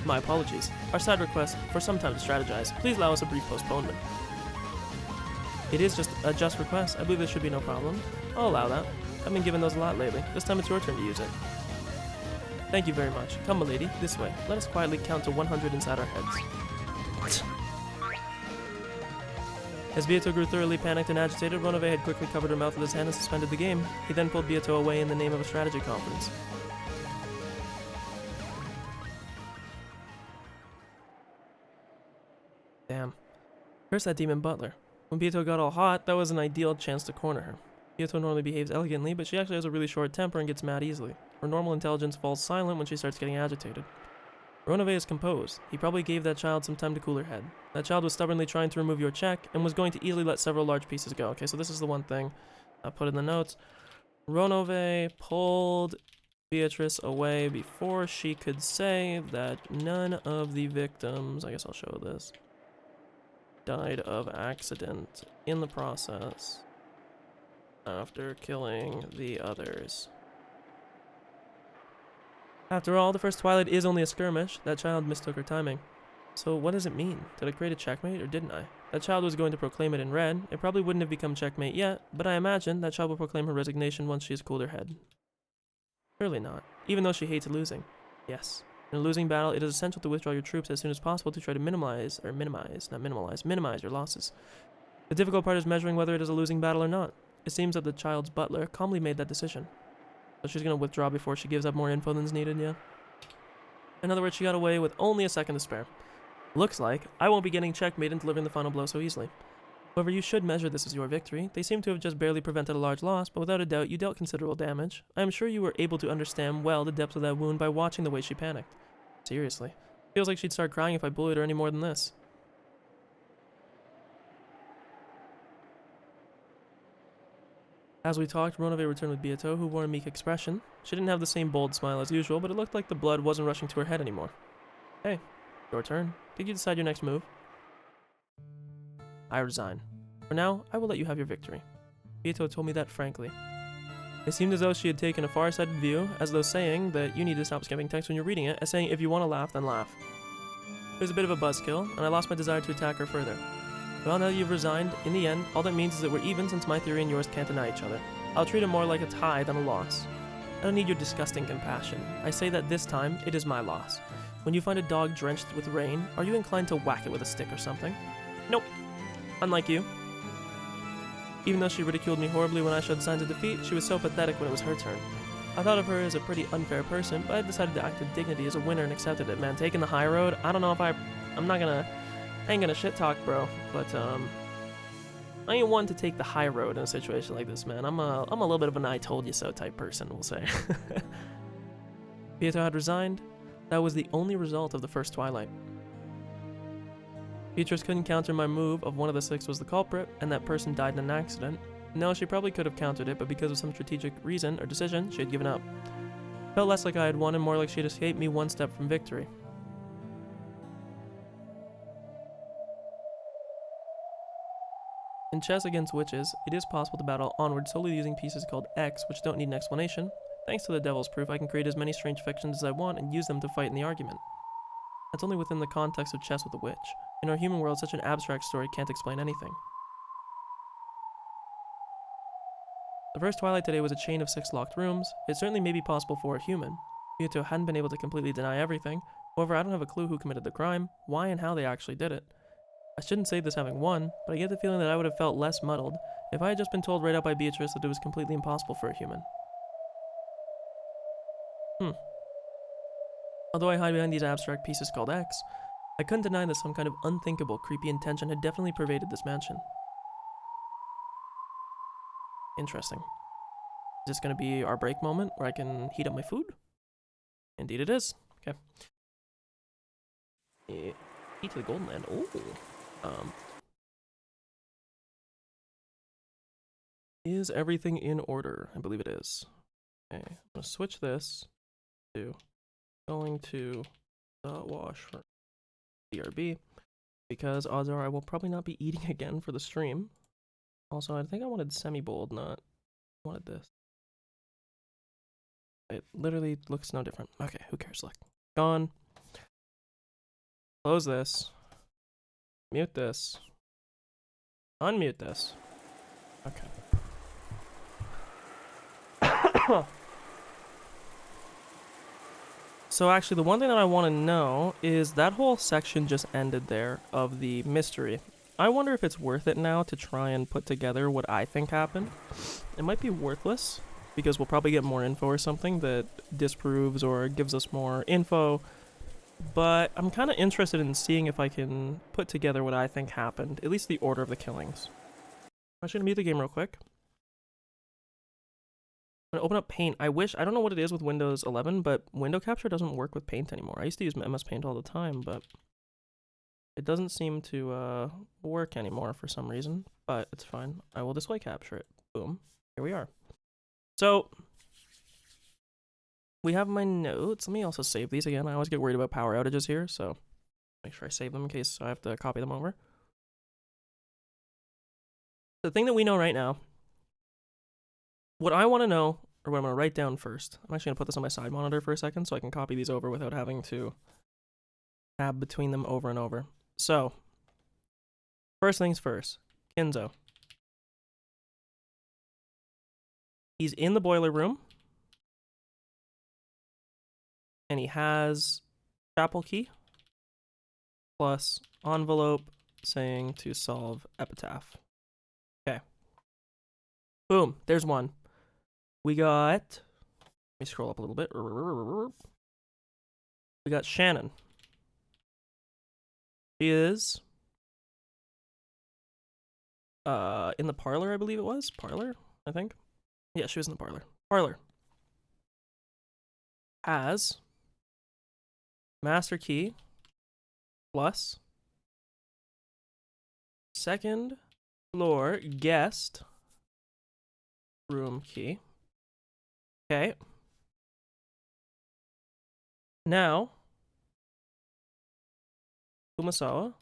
Speaker 1: My apologies. Our side request for some time to strategize. Please allow us a brief postponement. It is just a just request. I believe there should be no problem. I'll allow that. I've been given those a lot lately. This time it's your turn to use it. Thank you very much. Come, milady, this way. Let us quietly count to 100 inside our heads. What? As Beato grew thoroughly panicked and agitated, Ronove had quickly covered her mouth with his hand and suspended the game. He then pulled Beato away in the name of a strategy conference. Damn. Curse that demon butler. When Beato got all hot, that was an ideal chance to corner her. Beato normally behaves elegantly, but she actually has a really short temper and gets mad easily. Her normal intelligence falls silent when she starts getting agitated. Ronove is composed. He probably gave that child some time to cool her head. That child was stubbornly trying to remove your check and was going to easily let several large pieces go. Okay, so this is the one thing I put in the notes. Ronove pulled Beatrice away before she could say that none of the victims, I guess I'll show this, died of accident in the process after killing the others. After all, the first Twilight is only a skirmish. That child mistook her timing. So what does it mean? Did I create a checkmate or didn't I? That child was going to proclaim it in red. It probably wouldn't have become checkmate yet, but I imagine that child will proclaim her resignation once she has cooled her head. Surely not, even though she hates losing. Yes. In a losing battle, it is essential to withdraw your troops as soon as possible to try to minimize your losses. The difficult part is measuring whether it is a losing battle or not. It seems that the child's butler calmly made that decision. So she's going to withdraw before she gives up more info than's needed, yeah? In other words, she got away with only a second to spare. Looks like I won't be getting checkmate and delivering the final blow so easily. However, you should measure this as your victory. They seem to have just barely prevented a large loss, but without a doubt, you dealt considerable damage. I am sure you were able to understand well the depth of that wound by watching the way she panicked. Seriously. Feels like she'd start crying if I bullied her any more than this. As we talked, Ronove returned with Beato, who wore a meek expression. She didn't have the same bold smile as usual, but it looked like the blood wasn't rushing to her head anymore. Hey, your turn. Did you decide your next move? I resign. For now, I will let you have your victory. Beato told me that frankly. It seemed as though she had taken a far-sighted view, as though saying that you need to stop skipping text when you're reading it, as saying if you want to laugh, then laugh. It was a bit of a buzzkill, and I lost my desire to attack her further. Well, now that you've resigned, in the end, all that means is that we're even since my theory and yours can't deny each other. I'll treat it more like a tie than a loss. I don't need your disgusting compassion. I say that this time, it is my loss. When you find a dog drenched with rain, are you inclined to whack it with a stick or something? Nope. Unlike you. Even though she ridiculed me horribly when I showed signs of defeat, she was so pathetic when it was her turn. I thought of her as a pretty unfair person, but I decided to act with dignity as a winner and accepted it, man. Taking the high road, I don't know if I ain't gonna shit talk, bro, but, I ain't one to take the high road in a situation like this, man. I'm a little bit of an I told you so type person, we'll say. Beato had resigned. That was the only result of the first twilight. Beatrice couldn't counter my move of one of the six was the culprit, and that person died in an accident. No, she probably could have countered it, but because of some strategic reason or decision, she had given up. Felt less like I had won and more like she had escaped me one step from victory. In chess against witches, it is possible to battle onward solely using pieces called X, which don't need an explanation. Thanks to the devil's proof, I can create as many strange fictions as I want and use them to fight in the argument. That's only within the context of chess with a witch. In our human world, such an abstract story can't explain anything. The first twilight today was a chain of 6 locked rooms. It certainly may be possible for a human. Beato hadn't been able to completely deny everything. However, I don't have a clue who committed the crime, why and how they actually did it. I shouldn't say this having won, but I get the feeling that I would have felt less muddled if I had just been told right out by Beatrice that it was completely impossible for a human. Although I hide behind these abstract pieces called X, I couldn't deny that some kind of unthinkable, creepy intention had definitely pervaded this mansion. Interesting. Is this going to be our break moment where I can heat up my food? Indeed it is. Okay. Key to the Golden Land. Ooh. Is everything in order? I believe it is. Okay. I'm going to switch this to going to wash for BRB because odds are I will probably not be eating again for the stream. Also, I think I wanted semi-bold, not wanted this. It literally looks no different. Okay, who cares? Look. Gone. Close this. Mute this. Unmute this. Okay. So actually, the one thing that I want to know is that whole section just ended there of the mystery. I wonder if it's worth it now to try and put together what I think happened. It might be worthless, because we'll probably get more info or something that disproves or gives us more info. But I'm kind of interested in seeing if I can put together what I think happened, at least the order of the killings. I'm actually gonna mute the game real quick. I'm gonna open up Paint. I don't know what it is with Windows 11, but window capture doesn't work with Paint anymore. I used to use MS Paint all the time, but it doesn't seem to work anymore for some reason, but it's fine. I will display capture it. Boom. Here we are. So, we have my notes. Let me also save these again. I always get worried about power outages here, so make sure I save them in case I have to copy them over. The thing that we know right now, what I want to know, or what I'm going to write down first, I'm actually going to put this on my side monitor for a second so I can copy these over without having to tab between them over and over. So, first things first, Kinzo. He's in the boiler room, and he has chapel key plus envelope saying to solve epitaph. Okay. Boom, there's one. We got, let me scroll up a little bit. We got Shannon. She is in the parlor, I believe it was. Parlor, I think. Yeah, she was in the parlor. Parlor has master key plus second floor guest room key. Okay. Now, Kumasawa,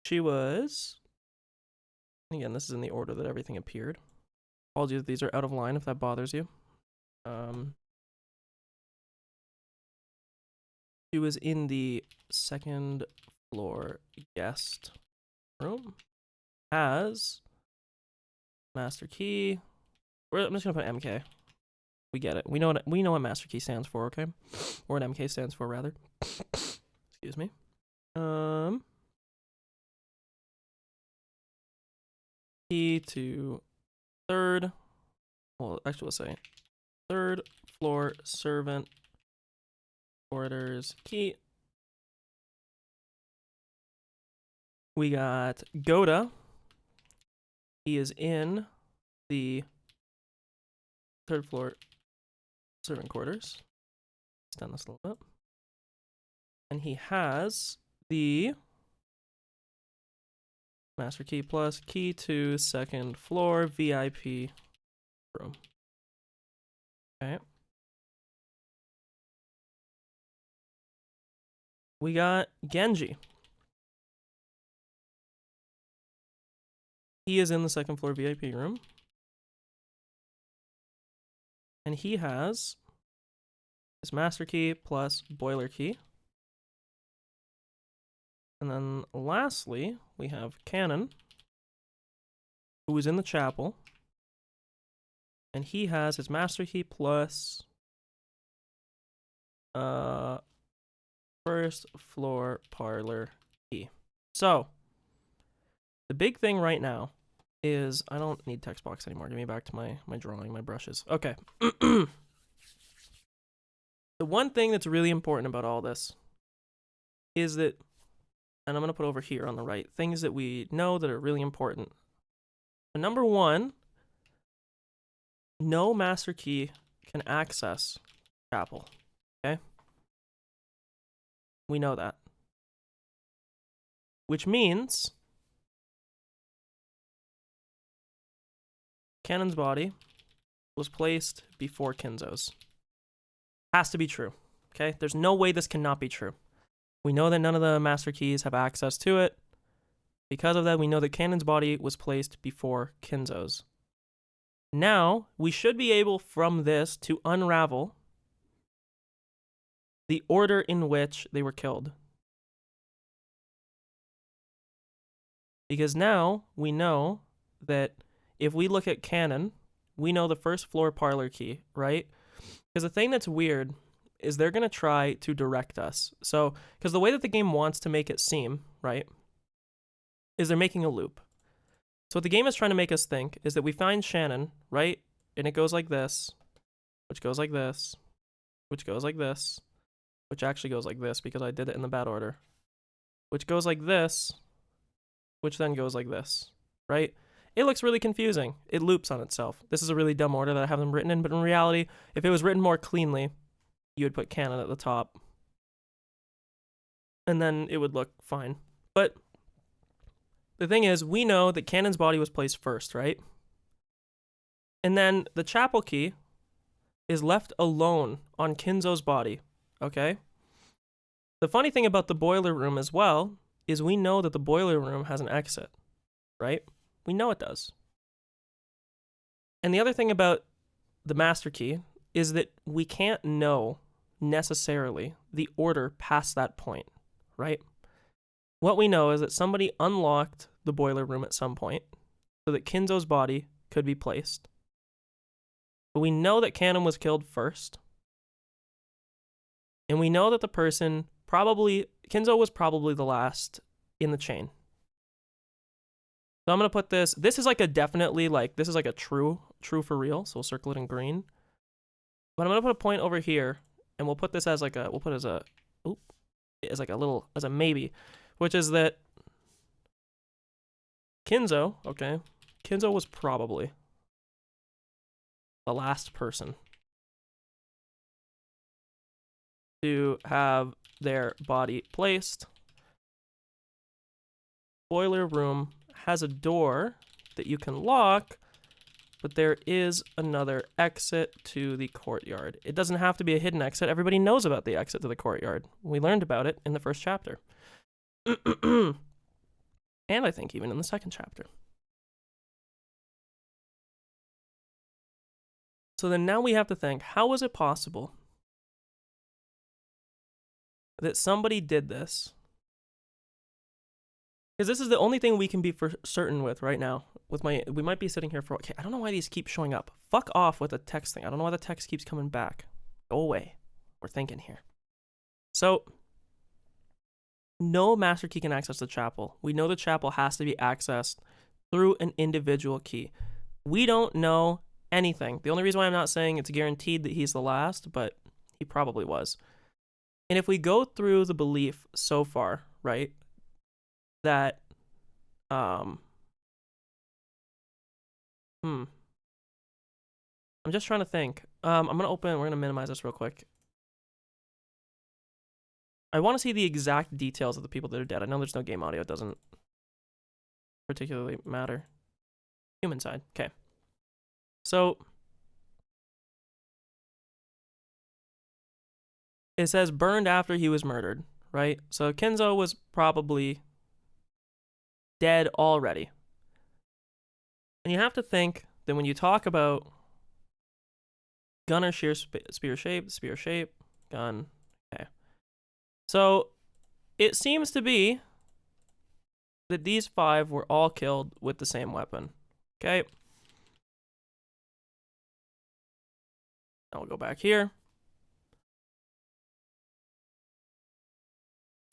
Speaker 1: she was, again, this is in the order that everything appeared. Apologies if these are out of line if that bothers you. She was in the second floor guest room. Has master key. I'm just gonna put MK. We get it. We know what master key stands for, okay? Or what MK stands for, rather. Excuse me. Key to third. Well, actually, let's say third floor servant quarters key. We got Goda. He is in the third floor servant quarters. Extend this a little bit. And he has the master key plus key to second floor VIP room. Okay. We got Genji. He is in the second floor VIP room. And he has his master key plus boiler key. And then lastly, we have Cannon, who is in the chapel. And he has his master key plus first floor parlor key. So, the big thing right now is, I don't need text box anymore. Give me back to my drawing, my brushes. Okay. The one thing that's really important about all this is that, and I'm going to put over here on the right, things that we know that are really important. So number one, no master key can access chapel. Okay? We know that. Which means Cannon's body was placed before Kinzo's. Has to be true. Okay? There's no way this cannot be true. We know that none of the master keys have access to it. Because of that, we know that Cannon's body was placed before Kinzo's. Now, we should be able from this to unravel the order in which they were killed. Because now we know that if we look at Cannon, we know the first floor parlor key, right? Because the thing that's weird is they're going to try to direct us. So, because the way that the game wants to make it seem, right, is they're making a loop. So what the game is trying to make us think is that we find Shannon, right? And it goes like this, which goes like this, which goes like this, which actually goes like this because I did it in the bad order, which goes like this, which then goes like this, right? It looks really confusing. It loops on itself. This is a really dumb order that I have them written in, but in reality, if it was written more cleanly, you would put Cannon at the top. And then it would look fine. But the thing is, we know that Cannon's body was placed first, right? And then the chapel key is left alone on Kinzo's body, okay? The funny thing about the boiler room as well is we know that the boiler room has an exit, right? We know it does. And the other thing about the master key is that we can't know necessarily the order past that point, right? What we know is that somebody unlocked the boiler room at some point so that Kinzo's body could be placed. But we know that Cannon was killed first. And we know that the person Kinzo was probably the last in the chain. So I'm going to put this is like a definitely, like, this is like a true for real. So we'll circle it in green. But I'm going to put a point over here, and we'll put this as like a, as a maybe, which is that Kinzo was probably the last person to have their body placed. Boiler room has a door that you can lock but there is another exit to the courtyard. It doesn't have to be a hidden exit. Everybody knows about the exit to the courtyard. We learned about it in the first chapter. And I think even in the second chapter. So then now we have to think, how is it possible that somebody did this? Because this is the only thing we can be for certain with right now. We might be sitting here for, okay, I don't know why these keep showing up. Fuck off with the text thing. I don't know why the text keeps coming back. Go away. We're thinking here. So, no master key can access the chapel. We know the chapel has to be accessed through an individual key. We don't know anything. The only reason why I'm not saying it's guaranteed that he's the last, but he probably was. And if we go through the belief so far, right, that I'm just trying to think. We're gonna minimize this real quick. I want to see the exact details of the people that are dead. I know there's no game audio. It doesn't particularly matter. Human side. Okay. So it says burned after he was murdered, right? So Kinzo was probably dead already. And you have to think that when you talk about gun or spear shape, gun. Okay. So it seems to be that these 5 were all killed with the same weapon. Okay. Now we'll go back here.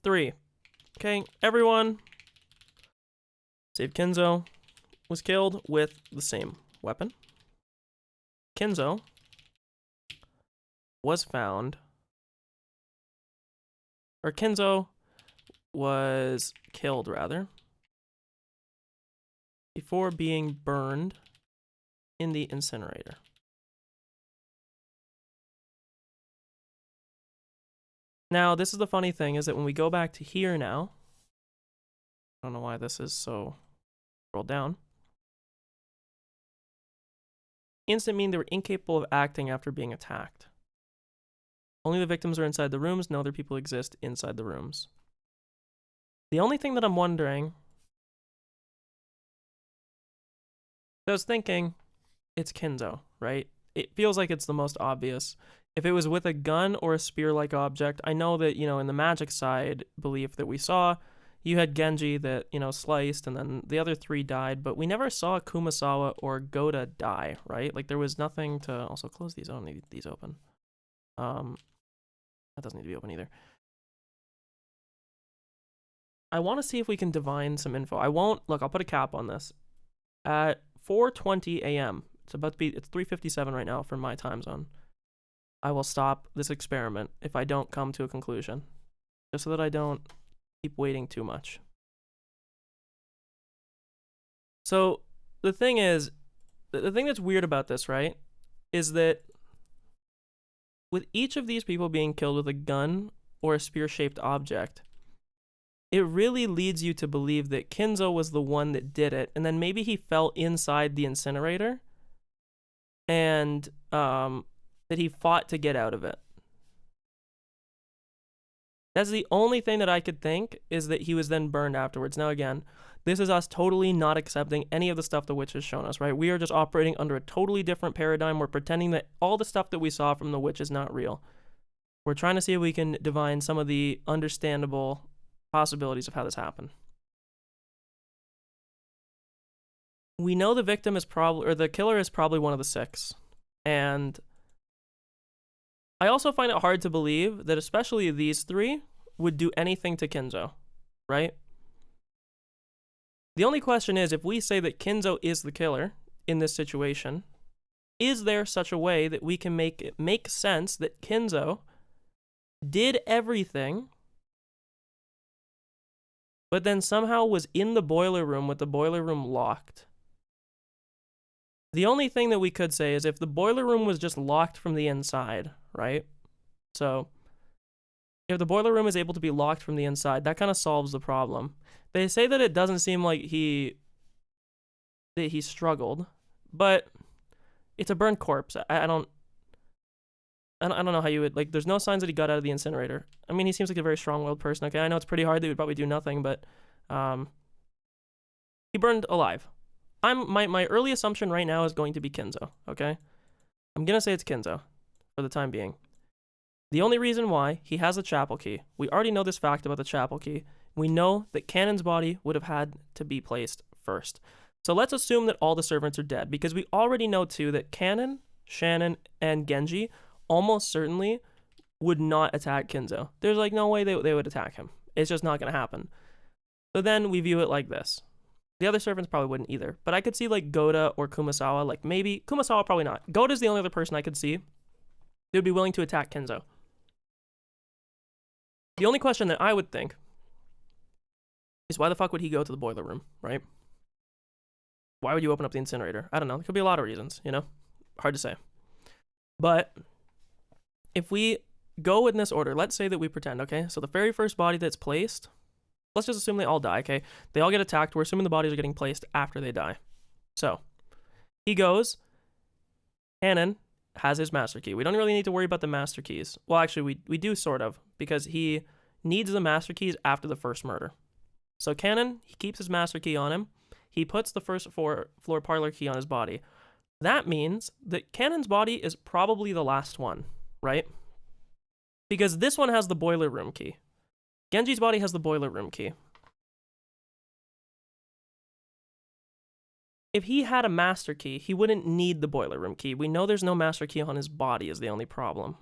Speaker 1: 3. Okay, everyone save Kinzo was killed with the same weapon. Kinzo was found, or Kinzo was killed rather, before being burned in the incinerator. Now, this is the funny thing, is that when we go back to here now, I don't know why this is so scrolled down. Instant mean they were incapable of acting after being attacked. Only the victims are inside the rooms, no other people exist inside the rooms. The only thing that I'm wondering, I was thinking, it's Kinzo, right? It feels like it's the most obvious. If it was with a gun or a spear-like object, I know that, in the magic side belief that we saw, you had Genji that, sliced, and then the other 3 died, but we never saw Kumasawa or Goda die, right? Like, there was nothing to... Also, close these. I don't need these open. That doesn't need to be open either. I want to see if we can divine some info. I won't... Look, I'll put a cap on this. At 4:20 a.m., it's 3:57 right now for my time zone. I will stop this experiment if I don't come to a conclusion. Just so that I don't keep waiting too much. So, the thing is, the thing that's weird about this, right, is that with each of these people being killed with a gun or a spear-shaped object, it really leads you to believe that Kinzo was the one that did it, and then maybe he fell inside the incinerator, and that he fought to get out of it. That's the only thing that I could think, is that he was then burned afterwards. Now again, this is us totally not accepting any of the stuff the witch has shown us, right? We are just operating under a totally different paradigm. We're pretending that all the stuff that we saw from the witch is not real. We're trying to see if we can divine some of the understandable possibilities of how this happened. We know the victim is probably, or the killer is probably one of the 6. And I also find it hard to believe that especially these 3 would do anything to Kinzo, right? The only question is, if we say that Kinzo is the killer in this situation, is there such a way that we can make it make sense that Kinzo did everything, but then somehow was in the boiler room with the boiler room locked? The only thing that we could say is if the boiler room was just locked from the inside, right? So if the boiler room is able to be locked from the inside, that kind of solves the problem. They say that it doesn't seem like he struggled, but It's a burnt corpse. I don't know how you would, like, there's no signs that he got out of the incinerator. I mean, he seems like a very strong-willed person. Okay, I know it's pretty hard. They would probably do nothing, but he burned alive. My early assumption right now is going to be Kinzo. Okay, I'm gonna say it's Kinzo for the time being. The only reason why, he has a chapel key. We already know this fact about the chapel key. We know that Cannon's body would have had to be placed first. So let's assume that all the servants are dead, because we already know too that Cannon, Shannon, and Genji almost certainly would not attack Kinzo. There's like no way they would attack him. It's just not going to happen. So then we view it like this. The other servants probably wouldn't either, but I could see like Goda or Kumasawa, like maybe, Kumasawa probably not. Goda's the only other person I could see they would be willing to attack Kinzo. The only question that I would think is why the fuck would he go to the boiler room, right? Why would you open up the incinerator? I don't know. There could be a lot of reasons, you know? Hard to say. But if we go in this order, let's say that we pretend, okay? So the very first body that's placed, let's just assume they all die, okay? They all get attacked. We're assuming the bodies are getting placed after they die. So he goes. Cannon has his master key. We don't really need to worry about the master keys. Well, actually, we do sort of, because he needs the master keys after the first murder. So Cannon, he keeps his master key on him. He puts the first floor parlor key on his body. That means that Cannon's body is probably the last one, right? Because this one has the boiler room key. Genji's body has the boiler room key. If he had a master key, he wouldn't need the boiler room key. We know there's no master key on his body is the only problem.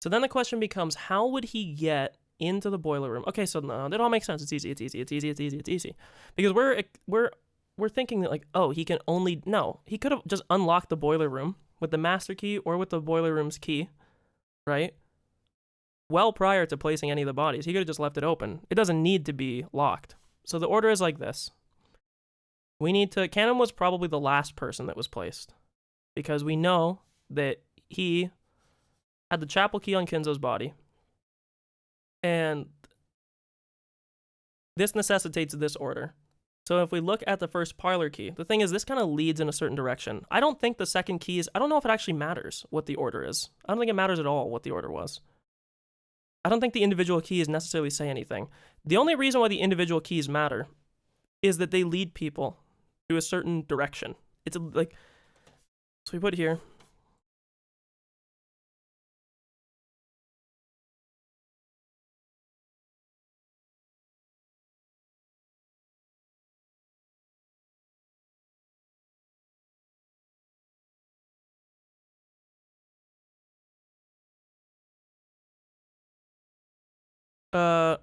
Speaker 1: So then the question becomes, how would he get into the boiler room? Okay, so no, that all makes sense. It's easy. Because we're thinking that, like, oh, he can only, no, he could have just unlocked the boiler room with the master key or with the boiler room's key, right? Well prior to placing any of the bodies. He could have just left it open. It doesn't need to be locked. So the order is like this. Cannon was probably the last person that was placed, because we know that he had the chapel key on Kinzo's body, and this necessitates this order. So if we look at the first parlor key, the thing is, this kind of leads in a certain direction. I don't think the second keys, I don't know if it actually matters what the order is. I don't think it matters at all what the order was. I don't think the individual keys necessarily say anything. The only reason why the individual keys matter is that they lead people to a certain direction. It's like, so we put here,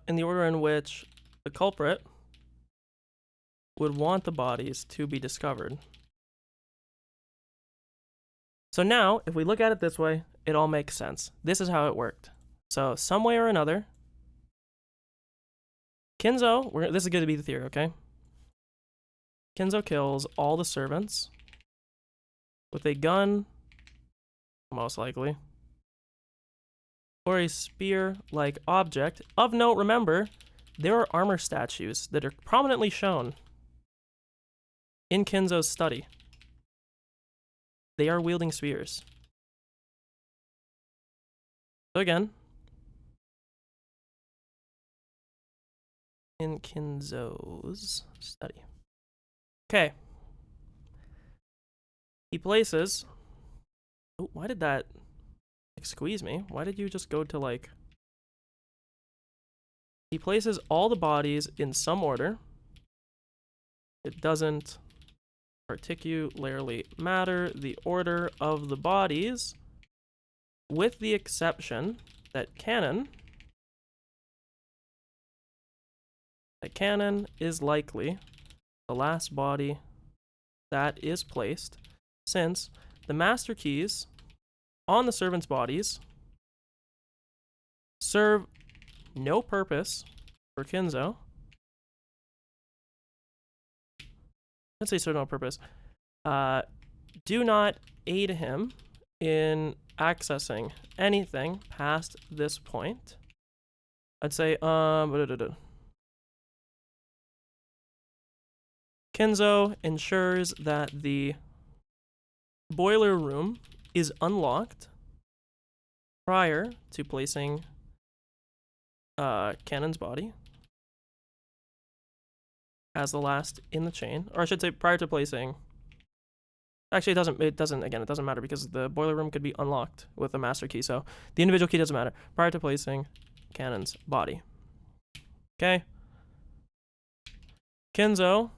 Speaker 1: in the order in which the culprit would want the bodies to be discovered. So now, if we look at it this way, it all makes sense. This is how it worked. So some way or another, Kinzo, this is going to be the theory, okay? Kinzo kills all the servants with a gun, most likely, or a spear-like object. Of note, remember, there are armor statues that are prominently shown in Kinzo's study. They are wielding spears. So again, in Kinzo's study. Okay. He places... Oh, why did that... squeeze me? Why did you just go to, like... He places all the bodies in some order. It doesn't particularly matter the order of the bodies, with the exception that Cannon is likely the last body that is placed, since the master keys on the servants' bodies serve no purpose for Kinzo. Let's say serve no purpose. Do not aid him in accessing anything past this point. I'd say Kenzo ensures that the boiler room is unlocked prior to placing Cannon's body as the last in the chain, or I should say prior to placing. Actually, it doesn't matter because the boiler room could be unlocked with a master key, so the individual key doesn't matter. Prior to placing Cannon's body. Okay. Kenzo.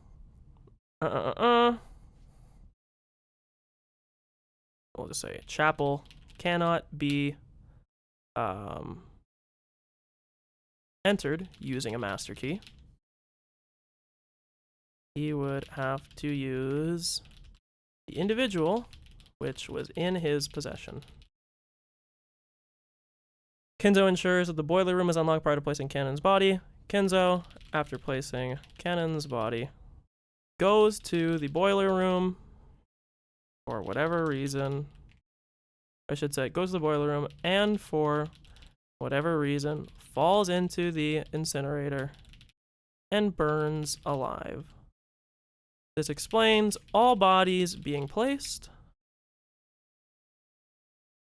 Speaker 1: We'll just say chapel cannot be entered using a master key. He would have to use the individual which was in his possession. Kenzo ensures that the boiler room is unlocked prior to placing Cannon's body. Kenzo, after placing Cannon's body, goes to the boiler room for whatever reason. I should say, goes to the boiler room and for whatever reason falls into the incinerator and burns alive. This explains all bodies being placed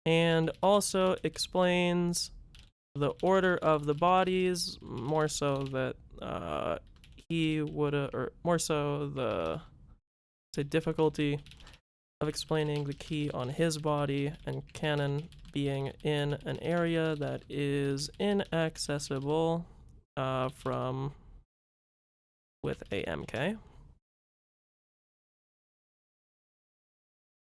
Speaker 1: and also explains the order of the bodies, more so that he would, or more so the difficulty of explaining the key on his body and Cannon being in an area that is inaccessible from with AMK.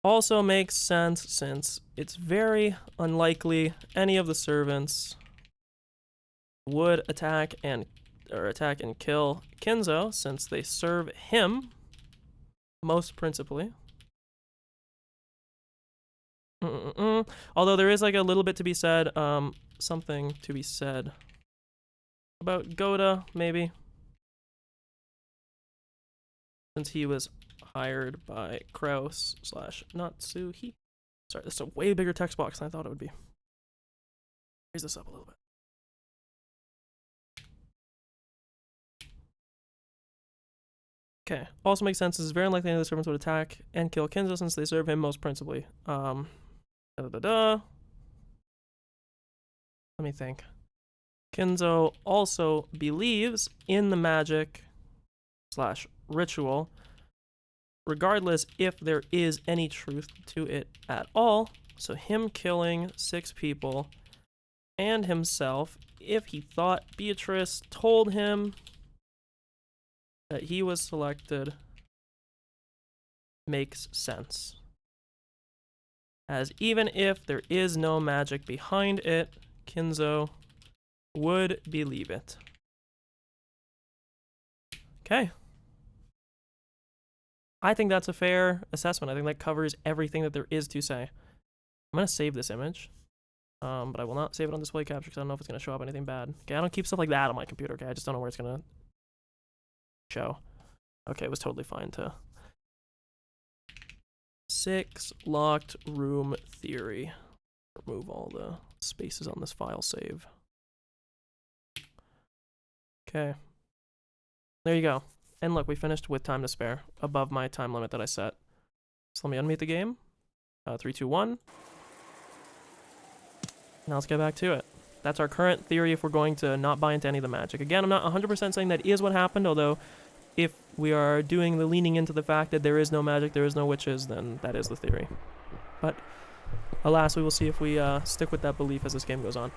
Speaker 1: Also makes sense since it's very unlikely any of the servants would attack and kill Kenzo since they serve him most principally. Although there is like a little bit to be said, something to be said about Goda, maybe. Since he was hired by Kraus / Natsuhi. Sorry, this is a way bigger text box than I thought it would be. Raise this up a little bit. Okay, also makes sense. It's very unlikely any of the servants would attack and kill Kenzo since they serve him most principally. Let me think. Kenzo also believes in the magic / ritual, regardless if there is any truth to it at all. So him killing 6 people and himself, if he thought Beatrice told him that he was selected, makes sense. As even if there is no magic behind it, Kenzo would believe it. Okay. I think that's a fair assessment. I think that covers everything that there is to say. I'm going to save this image, but I will not save it on display capture because I don't know if it's going to show up anything bad. Okay, I don't keep stuff like that on my computer, okay? I just don't know where it's going to show. Okay, it was totally fine to 6 locked room theory. Remove all the spaces on this file save. Okay. There you go. And look, we finished with time to spare, above my time limit that I set. So let me unmute the game. 3, 2, 1. Now let's get back to it. That's our current theory if we're going to not buy into any of the magic. Again, I'm not 100% saying that is what happened, although if we are doing the leaning into the fact that there is no magic, there is no witches, then that is the theory. But alas, we will see if we stick with that belief as this game goes on.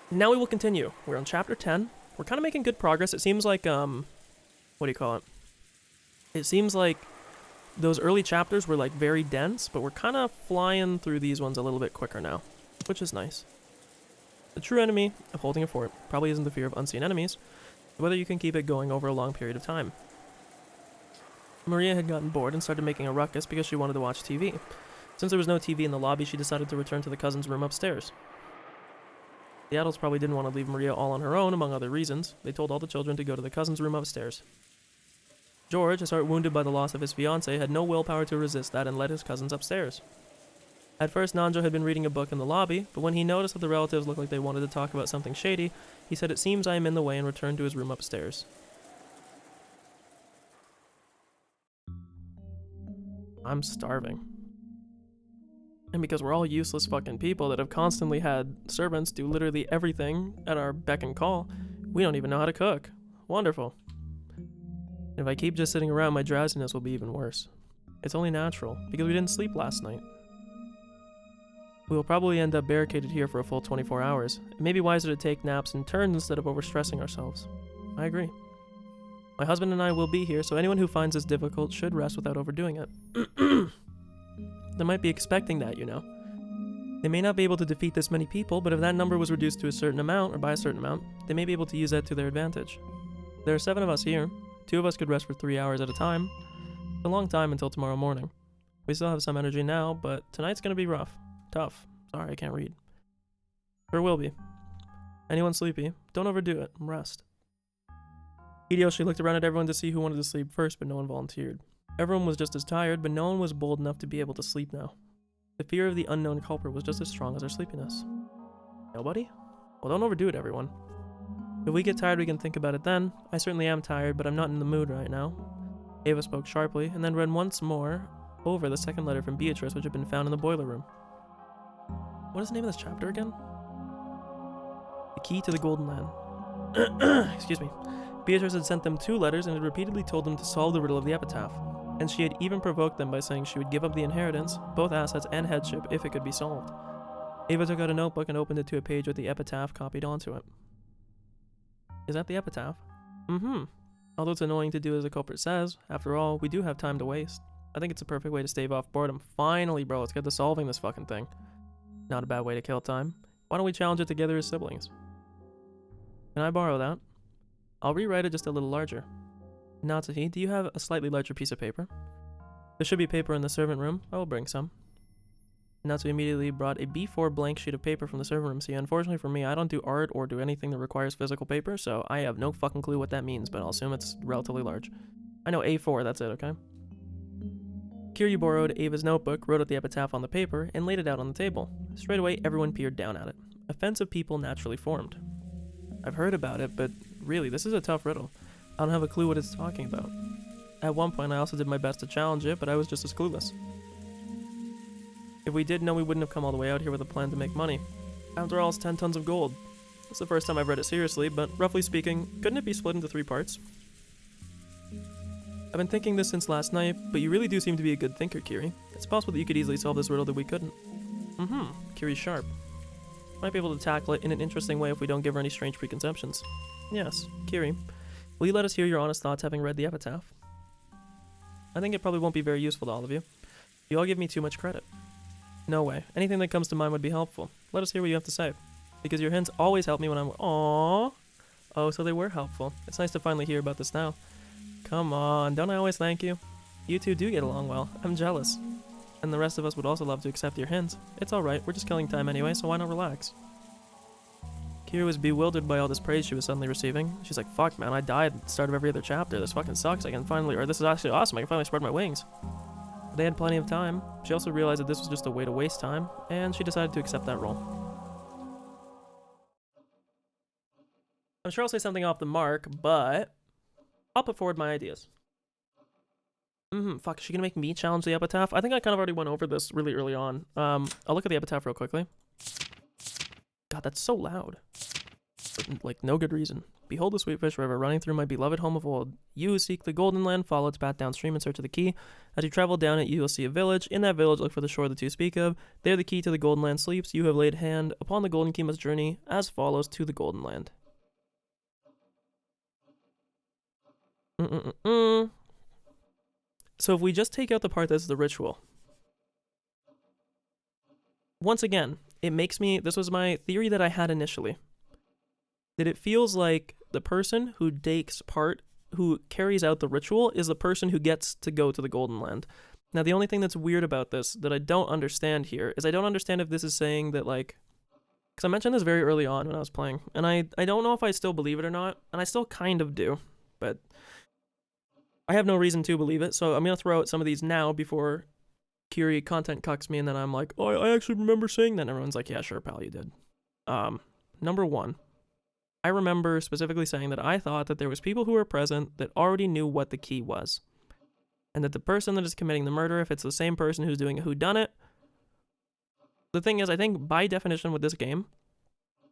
Speaker 1: Now we will continue. We're on chapter 10. We're kind of making good progress. It seems like, what do you call it? It seems like those early chapters were like very dense, but we're kind of flying through these ones a little bit quicker now, which is nice. The true enemy of holding a fort probably isn't the fear of unseen enemies, but whether you can keep it going over a long period of time. Maria had gotten bored and started making a ruckus because she wanted to watch TV. Since there was no TV in the lobby, she decided to return to the cousin's room upstairs. The adults probably didn't want to leave Maria all on her own, among other reasons. They told all the children to go to the cousin's room upstairs. George, his heart wounded by the loss of his fiancée, had no willpower to resist that and led his cousins upstairs. At first, Nanjo had been reading a book in the lobby, but when he noticed that the relatives looked like they wanted to talk about something shady, he said, "It seems I am in the way," and returned to his room upstairs. I'm starving. And because we're all useless fucking people that have constantly had servants do literally everything at our beck and call, we don't even know how to cook. Wonderful. If I keep just sitting around, my drowsiness will be even worse. It's only natural, because we didn't sleep last night. We will probably end up barricaded here for a full 24 hours. It may be wiser to take naps in turns instead of overstressing ourselves. I agree. My husband and I will be here, so anyone who finds this difficult should rest without overdoing it. They might be expecting that, you know. They may not be able to defeat this many people, but if that number was reduced to a certain amount, or by a certain amount, they may be able to use that to their advantage. There are 7 of us here. 2 of us could rest for 3 hours at a time. It's a long time until tomorrow morning. We still have some energy now, but tonight's gonna be rough. Tough. Sorry, I can't read. Sure will be. Anyone sleepy? Don't overdo it. Rest. Hideyoshi looked around at everyone to see who wanted to sleep first, but no one volunteered. Everyone was just as tired, but no one was bold enough to be able to sleep now. The fear of the unknown culprit was just as strong as our sleepiness. Nobody? Well, don't overdo it, everyone. If we get tired, we can think about it then. I certainly am tired, but I'm not in the mood right now. Ava spoke sharply, and then read once more over the second letter from Beatrice, which had been found in the boiler room. What is the name of this chapter again? The Key to the Golden Land. Excuse me. Beatrice had sent them 2 letters and had repeatedly told them to solve the riddle of the epitaph. And she had even provoked them by saying she would give up the inheritance, both assets and headship, if it could be solved. Ava took out a notebook and opened it to a page with the epitaph copied onto it. Is that the epitaph? Mm-hmm. Although it's annoying to do as the culprit says, after all, we do have time to waste. I think it's a perfect way to stave off boredom. Finally, bro, let's get to solving this fucking thing. Not a bad way to kill time. Why don't we challenge it together as siblings? Can I borrow that? I'll rewrite it just a little larger. Natsuhi, do you have a slightly larger piece of paper? There should be paper in the servant room. I will bring some. Natsuhi immediately brought a B4 blank sheet of paper from the servant room. See, unfortunately for me, I don't do art or do anything that requires physical paper, so I have no fucking clue what that means, but I'll assume it's relatively large. I know A4, that's it, okay? Kiryu borrowed Ava's notebook, wrote out the epitaph on the paper, and laid it out on the table. Straight away, everyone peered down at it. Offensive people naturally formed. I've heard about it, but really, this is a tough riddle. I don't have a clue what it's talking about. At one point, I also did my best to challenge it, but I was just as clueless. If we did know, we wouldn't have come all the way out here with a plan to make money. After all, it's 10 tons of gold. It's the first time I've read it seriously, but roughly speaking, couldn't it be split into 3 parts? I've been thinking this since last night, but you really do seem to be a good thinker, Kiri. It's possible that you could easily solve this riddle that we couldn't. Kiri's sharp. Might be able to tackle it in an interesting way if we don't give her any strange preconceptions. Yes, Kiri, will you let us hear your honest thoughts having read the epitaph? I think it probably won't be very useful to all of you. You all give me too much credit. No way. Anything that comes to mind would be helpful. Let us hear what you have to say. Because your hints always help me when I'm... Aww. Oh, so they were helpful. It's nice to finally hear about this now. Come on, don't I always thank you? You two do get along well. I'm jealous. And the rest of us would also love to accept your hints. It's alright, we're just killing time anyway, so why not relax? Kira was bewildered by all this praise she was suddenly receiving. She's like, fuck man, I died at the start of every other chapter. This fucking sucks. I can finally... Or this is actually awesome. I can finally spread my wings. They had plenty of time. She also realized that this was just a way to waste time, and she decided to accept that role. I'm sure I'll say something off the mark, but I'll put forward my ideas. Fuck, is she gonna make me challenge the epitaph? I think I kind of already went over this really early on. I'll look at the epitaph real quickly. God, that's so loud. For, like, no good reason. Behold the sweet fish river running through my beloved home of old. You who seek the golden land, follow its path downstream in search of the key. As you travel down it, you will see a village. In that village, look for the shore the two speak of. There the key to the golden land sleeps. You have laid hand upon the golden key must journey as follows to the golden land. So if we just take out the part that's the ritual. Once again, it makes me... This was my theory that I had initially. That it feels like the person who takes part, who carries out the ritual, is the person who gets to go to the Golden Land. Now, the only thing that's weird about this, that I don't understand here, is I don't understand if this is saying that, like... Because I mentioned this very early on when I was playing, and I don't know if I still believe it or not, and I still kind of do, but... I have no reason to believe it, so I'm going to throw out some of these now before Kiri content cucks me, and then I'm like, oh, I actually remember saying that, and everyone's like, yeah, sure, pal, you did. Number 1. I remember specifically saying that I thought that there was people who were present that already knew what the key was. and that the person that is committing the murder, if it's the same person who's doing a whodunit, the thing is, I think by definition with this game,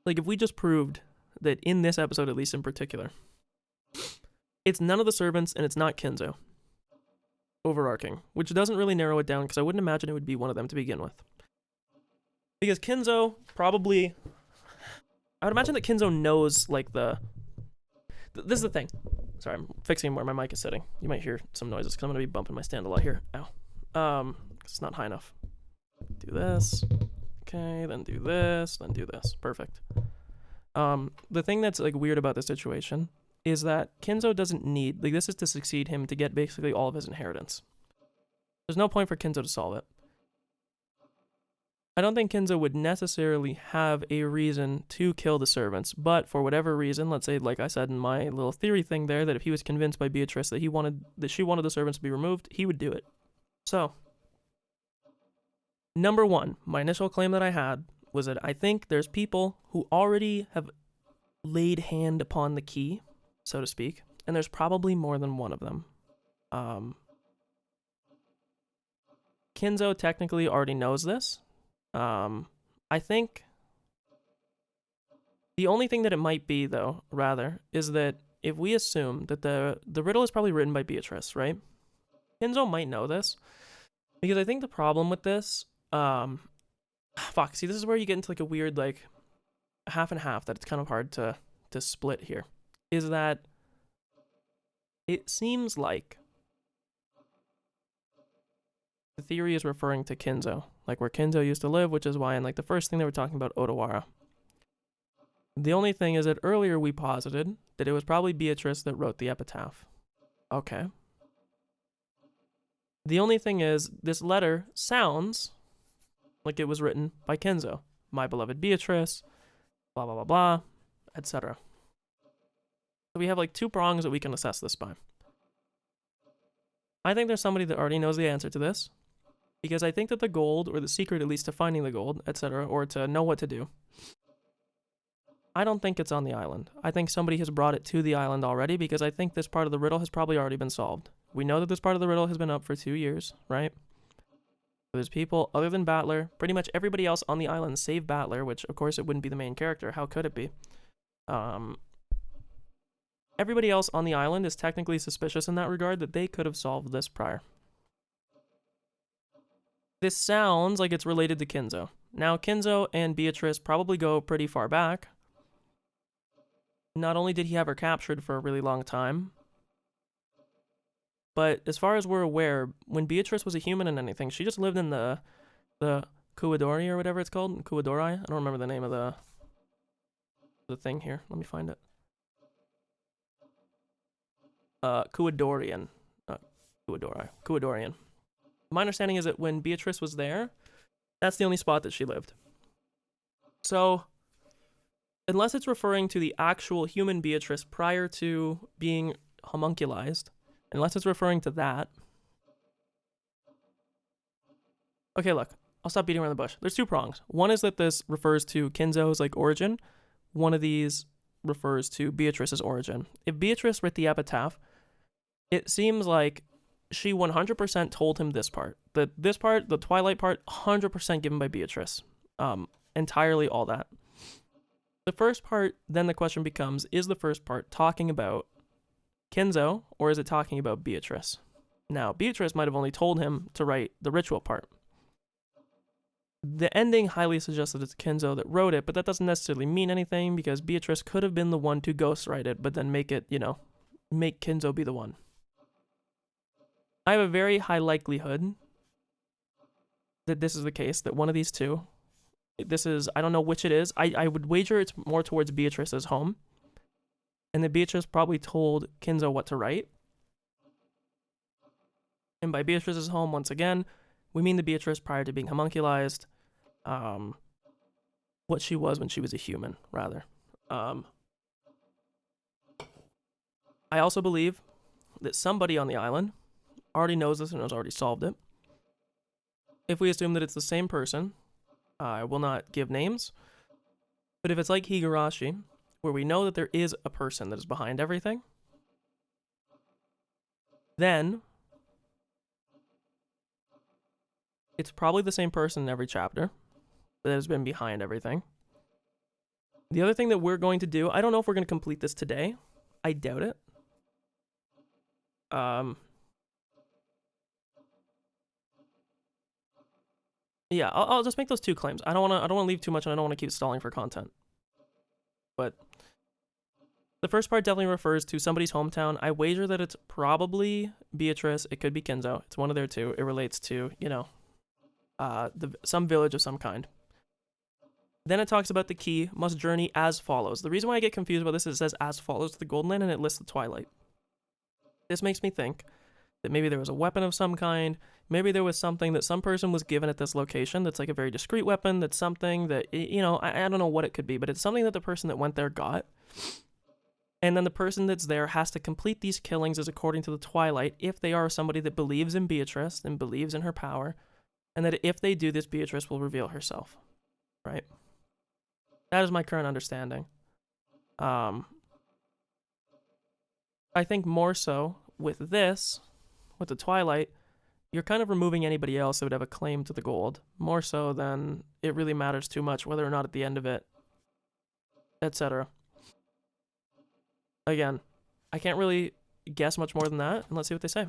Speaker 1: like if we just proved that in this episode, at least in particular, it's none of the servants and it's not Kinzo. Overarching, which doesn't really narrow it down because I wouldn't imagine it would be one of them to begin with. Because Kinzo probably, I would imagine that Kinzo knows like this is the thing. Sorry, I'm fixing where my mic is sitting. You might hear some noises because I'm gonna be bumping my stand a lot here. Ow. It's not high enough. Do this. Okay, then do this, then do this. Perfect. The thing that's like weird about this situation is that Kinzo doesn't need, like this is to succeed him to get basically all of his inheritance. There's no point for Kinzo to solve it. I don't think Kinzo would necessarily have a reason to kill the servants, but for whatever reason, let's say, like I said in my little theory thing there, that if he was convinced by Beatrice that she wanted the servants to be removed, he would do it. So, number one, my initial claim that I had was that I think there's people who already have laid hand upon the key, so to speak, and there's probably more than one of them. Kinzo technically already knows this. I think the only thing that it might be, though, rather, is that if we assume that the riddle is probably written by Beatrice, right? Kinzo might know this, because I think the problem with this, see, this is where you get into like a weird, like, half and half that it's kind of hard to split here, is that it seems like the theory is referring to Kinzo, like where Kinzo used to live, which is why in like the first thing they were talking about Odawara. The only thing is that earlier we posited that it was probably Beatrice that wrote the epitaph. Okay. The only thing is this letter sounds like it was written by Kinzo. My beloved Beatrice, blah, blah, blah, blah, etc. So we have like two prongs that we can assess this by. I think there's somebody that already knows the answer to this, because I think that the gold, or the secret at least to finding the gold, etc., or to know what to do, I don't think it's on the island. I think somebody has brought it to the island already, because I think this part of the riddle has probably already been solved. We know that this part of the riddle has been up for 2 years, right? There's people other than Battler, pretty much everybody else on the island save Battler, which of course it wouldn't be the main character. How could it be? Everybody else on the island is technically suspicious in that regard, that they could have solved this prior. This sounds like it's related to Kinzo. Now, Kinzo and Beatrice probably go pretty far back. Not only did he have her captured for a really long time, but as far as we're aware, when Beatrice was a human and anything, she just lived in the Kuwadori or whatever it's called. Kuwadori? I don't remember the name of the thing here. Let me find it. Kuwadorian. Kuwadorian. My understanding is that when Beatrice was there, that's the only spot that she lived. So, unless it's referring to the actual human Beatrice prior to being homunculized, unless it's referring to that. Okay, look, I'll stop beating around the bush. There's two prongs. One is that this refers to Kinzo's like origin. One of these refers to Beatrice's origin. If Beatrice wrote the epitaph, it seems like she 100% told him this part. This part, the Twilight part, 100% given by Beatrice. Entirely all that. The first part, then the question becomes, is the first part talking about Kinzo, or is it talking about Beatrice? Now, Beatrice might have only told him to write the ritual part. The ending highly suggests that it's Kinzo that wrote it, but that doesn't necessarily mean anything, because Beatrice could have been the one to ghostwrite it, but then make it, make Kinzo be the one. I have a very high likelihood that this is the case, that one of these two, I don't know which it is, I would wager it's more towards Beatrice's home, and that Beatrice probably told Kinzo what to write. And by Beatrice's home, once again, we mean the Beatrice prior to being homunculized, what she was when she was a human, rather. I also believe that somebody on the island already knows this and has already solved it. If we assume that it's the same person, I will not give names, but if it's like Higurashi, where we know that there is a person that is behind everything, then It's probably the same person in every chapter that has been behind everything. The other thing that we're going to do, I don't know if we're going to complete this today. I doubt it. Yeah, I'll just make those 2 claims. I don't want to leave too much, and I don't want to keep stalling for content. But the first part definitely refers to somebody's hometown. I wager that it's probably Beatrice. It could be Kinzo. It's one of their 2. It relates to, you know, some village of some kind. Then it talks about the key must journey as follows. The reason why I get confused about this is it says as follows to the Golden Land, and it lists the Twilight. This makes me think that maybe there was a weapon of some kind. Maybe there was something that some person was given at this location that's like a very discreet weapon. That's something that, you know, I don't know what it could be, but it's something that the person that went there got. And then the person that's there has to complete these killings as according to the Twilight if they are somebody that believes in Beatrice and believes in her power. And that if they do this, Beatrice will reveal herself. Right? That is my current understanding. I think more so with this, with the Twilight, you're kind of removing anybody else that would have a claim to the gold, more so than it really matters too much whether or not at the end of it, etc. Again, I can't really guess much more than that, and let's see what they say.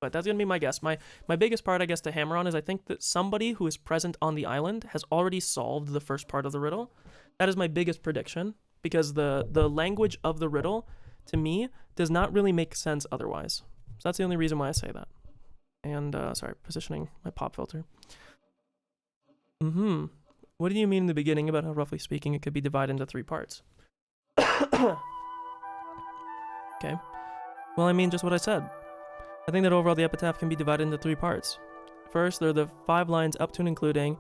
Speaker 1: But that's going to be my guess. My biggest part, I guess, to hammer on is I think that somebody who is present on the island has already solved the first part of the riddle. That is my biggest prediction, because the language of the riddle, to me, does not really make sense otherwise. So that's the only reason why I say that. And, sorry, positioning my pop filter. What do you mean in the beginning about how, roughly speaking, it could be divided into 3 parts? Okay. Well, I mean just what I said. I think that overall the epitaph can be divided into 3 parts. First, there are the 5 lines up to and including,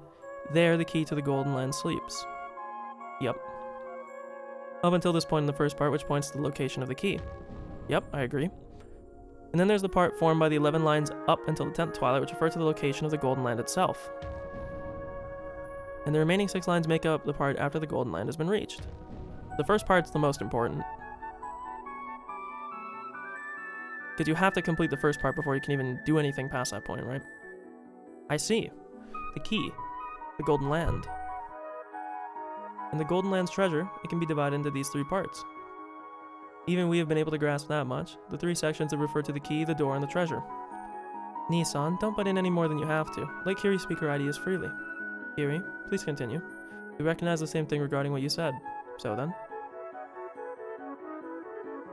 Speaker 1: there the key to the Golden Land sleeps. Yep. Up until this point in the first part, which points to the location of the key. Yep, I agree. And then there's the part formed by the 11 lines up until the 10th Twilight, which refer to the location of the Golden Land itself. And the remaining 6 lines make up the part after the Golden Land has been reached. The first part's the most important, because you have to complete the first part before you can even do anything past that point, right? I see. The key. The Golden Land. And the Golden Land's treasure, it can be divided into these 3 parts. Even we have been able to grasp that much. The 3 sections that refer to the key, the door, and the treasure. Nissan, don't butt in any more than you have to. Let Kiri speak her ideas freely. Kiri, please continue. We recognize the same thing regarding what you said. So then?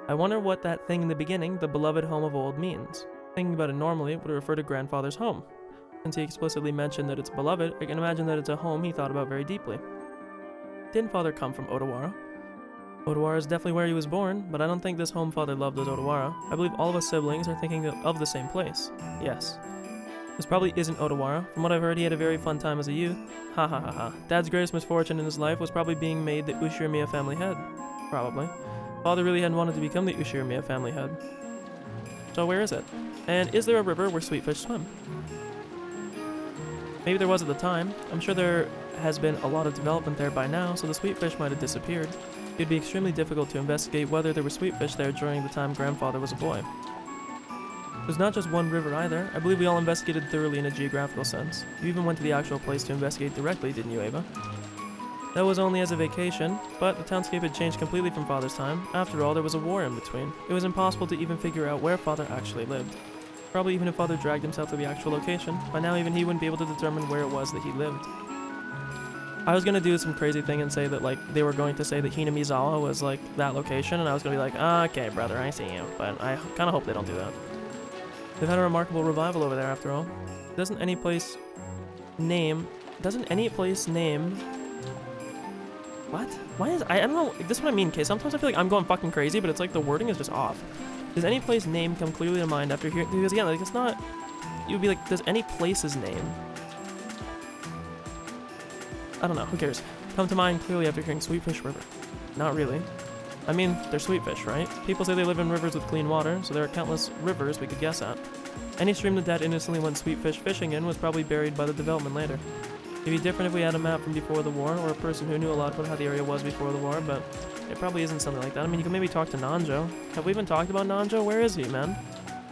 Speaker 1: I wonder what that thing in the beginning, the beloved home of old, means. Thinking about it normally, it would refer to grandfather's home. Since he explicitly mentioned that it's beloved, I can imagine that it's a home he thought about very deeply. Didn't father come from Odawara? Odawara is definitely where he was born, but I don't think this home father loved as Odawara. I believe all of us siblings are thinking of the same place. Yes. This probably isn't Odawara. From what I've heard, he had a very fun time as a youth. Ha ha ha ha. Dad's greatest misfortune in his life was probably being made the Ushirimiya family head. Probably. Father really hadn't wanted to become the Ushirimiya family head. So where is it? And is there a river where sweetfish swim? Maybe there was at the time. I'm sure there has been a lot of development there by now, so the sweetfish might have disappeared. It would be extremely difficult to investigate whether there were sweetfish there during the time grandfather was a boy. There's not just one river either. I believe we all investigated thoroughly in a geographical sense. You even went to the actual place to investigate directly, didn't you, Ava? That was only as a vacation, but the townscape had changed completely from Father's time. After all, there was a war in between. It was impossible to even figure out where Father actually lived. Probably even if Father dragged himself to the actual location, by now even he wouldn't be able to determine where it was that he lived. I was gonna do some crazy thing and say that, like, they were going to say that Hinamizawa was, like, that location, and I was gonna be like, okay, brother, I see you, but I kinda hope they don't do that. They've had a remarkable revival over there, after all. Doesn't any place name... What? Why is... I don't know, this is what I mean, okay, sometimes I feel like I'm going fucking crazy, but it's like the wording is just off. Does any place name come clearly to mind after hearing... Because again, like, it's not... It would be like, does any place's name... I don't know, who cares? Come to mind clearly after hearing Sweetfish River. Not really. I mean, they're sweetfish, right? People say they live in rivers with clean water, so there are countless rivers we could guess at. Any stream that Dad innocently went sweetfish fishing in was probably buried by the development later. It'd be different if we had a map from before the war, or a person who knew a lot about how the area was before the war, but it probably isn't something like that. I mean, you can maybe talk to Nanjo. Have we even talked about Nanjo? Where is he, man?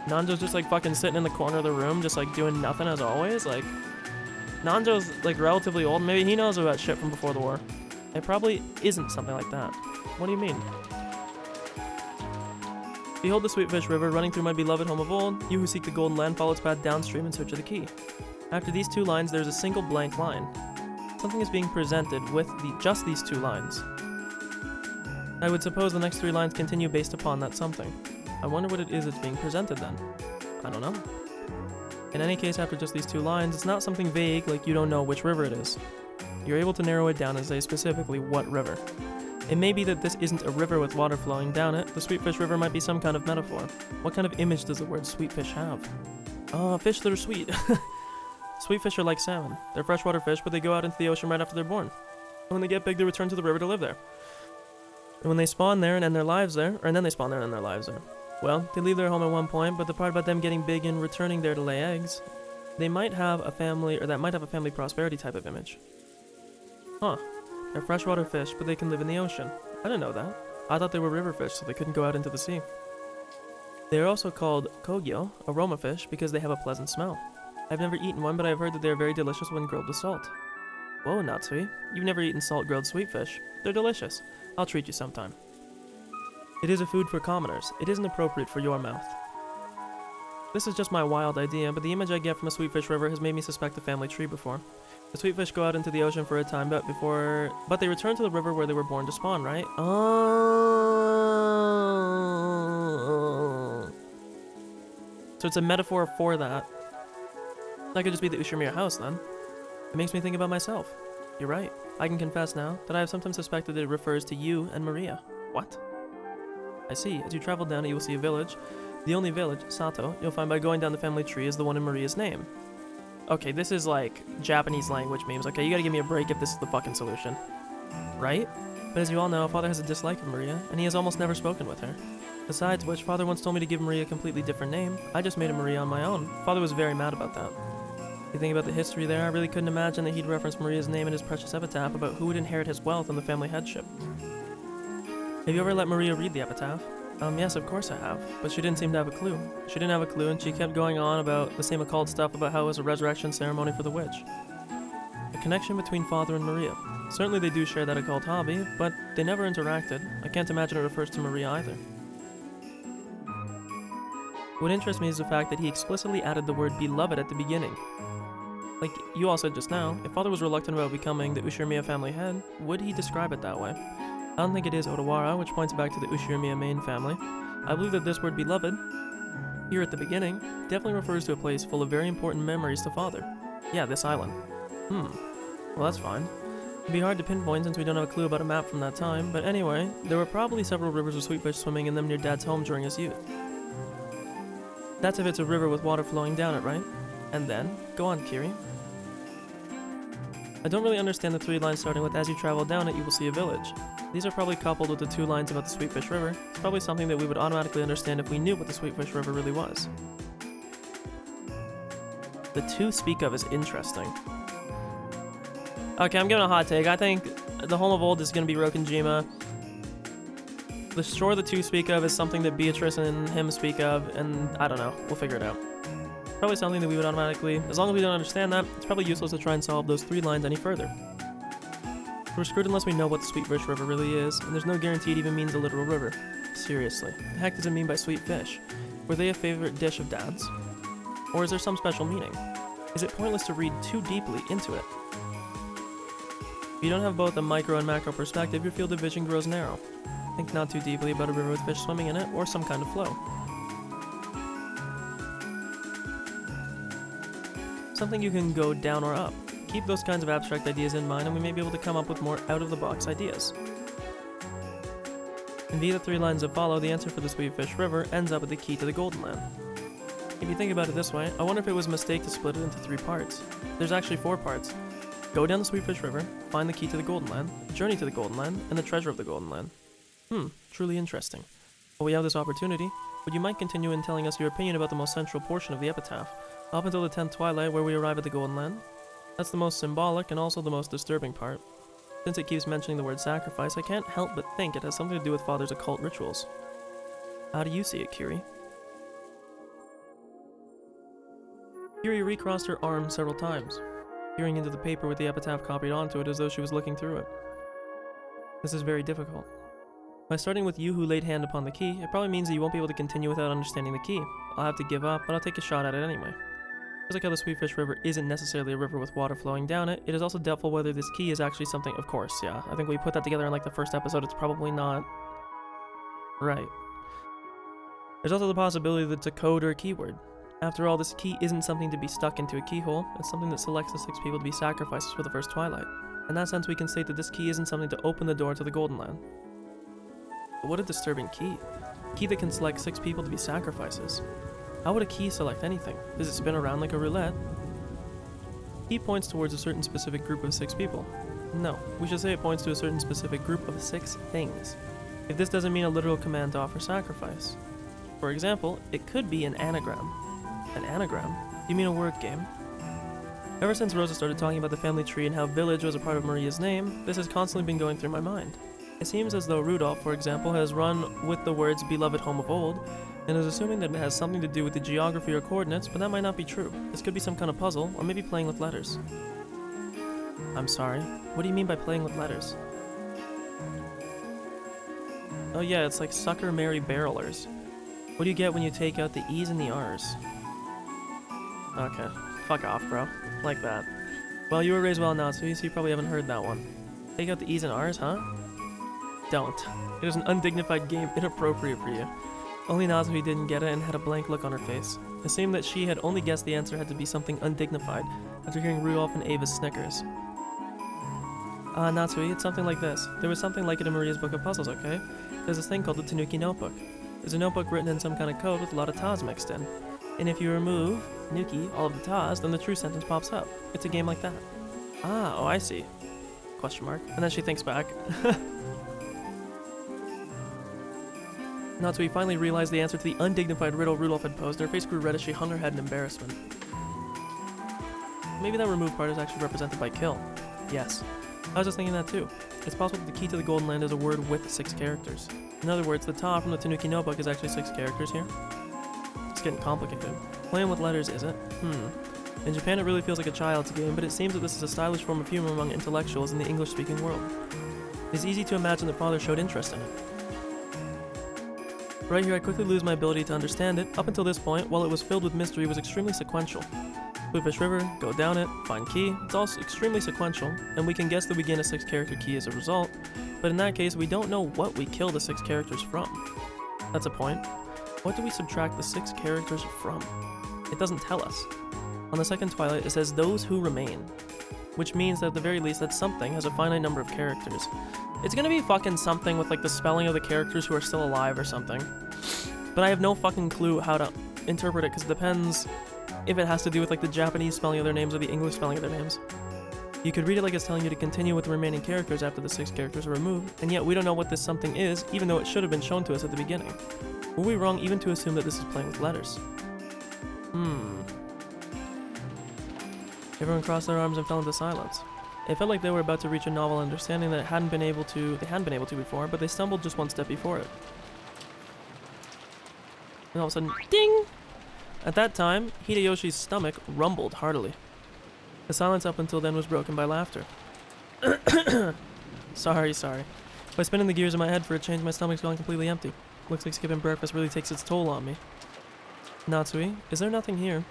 Speaker 1: Nanjo's just like fucking sitting in the corner of the room, just like doing nothing as always, like... Nanjo's like relatively old. Maybe he knows about shit from before the war. It probably isn't something like that. What do you mean? Behold the Sweetfish River running through my beloved home of old. You who seek the golden land, follow its path downstream in search of the key. After these two lines, there's a single blank line. Something is being presented with just these two lines. I would suppose the next three lines continue based upon that something. I wonder what it is that's being presented then. I don't know. In any case, after just these two lines, it's not something vague like you don't know which river it is. You're able to narrow it down and say specifically what river. It may be that this isn't a river with water flowing down it. The Sweetfish River might be some kind of metaphor. What kind of image does the word sweetfish have? Fish that are sweet. Sweetfish are like salmon. They're freshwater fish, but they go out into the ocean right after they're born. And when they get big, they return to the river to live there. And when they spawn there and end their lives there, and then they spawn there and end their lives there. Well, they leave their home at one point, but the part about them getting big and returning there to lay eggs, they might have a family, or that might have a family prosperity type of image. Huh. They're freshwater fish, but they can live in the ocean. I didn't know that. I thought they were river fish, so they couldn't go out into the sea. They are also called kogyo, aroma fish, because they have a pleasant smell. I've never eaten one, but I've heard that they are very delicious when grilled with salt. Whoa, Natsui. You've never eaten salt-grilled sweetfish. They're delicious. I'll treat you sometime. It is a food for commoners. It isn't appropriate for your mouth. This is just my wild idea, but the image I get from a Sweetfish River has made me suspect a family tree before. The sweetfish go out into the ocean for a time, but they return to the river where they were born to spawn, right? Oh. So it's a metaphor for that. That could just be the Ushimiya house, then. It makes me think about myself. You're right. I can confess now that I have sometimes suspected that it refers to you and Maria. What? I see. As you travel down it, you will see a village. The only village, Sato, you'll find by going down the family tree is the one in Maria's name. Okay, this is like Japanese language memes. Okay, you gotta give me a break if this is the fucking solution. Right? But as you all know, Father has a dislike of Maria, and he has almost never spoken with her. Besides which, Father once told me to give Maria a completely different name. I just made a Maria on my own. Father was very mad about that. If you think about the history there, I really couldn't imagine that he'd reference Maria's name in his precious epitaph about who would inherit his wealth and the family headship. Have you ever let Maria read the epitaph? Yes, of course I have, but she didn't seem to have a clue. She didn't have a clue, and she kept going on about the same occult stuff about how it was a resurrection ceremony for the witch. A connection between Father and Maria. Certainly they do share that occult hobby, but they never interacted. I can't imagine it refers to Maria either. What interests me is the fact that he explicitly added the word beloved at the beginning. Like you all said just now, if Father was reluctant about becoming the Ushimiya family head, would he describe it that way? I don't think it is Odawara, which points back to the Ushimiya main family. I believe that this word beloved, here at the beginning, definitely refers to a place full of very important memories to Father. Yeah, this island. Well, that's fine. It'd be hard to pinpoint since we don't have a clue about a map from that time, but anyway, there were probably several rivers with sweetfish swimming in them near Dad's home during his youth. That's if it's a river with water flowing down it, right? And then, go on, Kiri. I don't really understand the three lines starting with as you travel down it, you will see a village. These are probably coupled with the two lines about the Sweetfish River. It's probably something that we would automatically understand if we knew what the Sweetfish River really was. The two speak of is interesting. Okay, I'm giving a hot take. I think the home of old is going to be Rokenjima. The shore the two speak of is something that Beatrice and him speak of, and I don't know. We'll figure it out. Probably something that we would automatically, as long as we don't understand that, it's probably useless to try and solve those three lines any further. We're screwed unless we know what the Sweetfish River really is, and there's no guarantee it even means a literal river. Seriously, the heck does it mean by sweet fish? Were they a favorite dish of Dad's? Or is there some special meaning? Is it pointless to read too deeply into it? If you don't have both a micro and macro perspective, your field of vision grows narrow. Think not too deeply about a river with fish swimming in it, or some kind of flow. Something you can go down or up. Keep those kinds of abstract ideas in mind and we may be able to come up with more out-of-the-box ideas. And via the three lines that follow, the answer for the Sweetfish River ends up at the key to the Golden Land. If you think about it this way, I wonder if it was a mistake to split it into 3 parts. There's actually 4 parts. Go down the Sweetfish River, find the key to the Golden Land, journey to the Golden Land, and the treasure of the Golden Land. Truly interesting. While we have this opportunity, would you mind continue in telling us your opinion about the most central portion of the epitaph, up until the 10th twilight where we arrive at the Golden Land? That's the most symbolic and also the most disturbing part. Since it keeps mentioning the word sacrifice, I can't help but think it has something to do with Father's occult rituals. How do you see it, Kiri? Kiri recrossed her arms several times. peering into the paper with the epitaph copied onto it as though she was looking through it. This is very difficult. By starting with you who laid hand upon the key, it probably means that you won't be able to continue without understanding the key. I'll have to give up, but I'll take a shot at it anyway. Just like how the Sweetfish River isn't necessarily a river with water flowing down it, it is also doubtful whether this key is actually something. Of course, yeah. I think we put that together in like the first episode. It's probably not right. There's also the possibility that it's a code or a keyword. After all, this key isn't something to be stuck into a keyhole, it's something that selects the 6 people to be sacrifices for the first twilight. In that sense, we can state that this key isn't something to open the door to the Golden Land. But what a disturbing key. A key that can select 6 people to be sacrifices. How would a key select anything? Does it spin around like a roulette? Key points towards a certain specific group of 6 people. No, we should say it points to a certain specific group of 6 things. If this doesn't mean a literal command to offer sacrifice. For example, it could be an anagram. An anagram? You mean a word game? Ever since Rosa started talking about the family tree and how village was a part of Maria's name, this has constantly been going through my mind. It seems as though Rudolph, for example, has run with the words beloved home of old, and is assuming that it has something to do with the geography or coordinates, but that might not be true. This could be some kind of puzzle, or maybe playing with letters. I'm sorry, what do you mean by playing with letters? Oh yeah, it's like sucker, marry, barrelers. What do you get when you take out the E's and the R's? Okay, fuck off, bro. Like that. Well, you were raised well now, so you probably haven't heard that one. Take out the E's and R's, huh? Don't. It is an undignified game inappropriate for you. Only Natsuhi didn't get it and had a blank look on her face. It seemed that she had only guessed the answer had to be something undignified after hearing Rudolph and Ava's snickers. Natsuhi, it's something like this. There was something like it in Maria's book of puzzles, okay? There's this thing called the Tanuki notebook. There's a notebook written in some kind of code with a lot of tas mixed in. And if you remove Nuki, all of the tas, then the true sentence pops up. It's a game like that. Oh, I see. Question mark. And then she thinks back. Natsui finally realized the answer to the undignified riddle Rudolph had posed, and her face grew red as she hung her head in embarrassment. Maybe that removed part is actually represented by kill. Yes. I was just thinking that too. It's possible that the key to the Golden Land is a word with 6 characters. In other words, the ta from the Tanuki notebook is actually 6 characters here. It's getting complicated. Playing with letters, is it? In Japan it really feels like a child's game, but it seems that this is a stylish form of humor among intellectuals in the English-speaking world. It's easy to imagine that Father showed interest in it. Right here I quickly lose my ability to understand it. Up until this point, while it was filled with mystery, it was extremely sequential. Sweetfish River, go down it, find key, it's all extremely sequential, and we can guess that we gain a 6-character key as a result, but in that case we don't know what we kill the 6 characters from. That's a point. What do we subtract the 6 characters from? It doesn't tell us. On the second Twilight it says those who remain, which means that at the very least that something has a finite number of characters. It's gonna be fucking something with like the spelling of the characters who are still alive or something. But I have no fucking clue how to interpret it because it depends if it has to do with like the Japanese spelling of their names or the English spelling of their names. You could read it like it's telling you to continue with the remaining characters after the 6 characters are removed, and yet we don't know what this something is, even though it should have been shown to us at the beginning. Were we wrong even to assume that this is playing with letters? Everyone crossed their arms and fell into silence. It felt like they were about to reach a novel understanding that they hadn't been able to before, but they stumbled just one step before it. And all of a sudden, ding! At that time, Hideyoshi's stomach rumbled heartily. The silence up until then was broken by laughter. Sorry. By spinning the gears in my head for a change, my stomach's gone completely empty. Looks like skipping breakfast really takes its toll on me. Natsui, is there nothing here?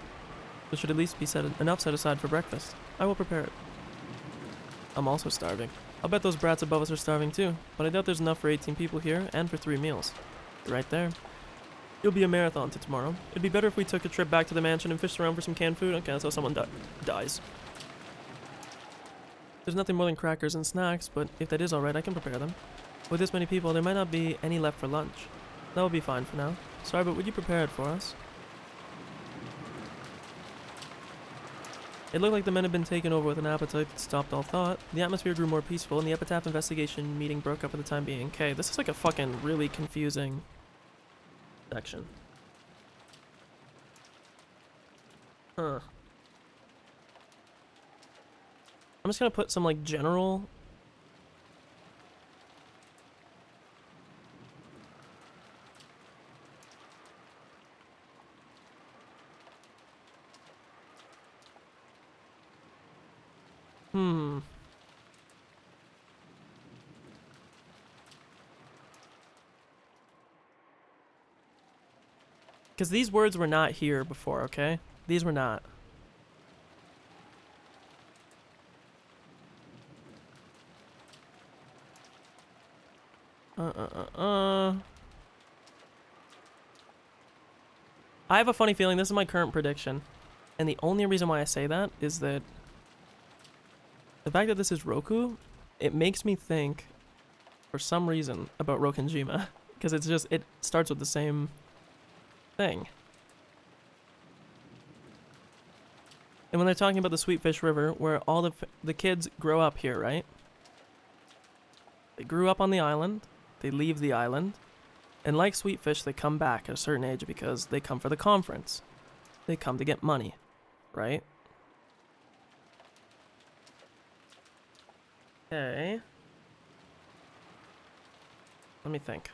Speaker 1: There should at least be enough set aside for breakfast. I will prepare it. I'm also starving. I'll bet those brats above us are starving too, but I doubt there's enough for 18 people here and for 3 meals. Right there. It'll be a marathon to tomorrow. It'd be better if we took a trip back to the mansion and fished around for some canned food. Okay, that's how someone dies. There's nothing more than crackers and snacks, but if that is alright, I can prepare them. With this many people, there might not be any left for lunch. That will be fine for now. Sorry, but would you prepare it for us? It looked like the men had been taken over with an appetite that stopped all thought. The atmosphere grew more peaceful, and the Epitaph investigation meeting broke up for the time being. Okay, this is like a fucking really confusing section. Huh. I'm just gonna put some like general Because these words were not here before, okay? These were not. I have a funny feeling this is my current prediction. And the only reason why I say that is that the fact that this is Roku, it makes me think, for some reason, about Rokenjima. Because it's just, it starts with the same thing. And when they're talking about the Sweetfish River, where all the kids grow up here, right? They grew up on the island, they leave the island, and like Sweetfish, they come back at a certain age because they come for the conference. They come to get money, right? Okay. Let me think.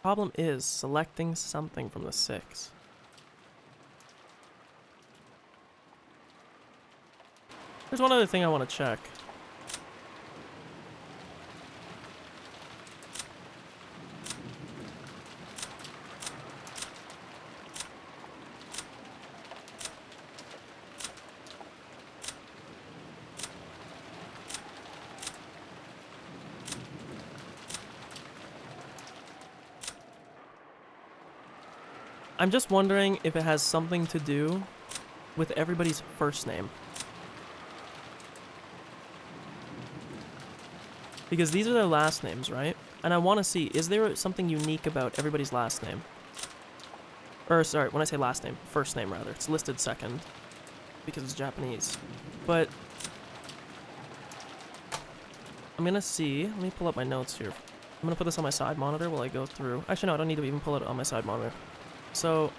Speaker 1: Problem is selecting something from the 6. There's one other thing I want to check. I'm just wondering if it has something to do with everybody's first name. Because these are their last names, right? And I want to see, is there something unique about everybody's last name? Or, sorry, when I say last name, first name rather. It's listed second because it's Japanese. But I'm going to see, let me pull up my notes here. I'm going to put this on my side monitor while I go through. Actually, no, I don't need to even pull it on my side monitor. So,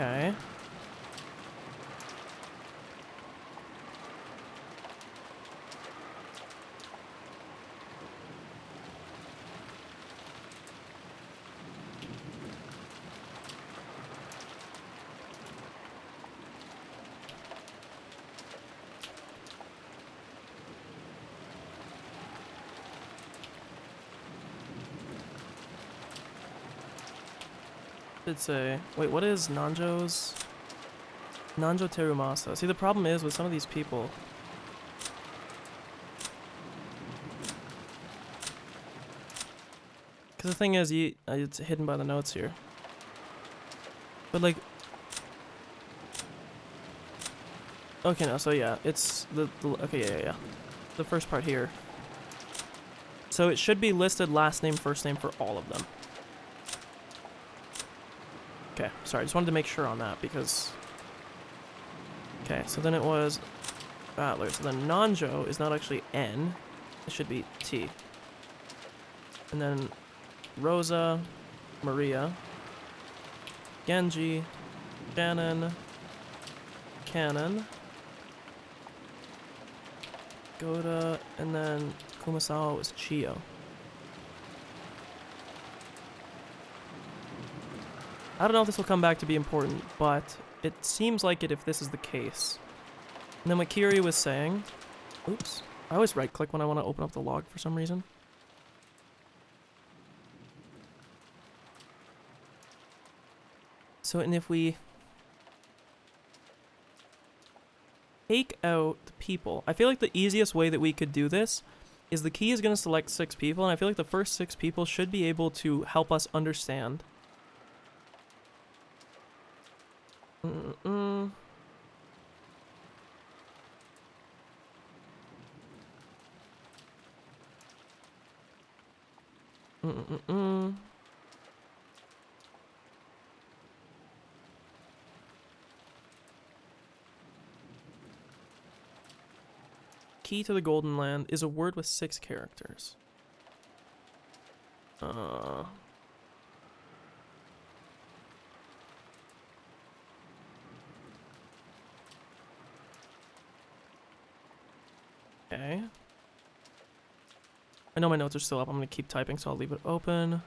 Speaker 1: okay. Did say, wait, what is Nanjo's? Nanjo Terumasa. See, the problem is with some of these people. Because the thing is, it's hidden by the notes here. But like, okay, no, so yeah, it's the okay, yeah. The first part here. So it should be listed last name, first name for all of them. Okay, sorry, I just wanted to make sure on that because... Okay, so then it was Battler. So then Nanjo is not actually N, it should be T. And then Rosa, Maria, Genji, Shannon, Cannon, Goda, and then Kumasawa was Chio. I don't know if this will come back to be important, but it seems like it if this is the case. And then what Kiri was saying... Oops. I always right-click when I want to open up the log for some reason. So, and if we... take out the people... I feel like the easiest way that we could do this is the key is going to select 6 people, and I feel like the first 6 people should be able to help us understand... Key to the Golden Land is a word with 6 characters. Okay. I know my notes are still up. I'm going to keep typing, so I'll leave it open.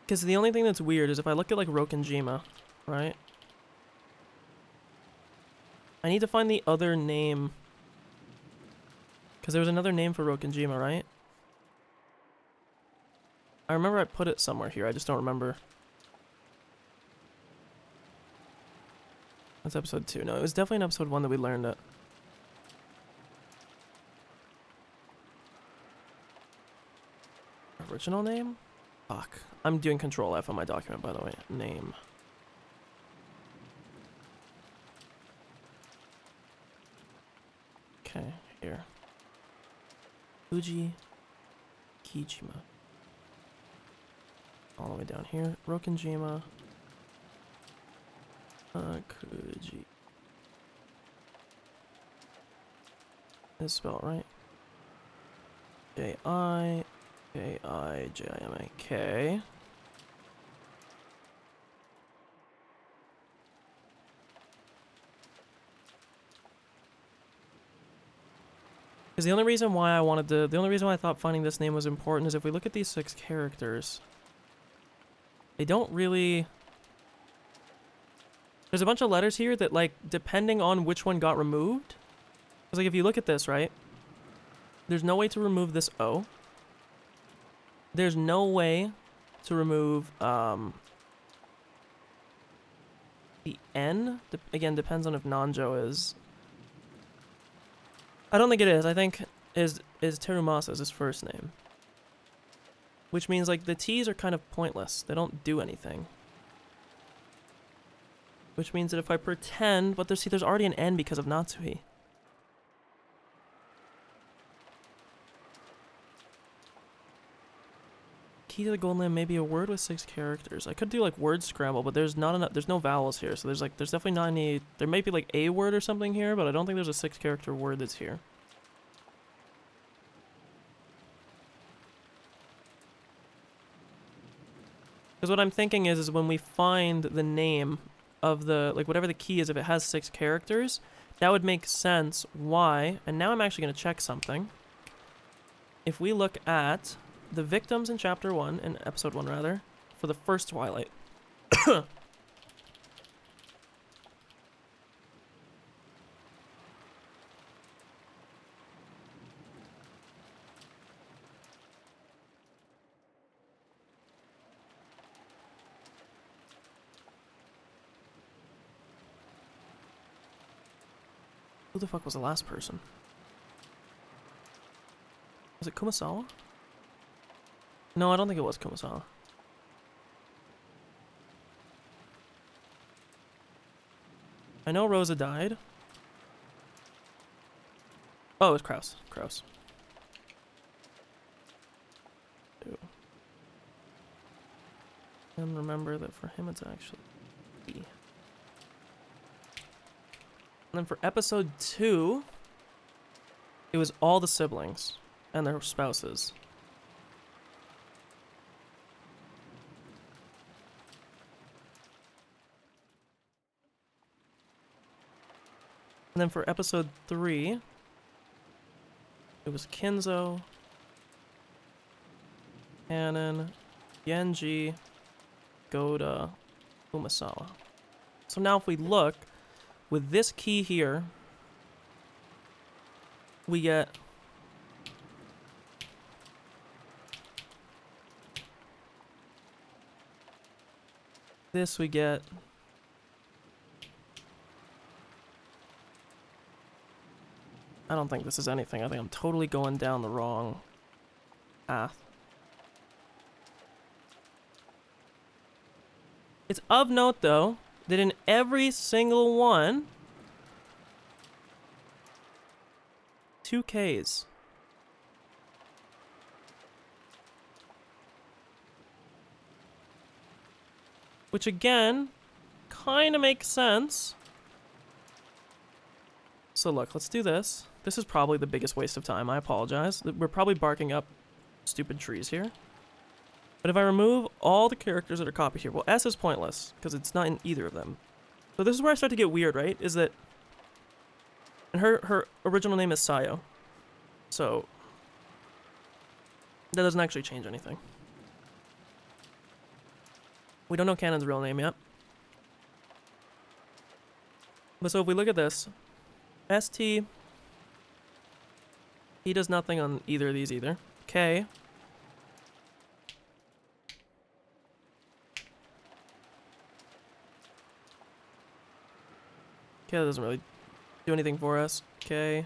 Speaker 1: Because the only thing that's weird is if I look at, like, Rokenjima, right? I need to find the other name. Because there was another name for Rokenjima, right? I remember I put it somewhere here. I just don't remember. That's episode 2. No, it was definitely in episode 1 that we learned it. Original name? Fuck. I'm doing Control F on my document, by the way. Name. Okay, here. Fuji Kijima. All the way down here. Rokenjima. Kuji. Is spelled right. J-I-J-I-J-I-M-A-K. Because the only reason why I thought finding this name was important is if we look at these 6 characters, they don't really... There's a bunch of letters here that, like, depending on which one got removed, because, like, if you look at this, right, there's no way to remove this O. There's no way to remove, the N. Again, depends on if Nanjo is... I don't think it is. I think is Terumasa is his first name. Which means, like, the T's are kind of pointless. They don't do anything. Which means that if I pretend... But there's already an N because of Natsuhi. Key to the Golden Land may be a word with 6 characters. I could do, like, word scramble, but there's not enough... There's no vowels here, so there's definitely not any... There might be, like, a word or something here, but I don't think there's a 6-character word that's here. Because what I'm thinking is when we find the name of the... Like, whatever the key is, if it has 6 characters, that would make sense why... And now I'm actually going to check something. If we look at... the victims in chapter 1, in episode 1 rather, for the first Twilight. Who the fuck was the last person? Was it Kumasawa? No, I don't think it was Kumasawa. I know Rosa died. Oh, it was Kraus. Kraus. Ew. And remember that for him it's actually B. And then for episode 2, it was all the siblings and their spouses. And then for episode 3, it was Kinzo, Kanon, Genji, Goda, Umasawa. So now if we look, with this key here, we get... This we get... I don't think this is anything. I think I'm totally going down the wrong path. It's of note, though, that in every single one, 2 Ks. Which again, kind of makes sense. So look, let's do this. This is probably the biggest waste of time. I apologize. We're probably barking up stupid trees here. But if I remove all the characters that are copied here, well, S is pointless because it's not in either of them. So this is where I start to get weird, right? Is that, and her original name is Sayo. So that doesn't actually change anything. We don't know Canon's real name yet. But so if we look at this, ST, he does nothing on either of these either. K, that doesn't really do anything for us. K.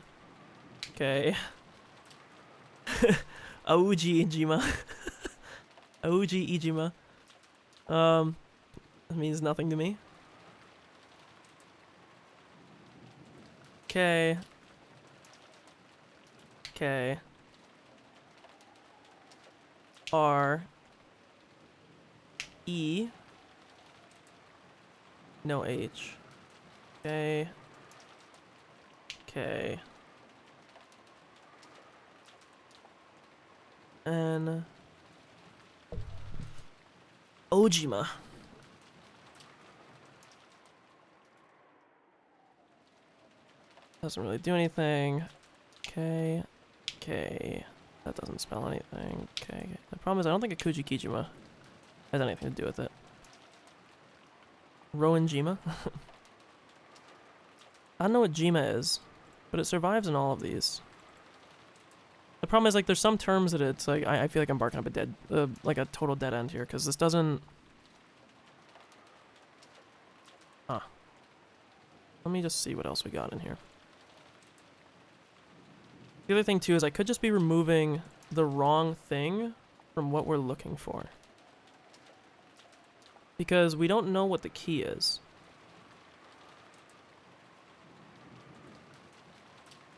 Speaker 1: Aoji Ijima. Aoji Ijima. That means nothing to me. K. R. E. No H. K. N. Ojima. Doesn't really do anything. K. That doesn't spell anything. K. The problem is I don't think Akuji Kijima has anything to do with it. Rowanjima? I don't know what Jima is, but it survives in all of these. The problem is, like, there's some terms that it's like, I feel like I'm barking up a dead, like a total dead end here, because this doesn't... Huh. Let me just see what else we got in here. The other thing, too, is I could just be removing the wrong thing from what we're looking for. Because we don't know what the key is.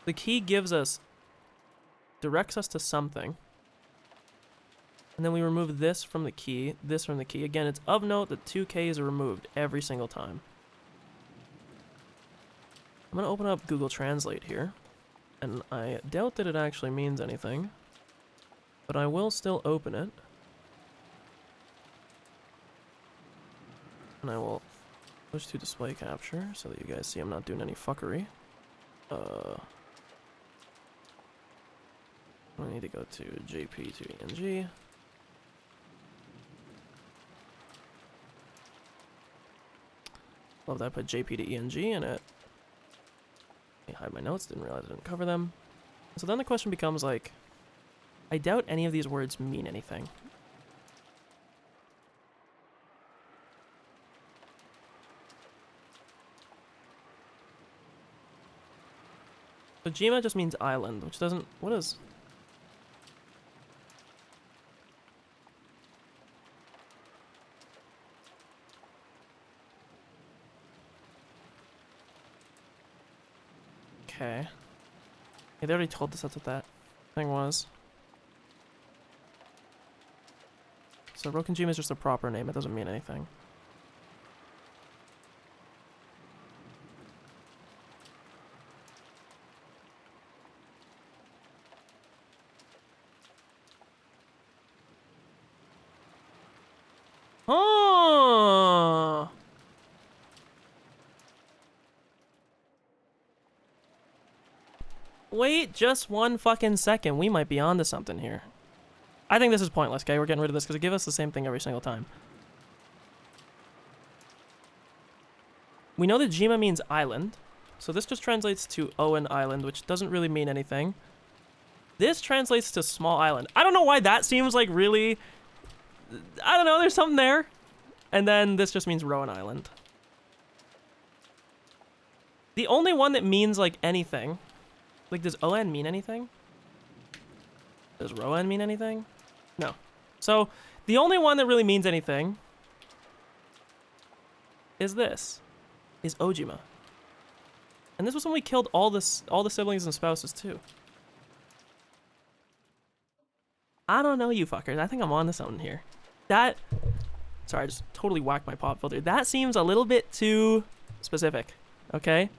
Speaker 1: The key gives us, directs us to something. And then we remove this from the key, this from the key. Again, it's of note that 2 Ks are removed every single time. I'm going to open up Google Translate here. And I doubt that it actually means anything. But I will still open it. And I will switch to display capture so that you guys see I'm not doing any fuckery. I need to go to JP to ENG. Love that I put JP to ENG in it. Let me hide my notes, didn't realize I didn't cover them. So then the question becomes like, I doubt any of these words mean anything. So Jima just means island, which doesn't, what is... Okay. Yeah, they already told us that's what that thing was. So Rokenjima is just a proper name, it doesn't mean anything. Oh! Wait just one fucking second. We might be onto something here. I think this is pointless, okay? We're getting rid of this because it gives us the same thing every single time. We know that Jima means island. So this just translates to Owen Island, which doesn't really mean anything. This translates to small island. I don't know why that seems like really... I don't know, there's something there. And then this just means Rowan Island. The only one that means like anything... Like, does ON mean anything? Does Rowan mean anything? No. So, the only one that really means anything is this. Is Ojima. And this was when we killed all the siblings and spouses, too. I don't know, you fuckers. I think I'm on to something here. That... Sorry, I just totally whacked my pop filter. That seems a little bit too specific, okay?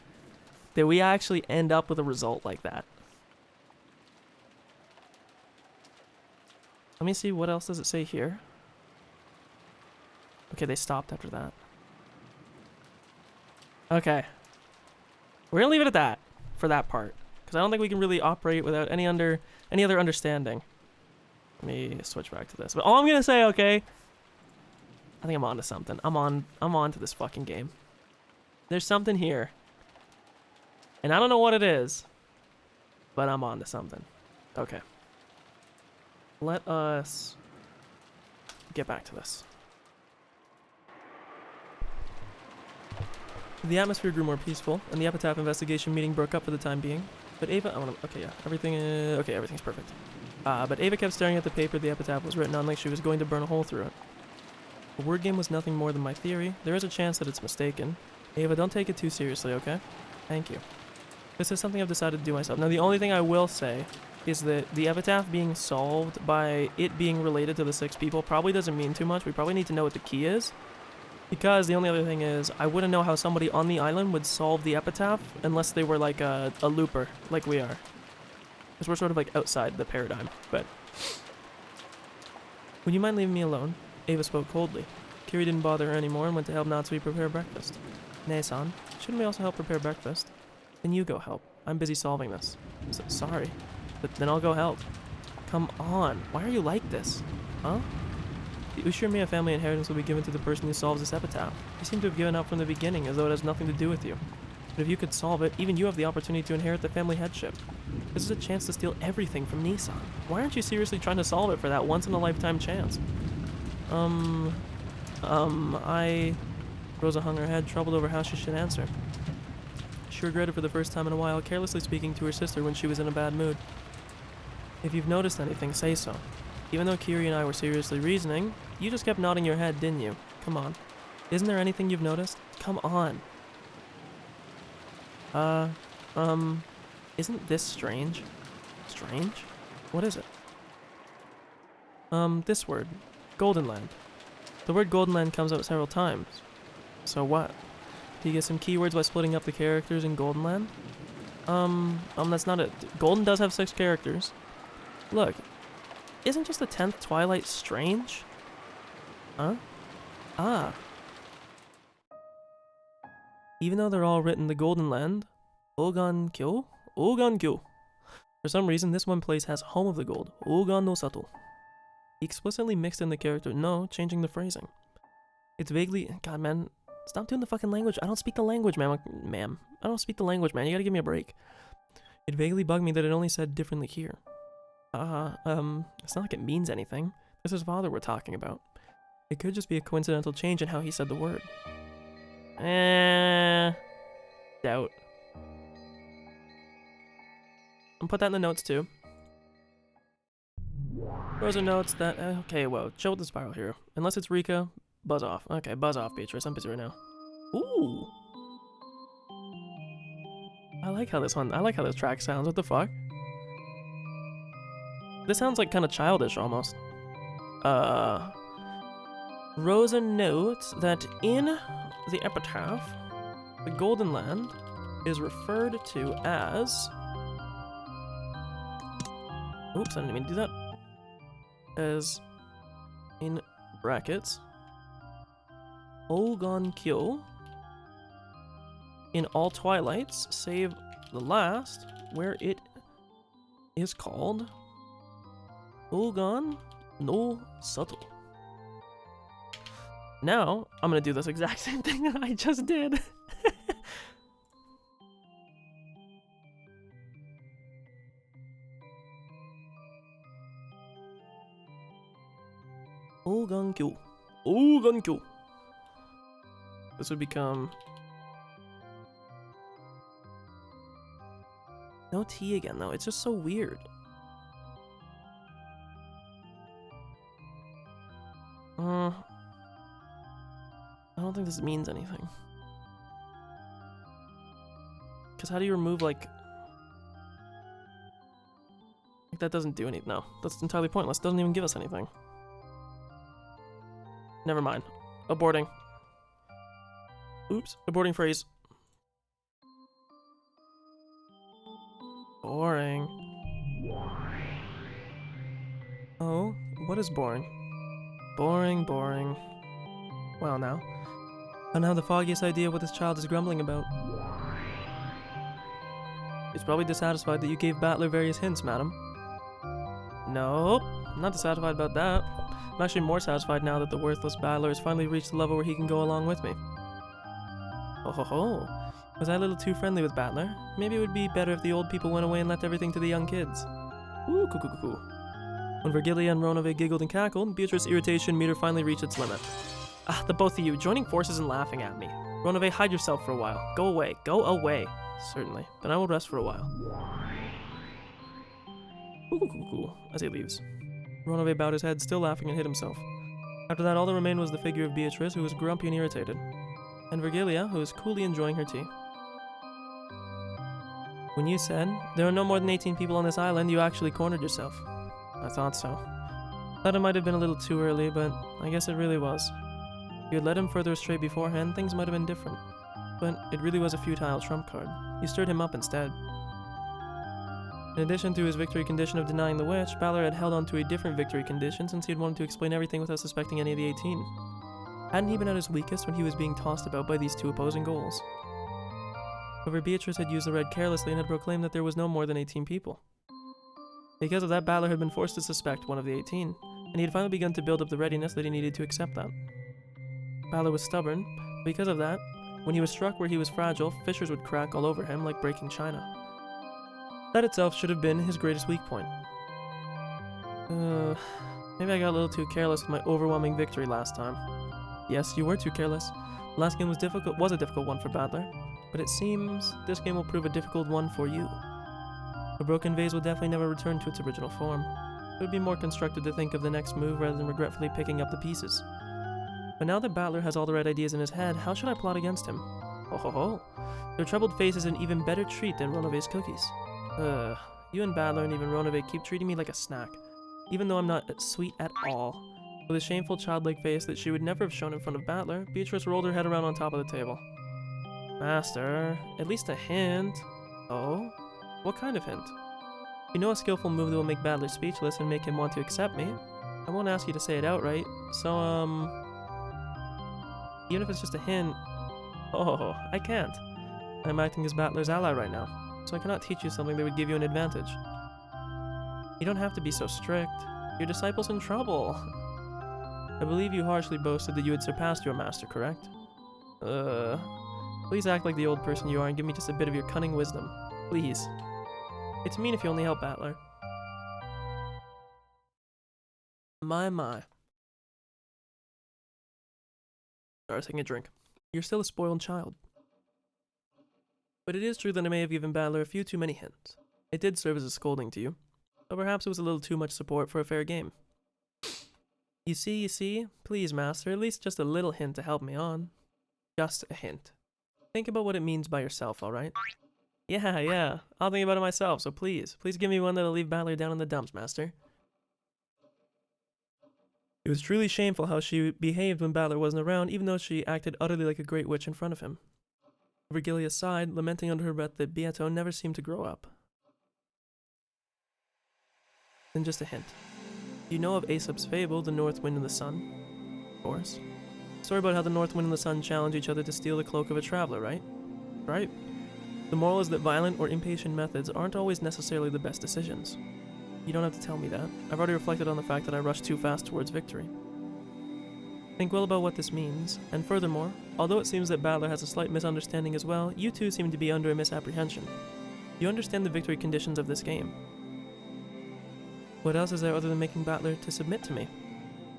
Speaker 1: That we actually end up with a result like that. Let me see, what else does it say here? Okay, they stopped after that. Okay. We're gonna leave it at that for that part. Because I don't think we can really operate without any other understanding. Let me switch back to this. But all I'm gonna say, okay, I think I'm on to something. I'm on to this fucking game. There's something here. And I don't know what it is, but I'm on to something. Okay. Let us get back to this. The atmosphere grew more peaceful, and the epitaph investigation meeting broke up for the time being. But Ava, okay, yeah, everything's perfect. But Ava kept staring at the paper the epitaph was written on like she was going to burn a hole through it. The word game was nothing more than my theory. There is a chance that it's mistaken. Ava, don't take it too seriously, okay? Thank you. This is something I've decided to do myself. Now, the only thing I will say is that the epitaph being solved by it being related to the 6 people probably doesn't mean too much. We probably need to know what the key is. Because the only other thing is, I wouldn't know how somebody on the island would solve the epitaph unless they were like a looper, like we are. Because we're sort of like outside the paradigm, but... Would you mind leaving me alone? Ava spoke coldly. Kiri didn't bother her anymore and went to help Natsui prepare breakfast. Nei-san, shouldn't we also help prepare breakfast? Then you go help. I'm busy solving this. Sorry. But then I'll go help. Come on. Why are you like this? Huh? The Ushirimiya family inheritance will be given to the person who solves this epitaph. You seem to have given up from the beginning, as though it has nothing to do with you. But if you could solve it, even you have the opportunity to inherit the family headship. This is a chance to steal everything from Nissan. Why aren't you seriously trying to solve it for that once-in-a-lifetime chance? Rosa hung her head, troubled over how she should answer. She regretted for the first time in a while carelessly speaking to her sister when she was in a bad mood. If you've noticed anything, say so. Even though Kiri and I were seriously reasoning, you just kept nodding your head, didn't you? Come on. Isn't there anything you've noticed? Come on. Isn't this strange? Strange? What is it? This word. Goldenland. The word Goldenland comes out several times. So what? Do you get some keywords by splitting up the characters in Goldenland? That's not it. Golden does have 6 characters. Look. Isn't just the 10th Twilight strange? Huh? Ah. Even though they're all written the Goldenland, Ogan-kyo? Ogan-kyo. For some reason, this one place has Home of the Gold, Ogan no Sato. He explicitly mixed in the character no, changing the phrasing. It's vaguely... God, man. Stop doing the fucking language. I don't speak the language, ma'am. I don't speak the language, man. You gotta give me a break. It vaguely bugged me that it only said differently here. It's not like it means anything. This is father we're talking about. It could just be a coincidental change in how he said the word. Doubt. I'll put that in the notes too. Rosa notes that, okay, well, chill with the spiral hero. Unless it's Rika, buzz off. Okay, buzz off, Beatrice. I'm busy right now. Ooh. I like how this track sounds. What the fuck? This sounds like kind of childish almost. Rosa notes that in the epitaph, the Goldenland is referred to as... Oops, I didn't mean to do that. As, in brackets, Ogan-kyo in all Twilights, save the last, where it is called Ogan no Sato. Now, I'm gonna do this exact same thing that I just did. Ogan-kyo. Ogan-kyo. This would become... No T again, though. It's just so weird. I don't think this means anything. Because how do you remove, like that doesn't do anything. No, that's entirely pointless. Doesn't even give us anything. Never mind. Aborting. Oops. Aborting phrase. Boring. Oh, what is boring? Boring, boring. Well now. I don't have the foggiest idea what this child is grumbling about. He's probably dissatisfied that you gave Battler various hints, madam. Nope, I'm not dissatisfied about that. I'm actually more satisfied now that the worthless Battler has finally reached the level where he can go along with me. Oh ho ho. Was I a little too friendly with Battler? Maybe it would be better if the old people went away and left everything to the young kids. Ooh, cool, cool, cool, cool. When Virgilia and Ronove giggled and cackled, Beatrice's irritation meter finally reached its limit. Ah, the both of you, joining forces and laughing at me. Ronove, hide yourself for a while. Go away. Go away. Certainly. Then I will rest for a while. Cool, cool, cool, cool, as he leaves. Ronove bowed his head, still laughing, and hid himself. After that, all that remained was the figure of Beatrice, who was grumpy and irritated, and Virgilia, who was coolly enjoying her tea. When you said, there are no more than 18 people on this island, you actually cornered yourself. I thought so. Thought it might have been a little too early, but I guess it really was. If you had led him further astray beforehand, things might have been different. But it really was a futile trump card. You stirred him up instead. In addition to his victory condition of denying the witch, Balor had held on to a different victory condition since he had wanted to explain everything without suspecting any of the 18. Hadn't he been at his weakest when he was being tossed about by these two opposing goals? However, Beatrice had used the red carelessly and had proclaimed that there was no more than 18 people. Because of that, Balor had been forced to suspect one of the 18, and he had finally begun to build up the readiness that he needed to accept that. Balor was stubborn. Because of that, when he was struck where he was fragile, fissures would crack all over him like breaking china. That itself should have been his greatest weak point. Maybe I got a little too careless with my overwhelming victory last time. Yes, you were too careless. The last game was a difficult one for Battler, but it seems this game will prove a difficult one for you. A broken vase will definitely never return to its original form. It would be more constructive to think of the next move rather than regretfully picking up the pieces. But now that Battler has all the right ideas in his head, how should I plot against him? Ho ho ho! Their troubled face is an even better treat than Ronove's cookies. You and Battler and even Ronove keep treating me like a snack, even though I'm not sweet at all. With a shameful childlike face that she would never have shown in front of Battler, Beatrice rolled her head around on top of the table. Master, at least a hint. Oh? What kind of hint? You know a skillful move that will make Battler speechless and make him want to accept me. I won't ask you to say it outright, so, even if it's just a hint... Oh, I can't. I'm acting as Battler's ally right now, so I cannot teach you something that would give you an advantage. You don't have to be so strict. Your disciple's in trouble. I believe you harshly boasted that you had surpassed your master, correct? Please act like the old person you are and give me just a bit of your cunning wisdom. Please. It's mean if you only help Battler. My. Sorry, taking a drink. You're still a spoiled child. But it is true that I may have given Battler a few too many hints. It did serve as a scolding to you, but perhaps it was a little too much support for a fair game. You see? Please, Master, at least just a little hint to help me on. Just a hint. Think about what it means by yourself, alright? Yeah, I'll think about it myself, so please give me one that'll leave Battler down in the dumps, Master. It was truly shameful how she behaved when Battler wasn't around, even though she acted utterly like a great witch in front of him. Virgilia sighed, lamenting under her breath that Beato never seemed to grow up. Then just a hint. You know of Aesop's fable, The North Wind and the Sun? Of course. Story about how the North Wind and the Sun challenge each other to steal the cloak of a traveler, right? Right. The moral is that violent or impatient methods aren't always necessarily the best decisions. You don't have to tell me that. I've already reflected on the fact that I rushed too fast towards victory. Think well about what this means, and furthermore, although it seems that Battler has a slight misunderstanding as well, you two seem to be under a misapprehension. You understand the victory conditions of this game. What else is there other than making Battler to submit to me?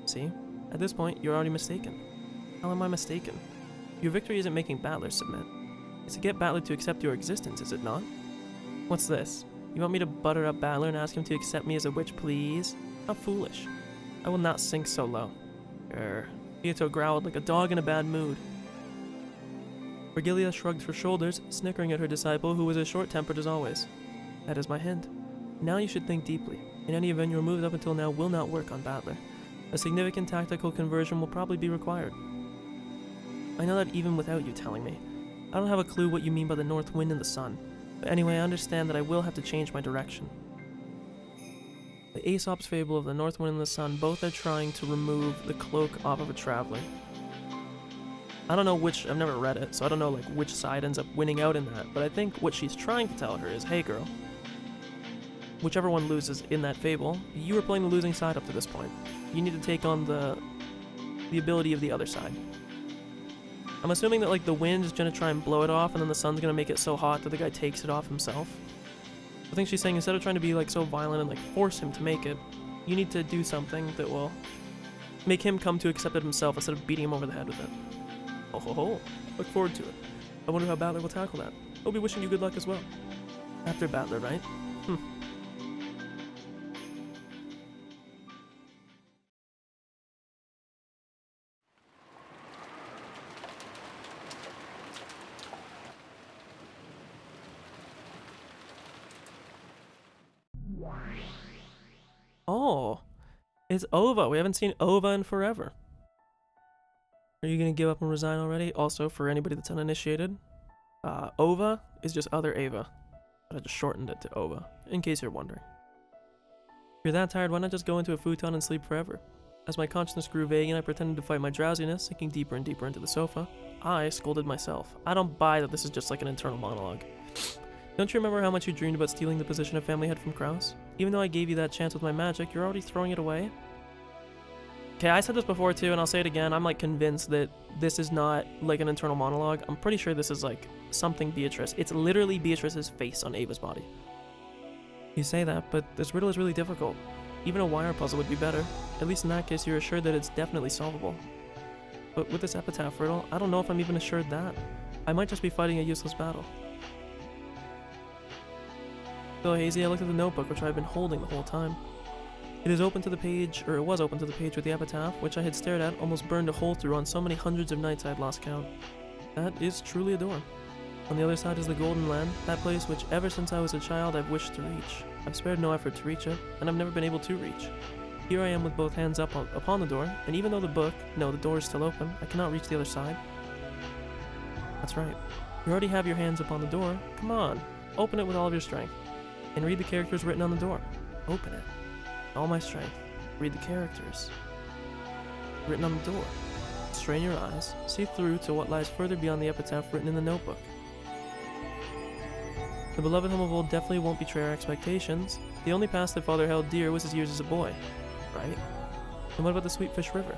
Speaker 1: See? At this point, you're already mistaken. How am I mistaken? Your victory isn't making Battler submit. It's to get Battler to accept your existence, is it not? What's this? You want me to butter up Battler and ask him to accept me as a witch, please? How foolish. I will not sink so low. Beato growled like a dog in a bad mood. Virgilia shrugged her shoulders, snickering at her disciple, who was as short-tempered as always. That is my hint. Now you should think deeply. In any event, your moves up until now will not work on Battler. A significant tactical conversion will probably be required. I know that even without you telling me. I don't have a clue what you mean by the north wind and the sun. But anyway, I understand that I will have to change my direction. The Aesop's fable of the north wind and the sun both are trying to remove the cloak off of a traveler. I don't know which, I've never read it, so I don't know like which side ends up winning out in that, but I think what she's trying to tell her is, hey girl, whichever one loses in that fable, you were playing the losing side up to this point. You need to take on the ability of the other side. I'm assuming that like the wind is gonna try and blow it off, and then the sun's gonna make it so hot that the guy takes it off himself. I think she's saying instead of trying to be like so violent and like force him to make it, you need to do something that will make him come to accept it himself instead of beating him over the head with it. Oh ho ho, look forward to it. I wonder how Battler will tackle that. I'll be wishing you good luck as well. After Battler, right? Oh, it's Ova. We haven't seen Ova in forever. Are you gonna give up and resign already? Also, for anybody that's uninitiated, Ova is just other Ava. But I just shortened it to Ova, in case you're wondering. If you're that tired, why not just go into a futon and sleep forever? As my consciousness grew vague and I pretended to fight my drowsiness, sinking deeper and deeper into the sofa, I scolded myself. I don't buy that this is just like an internal monologue. Don't you remember how much you dreamed about stealing the position of family head from Kraus? Even though I gave you that chance with my magic, you're already throwing it away? Okay, I said this before too, and I'll say it again. I'm like convinced that this is not like an internal monologue. I'm pretty sure this is like something Beatrice. It's literally Beatrice's face on Ava's body. You say that, but this riddle is really difficult. Even a wire puzzle would be better. At least in that case, you're assured that it's definitely solvable. But with this epitaph riddle, I don't know if I'm even assured that. I might just be fighting a useless battle. Still hazy, I looked at the notebook, which I had been holding the whole time. It is open to the page, or it was open to the page with the epitaph, which I had stared at, almost burned a hole through on so many hundreds of nights I had lost count. That is truly a door. On the other side is the Golden Land, that place which ever since I was a child I've wished to reach. I've spared no effort to reach it, and I've never been able to reach. Here I am with both hands up upon the door, and even though the door is still open, I cannot reach the other side. That's right. You already have your hands upon the door. Come on, open it with all of your strength. And read the characters written on the door. Open it. All my strength. Read the characters written on the door. Strain your eyes. See through to what lies further beyond the epitaph written in the notebook. The beloved home of old definitely won't betray our expectations. The only past that father held dear was his years as a boy. Right? And what about the Sweetfish River?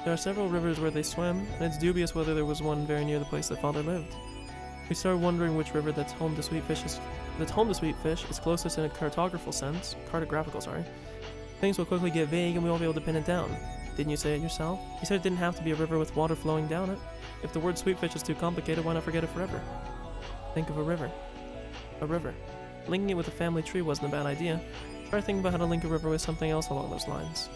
Speaker 1: There are several rivers where they swim, and it's dubious whether there was one very near the place that father lived. We started wondering which river that's home to Sweetfish is closest in a cartographical sense. Things will quickly get vague and we won't be able to pin it down. Didn't you say it yourself? You said it didn't have to be a river with water flowing down it. If the word Sweetfish is too complicated, why not forget it forever? Think of a river. A river. Linking it with a family tree wasn't a bad idea. Try thinking about how to link a river with something else along those lines.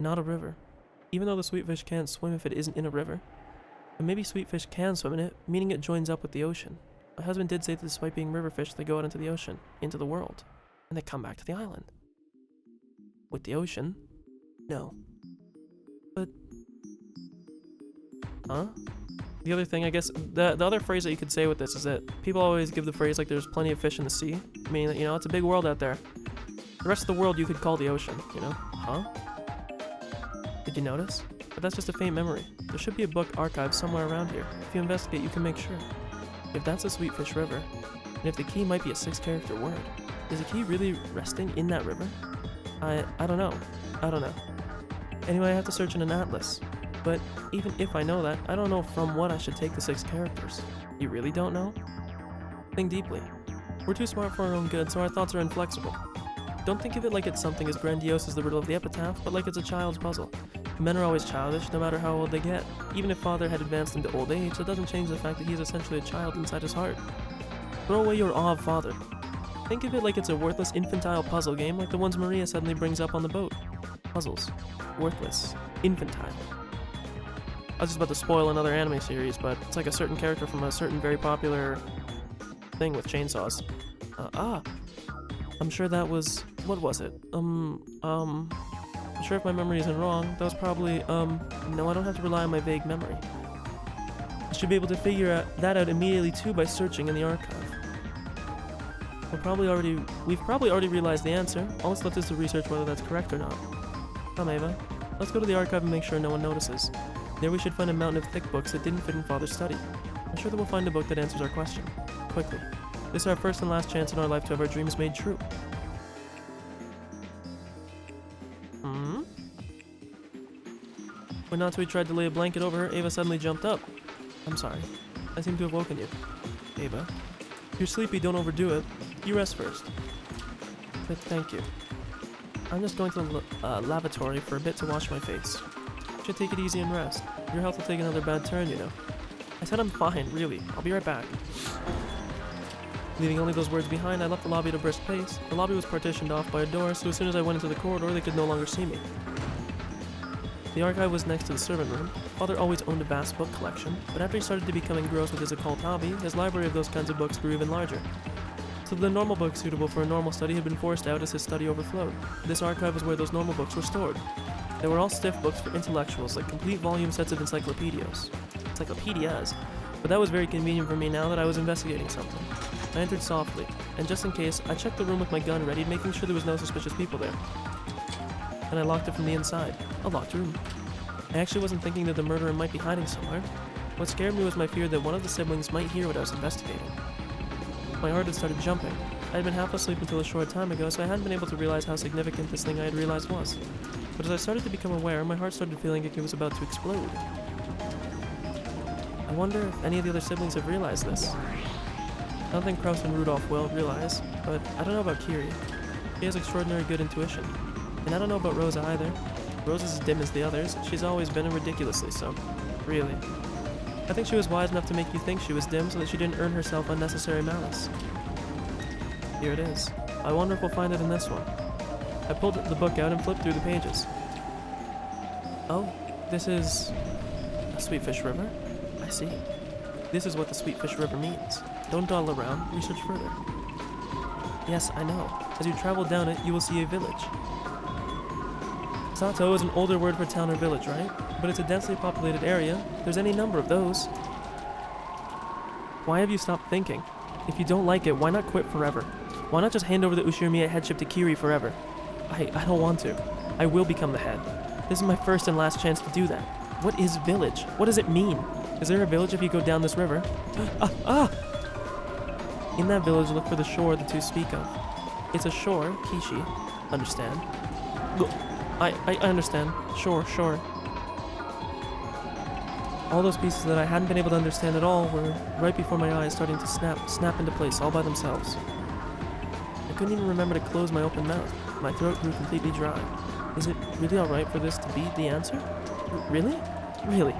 Speaker 1: Not a river. Even though the Sweetfish can't swim if it isn't in a river. But maybe Sweetfish can swim in it, meaning it joins up with the ocean. My husband did say that despite being riverfish, they go out into the ocean, into the world, and they come back to the island. With the ocean? No. But... Huh? The other thing, I guess, the other phrase that you could say with this is that people always give the phrase like there's plenty of fish in the sea, meaning that, you know, it's a big world out there. The rest of the world you could call the ocean, you know? Huh? Did you notice? But that's just a faint memory. There should be a book archived somewhere around here. If you investigate, you can make sure. If that's a Sweetfish River, and if the key might be a 6-character word, is the key really resting in that river? I don't know. I don't know. Anyway, I have to search in an atlas. But even if I know that, I don't know from what I should take the 6 characters. You really don't know? Think deeply. We're too smart for our own good, so our thoughts are inflexible. Don't think of it like it's something as grandiose as the riddle of the epitaph, but like it's a child's puzzle. Men are always childish, no matter how old they get. Even if father had advanced into old age, that doesn't change the fact that he is essentially a child inside his heart. Throw away your awe of father. Think of it like it's a worthless infantile puzzle game like the ones Maria suddenly brings up on the boat. Puzzles. Worthless. Infantile. was just about to spoil another anime series, but it's like a certain character from a certain very popular thing with chainsaws. I'm sure that was, what was it? I'm sure if my memory isn't wrong, that was probably, no, I don't have to rely on my vague memory. I should be able to figure that out immediately too by searching in the archive. We've probably already realized the answer. All that's left is to research whether that's correct or not. Come, Ava. Let's go to the archive and make sure no one notices. There we should find a mountain of thick books that didn't fit in Father's study. I'm sure that we'll find a book that answers our question. Quickly. This is our first and last chance in our life to have our dreams made true. When Natsui tried to lay a blanket over her, Ava suddenly jumped up. I'm sorry. I seem to have woken you. Ava. If you're sleepy, don't overdo it. You rest first. But thank you. I'm just going to the lavatory for a bit to wash my face. You should take it easy and rest. Your health will take another bad turn, you know. I said I'm fine, really. I'll be right back. Leaving only those words behind, I left the lobby at a brisk pace. The lobby was partitioned off by a door, so as soon as I went into the corridor, they could no longer see me. The archive was next to the servant room. Father always owned a vast book collection, but after he started to become engrossed with his occult hobby, his library of those kinds of books grew even larger. So the normal books suitable for a normal study had been forced out as his study overflowed. This archive was where those normal books were stored. They were all stiff books for intellectuals, like complete volume sets of encyclopedias. But that was very convenient for me now that I was investigating something. I entered softly, and just in case, I checked the room with my gun ready, making sure there was no suspicious people there. And I locked it from the inside. A locked room. I actually wasn't thinking that the murderer might be hiding somewhere. What scared me was my fear that one of the siblings might hear what I was investigating. My heart had started jumping. I had been half asleep until a short time ago, so I hadn't been able to realize how significant this thing I had realized was. But as I started to become aware, my heart started feeling like it was about to explode. I wonder if any of the other siblings have realized this. I don't think Kraus and Rudolph will realize, but I don't know about Kiri. She has extraordinary good intuition. And I don't know about Rosa either. Rosa's as dim as the others. She's always been, and ridiculously so. Really. I think she was wise enough to make you think she was dim so that she didn't earn herself unnecessary malice. Here it is. I wonder if we'll find it in this one. I pulled the book out and flipped through the pages. Oh, this is a Sweetfish River? I see. This is what the Sweetfish River means. Don't dawdle around, research further. Yes, I know. As you travel down it, you will see a village. Sato is an older word for town or village, right? But it's a densely populated area. There's any number of those. Why have you stopped thinking? If you don't like it, why not quit forever? Why not just hand over the Ushirimiya headship to Kiri forever? I don't want to. I will become the head. This is my first and last chance to do that. What is village? What does it mean? Is there a village if you go down this river? In that village, look for the shore the two speak of. It's a shore, Kishi. Understand? I understand. Sure. All those pieces that I hadn't been able to understand at all were right before my eyes, starting to snap into place all by themselves. I couldn't even remember to close my open mouth. My throat grew completely dry. Is it really alright for this to be the answer? Really? Really?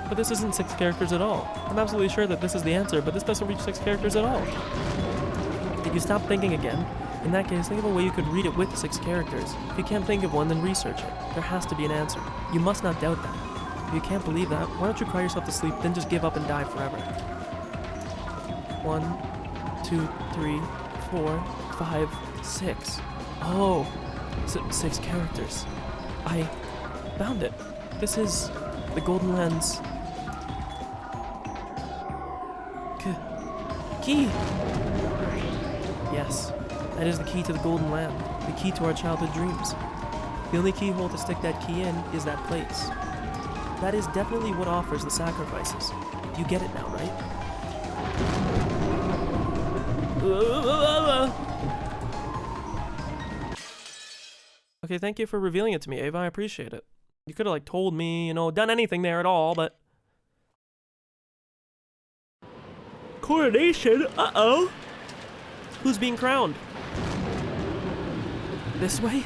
Speaker 1: But this isn't 6 characters at all. I'm absolutely sure that this is the answer, but this doesn't reach 6 characters at all. If you stop thinking again, in that case, think of a way you could read it with 6 characters. If you can't think of one, then research it. There has to be an answer. You must not doubt that. If you can't believe that, why don't you cry yourself to sleep, then just give up and die forever? 1, 2, 3, 4, 5, 6. Oh, 6 characters. I found it. This is the Golden Land's key. Yes. That is the key to the Golden Land, the key to our childhood dreams. The only keyhole to stick that key in is that place. That is definitely what offers the sacrifices. You get it now, right? Okay, thank you for revealing it to me, Ava. I appreciate it. You could have, told me, done anything there at all, but... Coronation? Uh-oh! Who's being crowned? This way?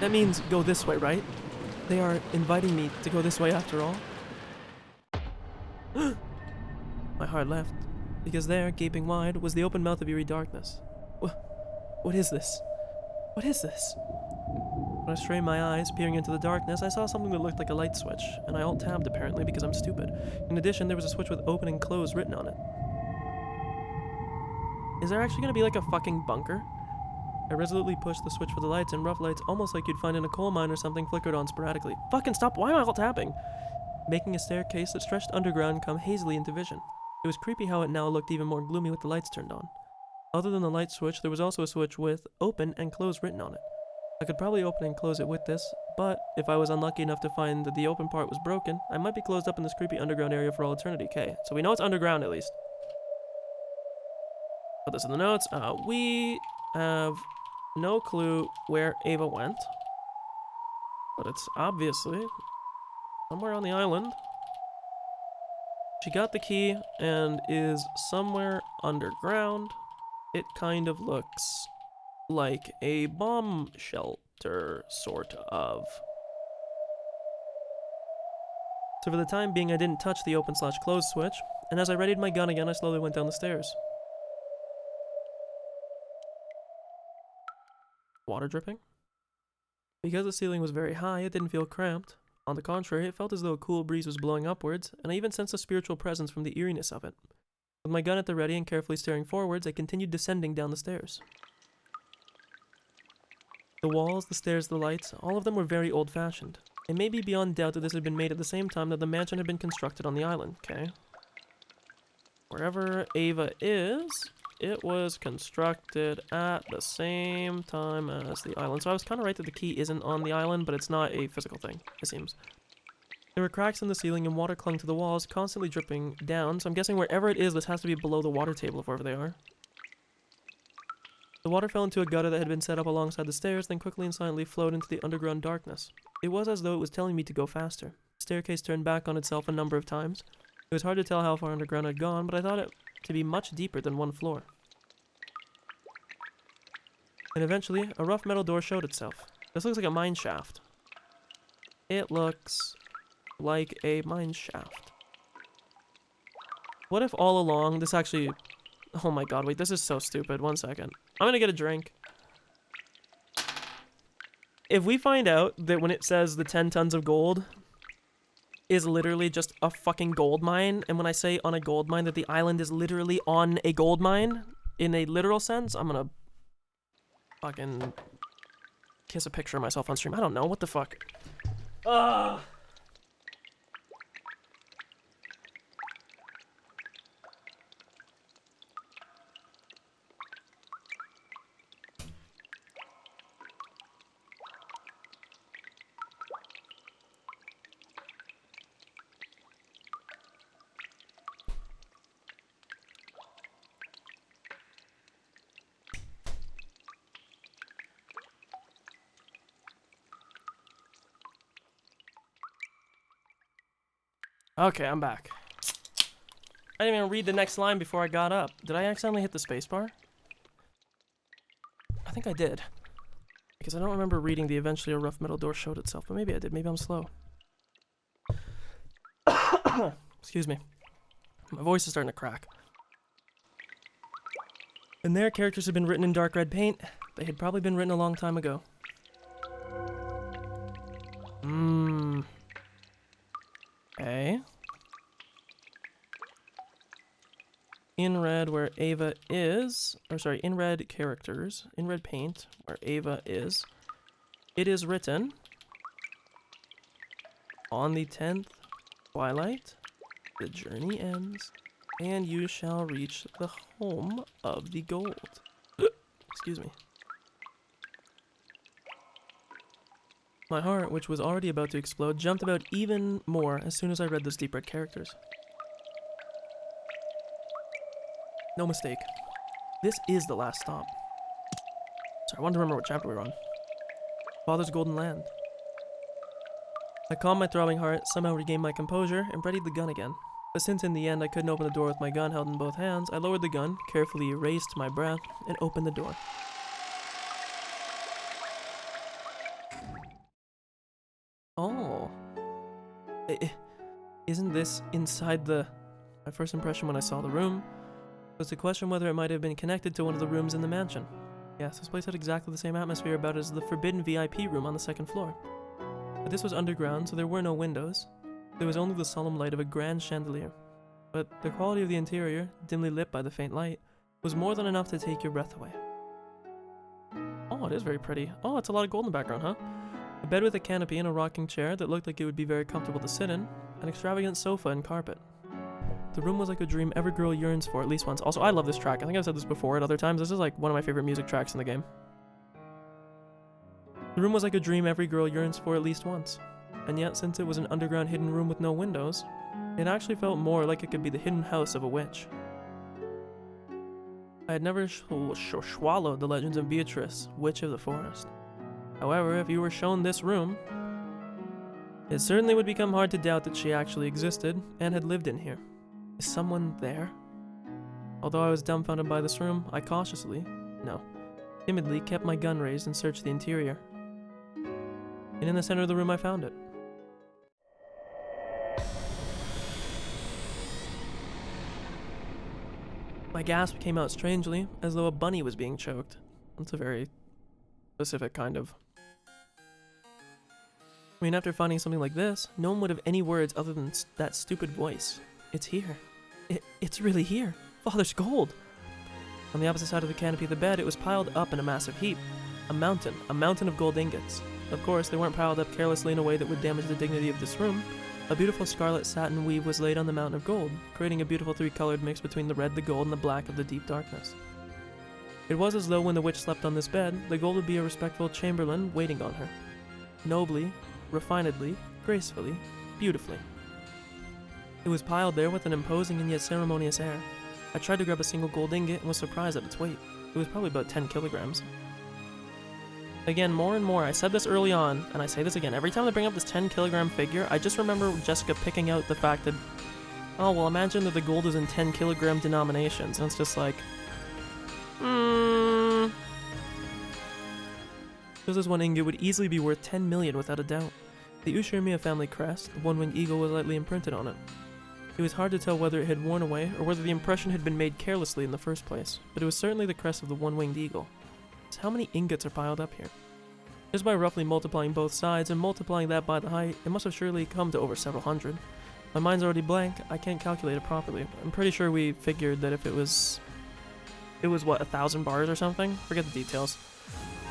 Speaker 1: That means go this way, right? They are inviting me to go this way after all. My heart left, because there, gaping wide, was the open mouth of eerie darkness. What is this? What is this? When I strained my eyes, peering into the darkness, I saw something that looked like a light switch, and I alt-tabbed apparently because I'm stupid. In addition, there was a switch with open and close written on it. Is there actually gonna be like a fucking bunker? I resolutely pushed the switch for the lights, and rough lights, almost like you'd find in a coal mine or something, flickered on sporadically. Fucking stop, why am I alt-tabbing? Making a staircase that stretched underground come hazily into vision. It was creepy how it now looked even more gloomy with the lights turned on. Other than the light switch, there was also a switch with open and close written on it. I could probably open and close it with this, but if I was unlucky enough to find that the open part was broken, I might be closed up in this creepy underground area for all eternity. Okay, so we know it's underground at least. Put this in the notes. We have no clue where Ava went, but it's obviously somewhere on the island. She got the key and is somewhere underground. It kind of looks like a bomb shelter, sort of. So for the time being, I didn't touch the open/close switch, and as I readied my gun again, I slowly went down the stairs. Water dripping? Because the ceiling was very high, it didn't feel cramped. On the contrary, it felt as though a cool breeze was blowing upwards, and I even sensed a spiritual presence from the eeriness of it. With my gun at the ready and carefully staring forwards, I continued descending down the stairs. The walls, the stairs, the lights, all of them were very old-fashioned. It may be beyond doubt that this had been made at the same time that the mansion had been constructed on the island, okay? Wherever Ava is, it was constructed at the same time as the island. So I was kind of right that the key isn't on the island, but it's not a physical thing, it seems. There were cracks in the ceiling and water clung to the walls, constantly dripping down, so I'm guessing wherever it is, this has to be below the water table of wherever they are. The water fell into a gutter that had been set up alongside the stairs, then quickly and silently flowed into the underground darkness. It was as though it was telling me to go faster. The staircase turned back on itself a number of times. It was hard to tell how far underground I'd gone, but I thought it to be much deeper than one floor. And eventually, a rough metal door showed itself. This looks like a mine shaft. It looks like a mine shaft. What if all along this actually... Oh my god, wait, this is so stupid. 1 second. I'm gonna get a drink. If we find out that when it says the 10 tons of gold is literally just a fucking gold mine, and when I say on a gold mine that the island is literally on a gold mine, in a literal sense, I'm gonna fucking kiss a picture of myself on stream. I don't know, what the fuck? Ugh. Okay, I'm back. I didn't even read the next line before I got up. Did I accidentally hit the spacebar? I think I did. Because I don't remember reading the eventually a rough metal door showed itself, but maybe I did. Maybe I'm slow. Excuse me. My voice is starting to crack. And their characters had been written in dark red paint. They had probably been written a long time ago. Okay. In red where Ava is, or sorry, in red characters, in red paint where Ava is, it is written, on the 10th twilight, the journey ends, and you shall reach the home of the gold. Excuse me. My heart, which was already about to explode, jumped about even more as soon as I read those deep red characters. No mistake. This is the last stop. Sorry, I wanted to remember what chapter we were on. Father's Golden Land. I calmed my throbbing heart, somehow regained my composure, and readied the gun again. But since in the end I couldn't open the door with my gun held in both hands, I lowered the gun, carefully erased my breath, and opened the door. Oh. Isn't this inside the... My first impression when I saw the room was to question whether it might have been connected to one of the rooms in the mansion. Yes, this place had exactly the same atmosphere about it as the forbidden VIP room on the second floor. But this was underground, so there were no windows. There was only the solemn light of a grand chandelier. But the quality of the interior, dimly lit by the faint light, was more than enough to take your breath away. Oh, it is very pretty. Oh, it's a lot of gold in the background, huh? A bed with a canopy and a rocking chair that looked like it would be very comfortable to sit in, an extravagant sofa and carpet. The room was like a dream every girl yearns for at least once. Also, I love this track. I think I've said this before at other times. This is like one of my favorite music tracks in the game. The room was like a dream every girl yearns for at least once. And yet, since it was an underground hidden room with no windows, it actually felt more like it could be the hidden house of a witch. I had never swallowed the legends of Beatrice, Witch of the Forest. However, if you were shown this room, it certainly would become hard to doubt that she actually existed and had lived in here. Is someone there? Although I was dumbfounded by this room, I timidly kept my gun raised and searched the interior. And in the center of the room I found it. My gasp came out strangely, as though a bunny was being choked. That's a very specific kind of... I mean, after finding something like this, no one would have any words other than that stupid voice. It's here. It's really here. Father's gold. On the opposite side of the canopy of the bed, it was piled up in a massive heap. A mountain of gold ingots. Of course, they weren't piled up carelessly in a way that would damage the dignity of this room. A beautiful scarlet satin weave was laid on the mountain of gold, creating a beautiful three-colored mix between the red, the gold, and the black of the deep darkness. It was as though when the witch slept on this bed, the gold would be a respectful chamberlain waiting on her. Nobly, refinedly, gracefully, beautifully. It was piled there with an imposing and yet ceremonious air. I tried to grab a single gold ingot and was surprised at its weight. It was probably about 10 kilograms. Again, more and more, I said this early on, and I say this again, every time I bring up this 10 kilogram figure, I just remember Jessica picking out the fact that, oh, well, imagine that the gold is in 10 kilogram denominations, and it's just like, Because this one ingot would easily be worth 10 million without a doubt. The Ushirimiya family crest, the one-winged eagle, was lightly imprinted on it. It was hard to tell whether it had worn away, or whether the impression had been made carelessly in the first place, but it was certainly the crest of the one-winged eagle. So how many ingots are piled up here? Just by roughly multiplying both sides and multiplying that by the height, it must have surely come to over several hundred. My mind's already blank, I can't calculate it properly. I'm pretty sure we figured that if it was what, 1,000 bars or something? Forget the details.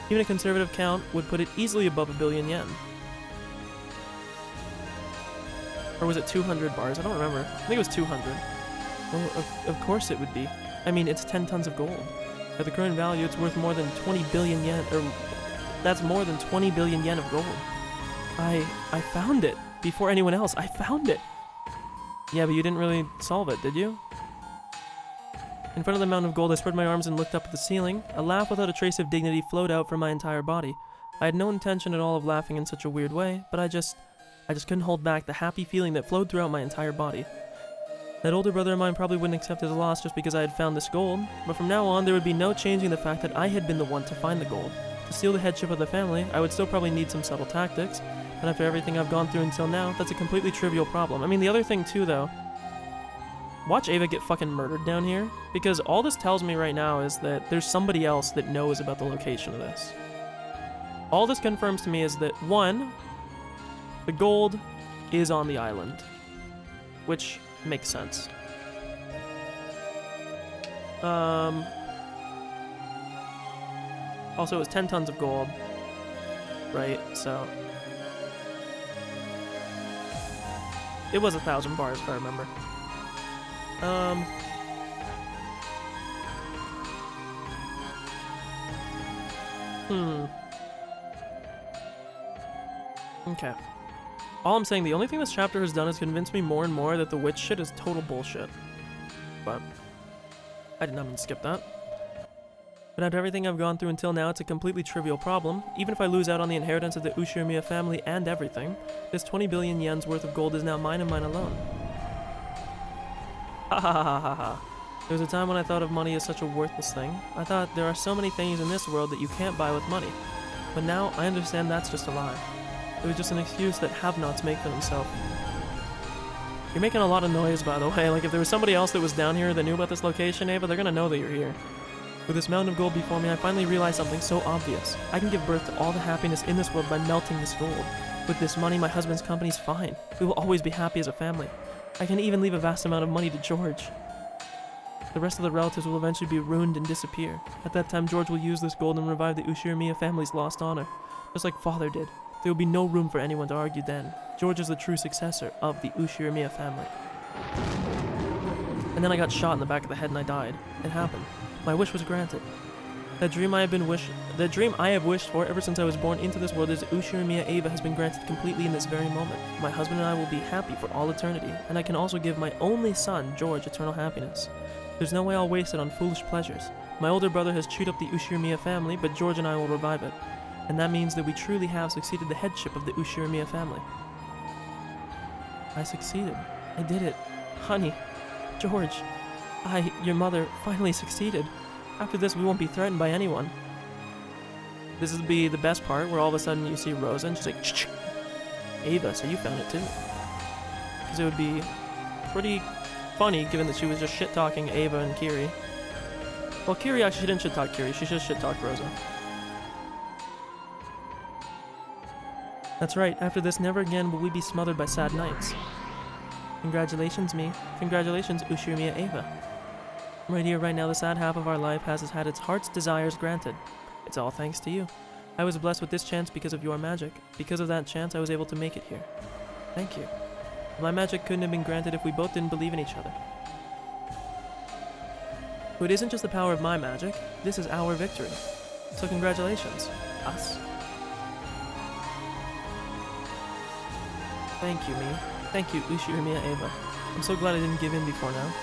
Speaker 1: Even a conservative count would put it easily above 1 billion yen. Or was it 200 bars? I don't remember. I think it was 200. Well, of course it would be. I mean, it's 10 tons of gold. At the current value, it's worth more than 20 billion yen, or that's more than 20 billion yen of gold. I found it. Before anyone else, I found it. Yeah, but you didn't really solve it, did you? In front of the mountain of gold, I spread my arms and looked up at the ceiling. A laugh without a trace of dignity flowed out from my entire body. I had no intention at all of laughing in such a weird way, but I just couldn't hold back the happy feeling that flowed throughout my entire body. That older brother of mine probably wouldn't accept his loss just because I had found this gold, but from now on there would be no changing the fact that I had been the one to find the gold. To steal the headship of the family, I would still probably need some subtle tactics, and after everything I've gone through until now, that's a completely trivial problem. I mean, the other thing too, though, watch Ava get fucking murdered down here, because all this tells me right now is that there's somebody else that knows about the location of this. All this confirms to me is that, one, the gold is on the island, which makes sense. Also, it was 10 tons of gold, right? So it was 1,000 bars, if I remember. Okay. All I'm saying, the only thing this chapter has done is convince me more and more that the witch shit is total bullshit. But I did not mean to skip that. But after everything I've gone through until now, it's a completely trivial problem. Even if I lose out on the inheritance of the Ushirimiya family and everything, this 20 billion yen's worth of gold is now mine and mine alone. Ha ha ha ha ha. There was a time when I thought of money as such a worthless thing. I thought there are so many things in this world that you can't buy with money. But now I understand that's just a lie. It was just an excuse that have-nots make for themselves. You're making a lot of noise, by the way. Like, if there was somebody else that was down here that knew about this location, Ava, they're gonna know that you're here. With this mountain of gold before me, I finally realized something so obvious. I can give birth to all the happiness in this world by melting this gold. With this money, my husband's company's fine. We will always be happy as a family. I can even leave a vast amount of money to George. The rest of the relatives will eventually be ruined and disappear. At that time, George will use this gold and revive the Ushirimiya family's lost honor. Just like father did. There will be no room for anyone to argue then. George is the true successor of the Ushirimiya family. And then I got shot in the back of the head and I died. It happened. My wish was granted. The dream I have wished for ever since I was born into this world is Ushirimiya Eva has been granted completely in this very moment. My husband and I will be happy for all eternity, and I can also give my only son, George, eternal happiness. There's no way I'll waste it on foolish pleasures. My older brother has chewed up the Ushirimiya family, but George and I will revive it. And that means that we truly have succeeded the headship of the Ushirimiya family. I succeeded. I did it. Honey. George. Your mother, finally succeeded. After this, we won't be threatened by anyone. This will be the best part, where all of a sudden you see Rosa and she's like, Ch-ch-ch. Ava, so you found it too. Because it would be pretty funny, given that she was just shit-talking Ava and Kiri. Well, Kiri actually didn't shit-talk Kiri, she just shit-talked Rosa. That's right, after this, never again will we be smothered by sad nights. Congratulations, me. Congratulations, Ushirimiya Ava. Right here, right now, the sad half of our life has had its heart's desires granted. It's all thanks to you. I was blessed with this chance because of your magic. Because of that chance, I was able to make it here. Thank you. My magic couldn't have been granted if we both didn't believe in each other. But it isn't just the power of my magic, this is our victory. So congratulations. Us. Thank you, me. Thank you, Ushirimiya Ava. I'm so glad I didn't give in before now.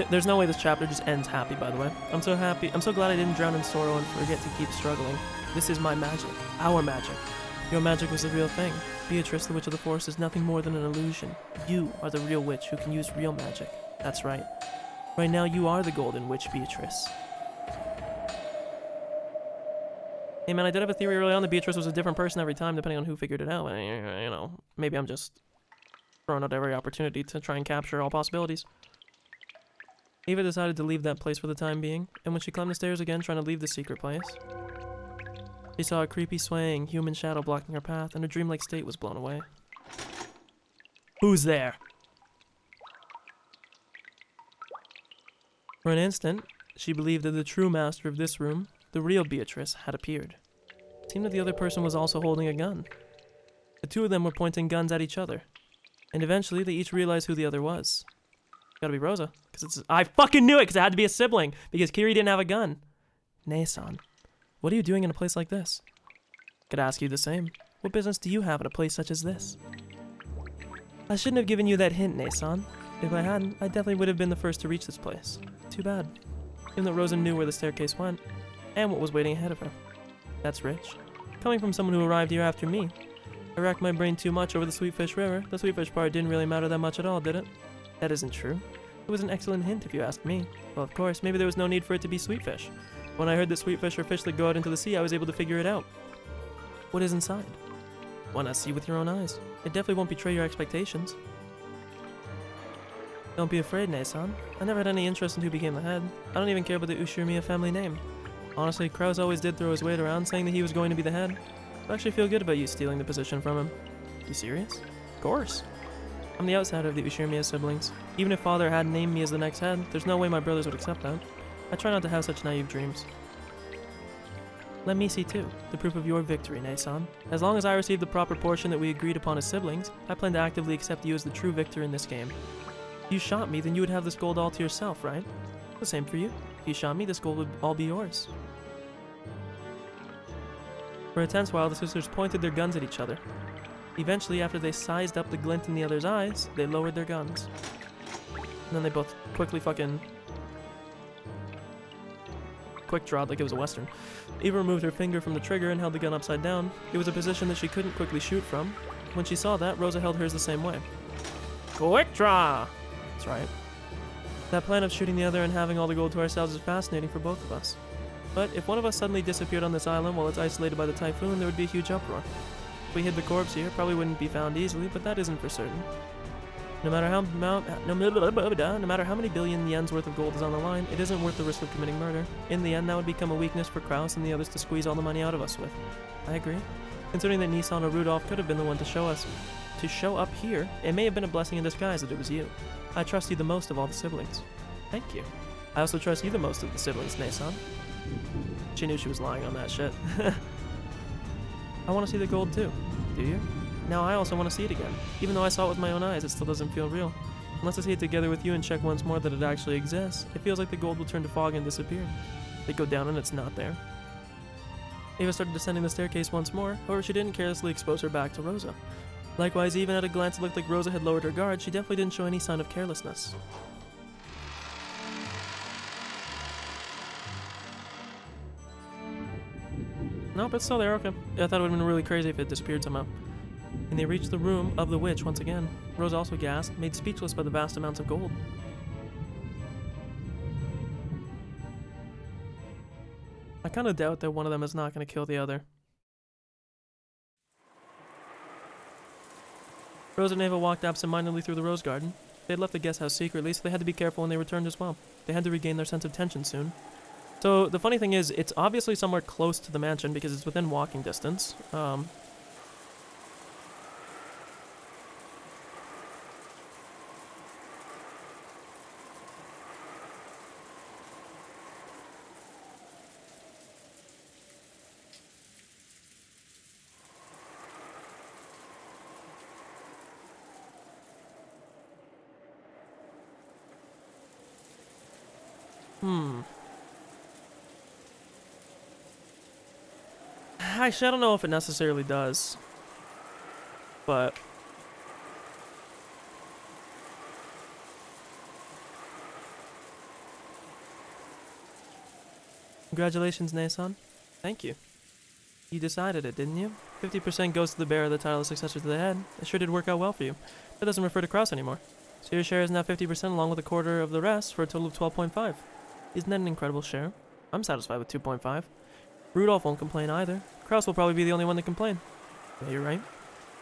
Speaker 1: There's no way this chapter just ends happy, by the way. I'm so happy. I'm so glad I didn't drown in sorrow and forget to keep struggling. This is my magic. Our magic. Your magic was the real thing. Beatrice, the Witch of the Forest, is nothing more than an illusion. You are the real witch who can use real magic. That's right. Right now, you are the Golden Witch, Beatrice. Hey man, I did have a theory early on that Beatrice was a different person every time, depending on who figured it out. You know, maybe I'm just throwing out every opportunity to try and capture all possibilities. Ava decided to leave that place for the time being, and when she climbed the stairs again trying to leave the secret place, she saw a creepy swaying human shadow blocking her path, and her dreamlike state was blown away. Who's there? For an instant, she believed that the true master of this room, the real Beatrice, had appeared. It seemed that the other person was also holding a gun. The two of them were pointing guns at each other, and eventually they each realized who the other was. Gotta be Rosa, because it's— I fucking knew it, because it had to be a sibling, because Kiri didn't have a gun. Nei-san, what are you doing in a place like this? Could ask you the same. What business do you have in a place such as this? I shouldn't have given you that hint, Nei-san. If I hadn't, I definitely would have been the first to reach this place. Too bad. Even though Rosa knew where the staircase went, and what was waiting ahead of her. That's rich. Coming from someone who arrived here after me. I racked my brain too much over the Sweetfish River. The Sweetfish part didn't really matter that much at all, did it? That isn't true. It was an excellent hint if you ask me. Well, of course, maybe there was no need for it to be sweetfish. When I heard that sweetfish are fish that go out into the sea, I was able to figure it out. What is inside? Why not see with your own eyes? It definitely won't betray your expectations. Don't be afraid, Nei-san. I never had any interest in who became the head. I don't even care about the Ushirimiya family name. Honestly, Kraus always did throw his weight around, saying that he was going to be the head. I actually feel good about you stealing the position from him. You serious? Of course. I'm the outsider of the Ushirimiya siblings. Even if father had named me as the next head, there's no way my brothers would accept that. I try not to have such naive dreams. Let me see too, the proof of your victory, Nei-san. As long as I receive the proper portion that we agreed upon as siblings, I plan to actively accept you as the true victor in this game. If you shot me, then you would have this gold all to yourself, right? The same for you. If you shot me, this gold would all be yours. For a tense while, the sisters pointed their guns at each other. Eventually, after they sized up the glint in the other's eyes, they lowered their guns. And then they both quickly fucking quick-drawed like it was a western. Eva removed her finger from the trigger and held the gun upside down. It was a position that she couldn't quickly shoot from. When she saw that, Rosa held hers the same way. Quick draw! That's right. That plan of shooting the other and having all the gold to ourselves is fascinating for both of us. But if one of us suddenly disappeared on this island while it's isolated by the typhoon, there would be a huge uproar. If we hid the corpse here, it probably wouldn't be found easily, but that isn't for certain. No matter how many billion yens worth of gold is on the line, it isn't worth the risk of committing murder. In the end, that would become a weakness for Kraus and the others to squeeze all the money out of us with. I agree. Considering that Nissan or Rudolph could have been the one to show up here, it may have been a blessing in disguise that it was you. I trust you the most of all the siblings. Thank you. I also trust you the most of the siblings, Nissan. She knew she was lying on that shit. I want to see the gold too. Do you? Now I also want to see it again. Even though I saw it with my own eyes, it still doesn't feel real. Unless I see it together with you and check once more that it actually exists, it feels like the gold will turn to fog and disappear. They go down and it's not there. Ava started descending the staircase once more, however she didn't carelessly expose her back to Rosa. Likewise, even at a glance it looked like Rosa had lowered her guard, she definitely didn't show any sign of carelessness. Nope, it's still there, okay. I thought it would have been really crazy if it disappeared somehow. And they reached the room of the witch once again. Rose also gasped, made speechless by the vast amounts of gold. I kind of doubt that one of them is not going to kill the other. Rose and Ava walked absent-mindedly through the rose garden. They had left the guest house secretly, so they had to be careful when they returned as well. They had to regain their sense of tension soon. So the funny thing is, it's obviously somewhere close to the mansion because it's within walking distance. Actually, I don't know if it necessarily does, but congratulations, Nason. Thank you. You decided it, didn't you? 50% goes to the bearer of the title of successor to the head. It sure did work out well for you. That doesn't refer to Kraus anymore. So your share is now 50% along with a quarter of the rest for a total of 12.5. Isn't that an incredible share? I'm satisfied with 2.5. Rudolph won't complain either. Kraus will probably be the only one to complain. Yeah, you're right.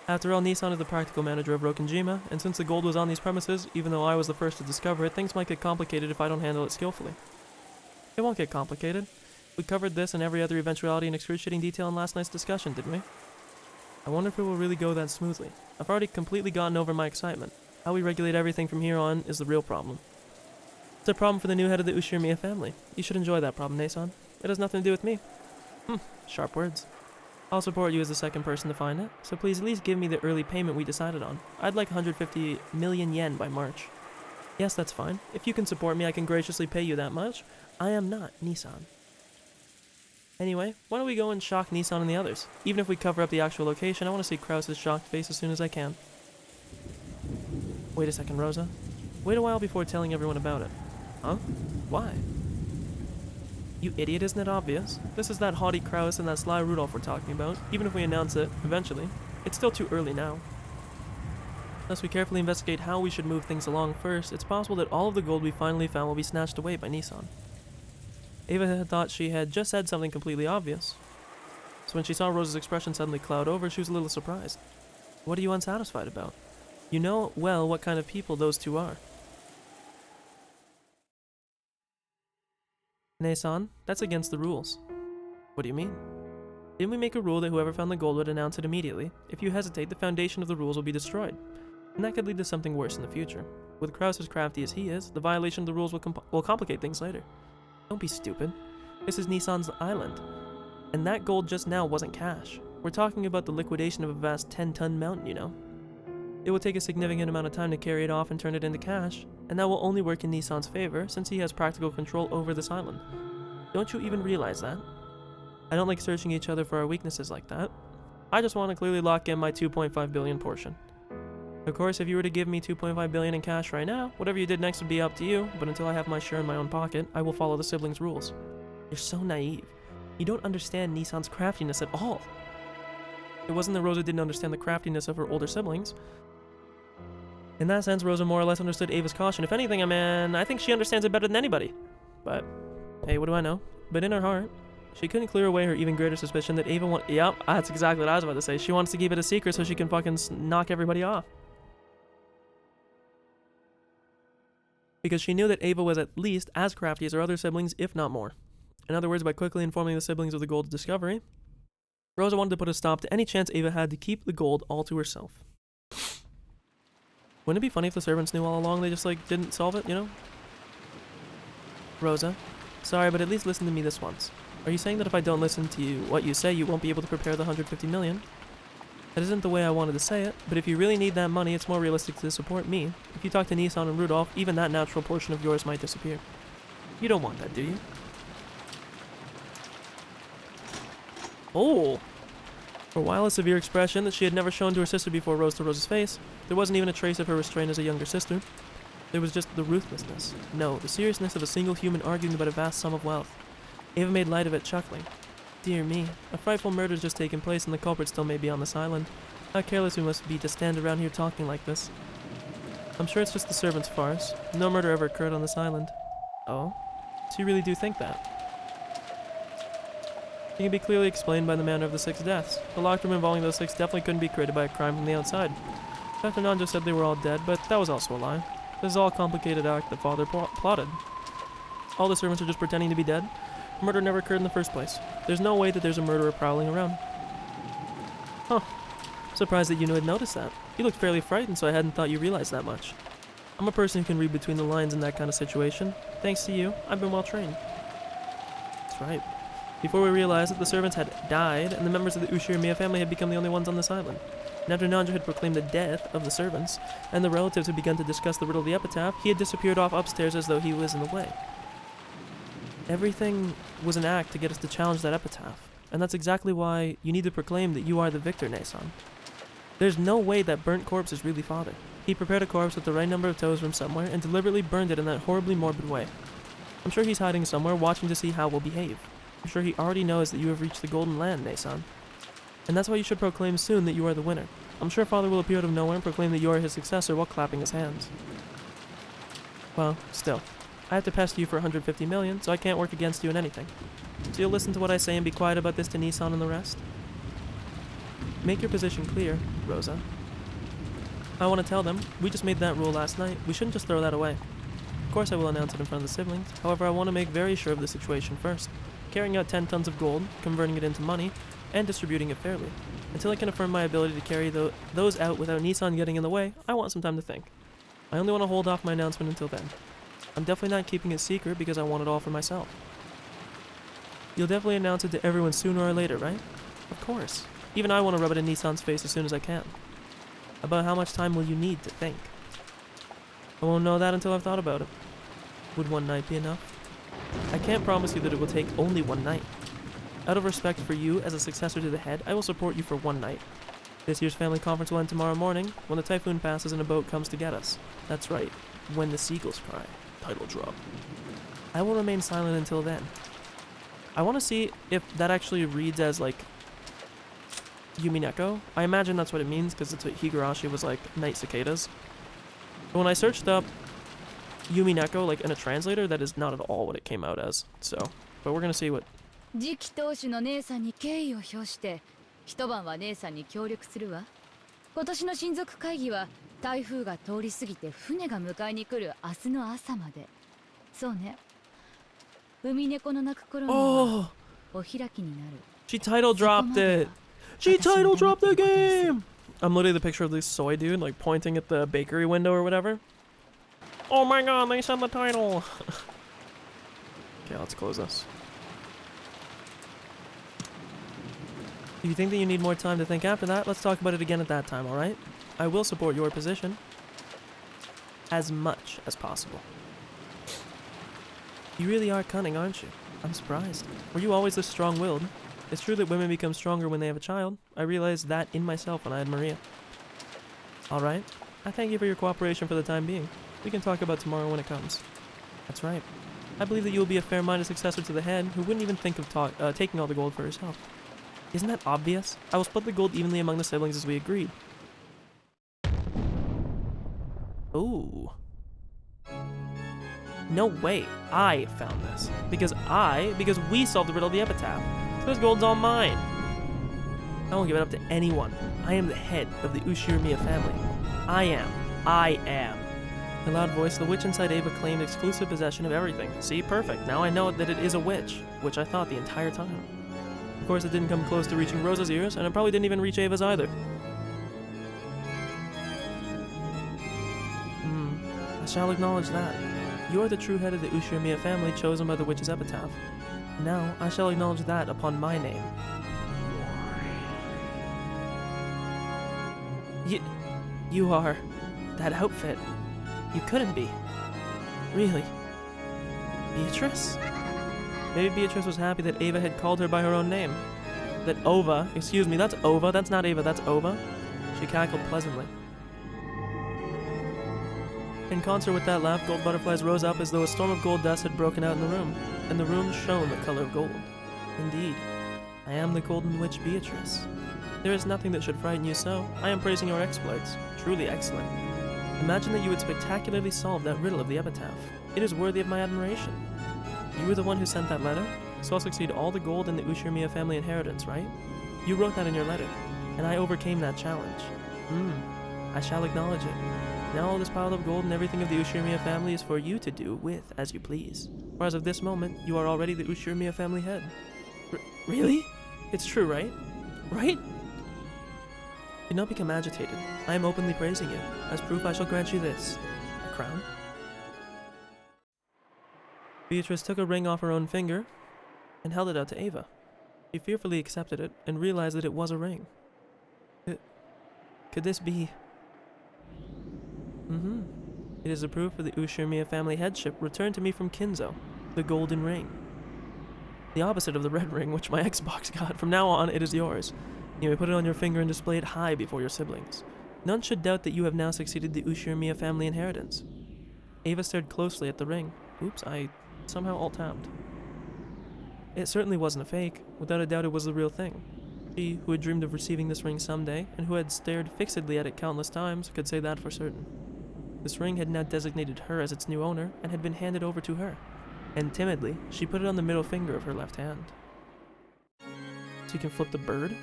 Speaker 1: After all, Nissan is the practical manager of Rokenjima, and since the gold was on these premises, even though I was the first to discover it, things might get complicated if I don't handle it skillfully. It won't get complicated. We covered this and every other eventuality in excruciating detail in last night's discussion, didn't we? I wonder if it will really go that smoothly. I've already completely gotten over my excitement. How we regulate everything from here on is the real problem. It's a problem for the new head of the Ushirmiya family. You should enjoy that problem, Nason. It has nothing to do with me. Sharp words. I'll support you as the second person to find it, so please at least give me the early payment we decided on. I'd like 150 million yen by March. Yes, that's fine. If you can support me, I can graciously pay you that much. I am not Nissan. Anyway, why don't we go and shock Nissan and the others? Even if we cover up the actual location, I want to see Kraus's shocked face as soon as I can. Wait a second, Rosa. Wait a while before telling everyone about it. Huh? Why? You idiot, isn't it obvious? This is that haughty Kraus and that sly Rudolph we're talking about. Even if we announce it, eventually, it's still too early now. Unless we carefully investigate how we should move things along first, it's possible that all of the gold we finally found will be snatched away by Nissan. Ava had thought she had just said something completely obvious. So when she saw Rose's expression suddenly cloud over, she was a little surprised. What are you unsatisfied about? You know well what kind of people those two are. Nason, that's against the rules. What do you mean? Didn't we make a rule that whoever found the gold would announce it immediately? If you hesitate, the foundation of the rules will be destroyed. And that could lead to something worse in the future. With Kraus as crafty as he is, the violation of the rules will complicate things later. Don't be stupid. This is Nissan's island. And that gold just now wasn't cash. We're talking about the liquidation of a vast 10-ton mountain, you know. It will take a significant amount of time to carry it off and turn it into cash, and that will only work in Nissan's favor since he has practical control over this island. Don't you even realize that? I don't like searching each other for our weaknesses like that. I just want to clearly lock in my 2.5 billion portion. Of course, if you were to give me 2.5 billion in cash right now, whatever you did next would be up to you, but until I have my share in my own pocket, I will follow the siblings' rules. You're so naive. You don't understand Nissan's craftiness at all. It wasn't that Rosa didn't understand the craftiness of her older siblings. In that sense, Rosa more or less understood Ava's caution. If anything, I think she understands it better than anybody. But, hey, what do I know? But in her heart, she couldn't clear away her even greater suspicion that Ava Yep, that's exactly what I was about to say. She wants to keep it a secret so she can fucking knock everybody off. because she knew that Ava was at least as crafty as her other siblings, if not more. In other words, by quickly informing the siblings of the gold's discovery, Rosa wanted to put a stop to any chance Ava had to keep the gold all to herself. Wouldn't it be funny if the servants knew all along, they just didn't solve it, you know? Rosa, sorry, but at least listen to me this once. Are you saying that if I don't listen to you, what you say, you won't be able to prepare the 150 million? That isn't the way I wanted to say it, but if you really need that money, it's more realistic to support me. If you talk to Nissan and Rudolph, even that natural portion of yours might disappear. You don't want that, do you? Oh! For a while, a severe expression that she had never shown to her sister before rose to Rosa's face. There wasn't even a trace of her restraint as a younger sister. There was just the ruthlessness. No, the seriousness of a single human arguing about a vast sum of wealth. Ava made light of it, chuckling. Dear me, a frightful murder's just taken place and the culprit still may be on this island. How careless we must be to stand around here talking like this. I'm sure it's just the servants' farce. No murder ever occurred on this island. Oh? So you really do think that? It can be clearly explained by the manner of the 6 deaths. The locked room involving those 6 definitely couldn't be created by a crime from the outside. Dr. Nanjo said they were all dead, but that was also a lie. This is all a complicated act that Father plotted. All the servants are just pretending to be dead. Murder never occurred in the first place. There's no way that there's a murderer prowling around. Huh. Surprised that you had noticed that. You looked fairly frightened, so I hadn't thought you realized that much. I'm a person who can read between the lines in that kind of situation. Thanks to you, I've been well trained. That's right. Before we realized that the servants had died, and the members of the Ushirimiya family had become the only ones on this island. And after Nanjo had proclaimed the death of the servants, and the relatives had begun to discuss the riddle of the epitaph, he had disappeared off upstairs as though he was in the way. Everything was an act to get us to challenge that epitaph, and that's exactly why you need to proclaim that you are the victor, Nason. There's no way that burnt corpse is really Father. He prepared a corpse with the right number of toes from somewhere and deliberately burned it in that horribly morbid way. I'm sure he's hiding somewhere, watching to see how we'll behave. I'm sure he already knows that you have reached the golden land, Nason. And that's why you should proclaim soon that you are the winner. I'm sure Father will appear out of nowhere and proclaim that you are his successor while clapping his hands. Well, still. I have to pester you for 150 million, so I can't work against you in anything. So you'll listen to what I say and be quiet about this to Nissan and the rest? Make your position clear, Rosa. I want to tell them, we just made that rule last night. We shouldn't just throw that away. Of course I will announce it in front of the siblings. However, I want to make very sure of the situation first. Carrying out 10 tons of gold, converting it into money, and distributing it fairly. Until I can affirm my ability to carry those out without Nissan getting in the way, I want some time to think. I only want to hold off my announcement until then. I'm definitely not keeping it secret because I want it all for myself. You'll definitely announce it to everyone sooner or later, right? Of course. Even I want to rub it in Nissan's face as soon as I can. About how much time will you need to think? I won't know that until I've thought about it. Would one night be enough? I can't promise you that it will take only one night. Out of respect for you as a successor to the head, I will support you for one night. This year's family conference will end tomorrow morning when the typhoon passes and a boat comes to get us. That's right, when the seagulls cry. Title drop. I will remain silent until then. I want to see if that actually reads as Umineko. I imagine that's what it means because it's what Higurashi was like, night cicadas. But when I searched up Umineko in a translator, that is not at all what it came out as. So, but we're gonna see what.
Speaker 4: 次期当主の姉さんに敬意を表して一晩は姉さんに協力するわ。今年の親族会議は台風が通り過ぎて船が迎えに来る明日の朝まで。そうね。海猫の鳴く頃にはお開きになる。
Speaker 1: She title dropped it. She title dropped the game. I'm literally the picture of this soy dude pointing at the bakery window or whatever. Oh my god, they said the title. Okay, let's close this. If you think that you need more time to think after that, let's talk about it again at that time, alright? I will support your position. As much as possible. You really are cunning, aren't you? I'm surprised. Were you always this strong-willed? It's true that women become stronger when they have a child. I realized that in myself when I had Maria. Alright. I thank you for your cooperation for the time being. We can talk about tomorrow when it comes. That's right. I believe that you will be a fair-minded successor to the head who wouldn't even think of taking all the gold for herself. Isn't that obvious? I will split the gold evenly among the siblings as we agreed. Ooh. No way. I found this. Because we solved the riddle of the epitaph. So this gold's all mine. I won't give it up to anyone. I am the head of the Ushirimiya family. I am. In a loud voice, the witch inside Ava claimed exclusive possession of everything. See, perfect. Now I know that it is a witch, which I thought the entire time. Of course, it didn't come close to reaching Rosa's ears, and it probably didn't even reach Ava's either. I shall acknowledge that. You are the true head of the Ushirimiya family chosen by the witch's epitaph. Now, I shall acknowledge that upon my name. You are... that outfit. You couldn't be. Really? Beatrice? Maybe Beatrice was happy that Ava had called her by her own name. That Ova, excuse me, that's Ova, that's not Ava, that's Ova. She cackled pleasantly. In concert with that laugh, gold butterflies rose up as though a storm of gold dust had broken out in the room, and the room shone the color of gold. Indeed, I am the Golden Witch Beatrice. There is nothing that should frighten you so. I am praising your exploits. Truly excellent. Imagine that you would spectacularly solve that riddle of the epitaph. It is worthy of my admiration. You were the one who sent that letter, so I'll succeed all the gold in the Ushirimiya family inheritance, right? You wrote that in your letter, and I overcame that challenge. I shall acknowledge it. Now all this pile of gold and everything of the Ushirimiya family is for you to do with as you please. For as of this moment, you are already the Ushirimiya family head. Really? It's true, right? Right? Do not become agitated. I am openly praising you. As proof, I shall grant you this. A crown? Beatrice took a ring off her own finger and held it out to Ava. She fearfully accepted it and realized that it was a ring. Could this be... It is a proof of the Ushirimiya family headship returned to me from Kinzo, the golden ring. The opposite of the red ring which my Xbox got. From now on, it is yours. You may put it on your finger and display it high before your siblings. None should doubt that you have now succeeded the Ushirimiya family inheritance. Ava stared closely at the ring. Oops, I somehow alt-tabbed. It certainly wasn't a fake. Without a doubt, it was the real thing. She, who had dreamed of receiving this ring someday, and who had stared fixedly at it countless times, could say that for certain. This ring had now designated her as its new owner, and had been handed over to her. And timidly, she put it on the middle finger of her left hand. So you can flip the bird?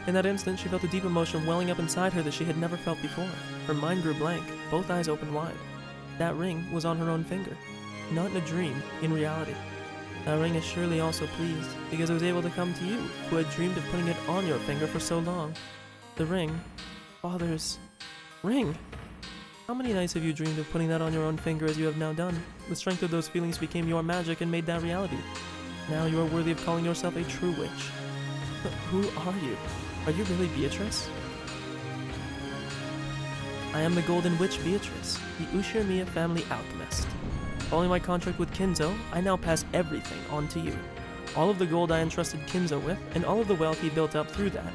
Speaker 1: In that instant, she felt a deep emotion welling up inside her that she had never felt before. Her mind grew blank, both eyes opened wide. That ring was on her own finger. Not in a dream, in reality. That ring is surely also pleased, because it was able to come to you, who had dreamed of putting it on your finger for so long. The ring... Father's... ring! How many nights have you dreamed of putting that on your own finger as you have now done? The strength of those feelings became your magic and made that reality. Now you are worthy of calling yourself a true witch. But who are you? Are you really Beatrice? I am the Golden Witch Beatrice, the Ushirimiya family alchemist. Following my contract with Kinzo, I now pass everything on to you. All of the gold I entrusted Kinzo with, and all of the wealth he built up through that,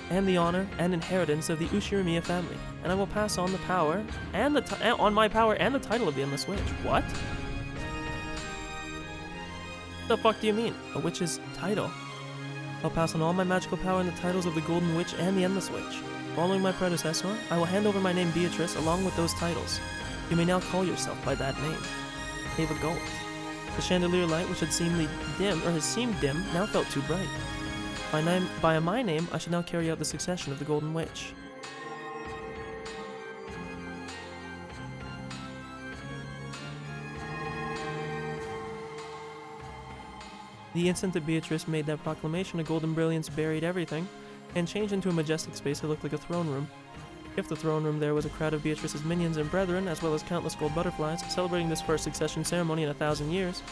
Speaker 1: and the honor and inheritance of the Ushirimiya family, and I will pass on the power and the title of the Endless Witch. What? The fuck do you mean? A witch's title? I'll pass on all my magical power and the titles of the Golden Witch and the Endless Witch. Following my predecessor, I will hand over my name Beatrice along with those titles. You may now call yourself by that name. Ava gulped. The chandelier light, which had seemed dim, now felt too bright. By my name, I should now carry out the succession of the Golden Witch. The instant that Beatrice made that proclamation, a golden brilliance buried everything, and changed into a majestic space that looked like a throne room. If the throne room there was a crowd of Beatrice's minions and brethren, as well as countless gold butterflies, celebrating this first succession ceremony in 1,000 years,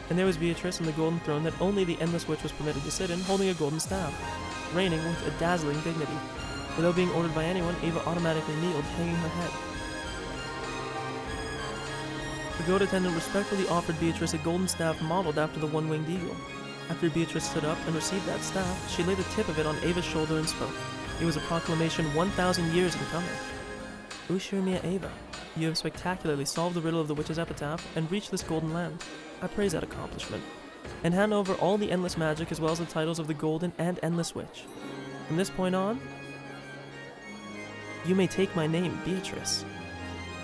Speaker 1: and there was Beatrice in the golden throne that only the Endless Witch was permitted to sit in, holding a golden staff, reigning with a dazzling dignity. Without being ordered by anyone, Ava automatically kneeled, hanging her head. The goat attendant respectfully offered Beatrice a golden staff modeled after the one-winged eagle. After Beatrice stood up and received that staff, she laid the tip of it on Ava's shoulder and spoke. It was a proclamation 1,000 years in coming. Ushirimiya Ava, you have spectacularly solved the riddle of the witch's epitaph and reached this golden land. I praise that accomplishment. And hand over all the endless magic as well as the titles of the Golden and Endless Witch. From this point on, you may take my name, Beatrice.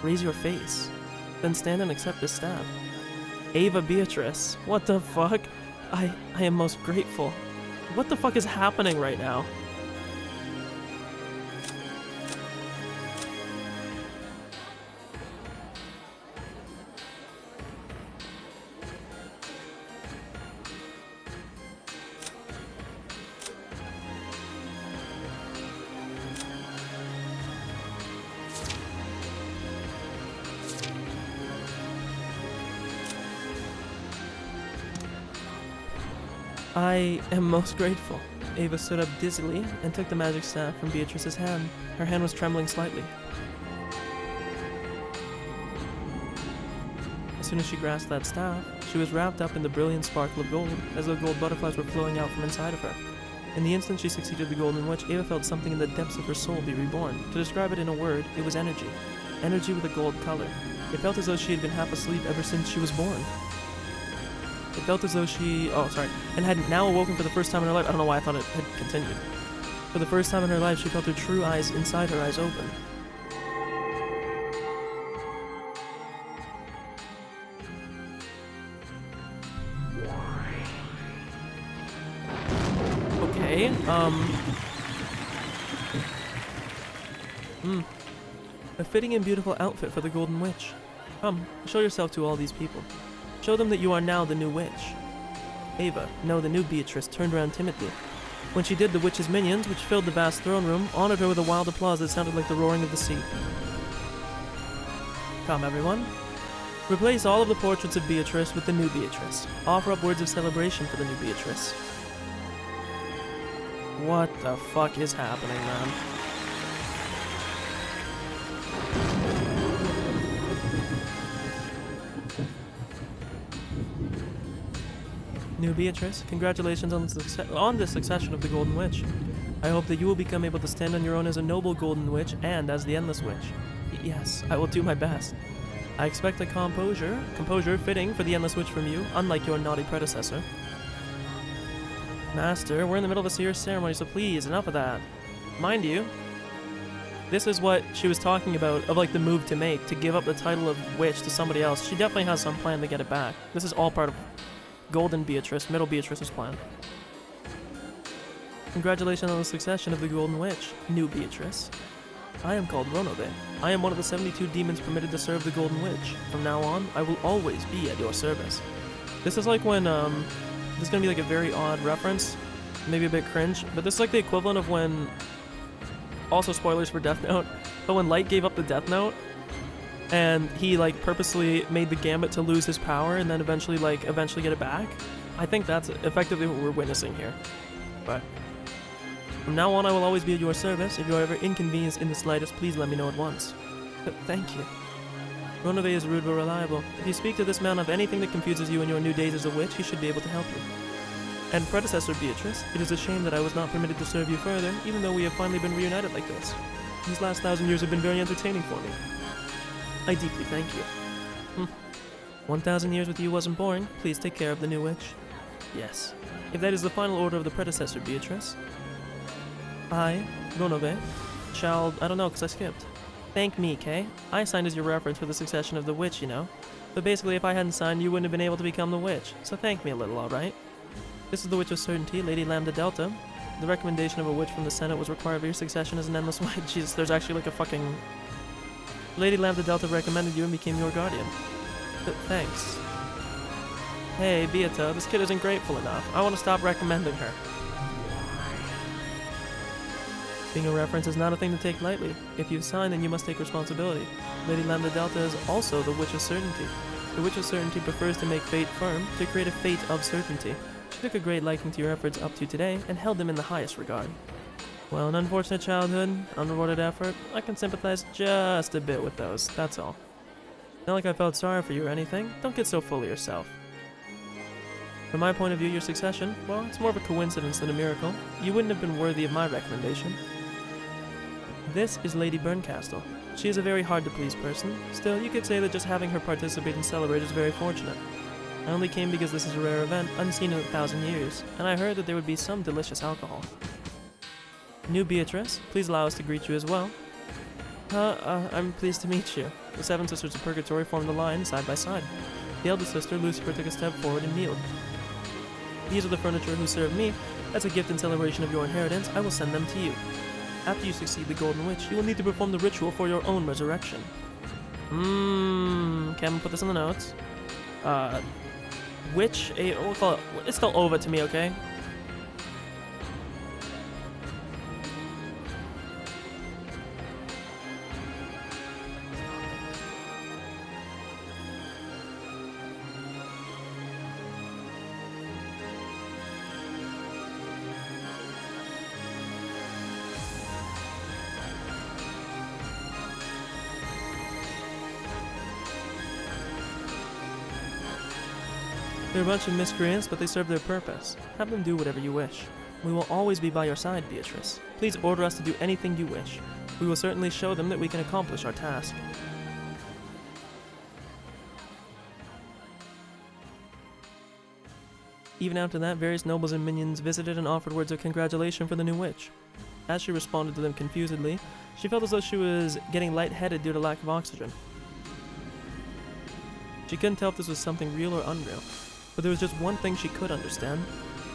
Speaker 1: Raise your face. Then stand and accept this staff. Ava Beatrice. What the fuck? I am most grateful. What the fuck is happening right now? I am most grateful. Ava stood up dizzily and took the magic staff from Beatrice's hand. Her hand was trembling slightly. As soon as she grasped that staff, she was wrapped up in the brilliant sparkle of gold, as though gold butterflies were flowing out from inside of her. In the instant she succeeded the Golden Witch, Ava felt something in the depths of her soul be reborn. To describe it in a word, it was energy. Energy with a gold color. It felt as though she had been half asleep ever since she was born. It felt as though and had now awoken for the first time in her life. I don't know why I thought it had continued. For the first time in her life, she felt her true eyes inside her eyes open. Okay, a fitting and beautiful outfit for the Golden Witch. Come, show yourself to all these people. Show them that you are now the new witch. Ava, no, the new Beatrice, turned around timidly. When she did, the witch's minions, which filled the vast throne room, honored her with a wild applause that sounded like the roaring of the sea. Come, everyone. Replace all of the portraits of Beatrice with the new Beatrice. Offer up words of celebration for the new Beatrice. What the fuck is happening, man? New Beatrice, congratulations on the succession of the Golden Witch. I hope that you will become able to stand on your own as a noble Golden Witch and as the Endless Witch. Yes, I will do my best. I expect a composure fitting for the Endless Witch from you, unlike your naughty predecessor. Master, we're in the middle of a serious ceremony, so please, enough of that. Mind you, this is what she was talking about, of like the move to make, to give up the title of witch to somebody else. She definitely has some plan to get it back. This is all part of Golden Beatrice, Middle Beatrice's plan. Congratulations on the succession of the Golden Witch, New Beatrice. I am called Ronove. I am one of the 72 demons permitted to serve the Golden Witch. From now on, I will always be at your service. This is like when, this is gonna be like a very odd reference, maybe a bit cringe, but this is like the equivalent of when, also spoilers for Death Note, but when Light gave up the Death Note, and he like purposely made the Gambit to lose his power and then eventually get it back. I think that's effectively what we're witnessing here. But from now on, I will always be at your service. If you are ever inconvenienced in the slightest, please let me know at once. Thank you. Ronove is rude but reliable. If you speak to this man of anything that confuses you in your new days as a witch, he should be able to help you. And predecessor Beatrice, it is a shame that I was not permitted to serve you further, even though we have finally been reunited like this. These last 1,000 years have been very entertaining for me. I deeply thank you. 1,000 years with you wasn't boring. Please take care of the new witch. Yes. If that is the final order of the predecessor, Beatrice. I, Ronove, shall... I don't know, because I skipped. Thank me, Kay. I signed as your reference for the succession of the witch, you know. But basically, if I hadn't signed, you wouldn't have been able to become the witch. So thank me a little, alright? This is the Witch of Certainty, Lady Lambda Delta. The recommendation of a witch from the Senate was required for your succession as an endless witch. Jesus, there's actually like a fucking... Lady Lambda Delta recommended you and became your guardian. Thanks. Hey, Beata, this kid isn't grateful enough. I want to stop recommending her. Being a reference is not a thing to take lightly. If you've signed, then you must take responsibility. Lady Lambda Delta is also the Witch of Certainty. The Witch of Certainty prefers to make fate firm, to create a fate of certainty. She took a great liking to your efforts up to today, and held them in the highest regard. Well, an unfortunate childhood, unrewarded effort, I can sympathize just a bit with those, that's all. Not like I felt sorry for you or anything, don't get so full of yourself. From my point of view, your succession, well, it's more of a coincidence than a miracle. You wouldn't have been worthy of my recommendation. This is Lady Berncastle. She is a very hard-to-please person. Still, you could say that just having her participate and celebrate is very fortunate. I only came because this is a rare event, unseen in 1,000 years, and I heard that there would be some delicious alcohol. New Beatrice, please allow us to greet you as well. I'm pleased to meet you. The 7 Sisters of Purgatory formed a line side by side. The eldest sister, Lucifer, took a step forward and kneeled. These are the furniture who served me. As a gift in celebration of your inheritance, I will send them to you. After you succeed the Golden Witch, you will need to perform the ritual for your own resurrection. Okay, I'm gonna put this in the notes. We'll call it, it's still Ova to me, okay? They're a bunch of miscreants, but they serve their purpose. Have them do whatever you wish. We will always be by your side, Beatrice. Please order us to do anything you wish. We will certainly show them that we can accomplish our task. Even after that, various nobles and minions visited and offered words of congratulation for the new witch. As she responded to them confusedly, she felt as though she was getting lightheaded due to lack of oxygen. She couldn't tell if this was something real or unreal, but there was just one thing she could understand: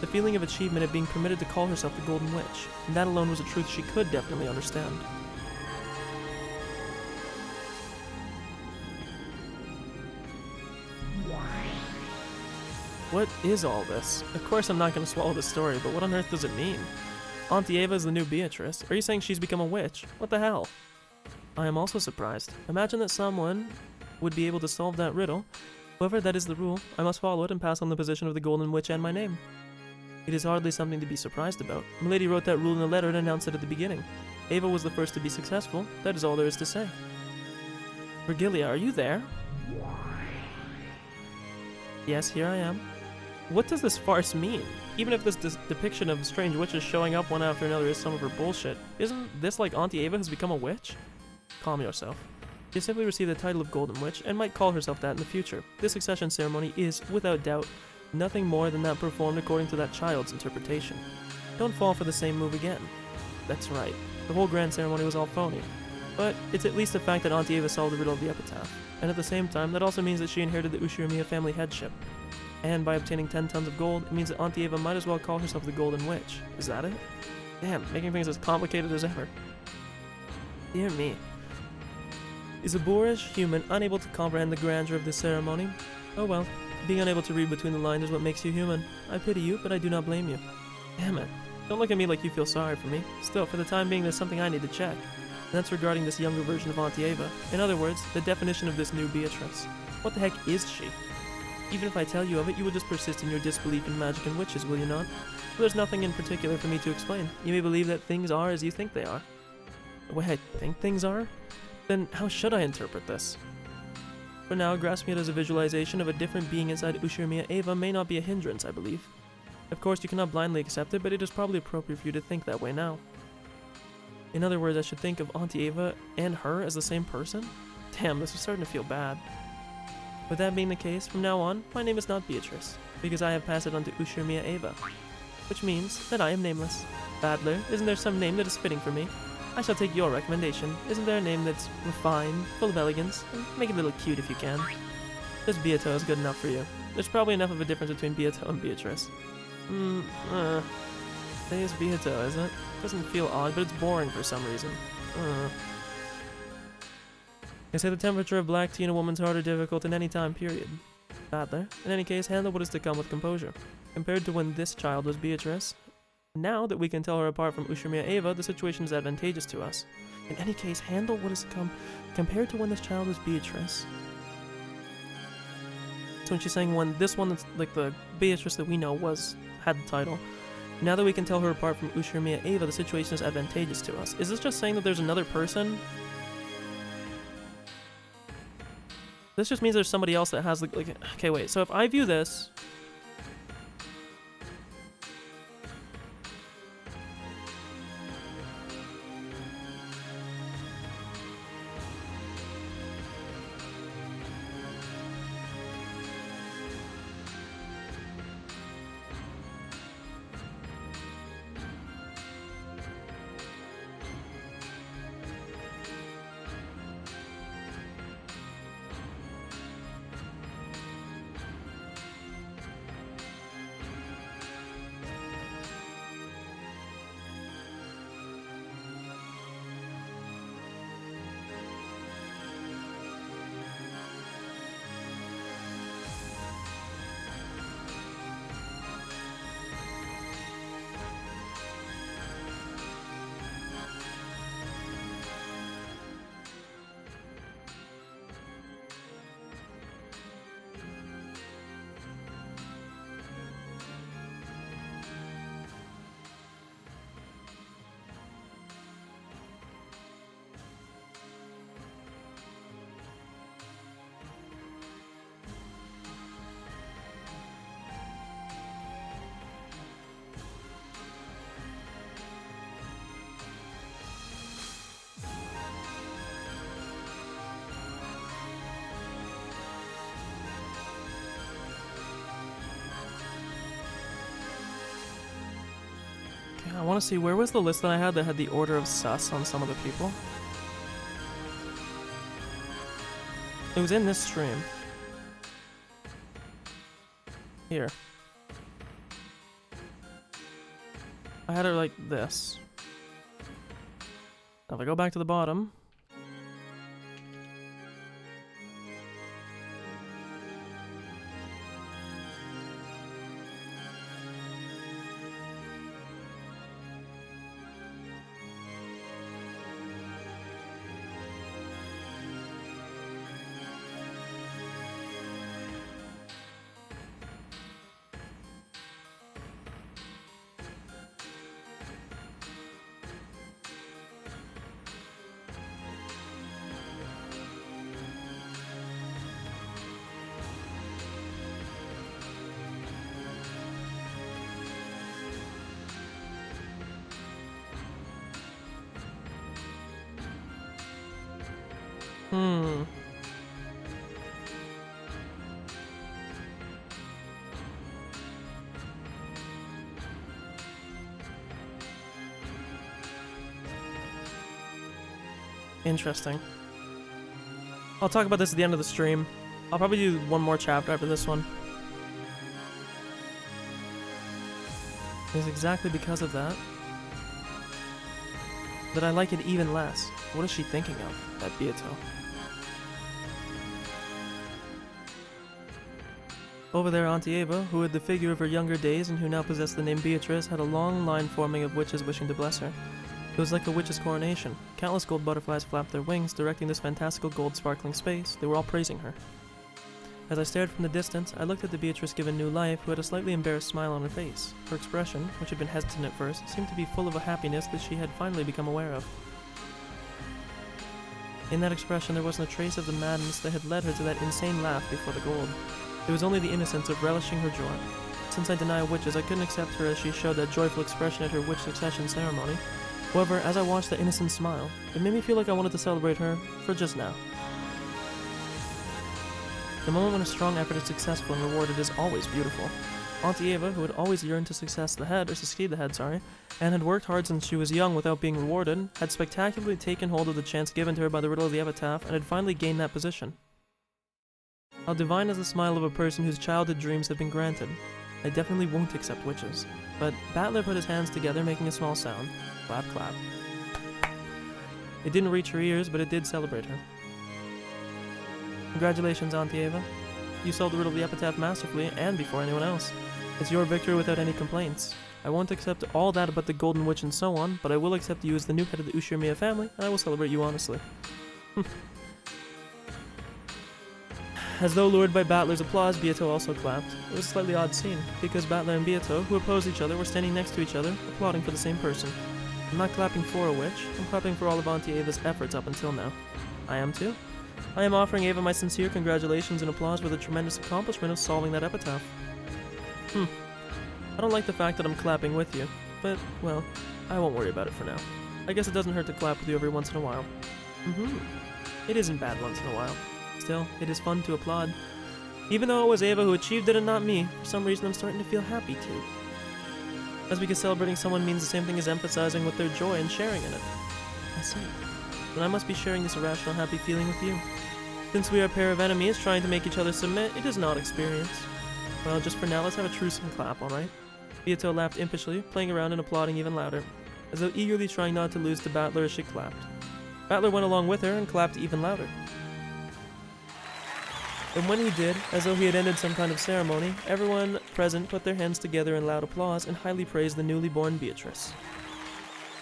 Speaker 1: the feeling of achievement of being permitted to call herself the Golden Witch, and that alone was a truth she could definitely understand. What is all this? Of course I'm not going to swallow this story, but what on earth does it mean? Auntie Ava is the new Beatrice. Are you saying she's become a witch? What the hell? I am also surprised. Imagine that someone would be able to solve that riddle. However, that is the rule. I must follow it and pass on the position of the Golden Witch and my name. It is hardly something to be surprised about. Milady wrote that rule in a letter and announced it at the beginning. Ava was the first to be successful. That is all there is to say. Virgilia, are you there? Yes, here I am. What does this farce mean? Even if this depiction of strange witches showing up one after another is some of her bullshit, isn't this like Auntie Ava has become a witch? Calm yourself. She simply received the title of Golden Witch and might call herself that in the future. This succession ceremony is, without doubt, nothing more than that performed according to that child's interpretation. Don't fall for the same move again. That's right. The whole grand ceremony was all phony. But it's at least the fact that Auntie Ava solved the riddle of the epitaph. And at the same time, that also means that she inherited the Ushirimiya family headship. And by obtaining 10 tons of gold, it means that Auntie Ava might as well call herself the Golden Witch. Is that it? Damn, making things as complicated as ever. Dear me. Is a boorish human unable to comprehend the grandeur of this ceremony? Oh well, being unable to read between the lines is what makes you human. I pity you, but I do not blame you. Damn it. Don't look at me like you feel sorry for me. Still, for the time being, there's something I need to check. And that's regarding this younger version of Auntie Ava. In other words, the definition of this new Beatrice. What the heck is she? Even if I tell you of it, you will just persist in your disbelief in magic and witches, will you not? Well, there's nothing in particular for me to explain. You may believe that things are as you think they are. The way I think things are? Then how should I interpret this? For now, grasping it as a visualization of a different being inside Ushirimiya Ava may not be a hindrance, I believe. Of course, you cannot blindly accept it, but it is probably appropriate for you to think that way now. In other words, I should think of Auntie Ava and her as the same person? Damn, this is starting to feel bad. With that being the case, from now on, my name is not Beatrice, because I have passed it on to Ushirimiya Ava, which means that I am nameless. Badler, isn't there some name that is fitting for me? I shall take your recommendation. Isn't there a name that's refined, full of elegance? Make it a little cute if you can. This Beato is good enough for you. There's probably enough of a difference between Beato and Beatrice. Say it's Beato, isn't it? Doesn't feel odd, but it's boring for some reason. They say the temperature of black tea in a woman's heart are difficult in any time period. Badler, in any case, handle what is to come with composure. Compared to when this child was Beatrice, now that we can tell her apart from Ushirimiya Ava, the situation is advantageous to us. In any case, handle what is to come compared to when this child was Beatrice. So when she's saying when this one that's like the Beatrice that we know had the title, now that we can tell her apart from Ushirimiya Ava, the situation is advantageous to us. Is this just saying that there's another person? This just means there's somebody else that has like okay, wait, so if I view this, I want to see, where was the list that I had that had the order of sus on some of the people? It was in this stream. Here. I had it like this. Now if I go back to the bottom... Interesting. I'll talk about this at the end of the stream. I'll probably do one more chapter after this one. It's exactly because of that that I like it even less. What is she thinking of, that Beato? Over there, Auntie Ava, who had the figure of her younger days and who now possessed the name Beatrice, had a long line forming of witches wishing to bless her. It was like a witch's coronation. Countless gold butterflies flapped their wings, directing this fantastical gold sparkling space. They were all praising her. As I stared from the distance, I looked at the Beatrice given new life, who had a slightly embarrassed smile on her face. Her expression, which had been hesitant at first, seemed to be full of a happiness that she had finally become aware of. In that expression, there wasn't a trace of the madness that had led her to that insane laugh before the gold. It was only the innocence of relishing her joy. Since I deny witches, I couldn't accept her as she showed that joyful expression at her witch succession ceremony. However, as I watched that innocent smile, it made me feel like I wanted to celebrate her for just now. The moment when a strong effort is successful and rewarded is always beautiful. Auntie Ava, who had always yearned to succeed the head, and had worked hard since she was young without being rewarded, had spectacularly taken hold of the chance given to her by the riddle of the epitaph and had finally gained that position. How divine is the smile of a person whose childhood dreams have been granted. I definitely won't accept witches. But Battler put his hands together, making a small sound. Clap, clap. It didn't reach her ears, but it did celebrate her. Congratulations, Auntie Ava. You solved the riddle of the epitaph masterfully, and before anyone else. It's your victory without any complaints. I won't accept all that about the Golden Witch and so on, but I will accept you as the new head of the Ushirmiya family, and I will celebrate you honestly. As though lured by Battler's applause, Beato also clapped. It was a slightly odd scene, because Battler and Beato, who opposed each other, were standing next to each other, applauding for the same person. I'm not clapping for a witch, I'm clapping for all of Auntie Ava's efforts up until now. I am too. I am offering Ava my sincere congratulations and applause for the tremendous accomplishment of solving that epitaph. I don't like the fact that I'm clapping with you, but, well, I won't worry about it for now. I guess it doesn't hurt to clap with you every once in a while. It isn't bad once in a while. Still, it is fun to applaud. Even though it was Ava who achieved it and not me, for some reason I'm starting to feel happy too. That's because celebrating someone means the same thing as emphasizing with their joy and sharing in it. I see. Then I must be sharing this irrational happy feeling with you. Since we are a pair of enemies trying to make each other submit, it is not experience. Well, just for now, let's have a truce and clap, alright? Beato laughed impishly, playing around and applauding even louder, as though eagerly trying not to lose to Battler as she clapped. Battler went along with her and clapped even louder. And when he did, as though he had ended some kind of ceremony, everyone present put their hands together in loud applause and highly praised the newly born Beatrice.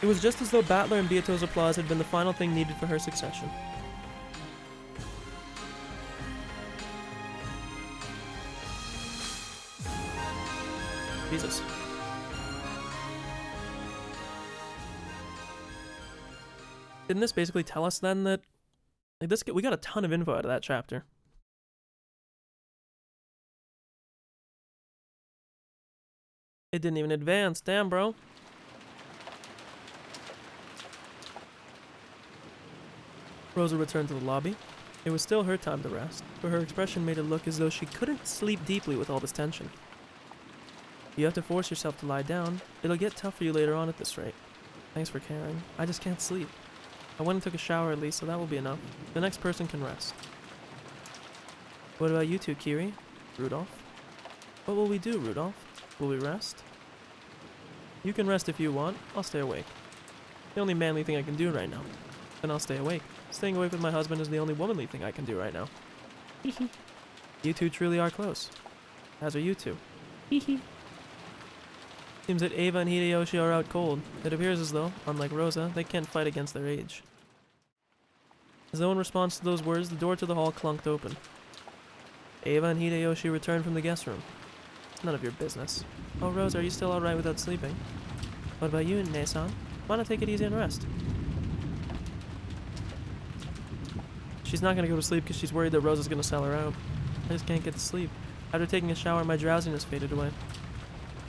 Speaker 1: It was just as though Battler and Beato's applause had been the final thing needed for her succession. Jesus. Didn't this basically tell us then that we got a ton of info out of that chapter? It didn't even advance. Damn, bro. Rosa returned to the lobby. It was still her time to rest, but her expression made it look as though she couldn't sleep deeply with all this tension. You have to force yourself to lie down. It'll get tough for you later on at this rate. Thanks for caring. I just can't sleep. I went and took a shower at least, so that will be enough. The next person can rest. What about you two, Kiri? Rudolph? What will we do, Rudolph? Will we rest? You can rest if you want. I'll stay awake. The only manly thing I can do right now. Then I'll stay awake. Staying awake with my husband is the only womanly thing I can do right now. You two truly are close. As are you two. Seems that Ava and Hideyoshi are out cold. It appears as though, unlike Rosa, they can't fight against their age. As though in response to those words, the door to the hall clunked open. Ava and Hideyoshi returned from the guest room. It's none of your business. Oh, Rosa, are you still alright without sleeping? What about you, Ne-san? Why not take it easy and rest? She's not gonna go to sleep because she's worried that Rosa's gonna sell her out. I just can't get to sleep. After taking a shower, my drowsiness faded away.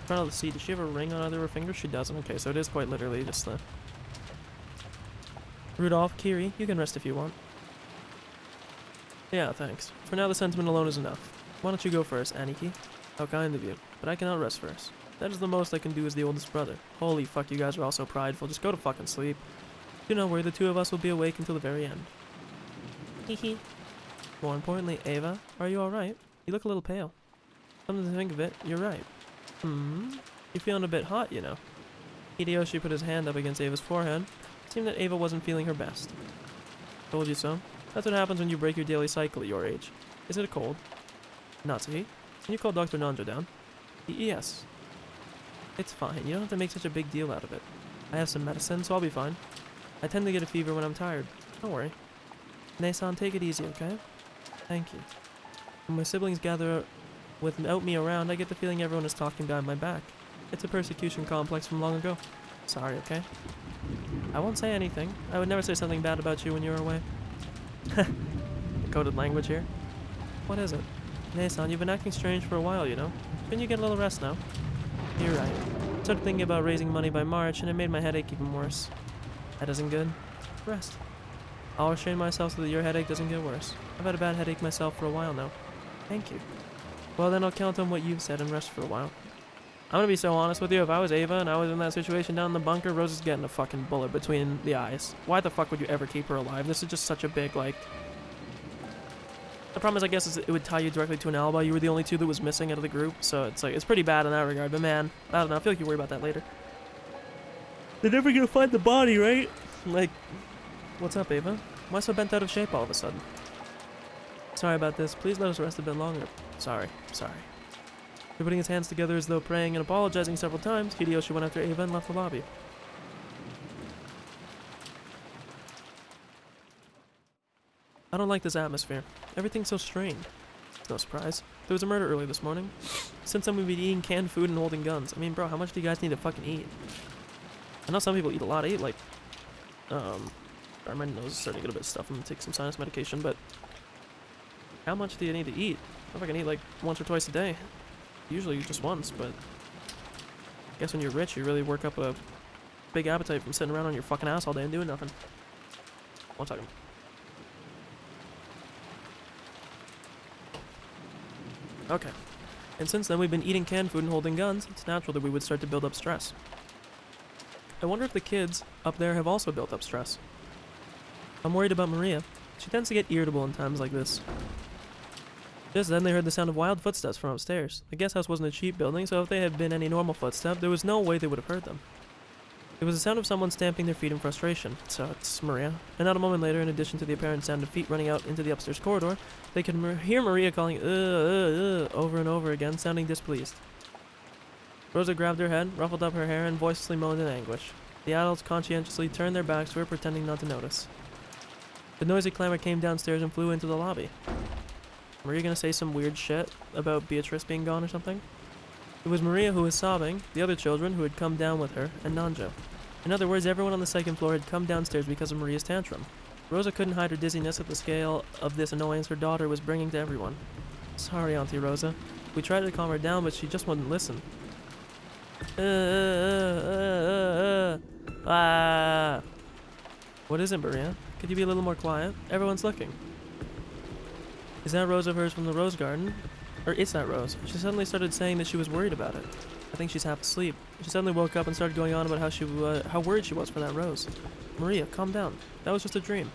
Speaker 1: Trying to see, does she have a ring on either of her fingers? She doesn't. Okay, so it is quite literally just the... Rudolph, Kiri, you can rest if you want. Yeah, thanks. For now, the sentiment alone is enough. Why don't you go first, Aniki? How kind of you. But I cannot rest first. That is the most I can do as the oldest brother. Holy fuck, you guys are all so prideful. Just go to fucking sleep. Do not worry, the two of us will be awake until the very end. Hehe. More importantly, Ava, are you alright? You look a little pale. Come to think of it, you're right. You're feeling a bit hot, you know. Hideyoshi put his hand up against Ava's forehead. It seemed that Ava wasn't feeling her best. Told you so. That's what happens when you break your daily cycle at your age. Is it a cold? Natsuhi, can you call Dr. Nanjo down? Yes. It's fine. You don't have to make such a big deal out of it. I have some medicine, so I'll be fine. I tend to get a fever when I'm tired. Don't worry. Ne-san, take it easy, okay? Thank you. When my siblings gather without me around, I get the feeling everyone is talking behind my back. It's a persecution complex from long ago. Sorry, okay? I won't say anything. I would never say something bad about you when you're away. The coded language here. What is it? Ne-san, you've been acting strange for a while, you know? Shouldn't you get a little rest now? You're right. I started thinking about raising money by March, and it made my headache even worse. That isn't good. Rest. I'll restrain myself so that your headache doesn't get worse. I've had a bad headache myself for a while now. Thank you. Well, then I'll count on what you've said and rest for a while. I'm gonna be so honest with you, if I was Ava and I was in that situation down in the bunker, Rose is getting a fucking bullet between the eyes. Why the fuck would you ever keep her alive? This is just such a big, like... The problem is, I guess, is it would tie you directly to an alibi. You were the only two that was missing out of the group, so it's like, it's pretty bad in that regard, but man, I don't know, I feel like you worry about that later. They're never gonna find the body, right? Like, what's up, Ava? Why so bent out of shape all of a sudden? Sorry about this. Please let us rest a bit longer. Sorry. After putting his hands together as though praying and apologizing several times, Hideyoshi went after Ava and left the lobby. I don't like this atmosphere. Everything's so strained. It's no surprise. There was a murder early this morning. Since then we've been eating canned food and holding guns. I mean, bro, how much do you guys need to fucking eat? I know some people eat a lot. I eat like, my nose is starting to get a bit stuffed. I'm gonna take some sinus medication, but how much do you need to eat? If I can eat like once or twice a day. Usually just once, but I guess when you're rich, you really work up a big appetite from sitting around on your fucking ass all day and doing nothing. 1 second. Okay. And since then we've been eating canned food and holding guns, it's natural that we would start to build up stress. I wonder if the kids up there have also built up stress. I'm worried about Maria. She tends to get irritable in times like this. Just then they heard the sound of wild footsteps from upstairs. The guest house wasn't a cheap building, so if they had been any normal footstep, there was no way they would have heard them. It was the sound of someone stamping their feet in frustration, so it's Maria. And not a moment later, in addition to the apparent sound of feet running out into the upstairs corridor, they could hear Maria calling over and over again, sounding displeased. Rosa grabbed her head, ruffled up her hair, and voicelessly moaned in anguish. The adults conscientiously turned their backs to her, pretending not to notice. The noisy clamor came downstairs and flew into the lobby. Were you gonna say some weird shit about Beatrice being gone or something? It was Maria who was sobbing, the other children who had come down with her, and Nanjo. In other words, everyone on the second floor had come downstairs because of Maria's tantrum. Rosa couldn't hide her dizziness at the scale of this annoyance her daughter was bringing to everyone. Sorry, Auntie Rosa. We tried to calm her down, but she just wouldn't listen. What is it, Maria? Could you be a little more quiet? Everyone's looking. Is that Rose of hers from the rose garden? Or is that Rose? She suddenly started saying that she was worried about it. I think she's half asleep. She suddenly woke up and started going on about how worried she was for that rose. Maria, calm down. That was just a dream.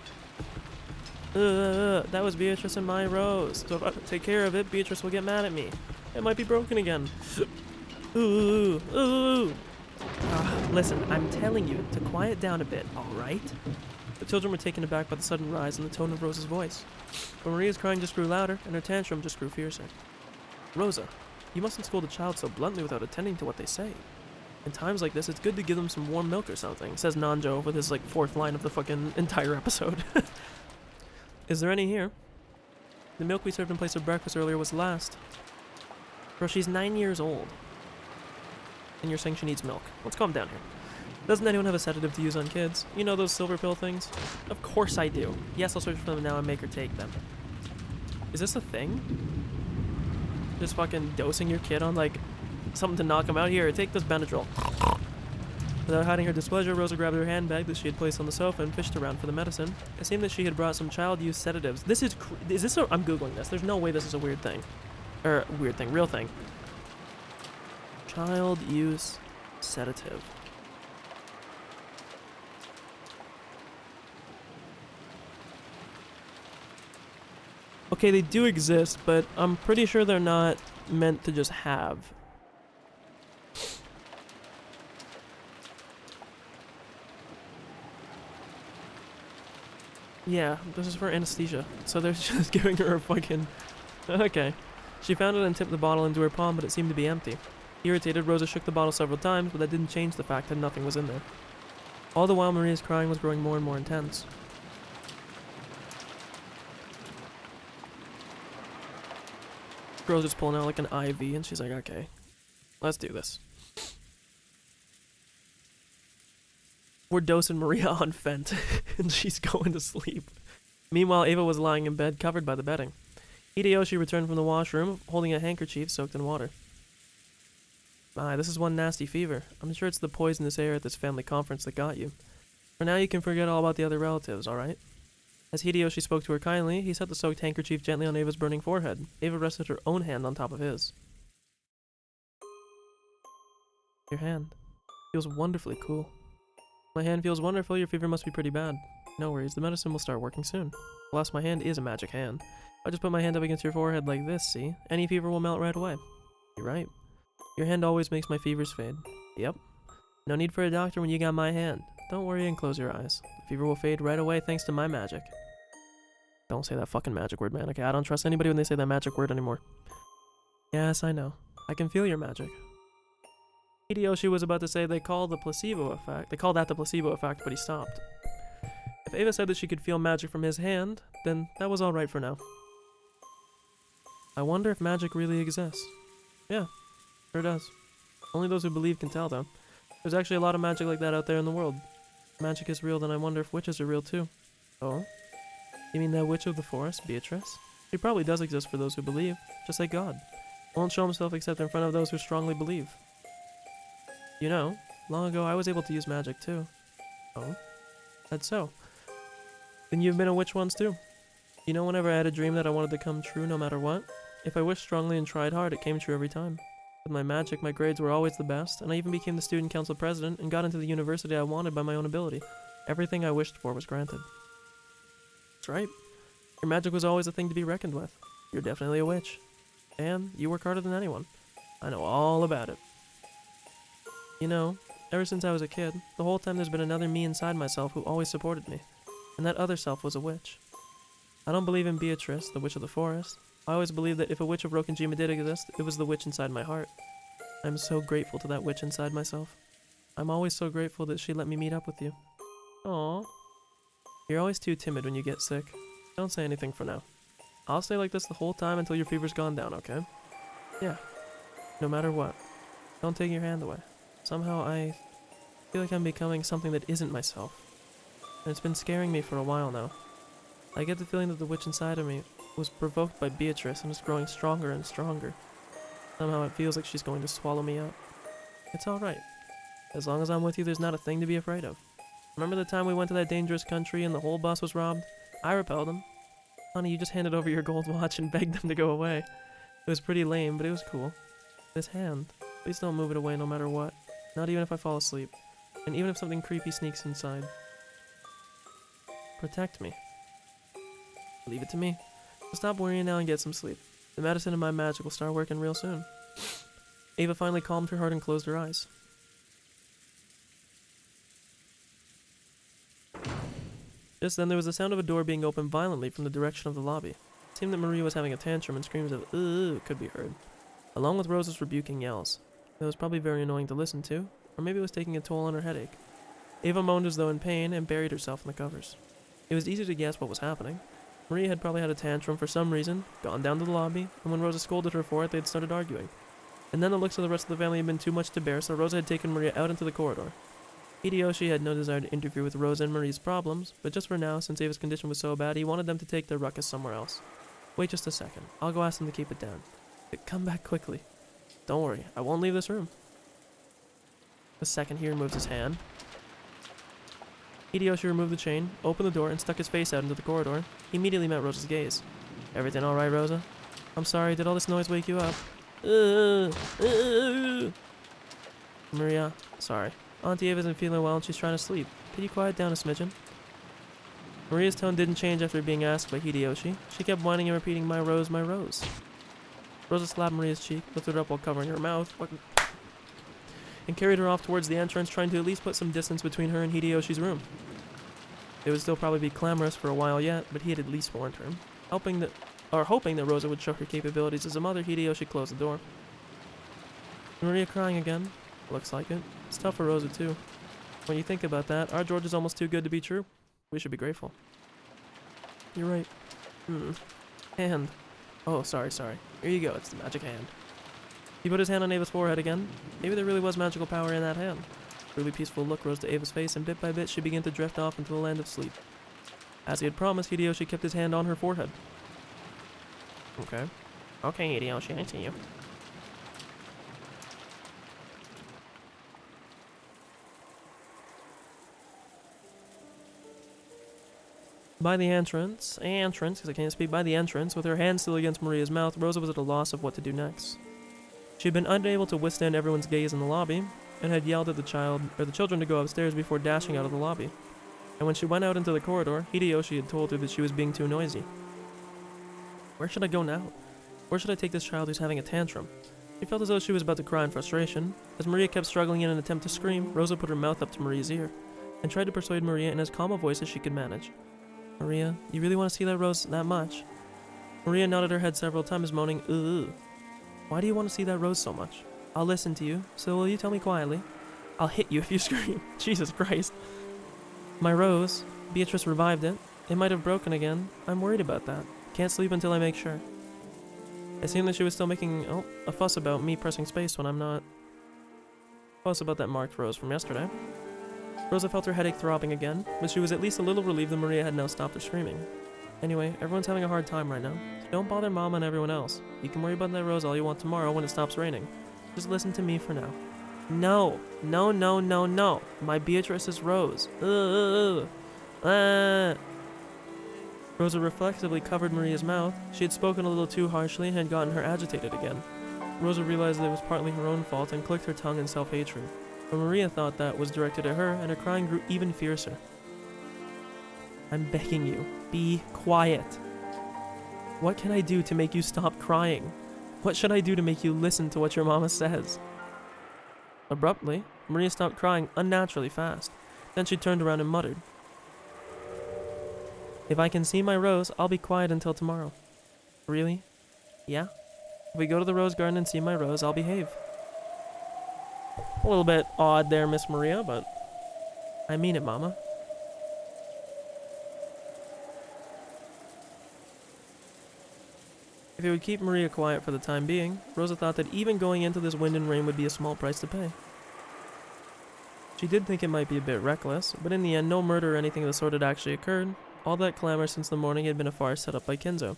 Speaker 1: That was Beatrice and my rose. So if I don't take care of it, Beatrice will get mad at me. It might be broken again. Listen, I'm telling you to quiet down a bit, alright? The children were taken aback by the sudden rise in the tone of Rosa's voice. But Maria's crying just grew louder, and her tantrum just grew fiercer. Rosa, you mustn't scold a child so bluntly without attending to what they say. In times like this, it's good to give them some warm milk or something, says Nanjo with his, fourth line of the fucking entire episode. Is there any here? The milk we served in place of breakfast earlier was last. Bro, she's 9 years old. And you're saying she needs milk. Let's calm down here. Doesn't anyone have a sedative to use on kids? You know those silver pill things? Of course I do. Yes, I'll search for them now and make her take them. Is this a thing? Just fucking dosing your kid on, something to knock him out? Here, take this Benadryl. Without hiding her displeasure, Rosa grabbed her handbag that she had placed on the sofa and fished around for the medicine. It seemed that she had brought some child-use sedatives. This is this a- I'm googling this. There's no way this is a weird thing. Real thing. Child-use sedative. Okay, they do exist, but I'm pretty sure they're not meant to just have. Yeah, this is for anesthesia. So they're just giving her a fucking... Okay. She found it and tipped the bottle into her palm, but it seemed to be empty. Irritated, Rosa shook the bottle several times, but that didn't change the fact that nothing was in there. All the while, Maria's crying was growing more and more intense. Girl's just pulling out an IV, and she's like, okay, let's do this. We're dosing Maria on Fent, and she's going to sleep. Meanwhile, Ava was lying in bed, covered by the bedding. Hideyoshi returned from the washroom, holding a handkerchief soaked in water. My, this is one nasty fever. I'm sure it's the poisonous air at this family conference that got you. For now, you can forget all about the other relatives, alright? As Hideyoshi spoke to her kindly, he set the soaked handkerchief gently on Ava's burning forehead. Ava rested her own hand on top of his. Your hand feels wonderfully cool. My hand feels wonderful. Your fever must be pretty bad. No worries, the medicine will start working soon. Alas, my hand is a magic hand. I just put my hand up against your forehead like this, see? Any fever will melt right away. You're right. Your hand always makes my fevers fade. Yep. No need for a doctor when you got my hand. Don't worry and close your eyes. The fever will fade right away thanks to my magic. Don't say that fucking magic word, man. Okay, I don't trust anybody when they say that magic word anymore. Yes, I know. I can feel your magic. Hideyoshi was about to say they call that the placebo effect, but he stopped. If Ava said that she could feel magic from his hand, then that was alright for now. I wonder if magic really exists. Yeah, sure does. Only those who believe can tell, though. There's actually a lot of magic like that out there in the world. If magic is real, then I wonder if witches are real too. Oh? You mean that witch of the forest, Beatrice? She probably does exist for those who believe, just like God. Won't show himself except in front of those who strongly believe. You know, long ago I was able to use magic too. Oh? That's so. Then you've been a witch once too. You know, whenever I had a dream that I wanted to come true no matter what, if I wished strongly and tried hard, it came true every time. With my magic, my grades were always the best, and I even became the student council president and got into the university I wanted by my own ability. Everything I wished for was granted. That's right. Your magic was always a thing to be reckoned with. You're definitely a witch. And you work harder than anyone. I know all about it. You know, ever since I was a kid, the whole time there's been another me inside myself who always supported me. And that other self was a witch. I don't believe in Beatrice, the witch of the forest. I always believed that if a witch of Rokkenjima did exist, it was the witch inside my heart. I'm so grateful to that witch inside myself. I'm always so grateful that she let me meet up with you. Aww. You're always too timid when you get sick. Don't say anything for now. I'll stay like this the whole time until your fever's gone down, okay? Yeah. No matter what. Don't take your hand away. Somehow I feel like I'm becoming something that isn't myself. And it's been scaring me for a while now. I get the feeling that the witch inside of me was provoked by Beatrice and is growing stronger and stronger. Somehow it feels like she's going to swallow me up. It's alright. As long as I'm with you, there's not a thing to be afraid of. Remember the time we went to that dangerous country and the whole bus was robbed? I repelled them. Honey, you just handed over your gold watch and begged them to go away. It was pretty lame, but it was cool. This hand. Please don't move it away no matter what. Not even if I fall asleep. And even if something creepy sneaks inside. Protect me. Leave it to me. So stop worrying now and get some sleep. The medicine and my magic will start working real soon. Ava finally calmed her heart and closed her eyes. Just then there was the sound of a door being opened violently from the direction of the lobby. It seemed that Maria was having a tantrum and screams of "ugh" could be heard, along with Rosa's rebuking yells. It was probably very annoying to listen to, or maybe it was taking a toll on her headache. Ava moaned as though in pain and buried herself in the covers. It was easy to guess what was happening. Maria had probably had a tantrum for some reason, gone down to the lobby, and when Rosa scolded her for it, they had started arguing. And then the looks of the rest of the family had been too much to bear, so Rosa had taken Maria out into the corridor. Hideyoshi had no desire to interfere with Rosa and Marie's problems, but just for now, since Ava's condition was so bad, he wanted them to take their ruckus somewhere else. Wait just a second. I'll go ask them to keep it down. Come back quickly. Don't worry, I won't leave this room. The second he removes his hand. Hideyoshi removed the chain, opened the door, and stuck his face out into the corridor. He immediately met Rosa's gaze. Everything alright, Rosa? I'm sorry, did all this noise wake you up? Maria, sorry. Auntie Ava isn't feeling well and she's trying to sleep. Could you quiet down a smidgen? Maria's tone didn't change after being asked by Hideyoshi. She kept whining and repeating, my rose, my rose. Rosa slapped Maria's cheek, lifted her up while covering her mouth, and carried her off towards the entrance, trying to at least put some distance between her and Hideyoshi's room. They would still probably be clamorous for a while yet, but he had at least warned her. Hoping that Rosa would show her capabilities as a mother, Hideyoshi closed the door. Maria crying again? Looks like it. It's tough for Rosa too. When you think about that, our George is almost too good to be true. We should be grateful. You're right. Hand. Oh, sorry. Here you go, it's the magic hand. He put his hand on Ava's forehead again. Maybe there really was magical power in that hand. A really peaceful look rose to Ava's face, and bit by bit she began to drift off into the land of sleep. As he had promised, Hideyoshi kept his hand on her forehead. Okay, Hideyoshi, I see you. By the entrance, because I can't speak, by the entrance, with her hand still against Maria's mouth, Rosa was at a loss of what to do next. She had been unable to withstand everyone's gaze in the lobby, and had yelled at the children to go upstairs before dashing out of the lobby. And when she went out into the corridor, Hideyoshi had told her that she was being too noisy. Where should I go now? Where should I take this child who's having a tantrum? She felt as though she was about to cry in frustration. As Maria kept struggling in an attempt to scream, Rosa put her mouth up to Maria's ear, and tried to persuade Maria in as calm a voice as she could manage. Maria, you really want to see that rose that much? Maria nodded her head several times, moaning, ugh. Why do you want to see that rose so much? I'll listen to you, so will you tell me quietly? I'll hit you if you scream. Jesus Christ. My rose. Beatrice revived it. It might have broken again. I'm worried about that. Can't sleep until I make sure. It seemed that she was still making a fuss about me pressing space when I'm not. Fuss about that marked rose from yesterday. Rosa felt her headache throbbing again, but she was at least a little relieved that Maria had now stopped her screaming. Anyway, everyone's having a hard time right now, so don't bother Mama and everyone else. You can worry about that rose all you want tomorrow when it stops raining. Just listen to me for now. No. My Beatrice's rose. Rosa reflexively covered Maria's mouth. She had spoken a little too harshly and had gotten her agitated again. Rosa realized that it was partly her own fault and clicked her tongue in self-hatred. But Maria thought that was directed at her, and her crying grew even fiercer. I'm begging you, be quiet. What can I do to make you stop crying? What should I do to make you listen to what your mama says? Abruptly, Maria stopped crying unnaturally fast. Then she turned around and muttered, if I can see my rose, I'll be quiet until tomorrow. Really? Yeah? If we go to the rose garden and see my rose, I'll behave. A little bit odd there, Miss Maria, but I mean it, Mama. If it would keep Maria quiet for the time being, Rosa thought that even going into this wind and rain would be a small price to pay. She did think it might be a bit reckless, but in the end, no murder or anything of the sort had actually occurred. All that clamor since the morning had been a farce set up by Kinzo.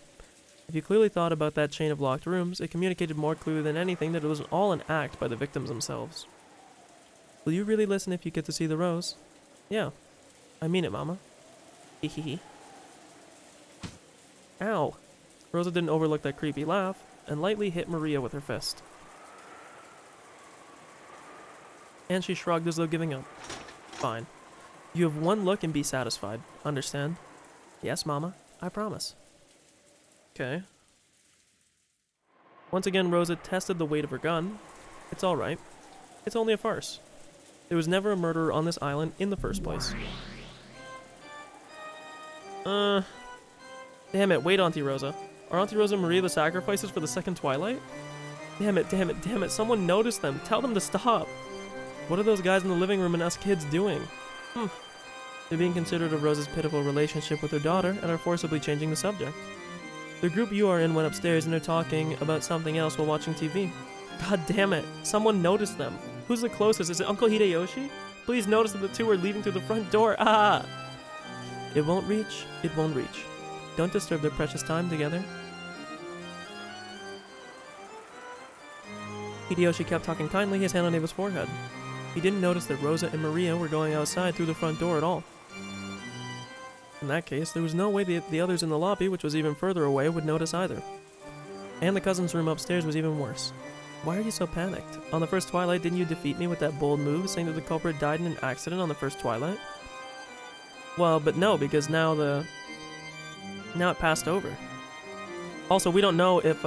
Speaker 1: If you clearly thought about that chain of locked rooms, it communicated more clearly than anything that it was all an act by the victims themselves. Will you really listen if you get to see the rose? Yeah. I mean it, Mama. Hehehe. Ow. Rosa didn't overlook that creepy laugh, and lightly hit Maria with her fist. And she shrugged as though giving up. Fine. You have one look and be satisfied. Understand? Yes, Mama. I promise. Okay. Once again, Rosa tested the weight of her gun. It's alright. It's only a farce. There was never a murderer on this island in the first place. Damn it, wait, Auntie Rosa. Are Auntie Rosa and Maria the sacrifices for the second Twilight? Damn it, damn it, damn it, someone noticed them. Tell them to stop. What are those guys in the living room and us kids doing? They're being considerate of Rosa's pitiful relationship with her daughter and are forcibly changing the subject. The group you are in went upstairs and they're talking about something else while watching TV. God damn it, someone noticed them. Who's the closest? Is it Uncle Hideyoshi? Please notice that the two are leaving through the front door. Ah! It won't reach. It won't reach. Don't disturb their precious time together. Hideyoshi kept talking kindly, his hand on Ava's forehead. He didn't notice that Rosa and Maria were going outside through the front door at all. In that case, there was no way the others in the lobby, which was even further away, would notice either. And the cousin's room upstairs was even worse. Why are you so panicked? On the first Twilight, didn't you defeat me with that bold move, saying that the culprit died in an accident on the first Twilight? Well, but no, because now it passed over. Also, we don't know if,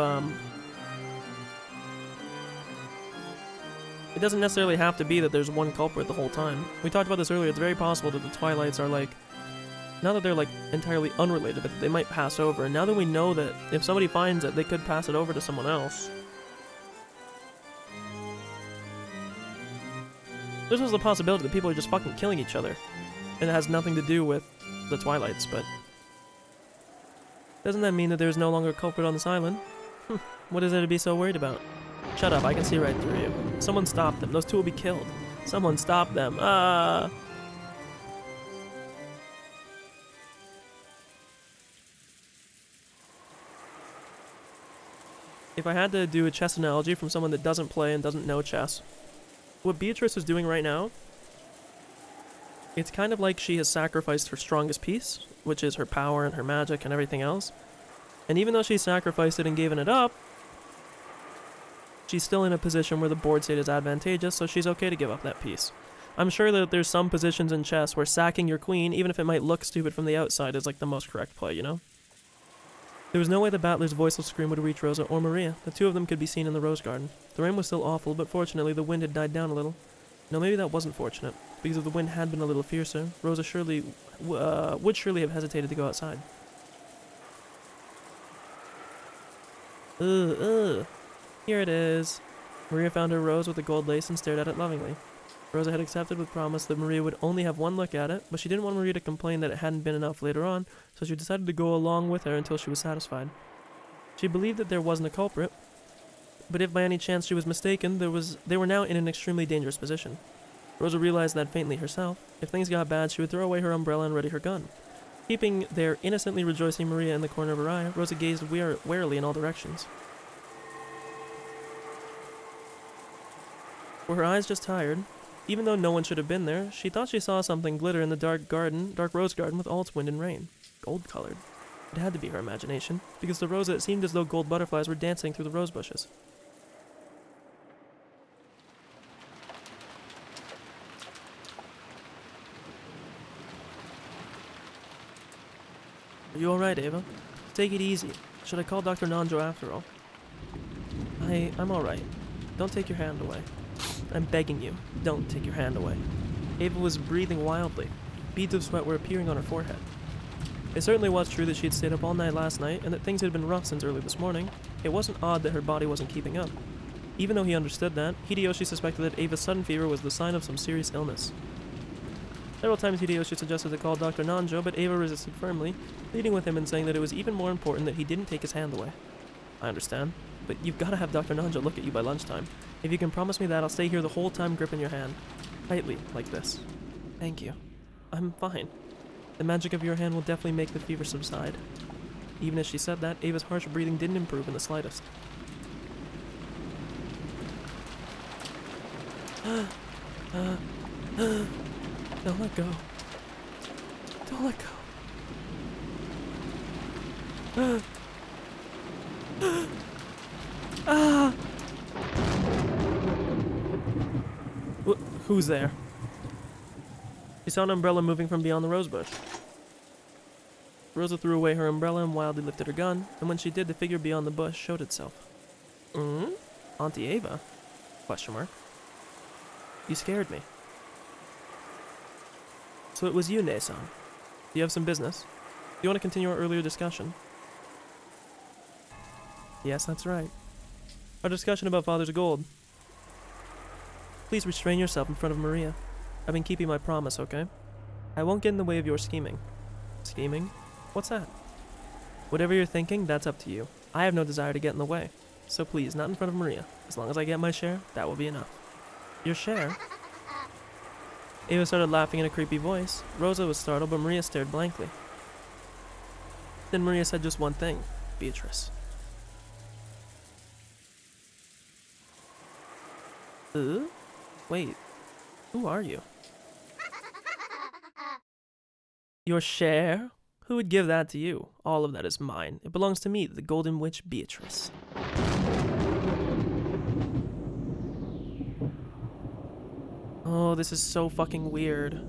Speaker 1: it doesn't necessarily have to be that there's one culprit the whole time. We talked about this earlier, it's very possible that the Twilights are like, not that they're like entirely unrelated, but they might pass over. And now that we know that if somebody finds it, they could pass it over to someone else. There's also the possibility that people are just fucking killing each other. And it has nothing to do with the Twilights, but... Doesn't that mean that there's no longer a culprit on this island? What is there to be so worried about? Shut up, I can see right through you. Someone stop them, those two will be killed. Someone stop them, If I had to do a chess analogy from someone that doesn't play and doesn't know chess, what Beatrice is doing right now, it's kind of like she has sacrificed her strongest piece, which is her power and her magic and everything else. And even though she sacrificed it and given it up, she's still in a position where the board state is advantageous, so she's okay to give up that piece. I'm sure that there's some positions in chess where sacking your queen, even if it might look stupid from the outside, is like the most correct play, you know? There was no way the Battler's voiceless scream would reach Rosa or Maria. The two of them could be seen in the rose garden. The rain was still awful, but fortunately the wind had died down a little. No, maybe that wasn't fortunate, because if the wind had been a little fiercer, Rosa would surely have hesitated to go outside. Here it is. Maria found her rose with the gold lace and stared at it lovingly. Rosa had accepted with promise that Maria would only have one look at it, but she didn't want Maria to complain that it hadn't been enough later on, so she decided to go along with her until she was satisfied. She believed that there wasn't a culprit, but if by any chance she was mistaken, they were now in an extremely dangerous position. Rosa realized that faintly herself. If things got bad, she would throw away her umbrella and ready her gun. Keeping their innocently rejoicing Maria in the corner of her eye, Rosa gazed warily in all directions. Were her eyes just tired? Even though no one should have been there, she thought she saw something glitter in the dark rose garden with all its wind and rain. Gold-colored. It had to be her imagination, because to Rosa it seemed as though gold butterflies were dancing through the rose bushes. Are you alright, Ava? Take it easy. Should I call Dr. Nanjo after all? I'm alright. Don't take your hand away. I'm begging you, don't take your hand away. Ava was breathing wildly. Beads of sweat were appearing on her forehead. It certainly was true that she had stayed up all night last night and that things had been rough since early this morning. It wasn't odd that her body wasn't keeping up. Even though he understood that, Hideyoshi suspected that Ava's sudden fever was the sign of some serious illness. Several times Hideyoshi suggested to call Dr. Nanjo, but Ava resisted firmly, pleading with him and saying that it was even more important that he didn't take his hand away. I understand, but you've got to have Dr. Nanjo look at you by lunchtime. If you can promise me that, I'll stay here the whole time gripping your hand. Tightly, like this. Thank you. I'm fine. The magic of your hand will definitely make the fever subside. Even as she said that, Ava's harsh breathing didn't improve in the slightest. Don't let go. Don't let go. Who's there? She saw an umbrella moving from beyond the rosebush. Rosa threw away her umbrella and wildly lifted her gun, and when she did, the figure beyond the bush showed itself. Auntie Ava? Question mark. You scared me. So it was you, Nason. Do you have some business? Do you want to continue our earlier discussion? Yes, that's right. Our discussion about Father's gold. Please restrain yourself in front of Maria. I've been keeping my promise, okay? I won't get in the way of your scheming. Scheming? What's that? Whatever you're thinking, that's up to you. I have no desire to get in the way. So please, not in front of Maria. As long as I get my share, that will be enough. Your share? Ava started laughing in a creepy voice. Rosa was startled, but Maria stared blankly. Then Maria said just one thing. Beatrice. Wait. Who are you? Your share? Who would give that to you? All of that is mine. It belongs to me, the Golden Witch Beatrice. Oh, this is so fucking weird.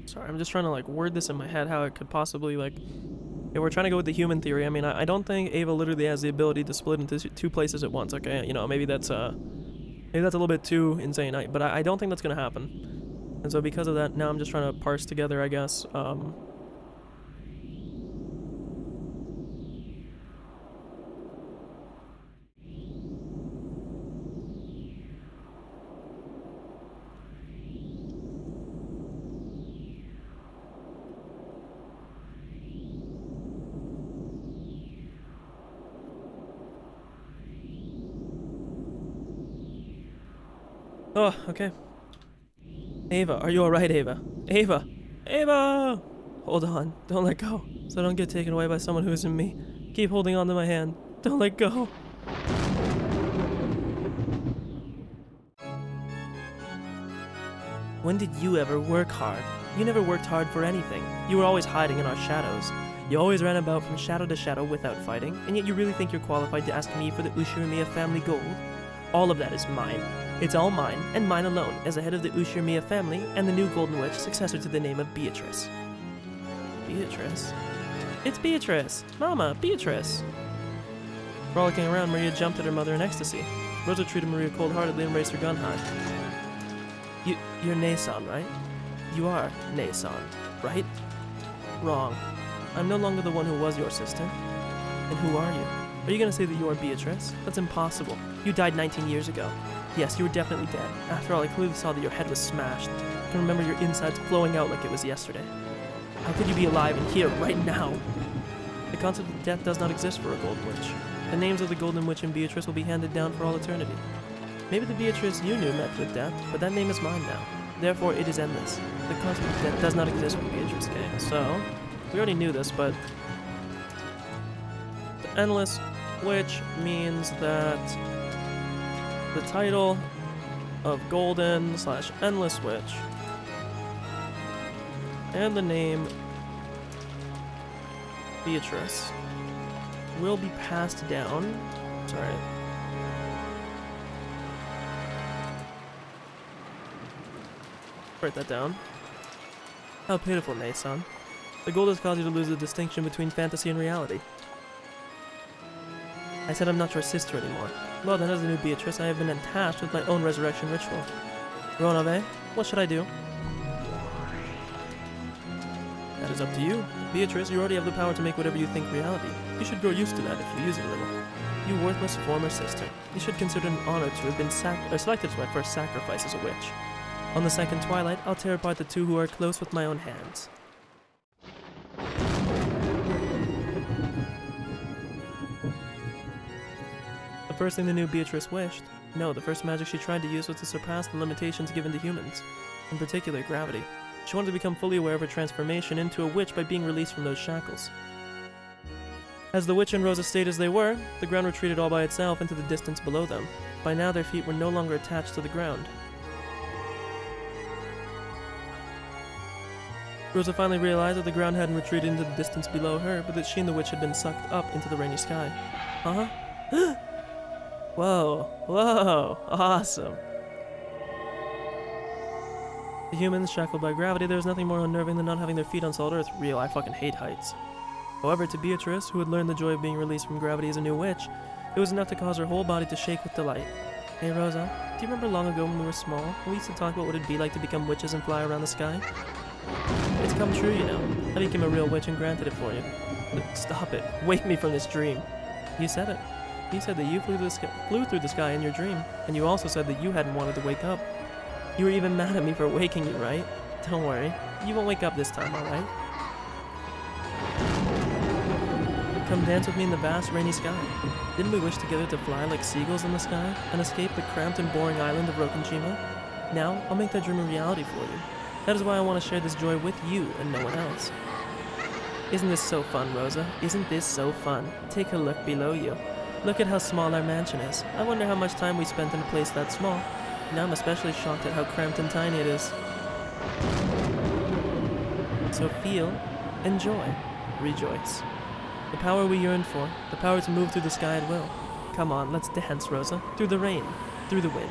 Speaker 1: Sorry, I'm just trying to like word this in my head how it could possibly like... Yeah, we're trying to go with the human theory. I mean, I don't think Ava literally has the ability to split into two places at once, okay? You know, maybe that's a little bit too insane, but I don't think that's gonna happen. And so because of that, now I'm just trying to parse together, I guess, oh, okay. Ava, are you alright, Ava? Ava! Ava! Hold on, don't let go, so I don't get taken away by someone who isn't me. Keep holding on to my hand. Don't let go. When did you ever work hard? You never worked hard for anything. You were always hiding in our shadows. You always ran about from shadow to shadow without fighting, and yet you really think you're qualified to ask me for the Ushirimiya family gold? All of that is mine. It's all mine, and mine alone, as the head of the Ushirimiya family and the new Golden Witch, successor to the name of Beatrice. Beatrice? It's Beatrice! Mama, Beatrice! Frolicking around, Maria jumped at her mother in ecstasy. Rosa treated Maria cold-heartedly and raised her gun high. You're Nason, right? You are Nason, right? Wrong. I'm no longer the one who was your sister. And who are you? Are you gonna say that you are Beatrice? That's impossible. You died 19 years ago. Yes, you were definitely dead. After all, I clearly saw that your head was smashed. I can remember your insides flowing out like it was yesterday. How could you be alive and here, right now? The concept of death does not exist for a Golden Witch. The names of the Golden Witch and Beatrice will be handed down for all eternity. Maybe the Beatrice you knew met with death, but that name is mine now. Therefore, it is endless. The concept of death does not exist for Beatrice K. So, we already knew this, but... the endless, which means that the title of Golden / Endless Witch and the name Beatrice will be passed down. Sorry. Write that down. How pitiful, Nason. The gold has caused you to lose the distinction between fantasy and reality. I said I'm not your sister anymore. Well then, as the new Beatrice, I have been attached with my own resurrection ritual. Ronave, what should I do? That is up to you. Beatrice, you already have the power to make whatever you think reality. You should grow used to that if you use it a little. You worthless former sister. You should consider it an honor to have been selected as my first sacrifice as a witch. On the second twilight, I'll tear apart the two who are close with my own hands. The first thing they knew Beatrice wished? No, the first magic she tried to use was to surpass the limitations given to humans, in particular gravity. She wanted to become fully aware of her transformation into a witch by being released from those shackles. As the witch and Rosa stayed as they were, the ground retreated all by itself into the distance below them. By now their feet were no longer attached to the ground. Rosa finally realized that the ground hadn't retreated into the distance below her, but that she and the witch had been sucked up into the rainy sky. Uh-huh. Whoa, whoa, awesome. The humans, shackled by gravity, there was nothing more unnerving than not having their feet on solid earth. Real, I fucking hate heights. However, to Beatrice, who had learned the joy of being released from gravity as a new witch, it was enough to cause her whole body to shake with delight. Hey Rosa, do you remember long ago when we were small, when we used to talk about what it'd be like to become witches and fly around the sky? It's come true, you know. I became a real witch and granted it for you. Stop it. Wake me from this dream. You said it. You said that you flew through the sky in your dream, and you also said that you hadn't wanted to wake up. You were even mad at me for waking you, right? Don't worry. You won't wake up this time, alright? Come dance with me in the vast, rainy sky. Didn't we wish together to fly like seagulls in the sky and escape the cramped and boring island of Rokenshima? Now, I'll make that dream a reality for you. That is why I want to share this joy with you and no one else. Isn't this so fun, Rosa? Isn't this so fun? Take a look below you. Look at how small our mansion is. I wonder how much time we spent in a place that small. Now I'm especially shocked at how cramped and tiny it is. So feel, enjoy, rejoice. The power we yearned for, the power to move through the sky at will. Come on, let's dance, Rosa. Through the rain, through the wind.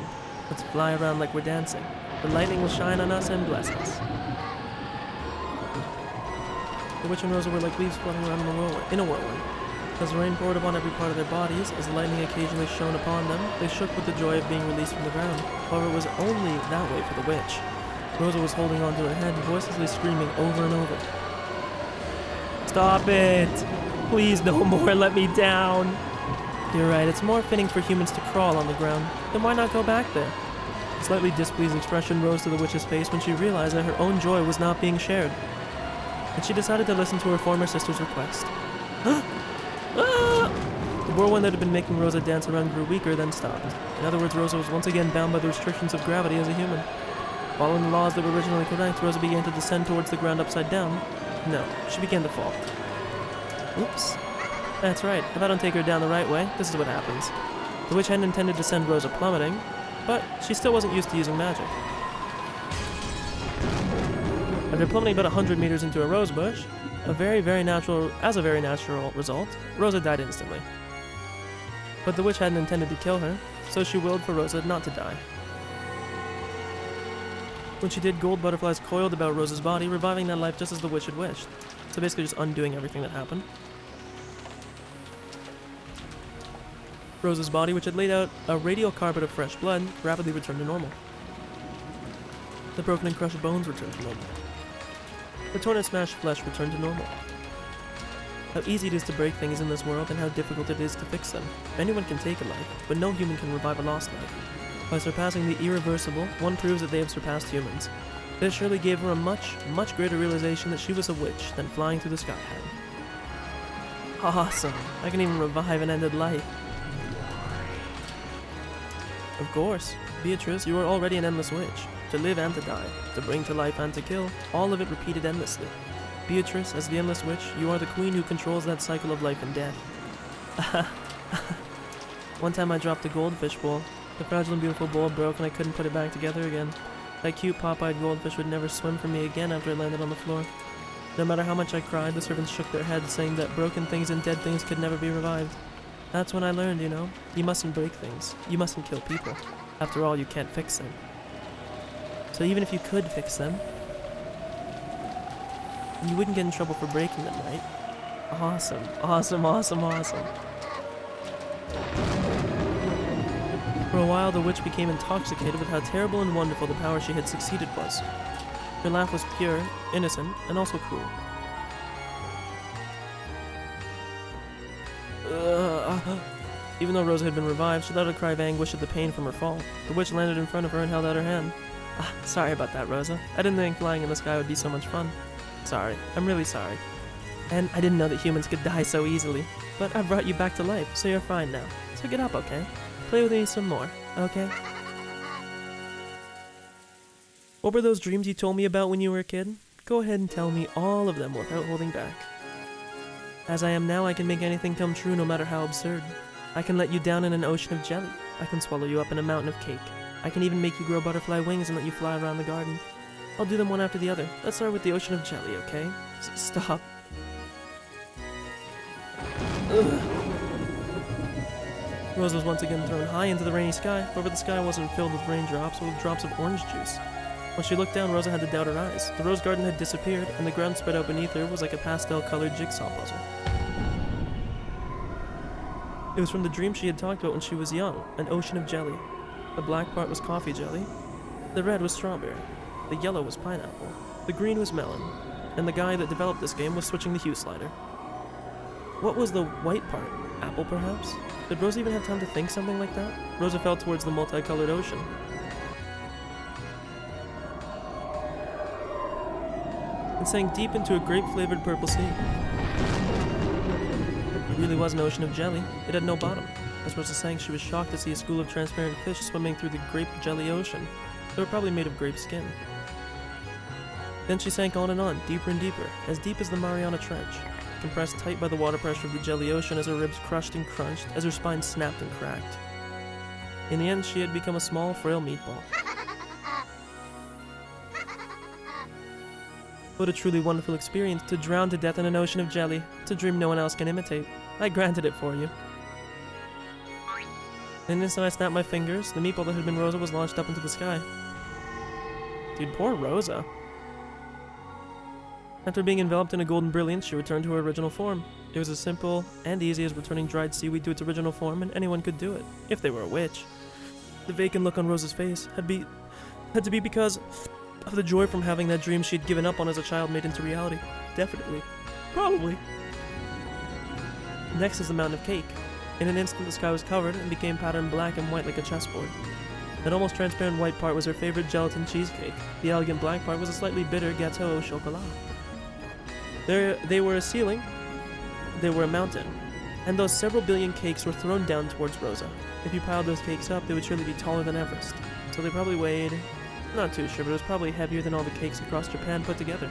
Speaker 1: Let's fly around like we're dancing. The lightning will shine on us and bless us. The witch and Rosa were like leaves floating around in a whirlwind. As the rain poured upon every part of their bodies, as the lightning occasionally shone upon them, they shook with the joy of being released from the ground. However, it was only that way for the witch. Rosa was holding onto her head, voicelessly screaming over and over. Stop it! Please no more, let me down! You're right, it's more fitting for humans to crawl on the ground. Then why not go back there? A slightly displeased expression rose to the witch's face when she realized that her own joy was not being shared. And she decided to listen to her former sister's request. The whirlwind that had been making Rosa dance around grew weaker, then stopped. In other words, Rosa was once again bound by the restrictions of gravity as a human. Following the laws that were originally correct, Rosa began to descend towards the ground upside down. No, she began to fall. Oops. That's right, if I don't take her down the right way, this is what happens. The witch hadn't intended to send Rosa plummeting, but she still wasn't used to using magic. After plummeting about 100 meters into a rose bush, as a very natural result, Rosa died instantly. But the witch hadn't intended to kill her, so she willed for Rosa not to die. When she did, gold butterflies coiled about Rosa's body, reviving that life just as the witch had wished. So basically just undoing everything that happened. Rosa's body, which had laid out a radial carpet of fresh blood, rapidly returned to normal. The broken and crushed bones returned to normal. The torn and smashed flesh returned to normal. How easy it is to break things in this world and how difficult it is to fix them. Anyone can take a life, but no human can revive a lost life. By surpassing the irreversible, one proves that they have surpassed humans. This surely gave her a much, much greater realization that she was a witch than flying through the sky had. Awesome! I can even revive an ended life. Of course, Beatrice, you are already an endless witch. To live and to die, to bring to life and to kill, all of it repeated endlessly. Beatrice, as the endless witch, you are the queen who controls that cycle of life and death. One time I dropped a goldfish bowl. The fragile and beautiful bowl broke and I couldn't put it back together again. That cute pop-eyed goldfish would never swim for me again after it landed on the floor. No matter how much I cried, the servants shook their heads, saying that broken things and dead things could never be revived. That's when I learned, you know, you mustn't break things. You mustn't kill people. After all, you can't fix them. So even if you could fix them, you wouldn't get in trouble for breaking them, right? Awesome, awesome, awesome, awesome. For a while, the witch became intoxicated with how terrible and wonderful the power she had succeeded was. Her laugh was pure, innocent, and also cruel. Even though Rosa had been revived, she let out a cry of anguish at the pain from her fall. The witch landed in front of her and held out her hand. Sorry about that, Rosa. I didn't think flying in the sky would be so much fun. Sorry. I'm really sorry. And I didn't know that humans could die so easily. But I brought you back to life, so you're fine now. So get up, okay? Play with me some more, okay? What were those dreams you told me about when you were a kid? Go ahead and tell me all of them without holding back. As I am now, I can make anything come true no matter how absurd. I can let you down in an ocean of jelly. I can swallow you up in a mountain of cake. I can even make you grow butterfly wings and let you fly around the garden. I'll do them one after the other. Let's start with the ocean of jelly, okay? Stop. Ugh. Rose was once again thrown high into the rainy sky, however the sky wasn't filled with raindrops, but with drops of orange juice. When she looked down, Rosa had to doubt her eyes. The rose garden had disappeared, and the ground spread out beneath her was like a pastel-colored jigsaw puzzle. It was from the dream she had talked about when she was young, an ocean of jelly. The black part was coffee jelly, the red was strawberry, the yellow was pineapple, the green was melon, and the guy that developed this game was switching the hue slider. What was the white part? Apple, perhaps? Did Rosa even have time to think something like that? Rosa fell towards the multicolored ocean. And sank deep into a grape-flavored purple sea. It really was an ocean of jelly. It had no bottom. As Rosa sank, she was shocked to see a school of transparent fish swimming through the grape jelly ocean. They were probably made of grape skin. Then she sank on, deeper and deeper, as deep as the Mariana Trench, compressed tight by the water pressure of the jelly ocean as her ribs crushed and crunched, as her spine snapped and cracked. In the end, she had become a small, frail meatball. What a truly wonderful experience to drown to death in an ocean of jelly. It's a dream no one else can imitate. I granted it for you. In an instant I snapped my fingers. The meatball that had been Rosa was launched up into the sky. Dude, poor Rosa. After being enveloped in a golden brilliance, she returned to her original form. It was as simple and easy as returning dried seaweed to its original form, and anyone could do it, if they were a witch. The vacant look on Rosa's face had to be because of the joy from having that dream she had given up on as a child made into reality. Definitely. Probably. Next is the mountain of cake. In an instant the sky was covered and became patterned black and white like a chessboard. That almost transparent white part was her favorite gelatin cheesecake. The elegant black part was a slightly bitter gâteau au chocolat. They were a ceiling, they were a mountain, and those several billion cakes were thrown down towards Rosa. If you piled those cakes up, they would surely be taller than Everest. So they probably weighed, not too sure, but it was probably heavier than all the cakes across Japan put together.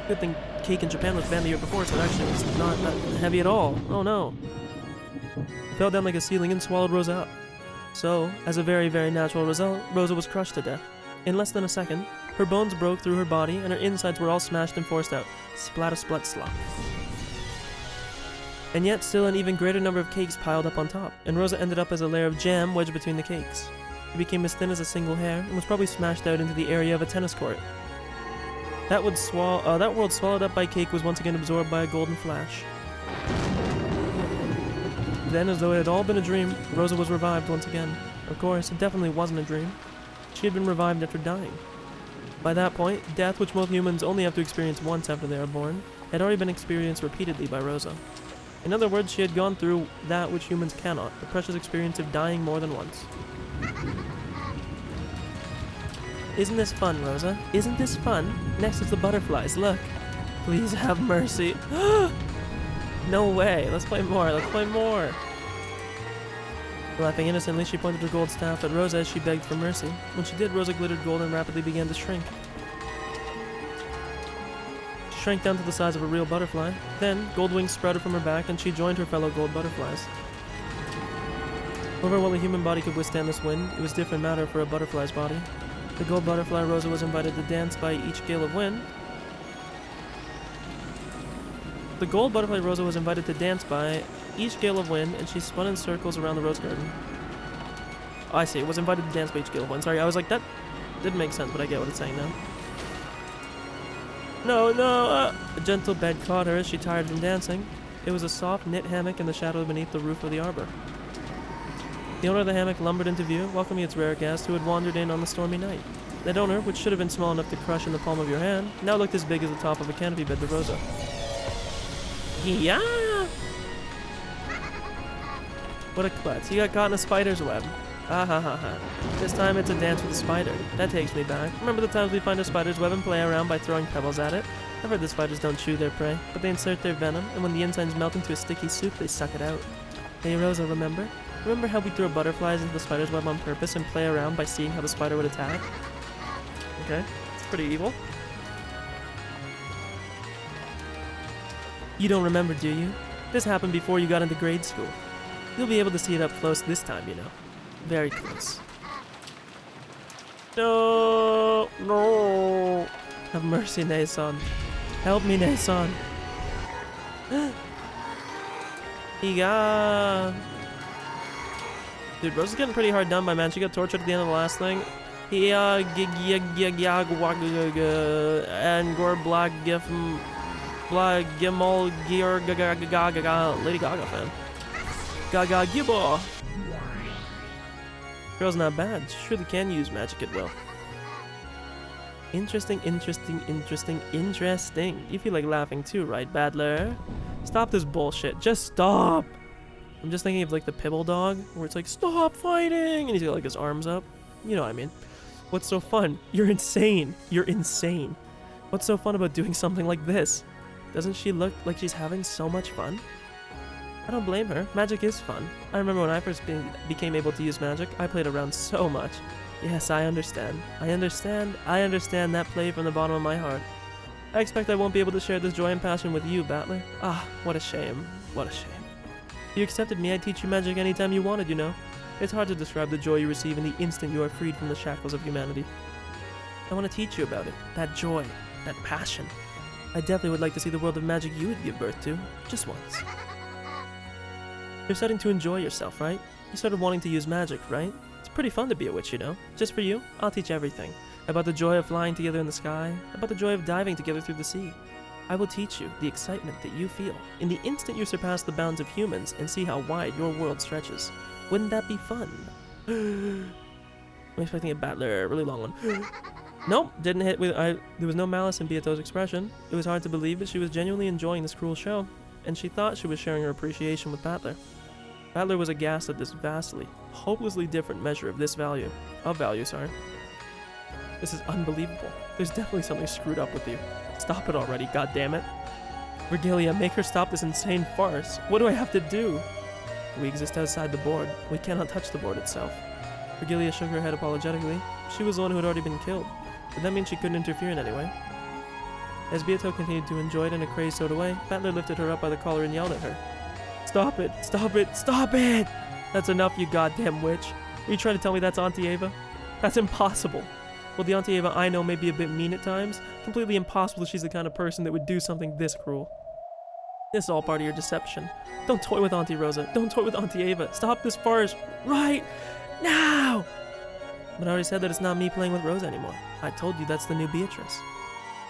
Speaker 1: Good thing cake in Japan was banned the year before, so it actually was not that heavy at all. Oh no. It fell down like a ceiling and swallowed Rosa up. So, as a very, very natural result, Rosa was crushed to death. In less than a second, her bones broke through her body and her insides were all smashed and forced out. Splat-a-splat-slop. And yet, still an even greater number of cakes piled up on top, and Rosa ended up as a layer of jam wedged between the cakes. It became as thin as a single hair and was probably smashed out into the area of a tennis court. That world swallowed up by cake was once again absorbed by a golden flash. Then, as though it had all been a dream, Rosa was revived once again. Of course, it definitely wasn't a dream. She had been revived after dying. By that point, death, which most humans only have to experience once after they are born, had already been experienced repeatedly by Rosa. In other words, she had gone through that which humans cannot, the precious experience of dying more than once. Isn't this fun, Rosa? Isn't this fun? Next is the butterflies, look. Please have mercy. No way. Let's play more. Let's play more. Laughing innocently, she pointed her gold staff at Rosa as she begged for mercy. When she did, Rosa glittered gold and rapidly began to shrink. She shrank down to the size of a real butterfly. Then, gold wings sprouted from her back and she joined her fellow gold butterflies. However, while a human body could withstand this wind, it was different matter for a butterfly's body. The gold butterfly Rosa was invited to dance by each gale of wind. The gold butterfly Rosa was invited to dance by each gale of wind, and she spun in circles around the rose garden. Oh, I see. It was invited to dance by each gale of wind. Sorry, I was like, that didn't make sense, but I get what it's saying now. No! A gentle bed caught her as she tired from dancing. It was a soft knit hammock in the shadow beneath the roof of the arbor. The owner of the hammock lumbered into view, welcoming its rare guest who had wandered in on the stormy night. That owner, which should have been small enough to crush in the palm of your hand, now looked as big as the top of a canopy bed to Rosa. Yeah! What a klutz. He got caught in a spider's web. Ah ha ha ha. This time it's a dance with a spider. That takes me back. Remember the times we find a spider's web and play around by throwing pebbles at it? I've heard the spiders don't chew their prey, but they insert their venom, and when the insides melt into a sticky soup, they suck it out. Hey Rosa, remember? Remember how we throw butterflies into the spider's web on purpose and play around by seeing how the spider would attack? Okay, it's pretty evil. You don't remember, do you? This happened before you got into grade school. You'll be able to see it up close this time, you know. Very close. No! No! Have mercy, Nason. Help me, Nason. Higa! Dude, Rose is getting pretty hard done by, man. She got tortured at the end of the last thing. And Gore Black Gif Black Gimel Gear Gaga Lady Gaga fan. Gaga Gibba! Girl's not bad. She surely can use magic at will. Interesting, interesting, interesting, interesting. You feel like laughing too, right, Battler? Stop this bullshit. Just stop! I'm just thinking of like the Pibble dog, where it's like, stop fighting! And he's got like his arms up. You know what I mean. What's so fun? You're insane. You're insane. What's so fun about doing something like this? Doesn't she look like she's having so much fun? I don't blame her. Magic is fun. I remember when I first became able to use magic, I played around so much. Yes, I understand. I understand that play from the bottom of my heart. I expect I won't be able to share this joy and passion with you, Battler. Ah, what a shame. What a shame. If you accepted me, I'd teach you magic anytime you wanted, you know. It's hard to describe the joy you receive in the instant you are freed from the shackles of humanity. I want to teach you about it. That joy. That passion. I definitely would like to see the world of magic you would give birth to. Just once. You're starting to enjoy yourself, right? You started wanting to use magic, right? It's pretty fun to be a witch, you know? Just for you, I'll teach everything. About the joy of flying together in the sky, about the joy of diving together through the sea. I will teach you the excitement that you feel in the instant you surpass the bounds of humans and see how wide your world stretches. Wouldn't that be fun? I'm expecting a Battler, a really long one. Nope, didn't hit with... there was no malice in Beato's expression. It was hard to believe, but she was genuinely enjoying this cruel show, and she thought she was sharing her appreciation with Battler. Battler was aghast at this vastly, hopelessly different measure of value. This is unbelievable. There's definitely something screwed up with you. Stop it already, goddammit. Virgilia, make her stop this insane farce. What do I have to do? We exist outside the board. We cannot touch the board itself. Virgilia shook her head apologetically. She was the one who had already been killed. But that means she couldn't interfere in any way. As Beato continued to enjoy it in a crazed sort of way, Battler lifted her up by the collar and yelled at her. Stop it! Stop it! Stop it! That's enough, you goddamn witch. Are you trying to tell me that's Auntie Ava? That's impossible. Well, the Auntie Ava I know may be a bit mean at times. Completely impossible she's the kind of person that would do something this cruel. This is all part of your deception. Don't toy with Auntie Rosa. Don't toy with Auntie Ava. Stop this farce right now! But I already said that it's not me playing with Rosa anymore. I told you that's the new Beatrice.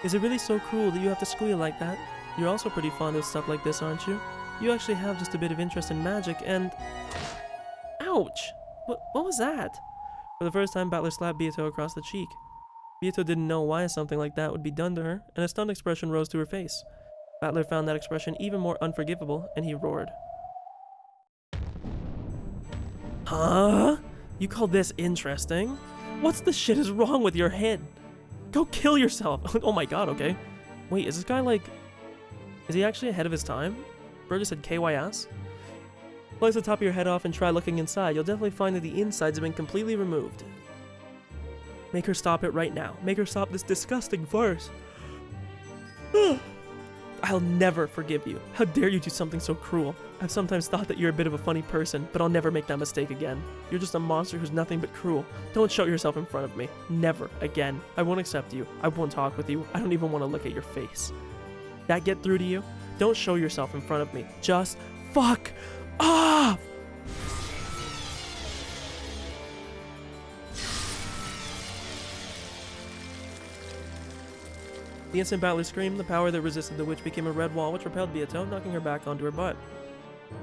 Speaker 1: Is it really so cruel that you have to squeal like that? You're also pretty fond of stuff like this, aren't you? You actually have just a bit of interest in magic and... Ouch! What was that? For the first time, Battler slapped Beato across the cheek. Beato didn't know why something like that would be done to her, and a stunned expression rose to her face. Battler found that expression even more unforgivable, and he roared. Huh? You call this interesting? What's the shit is wrong with your head? Go kill yourself! Oh my god, okay. Wait, is this guy like... Is he actually ahead of his time? Burger said KYS? Slice the top of your head off and try looking inside. You'll definitely find that the insides have been completely removed. Make her stop it right now. Make her stop this disgusting farce. I'll never forgive you. How dare you do something so cruel? I've sometimes thought that you're a bit of a funny person, but I'll never make that mistake again. You're just a monster who's nothing but cruel. Don't show yourself in front of me. Never again. I won't accept you. I won't talk with you. I don't even want to look at your face. That get through to you? Don't show yourself in front of me. Just fuck off! The instant Battler screamed, the power that resisted the witch became a red wall which repelled Beato, knocking her back onto her butt.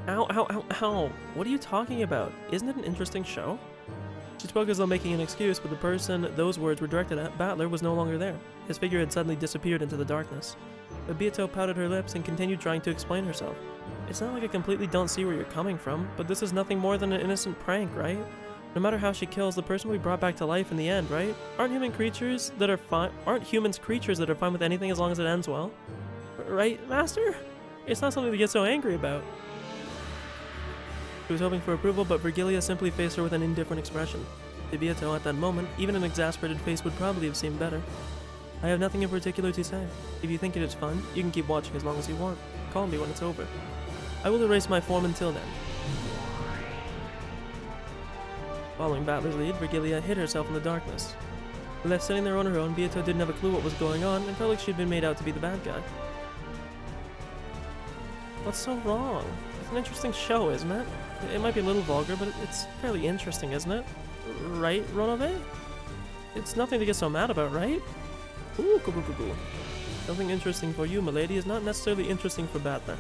Speaker 1: Ow, ow, ow, ow. What are you talking about? Isn't it an interesting show? She spoke as though making an excuse, but the person those words were directed at, Battler, was no longer there. His figure had suddenly disappeared into the darkness. But Beato pouted her lips and continued trying to explain herself. It's not like I completely don't see where you're coming from, but this is nothing more than an innocent prank, right? No matter how she kills, the person will be brought back to life in the end, right? Aren't humans creatures that are fine with anything as long as it ends well? Right, Master? It's not something to get so angry about. She was hoping for approval, but Virgilia simply faced her with an indifferent expression. To Beato at that moment, even an exasperated face would probably have seemed better. I have nothing in particular to say. If you think it is fun, you can keep watching as long as you want. Call me when it's over. I will erase my form until then. Following Battler's lead, Virgilia hid herself in the darkness. Left sitting there on her own, Beato didn't have a clue what was going on and felt like she'd been made out to be the bad guy. What's so wrong? It's an interesting show, isn't it? It might be a little vulgar, but it's fairly interesting, isn't it? Right, Ronove? It's nothing to get so mad about, right? Ooh, cool. Something interesting for you, milady, is not necessarily interesting for Battler.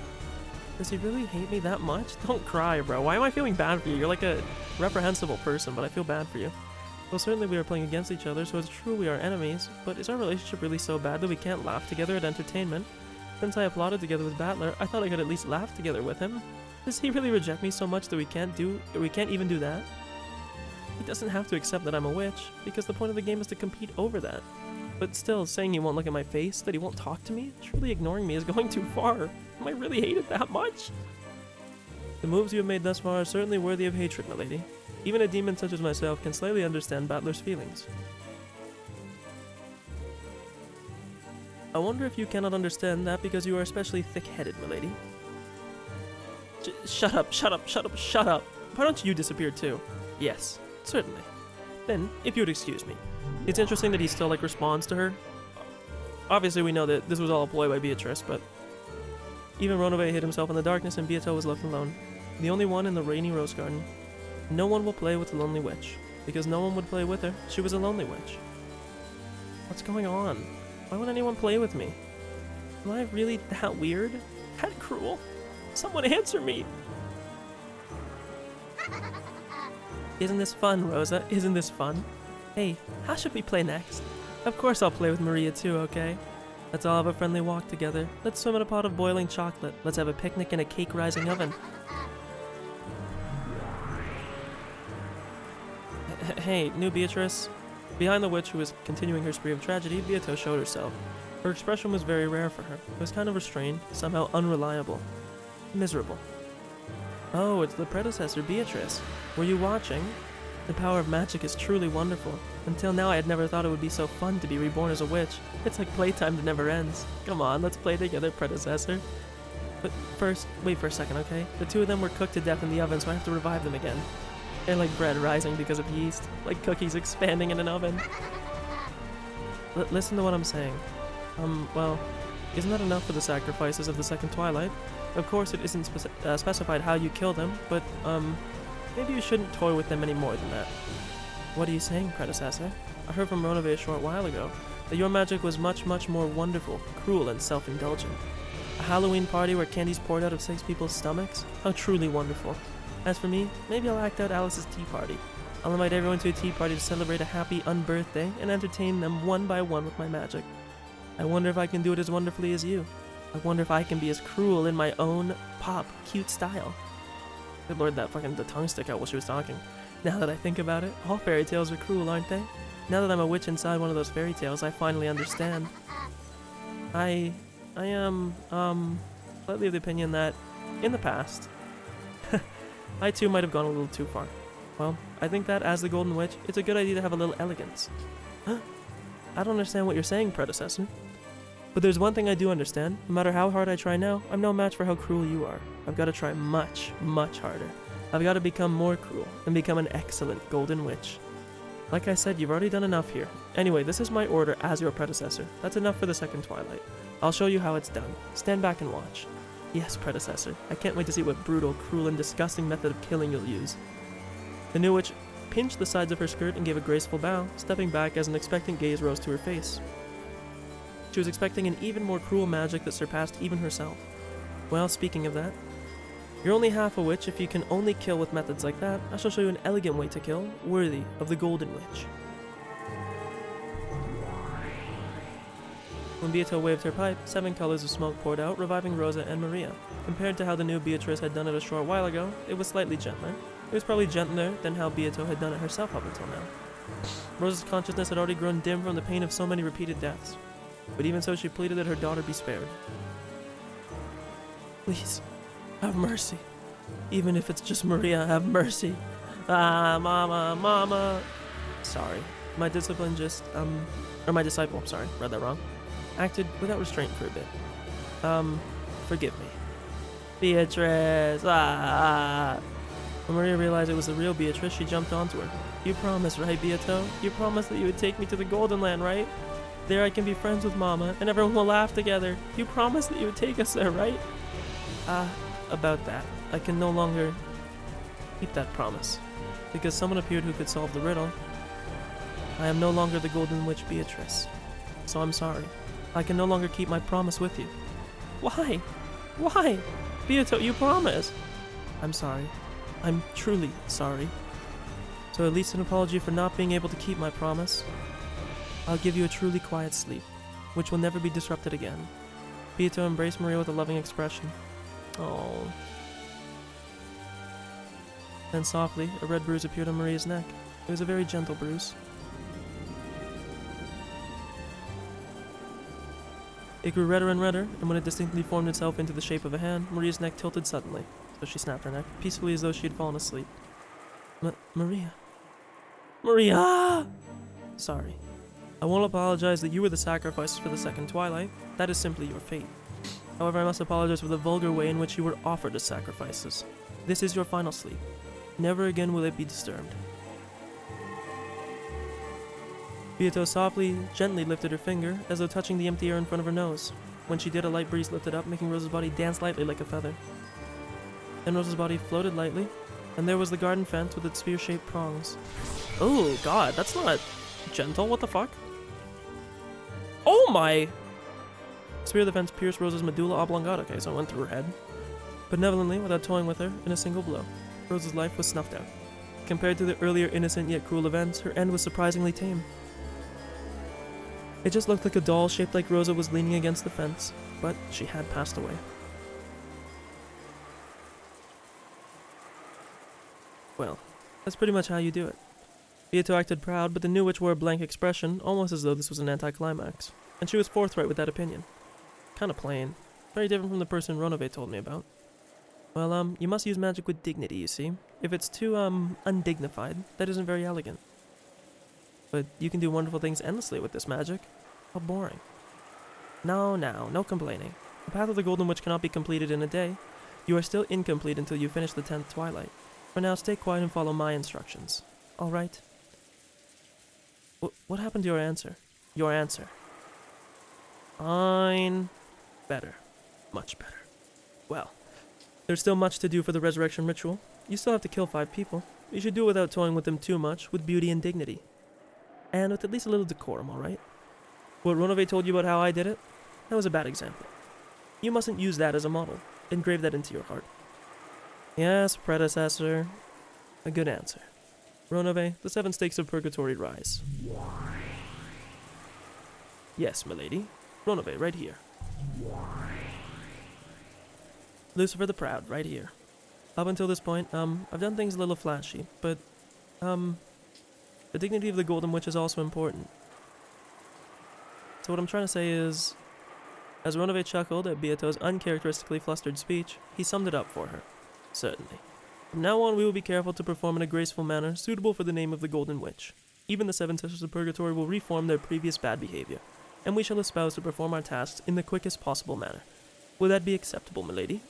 Speaker 1: Does he really hate me that much? Don't cry, bro. Why am I feeling bad for you? You're like a reprehensible person, but I feel bad for you. Well, certainly we are playing against each other, so it's true we are enemies, but is our relationship really so bad that we can't laugh together at entertainment? Since I applauded together with Battler, I thought I could at least laugh together with him. Does he really reject me so much that we can't even do that? He doesn't have to accept that I'm a witch, because the point of the game is to compete over that. But still, saying he won't look at my face, that he won't talk to me, truly ignoring me is going too far. Am I really hated that much? The moves you have made thus far are certainly worthy of hatred, milady. Even a demon such as myself can slightly understand Battler's feelings. I wonder if you cannot understand that because you are especially thick-headed, milady. Shut up. Why don't you disappear too? Yes, certainly. Then, if you would excuse me. It's interesting that he still, like, responds to her. Obviously, we know that this was all a ploy by Beatrice, but even Ronove hid himself in the darkness and Beato was left alone. The only one in the rainy rose garden. No one will play with the lonely witch, because no one would play with her. She was a lonely witch. What's going on? Why would anyone play with me? Am I really that weird? That cruel? Someone answer me! Isn't this fun, Rosa? Isn't this fun? Hey, how should we play next? Of course I'll play with Maria too, okay? Let's all have a friendly walk together. Let's swim in a pot of boiling chocolate. Let's have a picnic in a cake-rising oven. Hey, new Beatrice. Behind the witch who was continuing her spree of tragedy, Beato showed herself. Her expression was very rare for her. It was kind of restrained, somehow unreliable. Miserable. Oh, it's the predecessor, Beatrice. Were you watching? The power of magic is truly wonderful. Until now I had never thought it would be so fun to be reborn as a witch. It's like playtime that never ends. Come on, let's play together, predecessor. But first, wait for a second, okay? The two of them were cooked to death in the oven, so I have to revive them again. They're like bread rising because of yeast, like cookies expanding in an oven. Listen to what I'm saying. Well, isn't that enough for the sacrifices of the second twilight? Of course it isn't specified how you kill them, but, maybe you shouldn't toy with them any more than that. What are you saying, predecessor? I heard from Ronove a short while ago that your magic was much, much more wonderful, cruel, and self-indulgent. A Halloween party where candy's poured out of 6 people's stomachs? How truly wonderful. As for me, maybe I'll act out Alice's tea party. I'll invite everyone to a tea party to celebrate a happy unbirthday and entertain them one by one with my magic. I wonder if I can do it as wonderfully as you. I wonder if I can be as cruel in my own pop, cute style. Good lord, the tongue stick out while she was talking. Now that I think about it, all fairy tales are cruel, aren't they? Now that I'm a witch inside one of those fairy tales, I finally understand. I am, slightly of the opinion that, in the past, I too might have gone a little too far. Well, I think that, as the Golden Witch, it's a good idea to have a little elegance. I don't understand what you're saying, predecessor. But there's one thing I do understand. No matter how hard I try now, I'm no match for how cruel you are. I've got to try much, much harder. I've got to become more cruel and become an excellent Golden Witch. Like I said, you've already done enough here. Anyway, this is my order as your predecessor. That's enough for the second twilight. I'll show you how it's done. Stand back and watch. Yes, predecessor. I can't wait to see what brutal, cruel, and disgusting method of killing you'll use. The new witch pinched the sides of her skirt and gave a graceful bow, stepping back as an expectant gaze rose to her face. She was expecting an even more cruel magic that surpassed even herself. Well, speaking of that, you're only half a witch if you can only kill with methods like that. I shall show you an elegant way to kill, worthy of the Golden Witch. When Beato waved her pipe, 7 colors of smoke poured out, reviving Rosa and Maria. Compared to how the new Beatrice had done it a short while ago, it was slightly gentler. It was probably gentler than how Beato had done it herself up until now. Rosa's consciousness had already grown dim from the pain of so many repeated deaths, but even so she pleaded that her daughter be spared. Please, have mercy. Even if it's just Maria, have mercy. Ah, mama, mama. Sorry. My disciple, read that wrong, acted without restraint for a bit. Forgive me. Beatrice, When Maria realized it was the real Beatrice, she jumped onto her. You promised, right, Beato? You promised that you would take me to the Golden Land, right? There I can be friends with Mama, and everyone will laugh together. You promised that you would take us there, right? About that. I can no longer keep that promise, because someone appeared who could solve the riddle. I am no longer the Golden Witch Beatrice, so I'm sorry. I can no longer keep my promise with you. Why? Why? Beato, you promised! I'm sorry. I'm truly sorry. So at least an apology for not being able to keep my promise. I'll give you a truly quiet sleep, which will never be disrupted again. Beato embraced Maria with a loving expression. Oh. Then softly, a red bruise appeared on Maria's neck. It was a very gentle bruise. It grew redder and redder, and when it distinctly formed itself into the shape of a hand, Maria's neck tilted suddenly, so she snapped her neck, peacefully as though she had fallen asleep. Maria. Maria! Sorry. I won't apologize that you were the sacrifices for the second twilight. That is simply your fate. However, I must apologize for the vulgar way in which you were offered as sacrifices. This is your final sleep. Never again will it be disturbed. Beato softly, gently lifted her finger, as though touching the empty air in front of her nose. When she did, a light breeze lifted up, making Rosa's body dance lightly like a feather. Then Rosa's body floated lightly, and there was the garden fence with its spear-shaped prongs. Oh god, that's not gentle, what the fuck? Oh my! The spear of the fence pierced Rosa's medulla oblongata, okay, so it went through her head. Benevolently, without toying with her, in a single blow, Rosa's life was snuffed out. Compared to the earlier innocent yet cruel events, her end was surprisingly tame. It just looked like a doll shaped like Rosa was leaning against the fence, but she had passed away. Well, that's pretty much how you do it. Beato acted proud, but the new witch wore a blank expression, almost as though this was an anticlimax, and she was forthright with that opinion. Kinda plain. Very different from the person Ronove told me about. Well, you must use magic with dignity, you see. If it's too, undignified, that isn't very elegant. But you can do wonderful things endlessly with this magic. How boring. No complaining. The path of the Golden Witch cannot be completed in a day. You are still incomplete until you finish the 10th twilight. For now, stay quiet and follow my instructions. Alright? What happened to your answer? Your answer. Fine. Better. Much better. Well, there's still much to do for the resurrection ritual. You still have to kill 5 people. You should do it without toying with them too much, with beauty and dignity. And with at least a little decorum, alright? What Ronove told you about how I did it? That was a bad example. You mustn't use that as a model. Engrave that into your heart. Yes, predecessor. A good answer. Ronove, the 7 stakes of purgatory rise. Yes, milady. Ronove, right here. Lucifer the Proud, right here. Up until this point, I've done things a little flashy, but, the dignity of the Golden Witch is also important. So what I'm trying to say is, as Ronove chuckled at Beato's uncharacteristically flustered speech, he summed it up for her. Certainly. From now on, we will be careful to perform in a graceful manner suitable for the name of the Golden Witch. Even the 7 Sisters of Purgatory will reform their previous bad behavior, and we shall espouse to perform our tasks in the quickest possible manner. Will that be acceptable, milady?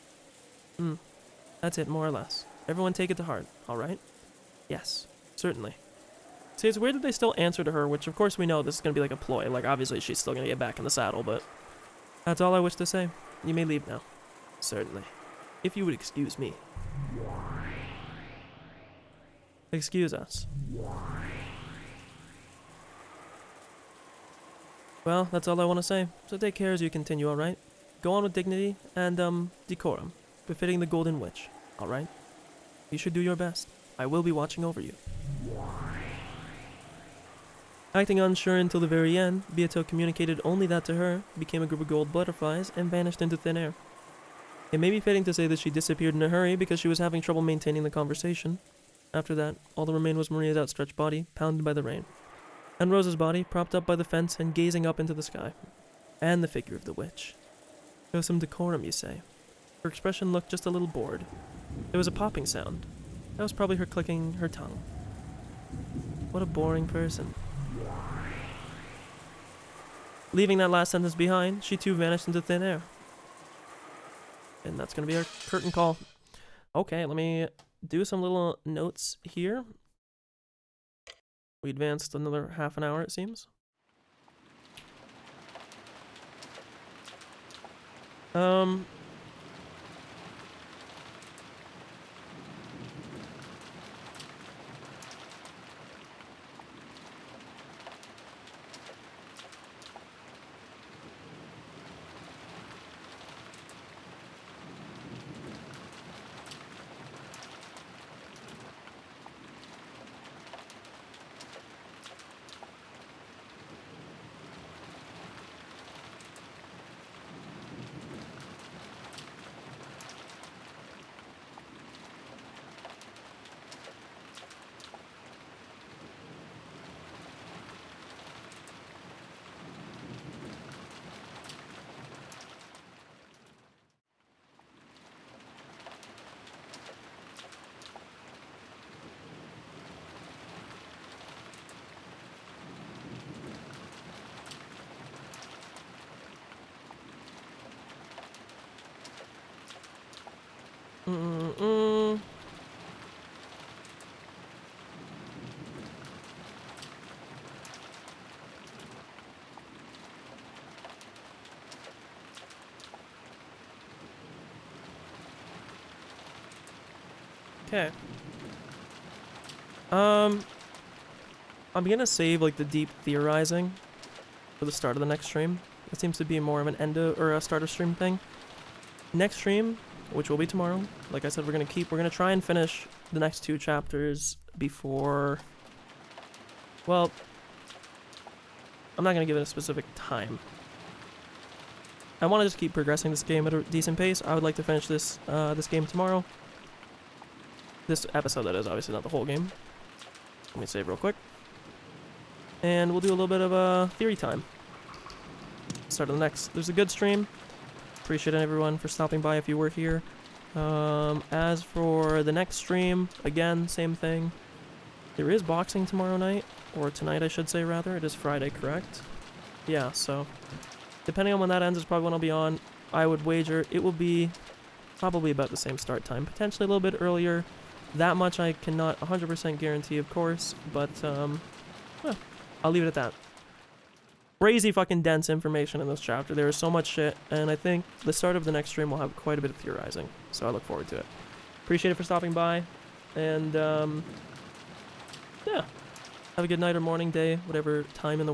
Speaker 1: That's it, more or less. Everyone take it to heart, alright? Yes, certainly. See, it's weird that they still answer to her, which of course we know this is going to be like a ploy. Like, obviously she's still going to get back in the saddle, but that's all I wish to say. You may leave now. Certainly. If you would excuse me. Excuse us. Well, that's all I want to say, so take care as you continue, alright? Go on with dignity and, decorum, befitting the Golden Witch, alright? You should do your best. I will be watching over you. Acting unsure until the very end, Beato communicated only that to her, became a group of gold butterflies, and vanished into thin air. It may be fitting to say that she disappeared in a hurry because she was having trouble maintaining the conversation, After that, all that remained was Maria's outstretched body, pounded by the rain, and Rosa's body, propped up by the fence and gazing up into the sky. And the figure of the witch. Show some decorum, you say. Her expression looked just a little bored. There was a popping sound. That was probably her clicking her tongue. What a boring person. Leaving that last sentence behind, she too vanished into thin air. And that's going to be our curtain call. Okay, let me do some little notes here. We advanced another half an hour, it seems. Okay. I'm gonna save like the deep theorizing for the start of the next stream. It seems to be more of an end or a start of stream thing. Next stream, which will be tomorrow, like I said, we're gonna try and finish the next 2 chapters before, well, I'm not gonna give it a specific time. I want to just keep progressing this game at a decent pace. I would like to finish this this game tomorrow. This episode, that is, obviously not the whole game. Let me save real quick. And we'll do a little bit of theory time. Start of the next. There's a good stream. Appreciate everyone for stopping by if you were here. As for the next stream, again, same thing. There is boxing tomorrow night, or tonight I should say rather. It is Friday, correct? Yeah, so depending on when that ends is probably when I'll be on. I would wager it will be probably about the same start time, potentially a little bit earlier. That much I cannot 100% guarantee, of course, but well, I'll leave it at that. Crazy fucking dense information in this chapter. There is so much shit, and I think the start of the next stream will have quite a bit of theorizing, so I look forward to it. Appreciate it for stopping by, and yeah, have a good night or morning, day, whatever time in the